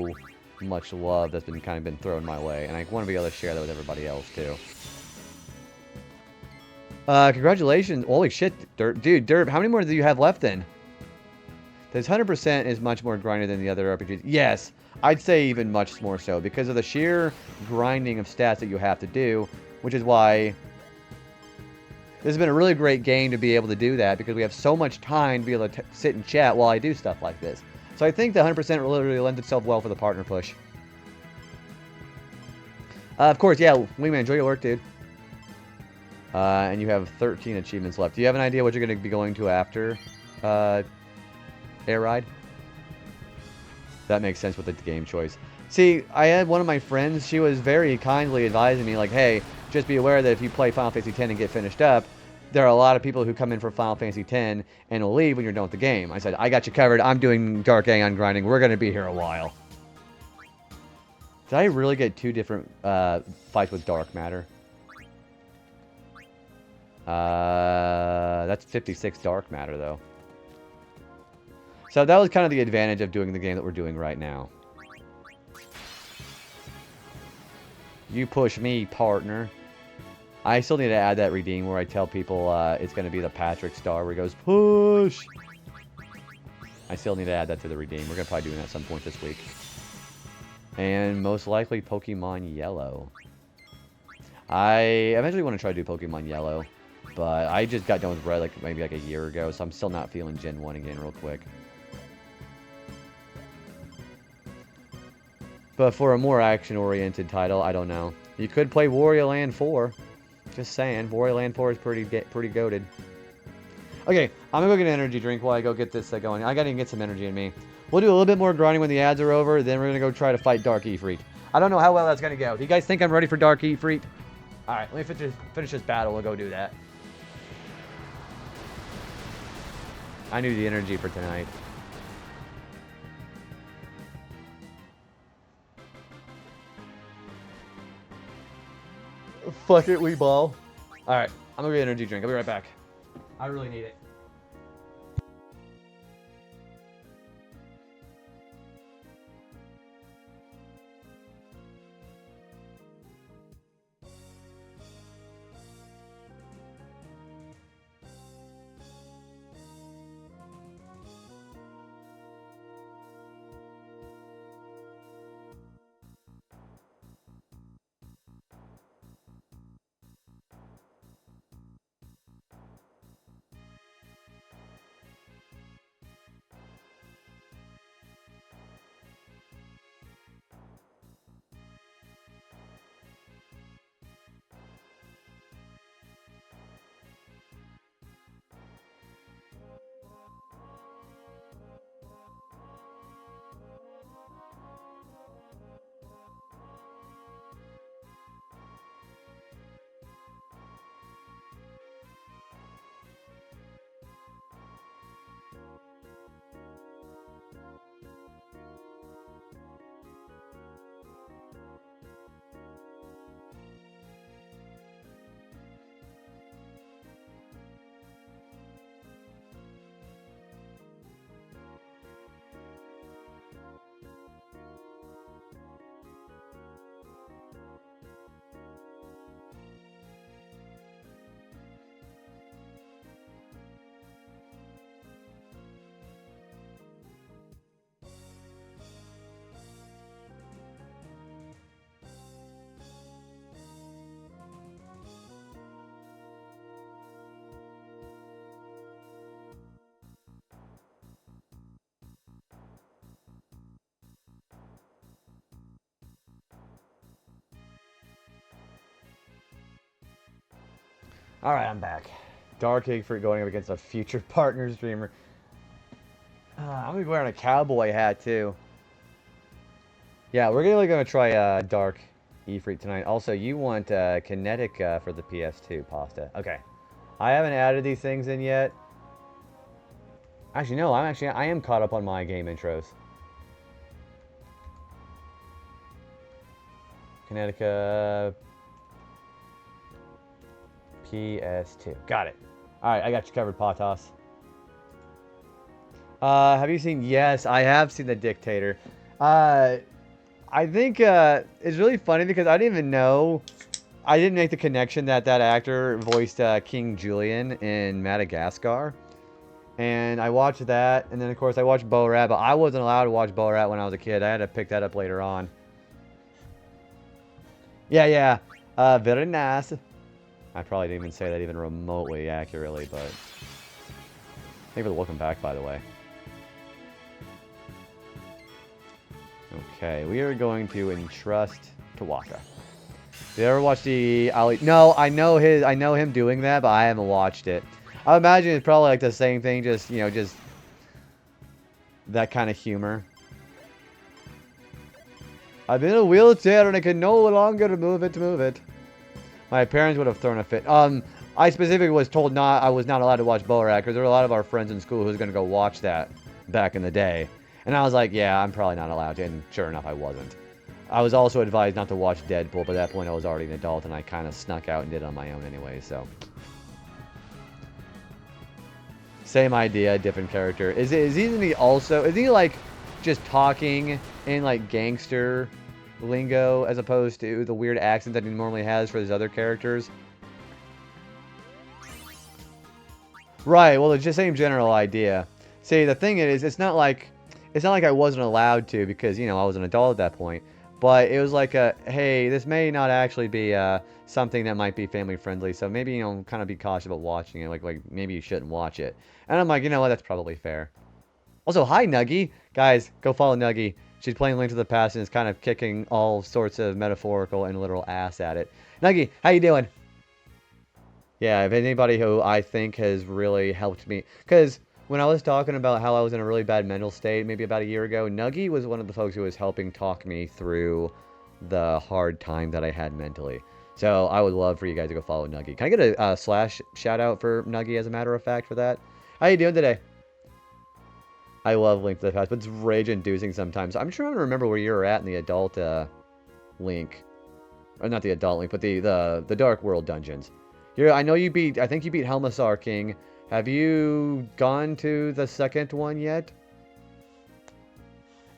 S1: much love that's been thrown my way, and I want to be able to share that with everybody else too. Congratulations! Holy shit, Derp, dude, Derp, how many more do you have left then? This 100% is much more grinded than the other RPGs. Yes, I'd say even much more so because of the sheer grinding of stats that you have to do, which is why this has been a really great game to be able to do that because we have so much time to be able to sit and chat while I do stuff like this. So I think the 100% literally lends itself well for the partner push. Of course, yeah, Wingman, enjoy your work, dude. And you have 13 achievements left. Do you have an idea what you're going to be going to after Air Ride? That makes sense with the game choice. See, I had one of my friends, she was very kindly advising me, like, hey, just be aware that if you play Final Fantasy X and get finished up, there are a lot of people who come in for Final Fantasy X and will leave when you're done with the game. I said, I got you covered. I'm doing Dark Aeon grinding. We're going to be here a while. Did I really get 2 different fights with Dark Matter? That's 56 Dark Matter, though. So that was kind of the advantage of doing the game that we're doing right now. You push me, partner. I still need to add that redeem where I tell people it's going to be the Patrick star where he goes, push! I still need to add that to the redeem. We're going to probably do that at some point this week. And most likely Pokemon Yellow. I eventually want to try to do Pokemon Yellow, but I just got done with Red maybe a year ago, so I'm still not feeling Gen 1 again real quick. But for a more action-oriented title, I don't know. You could play Wario Land 4. Just saying, Wario Land 4 is pretty goated. Okay, I'm gonna go get an energy drink while I go get this going. I gotta get some energy in me. We'll do a little bit more grinding when the ads are over, then we're gonna go try to fight Dark Ifrit. I don't know how well that's gonna go. Do you guys think I'm ready for Dark Ifrit? Alright, let me finish this battle. We'll go do that. I knew the energy for tonight. Fuck it, we ball. Alright, I'm gonna get an energy drink. I'll be right back. I really need it. Alright, I'm back. Dark Ifrit going up against a future partner streamer. I'm gonna be wearing a cowboy hat too. Yeah, we're really gonna try Dark Ifrit tonight. Also, you want Kinetic for the PS2 pasta. Okay. I haven't added these things in yet. Actually, no, I am caught up on my game intros. Connecticut PS2. Got it. Alright, I got you covered, Patos. Have you seen... Yes, I have seen The Dictator. I think it's really funny because I didn't even know... I didn't make the connection that that actor voiced King Julian in Madagascar. And I watched that, and then of course I watched Bo-Rat, but I wasn't allowed to watch Bo-Rat when I was a kid. I had to pick that up later on. Yeah. Very nice. I probably didn't even say that even remotely accurately, but... Thank you for the welcome back, by the way. Okay, we are going to entrust Tawaka. Did you ever watch the Ali? No, I know him doing that, but I haven't watched it. I imagine it's probably like the same thing, just, you know, just that kind of humor. I'm in a wheelchair and I can no longer move it. My parents would have thrown a fit. I specifically was told I was not allowed to watch Bo-Rat because there were a lot of our friends in school who was going to go watch that back in the day. And I was like, yeah, I'm probably not allowed to. And sure enough, I wasn't. I was also advised not to watch Deadpool, but at that point I was already an adult and I kind of snuck out and did it on my own anyway, so. Same idea, different character. Is he like just talking in like gangster lingo as opposed to the weird accent that he normally has for his other characters? Right, well, it's just the same general idea. See, the thing is, it's not like I wasn't allowed to because, you know, I was an adult at that point. But it was like hey, this may not actually be something that might be family friendly, so maybe, you know, kind of be cautious about watching it. Like maybe you shouldn't watch it. And I'm like, you know what, that's probably fair. Also, hi, Nuggy. Guys, go follow Nuggy. She's playing Link to the Past and is kind of kicking all sorts of metaphorical and literal ass at it. Nuggy, how you doing? Yeah, if anybody who I think has really helped me... Because when I was talking about how I was in a really bad mental state maybe about a year ago, Nuggy was one of the folks who was helping talk me through the hard time that I had mentally. So I would love for you guys to go follow Nuggy. Can I get a slash shout out for Nuggy as a matter of fact for that? How you doing today? I love Link to the Past, but it's rage-inducing sometimes. I'm trying to remember where you were at in the adult Link. Or not the adult Link, but the Dark World dungeons. I know you beat... I think you beat Helmasaur King. Have you gone to the second one yet?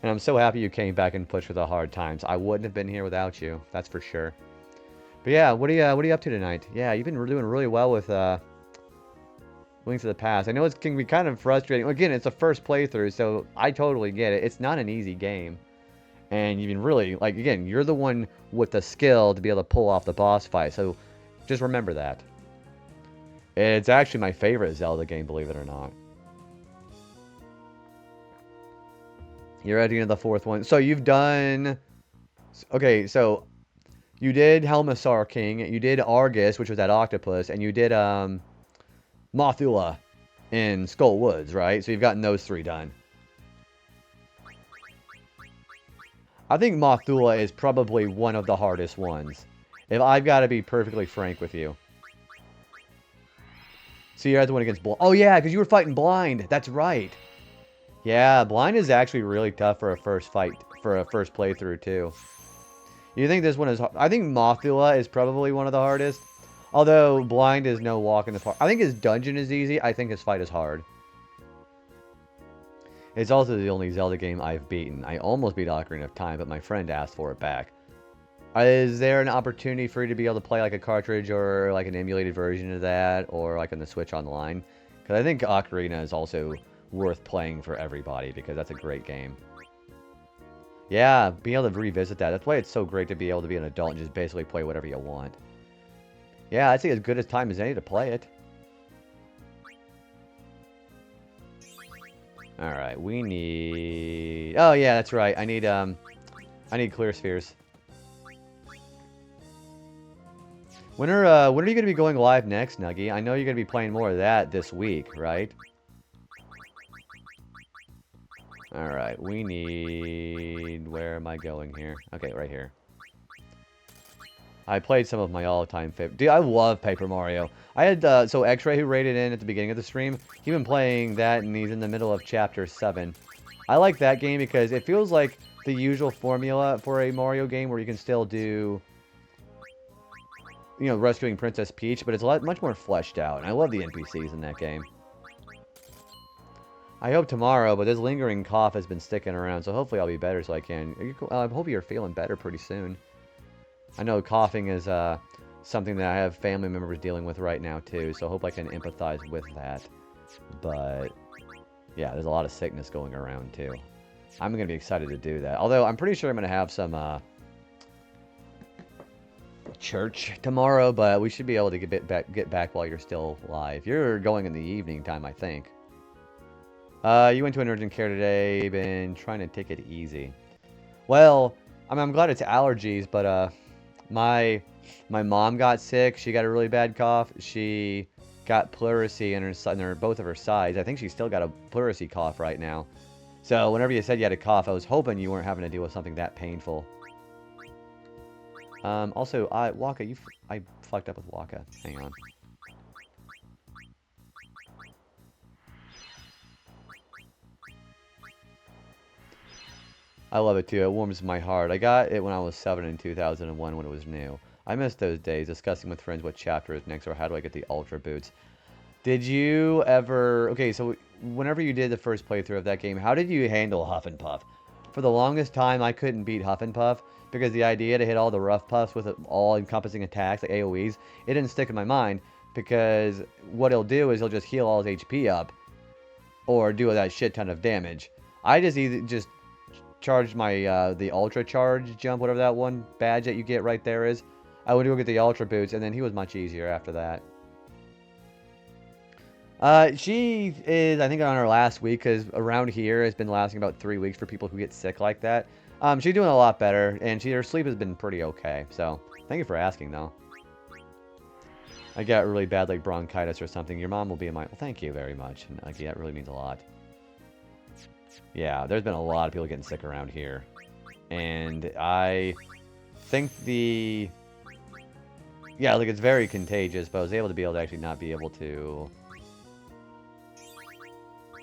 S1: And I'm so happy you came back and pushed for the hard times. I wouldn't have been here without you. That's for sure. But yeah, what are you up to tonight? Yeah, you've been doing really well with Link to the Past. I know it can be kind of frustrating. Again, it's a first playthrough, so I totally get it. It's not an easy game. And you've been really... Like, again, you're the one with the skill to be able to pull off the boss fight. So just remember that. It's actually my favorite Zelda game, believe it or not. You're at the end of the fourth one. So you've done... Okay, so you did Helmasaur King, you did Argus, which was that octopus, and you did Mothula in Skull Woods, right? So you've gotten those three done. I think Mothula is probably one of the hardest ones. If I've got to be perfectly frank with you. So you're the one against Blind. Oh yeah, because you were fighting Blind. That's right. Yeah, Blind is actually really tough for a first playthrough too. You think this one is hard? I think Mothula is probably one of the hardest. Although Blind is no walk in the park. I think his dungeon is easy. I think his fight is hard. It's also the only Zelda game I've beaten. I almost beat Ocarina of Time, but my friend asked for it back. Is there an opportunity for you to be able to play like a cartridge or like an emulated version of that, or like on the Switch Online? Because I think Ocarina is also worth playing for everybody because that's a great game. Yeah, being able to revisit that. That's why it's so great to be able to be an adult and just basically play whatever you want. Yeah, I'd say as good a time as any to play it. Alright, we need... Oh yeah, that's right. I need clear spheres. When are you going to be going live next, Nuggy? I know you're going to be playing more of that this week, right? Alright, we need... Where am I going here? Okay, right here. I played some of my all-time favorite. Dude, I love Paper Mario. I had, so X-Ray, who rated in at the beginning of the stream, he's been playing that, and he's in the middle of Chapter 7. I like that game because it feels like the usual formula for a Mario game where you can still do, you know, rescuing Princess Peach, but it's much more fleshed out, and I love the NPCs in that game. I hope tomorrow, but this lingering cough has been sticking around, so hopefully I'll be better so I can. I hope you're feeling better pretty soon. I know coughing is something that I have family members dealing with right now too, so I hope I can empathize with that. But yeah, there's a lot of sickness going around too. I'm going to be excited to do that. Although I'm pretty sure I'm going to have some church tomorrow, but we should be able to get back while you're still live. You're going in the evening time, I think. You went to an urgent care today. Been trying to take it easy. Well, I mean, I'm glad it's allergies, but my mom got sick. She got a really bad cough. She got pleurisy in both of her sides. I think she's still got a pleurisy cough right now. So whenever you said you had a cough, I was hoping you weren't having to deal with something that painful. Also, Waka, I fucked up with Waka. Hang on. I love it too. It warms my heart. I got it when I was 7 in 2001 when it was new. I miss those days, discussing with friends what chapter is next or how do I get the Ultra Boots. Did you ever... Okay, so whenever you did the first playthrough of that game, how did you handle Huff and Puff? For the longest time, I couldn't beat Huff and Puff because the idea to hit all the rough puffs with all-encompassing attacks, like AoEs, it didn't stick in my mind because what he'll do is he'll just heal all his HP up or do that shit ton of damage. I just charged my the ultra charge jump, whatever that one badge that you get right there is. I would go get the ultra boots, and then he was much easier after that. She is, I think, on her last week, because around here it's been lasting about 3 weeks for people who get sick like that. She's doing a lot better, and her sleep has been pretty okay. So thank you for asking, though. I got really bad, like bronchitis or something. Your mom will be in my... Well, thank you very much. And, like, that really means a lot. Yeah, there's been a lot of people getting sick around here. And I think yeah, like, it's very contagious, but I was able to actually not be able to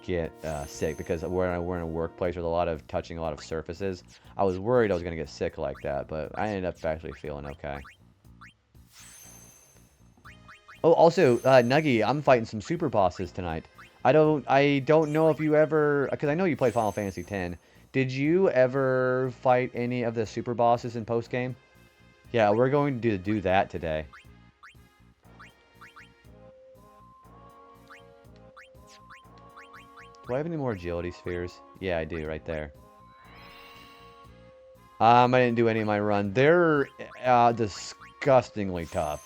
S1: get sick because we're in a workplace with touching a lot of surfaces. I was worried I was going to get sick like that, but I ended up actually feeling okay. Oh, also, Nuggy, I'm fighting some super bosses tonight. I don't know if you ever, because I know you played Final Fantasy X. Did you ever fight any of the super bosses in post-game? Yeah, we're going to do that today. Do I have any more agility spheres? Yeah, I do, right there. I didn't do any of my run. They're disgustingly tough.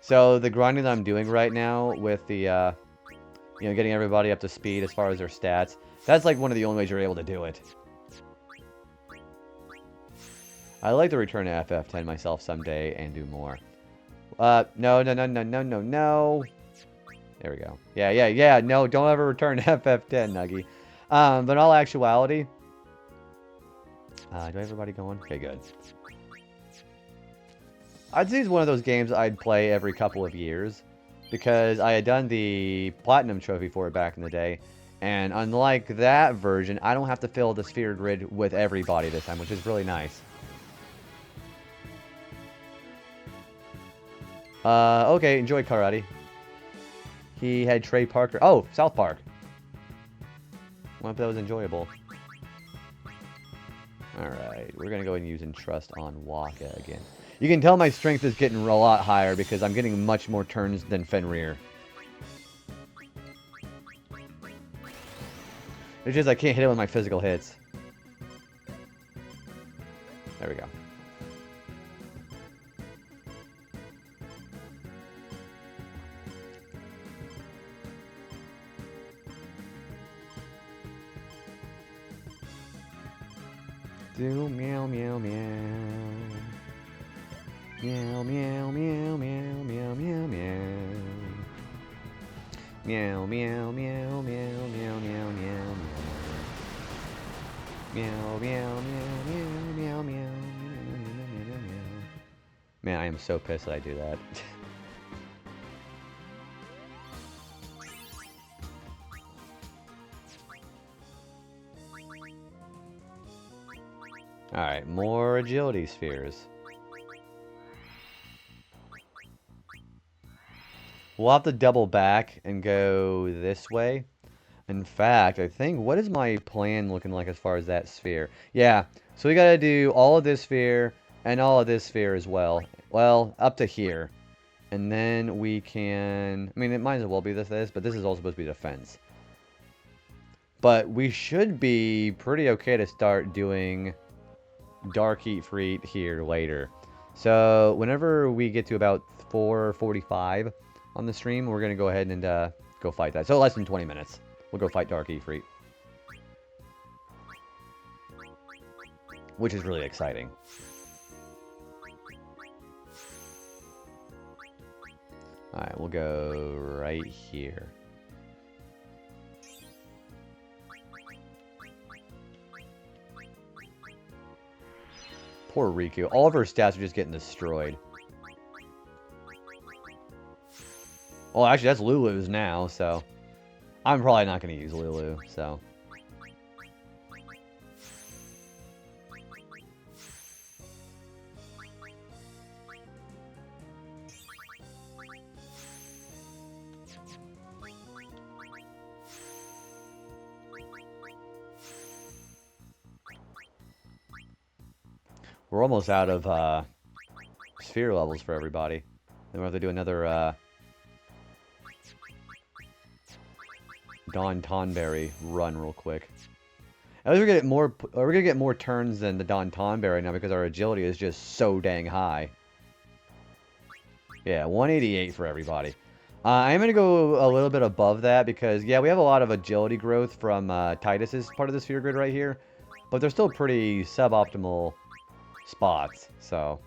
S1: So the grinding that I'm doing right now with the, you know, getting everybody up to speed as far as their stats, that's like one of the only ways you're able to do it. I'd like to return to FF10 myself someday and do more. No. There we go. Yeah. No, don't ever return to FF10, Nuggy. But in all actuality... do I have everybody going? Okay, good. I'd say it's one of those games I'd play every couple of years. Because I had done the Platinum Trophy for it back in the day. And unlike that version, I don't have to fill the sphere grid with everybody this time, which is really nice. Okay, enjoy karate. He had Trey Parker. Oh, South Park. I hope that was enjoyable. Alright, we're gonna go ahead and use Entrust on Waka again. You can tell my strength is getting a lot higher because I'm getting much more turns than Fenrir. It's just I can't hit it with my physical hits. There we go. Do meow meow meow. Meow meow meow meow meow meow meow. Meow meow meow meow meow meow meow. Meow meow meow meow meow meow meow meow meow. Man, I am so pissed that I do that. Alright, more agility spheres. We'll have to double back and go this way. In fact, I think, what is my plan looking like as far as that sphere? Yeah, so we gotta do all of this sphere and all of this sphere as well. Well, up to here. And then we can... I mean, it might as well be this, but this is also supposed to be defense. But we should be pretty okay to start doing Dark Heat Freet here later. So, whenever we get to about 4:45 on the stream, we're going to go ahead and go fight that. So, less than 20 minutes. We'll go fight Dark Heat Freet. Which is really exciting. Alright, we'll go right here. Poor Riku. All of her stats are just getting destroyed. Well, actually, that's Lulu's now, so... I'm probably not going to use Lulu, so... We're almost out of sphere levels for everybody. Then we'll have to do another Dawn Tonberry run real quick. At least we're gonna get more turns than the Dawn Tonberry now because our agility is just so dang high. Yeah, 188 for everybody. I'm gonna go a little bit above that because yeah, we have a lot of agility growth from Titus's part of the sphere grid right here, but they're still pretty suboptimal spots, so...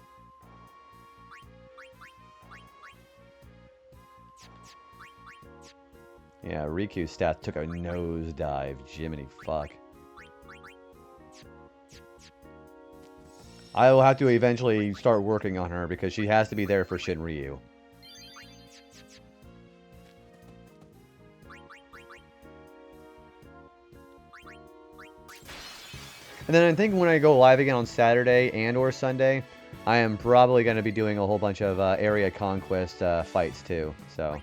S1: Yeah, Riku's stats took a nosedive. Jiminy fuck. I will have to eventually start working on her because she has to be there for Shinryu. And then I think when I go live again on Saturday and or Sunday, I am probably going to be doing a whole bunch of area conquest fights too, so...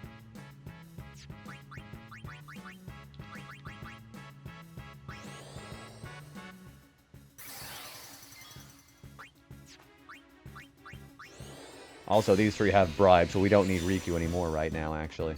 S1: Also, these three have bribes, so we don't need Riku anymore right now, actually.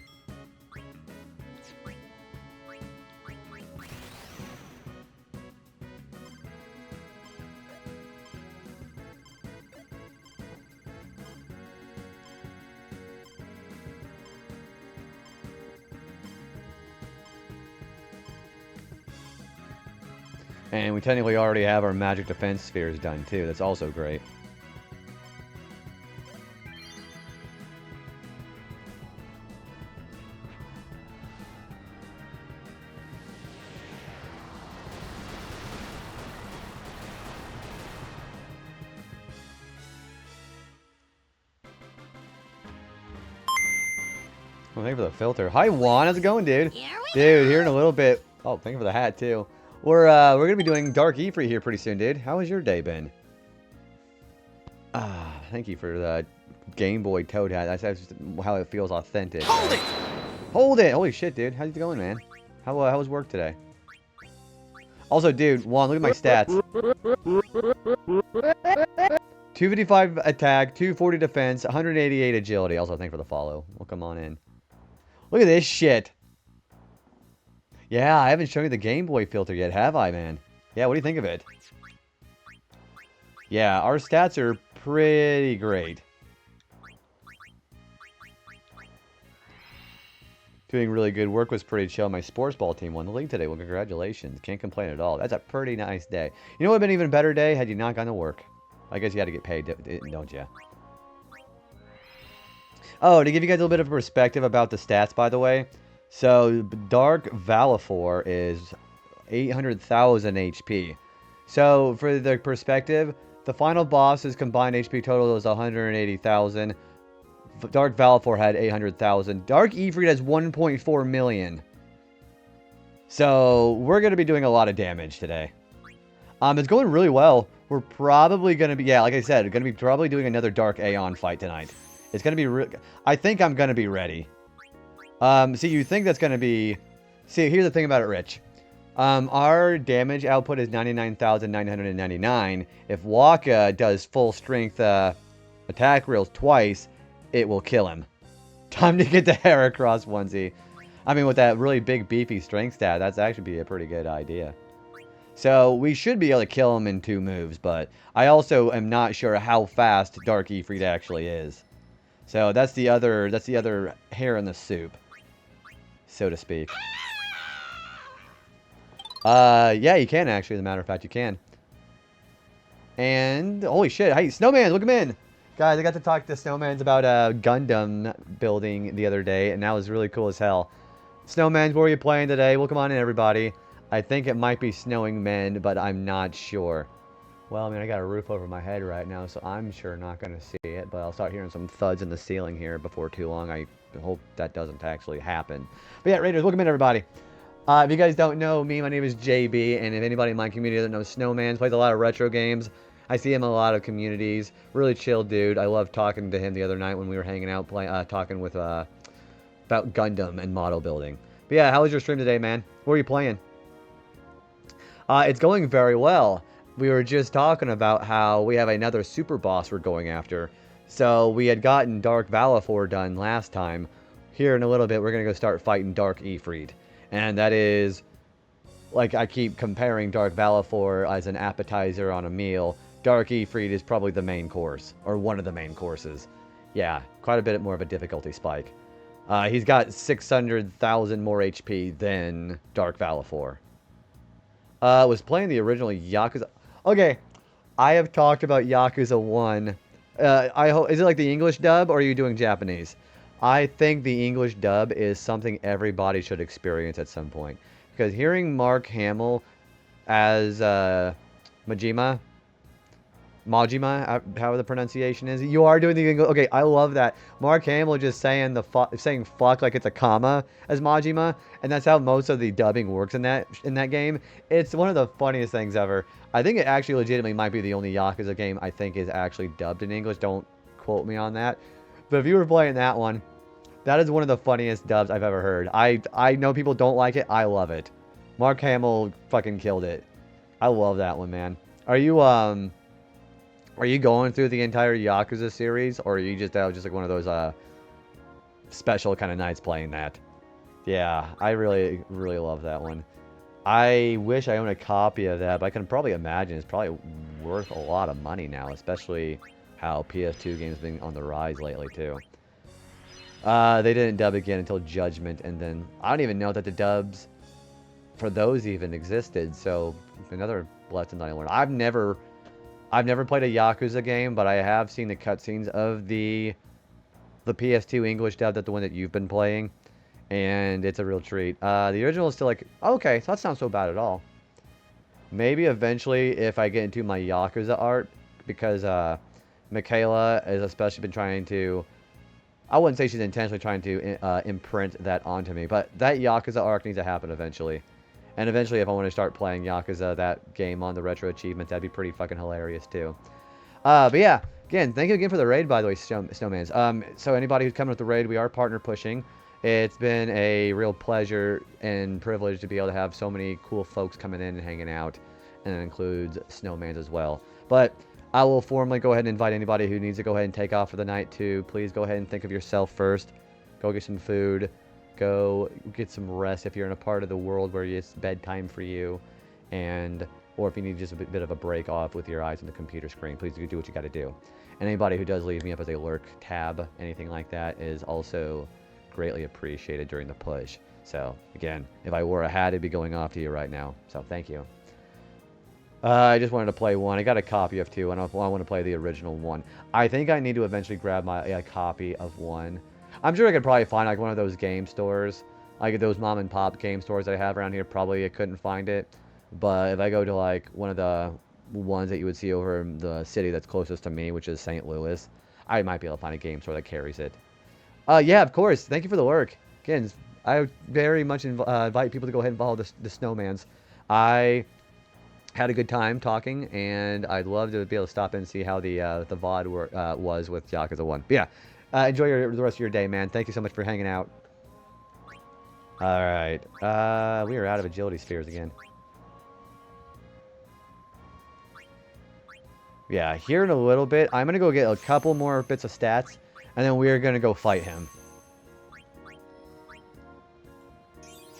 S1: And we technically already have our magic defense spheres done, too. That's also great. Well, thank you for the filter. Hi, Juan. How's it going, dude? Dude, here in a little bit. Oh, thank you for the hat, too. We're gonna be doing Dark Ifrit here pretty soon, dude. How has your day been? Thank you for the Game Boy Toad hat. That's just how it feels authentic. Hold it! Hold it! Holy shit, dude. How's it going, man? How was work today? Also, dude, Juan, look at my stats. 255 attack, 240 defense, 188 agility. Also, thank you for the follow. Well, come on in. Look at this shit. Yeah, I haven't shown you the Game Boy filter yet, have I, man? Yeah, what do you think of it? Yeah, our stats are pretty great. Doing really good. Work was pretty chill. My sports ball team won the league today. Well, congratulations. Can't complain at all. That's a pretty nice day. You know what would have been an even better day had you not gone to work? I guess you had to get paid, don't you? Oh, to give you guys a little bit of perspective about the stats, by the way. So, Dark Valifor is 800,000 HP. So, for the perspective, The final boss's combined HP total was 180,000. Dark Valifor had 800,000. Dark Ifrit has 1.4 million. So we're going to be doing a lot of damage today. It's going really well. We're probably going to be, yeah, like I said, going to be probably doing another Dark Aeon fight tonight. It's going to be, I think I'm going to be ready. See, you think that's going to be, see, here's the thing about it, Rich. Our damage output is 99,999. If Waka does full strength attack reels twice, it will kill him. Time to get the Heracross onesie. I mean, with that really big, beefy strength stat, that's actually be a pretty good idea. So, we should be able to kill him in 2 moves, but I also am not sure how fast Dark Ifrit actually is. So, that's the other hair in the soup, so to speak. Yeah, you can actually, as a matter of fact, you can. And, holy shit, hey, Snowman, look him in! Guys, I got to talk to Snowmans about Gundam building the other day, and that was really cool as hell. Snowmans, what are you playing today? Well, come on in, everybody. I think it might be snowing men, but I'm not sure. Well, I mean, I got a roof over my head right now, so I'm sure not going to see it, but I'll start hearing some thuds in the ceiling here before too long. I hope that doesn't actually happen. But yeah, Raiders, welcome in, everybody. If you guys don't know me, my name is JB, and if anybody in my community doesn't know Snowman, plays a lot of retro games. I see him in a lot of communities. Really chill dude. I loved talking to him the other night when we were hanging out, talking with about Gundam and model building. But yeah, how was your stream today, man? What were you playing? It's going very well. We were just talking about how we have another super boss we're going after. So we had gotten Dark Valifor done last time. Here in a little bit, we're going to go start fighting Dark Ifrit. And that is, like I keep comparing Dark Valifor as an appetizer on a meal. Dark Ifrit is probably the main course, or one of the main courses. Yeah, quite a bit more of a difficulty spike. He's got 600,000 more HP than Dark Valifor. Was playing the original Yakuza. Okay, I have talked about Yakuza 1. Is it like the English dub, or are you doing Japanese? I think the English dub is something everybody should experience at some point. Because hearing Mark Hamill as Majima, how the pronunciation is. You are doing the English. Okay, I love that. Mark Hamill just saying saying fuck like it's a comma as Majima, and that's how most of the dubbing works in that game. It's one of the funniest things ever. I think it actually legitimately might be the only Yakuza game I think is actually dubbed in English. Don't quote me on that. But if you were playing that one, that is one of the funniest dubs I've ever heard. I know people don't like it. I love it. Mark Hamill fucking killed it. I love that one, man. Are you going through the entire Yakuza series, or are you just like one of those special kind of nights playing that? Yeah, I really, really love that one. I wish I owned a copy of that, but I can probably imagine it's probably worth a lot of money now, especially how PS2 games have been on the rise lately, too. They didn't dub again until Judgment, and then I don't even know that the dubs for those even existed, so another lesson that I learned. I've never played a Yakuza game, but I have seen the cutscenes of the PS2 English dub, that's the one that you've been playing, and it's a real treat. The original is still like, okay, so that's not so bad at all. Maybe eventually, if I get into my Yakuza art, because Michaela has especially been trying to, I wouldn't say she's intentionally trying to imprint that onto me, but that Yakuza arc needs to happen eventually. And eventually, if I want to start playing Yakuza, that game on the Retro Achievements, that'd be pretty fucking hilarious, too. But yeah, again, thank you again for the raid, by the way, Snowmans. So anybody who's coming with the raid, we are partner pushing. It's been a real pleasure and privilege to be able to have so many cool folks coming in and hanging out. And it includes Snowmans as well. But I will formally go ahead and invite anybody who needs to go ahead and take off for the night to please go ahead and think of yourself first. Go get some food. Go get some rest if you're in a part of the world where it's bedtime for you. Or if you need just a bit of a break off with your eyes on the computer screen, please do what you got to do. And anybody who does leave me up as a lurk tab, anything like that, is also greatly appreciated during the push. So, again, if I wore a hat, it'd be going off to you right now. So, thank you. I just wanted to play one. I got a copy of 2, and I want to play the original 1. I think I need to eventually grab a copy of 1. I'm sure I could probably find like one of those game stores, like those mom and pop game stores I have around here. Probably I couldn't find it. But if I go to like one of the ones that you would see over in the city that's closest to me, which is St. Louis. I might be able to find a game store that carries it. Yeah, of course. Thank you for the work. Again, I very much invite people to go ahead and follow the Snowmans. I had a good time talking, and I'd love to be able to stop in and see how the VOD was with Yakuza 1. But yeah, enjoy the rest of your day, man. Thank you so much for hanging out. Alright, we are out of agility spheres again. Yeah, here in a little bit, I'm going to go get a couple more bits of stats, and then we're going to go fight him.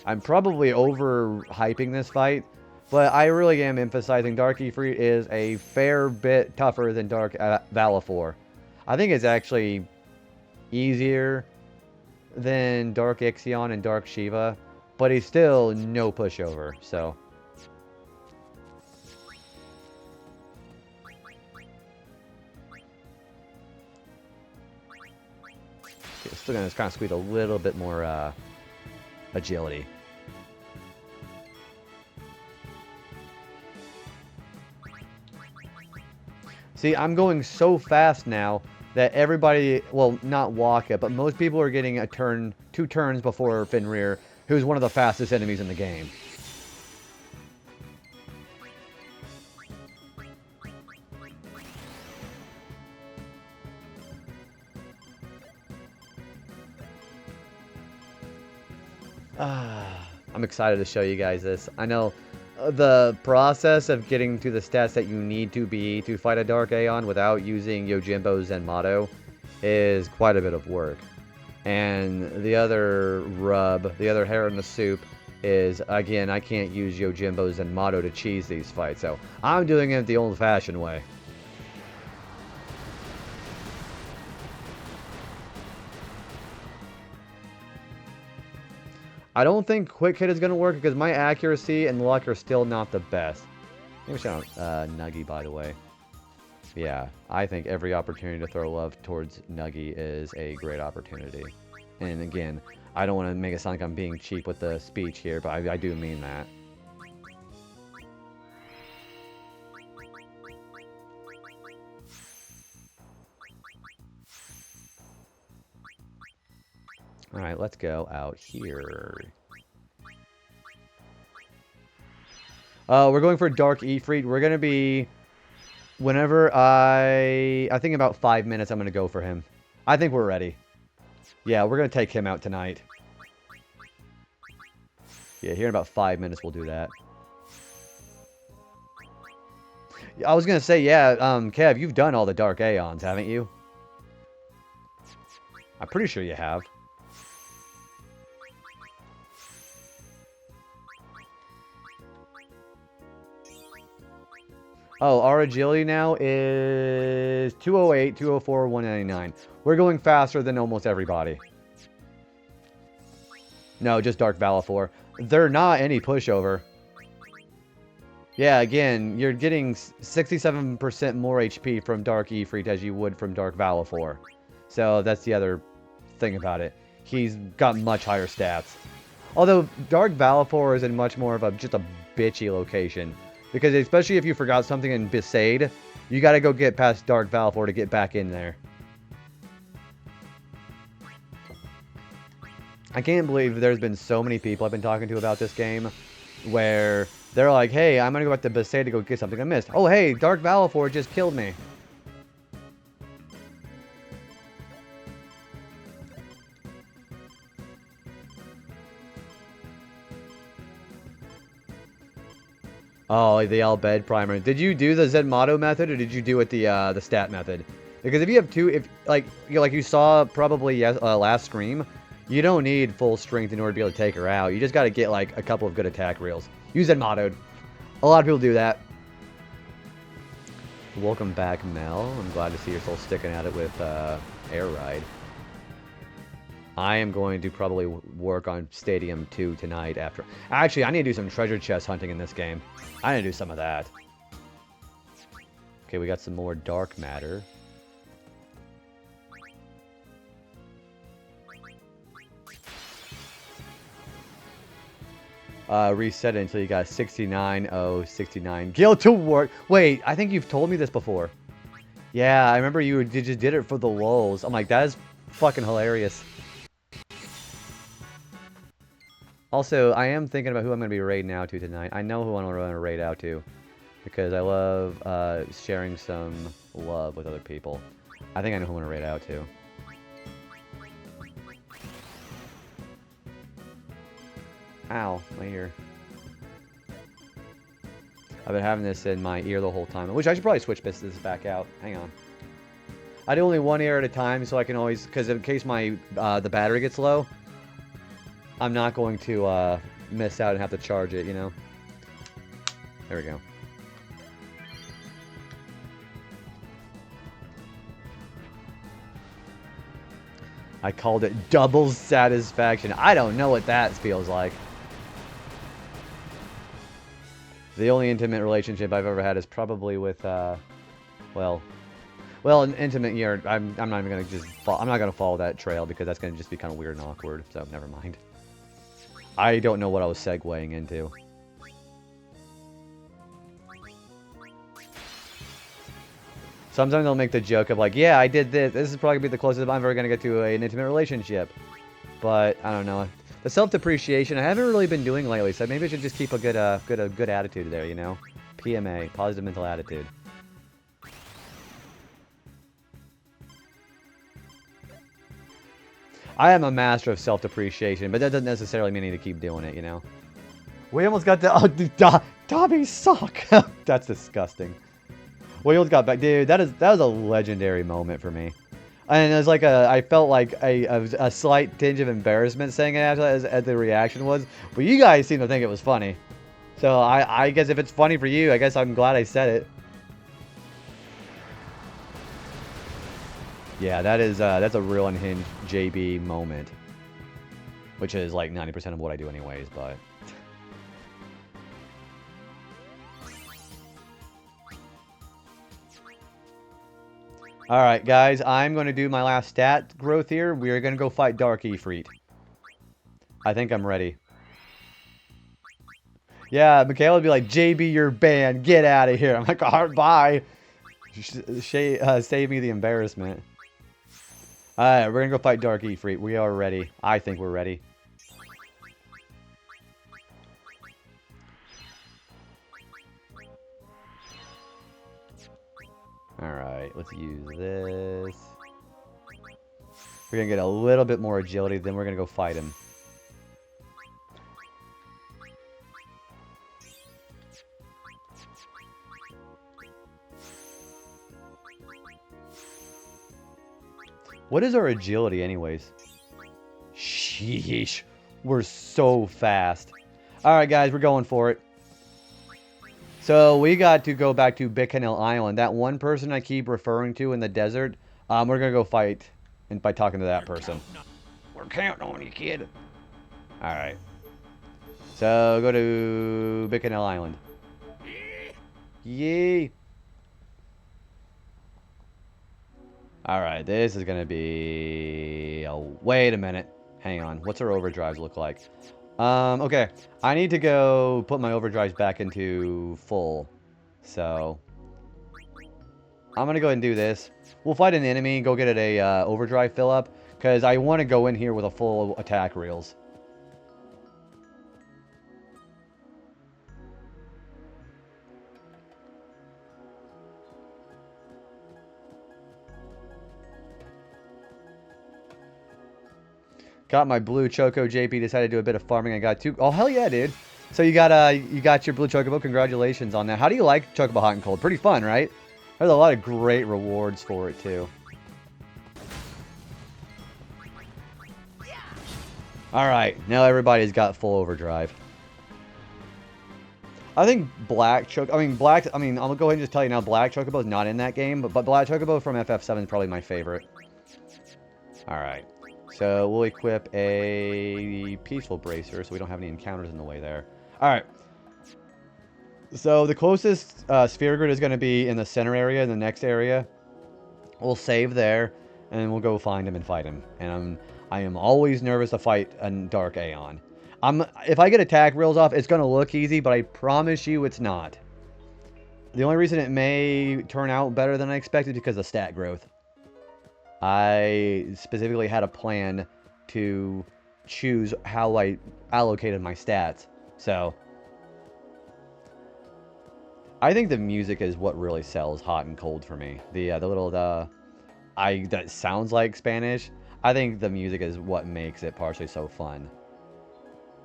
S1: I'm probably overhyping this fight, but I really am emphasizing Dark Ifrit is a fair bit tougher than Dark Valifor. I think it's actually easier than Dark Ixion and Dark Shiva, but he's still no pushover, so... Still gonna kind of squeeze a little bit more agility. See, I'm going so fast now that everybody, well, not Waka, but most people are getting a turn, 2 turns before Fenrir, who's one of the fastest enemies in the game. I'm excited to show you guys this. I know the process of getting to the stats that you need to be to fight a Dark Aeon without using Yojimbo Zenmato is quite a bit of work. And the other rub, the other hair in the soup is, again, I can't use Yojimbo Zenmato to cheese these fights. So I'm doing it the old-fashioned way. I don't think Quick Hit is going to work because my accuracy and luck are still not the best. Maybe shout out Nuggy, by the way. Yeah, I think every opportunity to throw love towards Nuggy is a great opportunity. And again, I don't want to make it sound like I'm being cheap with the speech here, but I do mean that. Alright, let's go out here. We're going for Dark Ifrit. We're going to be... Whenever I think about 5 minutes, I'm going to go for him. I think we're ready. Yeah, we're going to take him out tonight. Yeah, here in about 5 minutes we'll do that. I was going to say, yeah, Kev, you've done all the Dark Aeons, haven't you? I'm pretty sure you have. Oh, our agility now is 208, 204, 199. We're going faster than almost everybody. No, just Dark Valifor. They're not any pushover. Yeah, again, you're getting 67% more HP from Dark Ifrit as you would from Dark Valifor. So that's the other thing about it. He's got much higher stats. Although Dark Valifor is in much more of just a bitchy location. Because especially if you forgot something in Besaid, you gotta go get past Dark Valifor to get back in there. I can't believe there's been so many people I've been talking to about this game where they're like, hey, I'm gonna go back to Besaid to go get something I missed. Oh, hey, Dark Valifor just killed me. Oh, the Al-Bed primer. Did you do the Zenmato method, or did you do it the stat method? Because if you have two, like you saw probably last stream, you don't need full strength in order to be able to take her out. You just got to get like a couple of good attack reels. Use Zenmatoed. A lot of people do that. Welcome back, Mel. I'm glad to see you're still sticking at it with Air Ride. I am going to probably work on Stadium 2 tonight after... Actually, I need to do some treasure chest hunting in this game. I need to do some of that. Okay, we got some more dark matter. reset it until you got 69,069 guild to work. Wait, I think you've told me this before. Yeah, I remember you just did it for the lulz. I'm like, that is fucking hilarious. Also, I am thinking about who I'm going to be raiding out to tonight. I know who I want to raid out to. Because I love sharing some love with other people. I think I know who I want to raid out to. Ow, my ear. I've been having this in my ear the whole time. Which I should probably switch this back out. Hang on. I do only one ear at a time, so I can always... Because in case my the battery gets low, I'm not going to miss out and have to charge it, you know? There we go. I called it double satisfaction. I don't know what that feels like. The only intimate relationship I've ever had is probably with, well, an intimate year. I'm not even gonna I'm not gonna follow that trail because that's gonna just be kind of weird and awkward. So never mind. I don't know what I was segueing into. Sometimes they'll make the joke of like, yeah, I did this. This is probably gonna be the closest I'm ever gonna get to an intimate relationship. But I don't know. The self-depreciation I haven't really been doing lately, so maybe I should just keep a good attitude there, you know? PMA, positive mental attitude. I am a master of self-depreciation, but that doesn't necessarily mean I need to keep doing it, you know? We almost got the... Oh, Dobby suck! That's disgusting. We almost got back. Dude, that was a legendary moment for me. And it was like I felt like a slight tinge of embarrassment saying it as the reaction was. But you guys seem to think it was funny. So I guess if it's funny for you, I guess I'm glad I said it. Yeah, that's a real unhinged JB moment. Which is like 90% of what I do anyways, but... Alright, guys, I'm going to do my last stat growth here. We are going to go fight Dark Ifrit. I think I'm ready. Yeah, Michaela would be like, JB, you're banned. Get out of here. I'm like, alright, bye. Save me the embarrassment. Alright, we're going to go fight Dark Ifrit. We are ready. I think we're ready. Alright, let's use this. We're going to get a little bit more agility, then we're going to go fight him. What is our agility anyways? Sheesh. We're so fast. Alright guys, we're going for it. So we got to go back to Bikanel Island. That one person I keep referring to in the desert, we're going to go fight and by talking to that person. We're counting on you, kid. Alright. So go to Bikanel Island. Yee. Alright, this is going to be... Oh, wait a minute. Hang on. What's our overdrives look like? Okay. I need to go put my overdrives back into full. So... I'm going to go ahead and do this. We'll fight an enemy, go get it a overdrive fill up. Because I want to go in here with a full attack reels. Got my blue Choco. JP decided to do a bit of farming. I got two. Oh, hell yeah, dude. So you got your blue Chocobo. Congratulations on that. How do you like Chocobo Hot and Cold? Pretty fun, right? There's a lot of great rewards for it, too. Alright, now everybody's got full overdrive. I think Black Chocobo... I'll go ahead and just tell you now, Black Chocobo is not in that game, but Black Chocobo from FF7 is probably my favorite. Alright. So we'll equip a Peaceful Bracer so we don't have any encounters in the way there. Alright. So the closest sphere grid is going to be in the center area, in the next area. We'll save there, and we'll go find him and fight him. And I am always nervous to fight a Dark Aeon. If I get attack reels off, it's going to look easy, but I promise you it's not. The only reason it may turn out better than I expected is because of stat growth. I specifically had a plan to choose how I allocated my stats. So, I think the music is what really sells hot and cold for me. The little that sounds like Spanish. I think the music is what makes it partially so fun.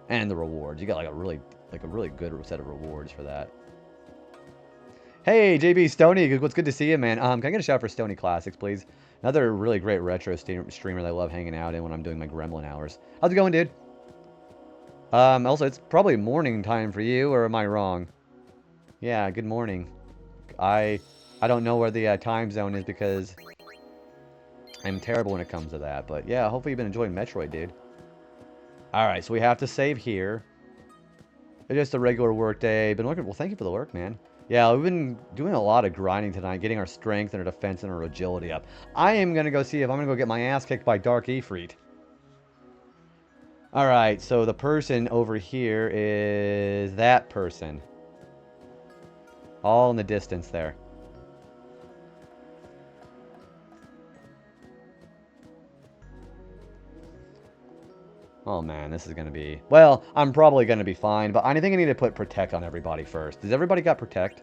S1: And the rewards. You got like a really good set of rewards for that. Hey, JB Stony, what's good to see you, man. Can I get a shout out for Stony Classics, please? Another really great retro streamer that I love hanging out in when I'm doing my gremlin hours. How's it going, dude? Also, it's probably morning time for you, or am I wrong? Yeah, good morning. I don't know where the time zone is because I'm terrible when it comes to that. But yeah, hopefully you've been enjoying Metroid, dude. Alright, so we have to save here. It's just a regular work day. Been working. Well, thank you for the work, man. Yeah, we've been doing a lot of grinding tonight, getting our strength and our defense and our agility up. I am going to go see if I'm going to go get my ass kicked by Dark Ifrit. Alright, so the person over here is that person. All in the distance there. Oh man, this is going to be... Well, I'm probably going to be fine, but I think I need to put Protect on everybody first. Does everybody got Protect?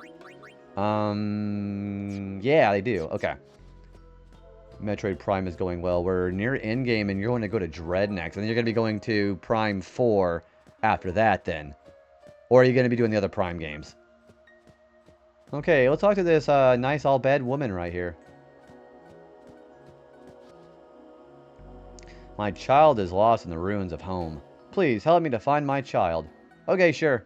S1: Yeah, they do. Okay. Metroid Prime is going well. We're near endgame, and you're going to go to Dread next. And then you're going to be going to Prime 4 after that, then. Or are you going to be doing the other Prime games? Okay, let's talk to this nice all-bed woman right here. My child is lost in the ruins of home. Please, help me to find my child. Okay, sure.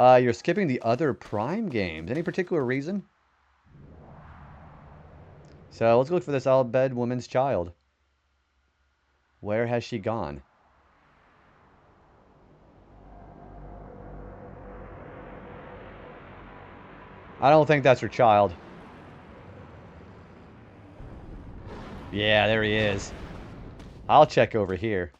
S1: You're skipping the other Prime games. Any particular reason? So, let's look for this all-bed woman's child. Where has she gone? I don't think that's her child. Yeah, there he is. I'll check over here.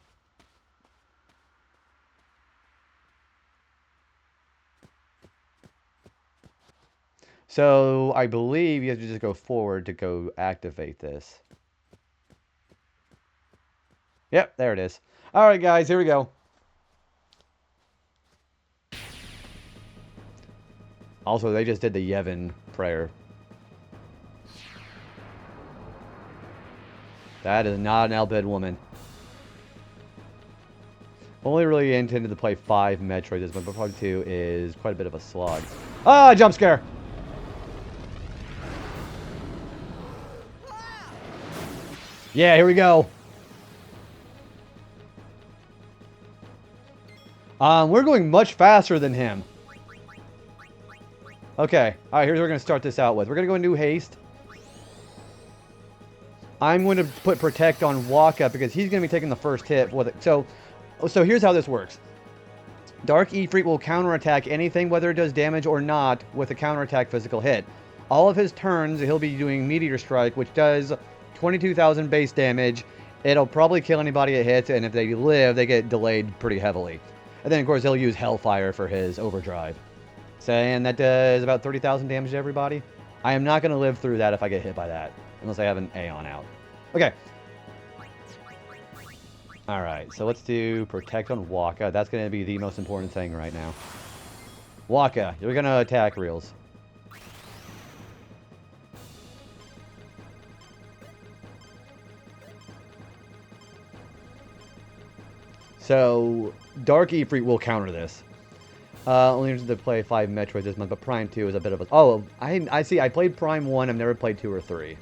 S1: So, I believe you have to just go forward to go activate this. Yep, there it is. Alright, guys, here we go. Also, they just did the Yevon prayer. That is not an all-bed woman. Only really intended to play 5 Metroid this month, but probably 2 is quite a bit of a slog. Ah, jump scare! Yeah, here we go. We're going much faster than him. Okay, alright, here's what we're going to start this out with. We're going to go into haste. I'm going to put Protect on Waka because he's going to be taking the first hit with it. So here's how this works. Dark Ifrit will counterattack anything, whether it does damage or not, with a counterattack physical hit. All of his turns, he'll be doing Meteor Strike, which does 22,000 base damage. It'll probably kill anybody it hits, and if they live, they get delayed pretty heavily. And then, of course, he'll use Hellfire for his Overdrive. And that does about 30,000 damage to everybody. I am not going to live through that if I get hit by that. Unless I have an Aeon out. Okay. Alright, so let's do Protect on Waka. That's going to be the most important thing right now. Waka, you're going to attack reels. So, Dark Ifrit will counter this. Only interested to play 5 Metroids this month, but Prime 2 is a bit of a... Oh, I see. I played Prime 1. I've never played 2 or 3.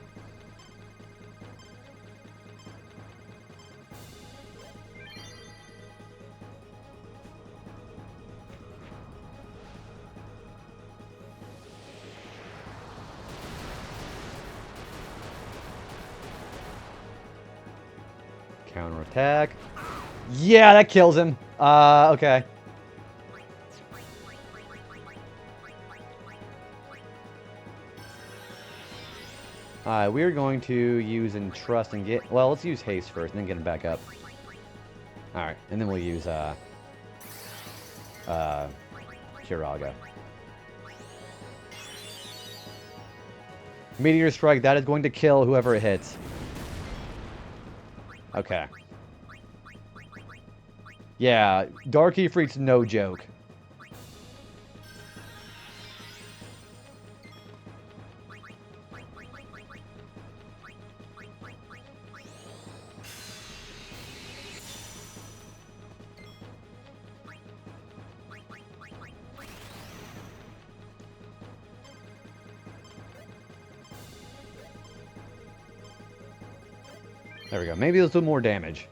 S1: Counterattack. Yeah, that kills him. Okay. We're going to use Entrust and get... Well, let's use Haste first, and then get him back up. Alright, and then we'll use, Kiraga. Meteor Strike, that is going to kill whoever it hits. Okay. Yeah, Dark Ifrit's no joke. There we go. Maybe let's do more damage.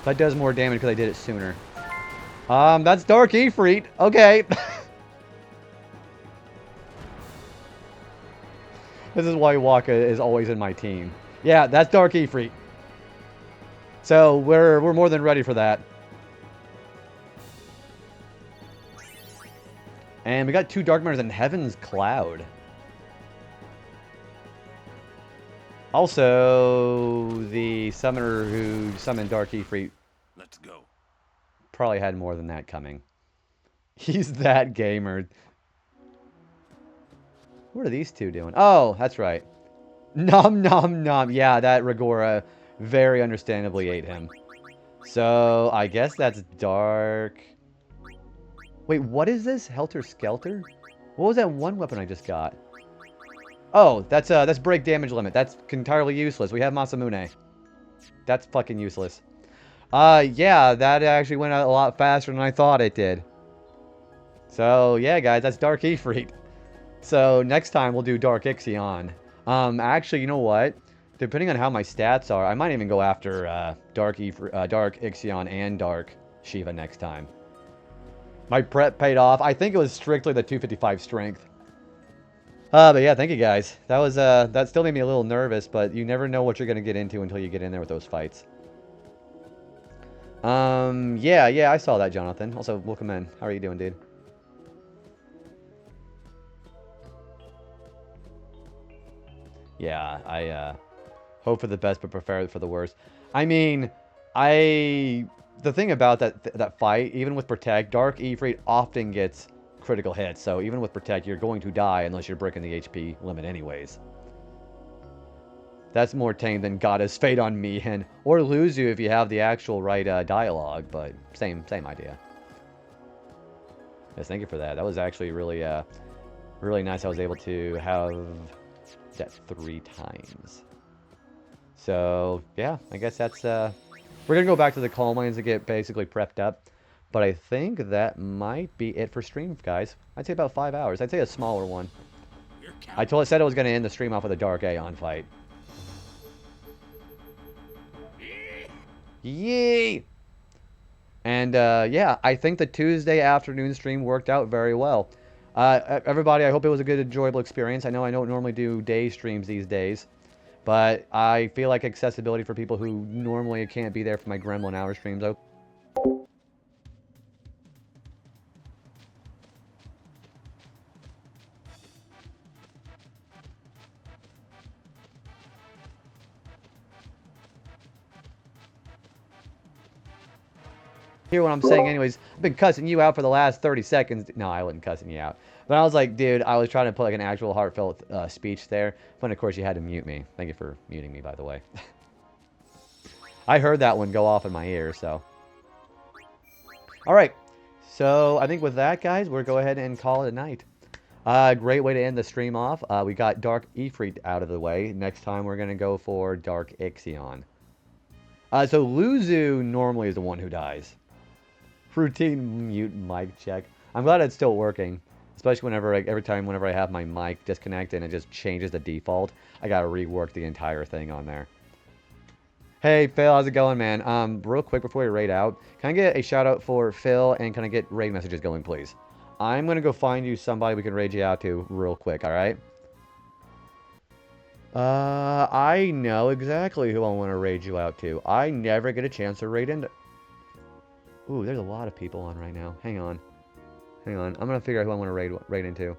S1: That does more damage because I did it sooner. That's Dark Ifrit. Okay. This is why Waka is always in my team. Yeah, that's Dark Ifrit. So we're more than ready for that. And we got 2 Dark Matters in Heaven's Cloud. Also, the summoner who summoned Dark Ifrit.
S2: Let's go.
S1: Probably had more than that coming. He's that gamer. What are these two doing? Oh, that's right. Nom nom nom. Yeah, that Ragora very understandably ate him. So, I guess that's Dark. Wait, what is this? Helter Skelter? What was that one weapon I just got? Oh, that's break damage limit. That's entirely useless. We have Masamune. That's fucking useless. Yeah, that actually went out a lot faster than I thought it did. So, yeah, guys, that's Dark Ifrit. So, next time we'll do Dark Ixion. Actually, you know what? Depending on how my stats are, I might even go after Dark Ixion and Dark Shiva next time. My prep paid off. I think it was strictly the 255 strength. But yeah, thank you guys. That was that still made me a little nervous, but you never know what you're gonna get into until you get in there with those fights. Yeah, I saw that, Jonathan. Also, welcome in. How are you doing, dude? Yeah, I hope for the best, but prepare for the worst. I mean, the thing about that fight, even with Protect, Dark Ifrit often gets critical hits. So even with Protect, you're going to die unless you're breaking the HP limit anyways. That's more tame than Goddess Fate on me, and or lose you if you have the actual right dialogue, but same idea. Yes, thank you for that. That was actually really really nice. I was able to have that 3 times. So yeah, I guess that's we're gonna go back to the coal mines to get basically prepped up. But I think that might be it for stream, guys. I'd say about 5 hours. I'd say a smaller one. I said I was gonna end the stream off with a Dark Aeon fight. Yee! And yeah, I think the Tuesday afternoon stream worked out very well. Everybody, I hope it was a good, enjoyable experience. I know I don't normally do day streams these days, but I feel like accessibility for people who normally can't be there for my Gremlin Hour streams. Hear what I'm saying anyways. I've been cussing you out for the last 30 seconds. No, I wasn't cussing you out. But I was like, dude, I was trying to put like an actual heartfelt speech there. But of course you had to mute me. Thank you for muting me, by the way. I heard that one go off in my ear, so. Alright. So, I think with that, guys, we'll go ahead and call it a night. Great way to end the stream off. We got Dark Ifrit out of the way. Next time we're going to go for Dark Ixion. So Luzu normally is the one who dies. Routine mute mic check. I'm glad it's still working. Especially whenever, every time whenever I have my mic disconnected and it just changes the default. I gotta rework the entire thing on there. Hey Phil, how's it going, man? Real quick before we raid out, can I get a shout out for Phil and can I get raid messages going, please? I'm gonna go find you somebody we can raid you out to real quick, alright? I know exactly who I want to raid you out to. I never get a chance to raid into... Ooh, there's a lot of people on right now. Hang on. I'm going to figure out who I want to raid into.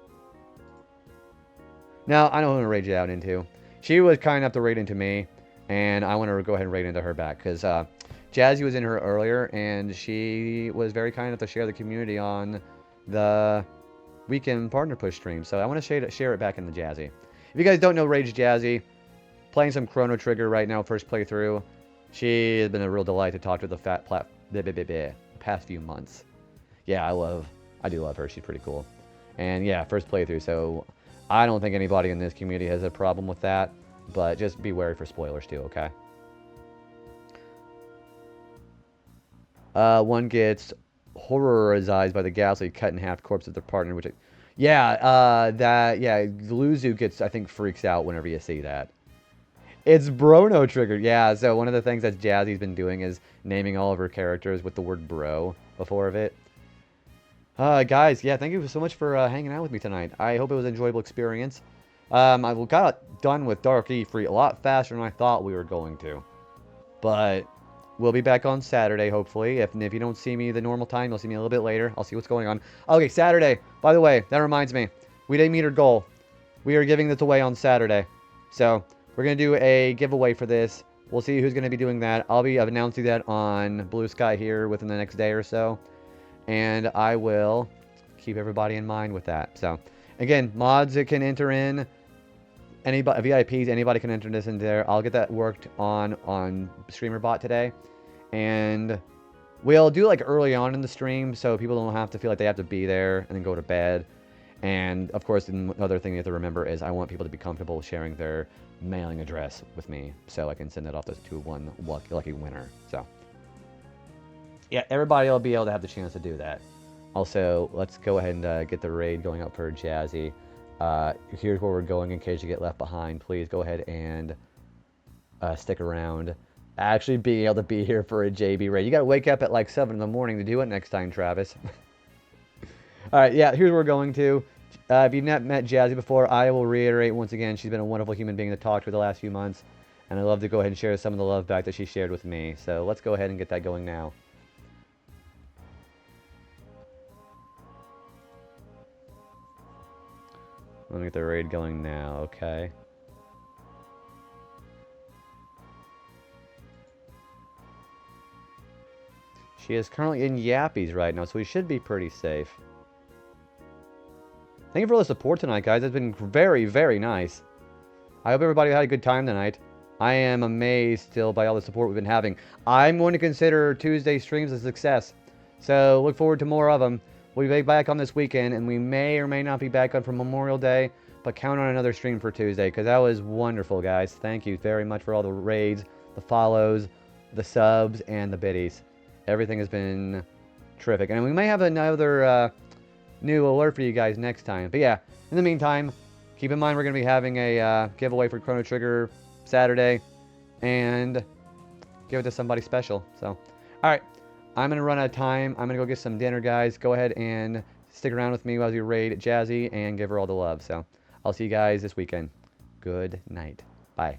S1: No, I don't want to rage it out into. She was kind enough to raid into me, and I want to go ahead and raid into her back, because Jazzy was in her earlier, and she was very kind enough to share the community on the weekend partner push stream, so I want to share it back in the Jazzy. If you guys don't know Rage Jazzy, playing some Chrono Trigger right now, first playthrough. She has been a real delight to talk to the past few months. Yeah, I do love her. She's pretty cool. And yeah, first playthrough, so I don't think anybody in this community has a problem with that, but just be wary for spoilers too, okay? One gets horrorized by the ghastly cut in half corpse of their partner, which, yeah, Luzu gets, I think, freaks out whenever you see that. It's Brono triggered, yeah. So one of the things that Jazzy's been doing is naming all of her characters with the word bro before of it. Guys, yeah, thank you so much for hanging out with me tonight. I hope it was an enjoyable experience. I got done with Dark E3 a lot faster than I thought we were going to. But we'll be back on Saturday, hopefully. If you don't see me the normal time, you'll see me a little bit later. I'll see what's going on. Okay, Saturday. By the way, that reminds me. We didn't meet our goal. We are giving this away on Saturday. So we're going to do a giveaway for this. We'll see who's going to be doing that. I'll be announcing that on Blue Sky here within the next day or so. And I will keep everybody in mind with that. So, again, mods that can enter in. Anybody, VIPs, anybody can enter this in there. I'll get that worked on StreamerBot today. And we'll do like early on in the stream so people don't have to feel like they have to be there and then go to bed. And, of course, another thing you have to remember is I want people to be comfortable sharing their mailing address with me so I can send it off to one lucky winner. So, yeah, everybody will be able to have the chance to do that. Also, let's go ahead and get the raid going up for Jazzy. Here's where we're going in case you get left behind. Please go ahead and stick around. Actually being able to be here for a JB raid. You got to wake up at like 7 in the morning to do it next time, Travis. Alright, yeah, here's where we're going to. If you've not met Jazzy before, I will reiterate once again, she's been a wonderful human being to talk to the last few months. And I'd love to go ahead and share some of the love back that she shared with me. So let's go ahead and get that going now. Let me get the raid going now, okay. She is currently in Yappies right now, so we should be pretty safe. Thank you for all the support tonight, guys. It's been very, very nice. I hope everybody had a good time tonight. I am amazed still by all the support we've been having. I'm going to consider Tuesday streams a success. So look forward to more of them. We'll be back on this weekend, and we may or may not be back on for Memorial Day, but count on another stream for Tuesday, because that was wonderful, guys. Thank you very much for all the raids, the follows, the subs, and the biddies. Everything has been terrific. And we may have another new alert for you guys next time. But yeah, in the meantime, keep in mind we're going to be having a giveaway for Chrono Trigger Saturday, and give it to somebody special. So, alright. I'm going to run out of time. I'm going to go get some dinner, guys. Go ahead and stick around with me while we raid Jazzy and give her all the love. So, I'll see you guys this weekend. Good night. Bye.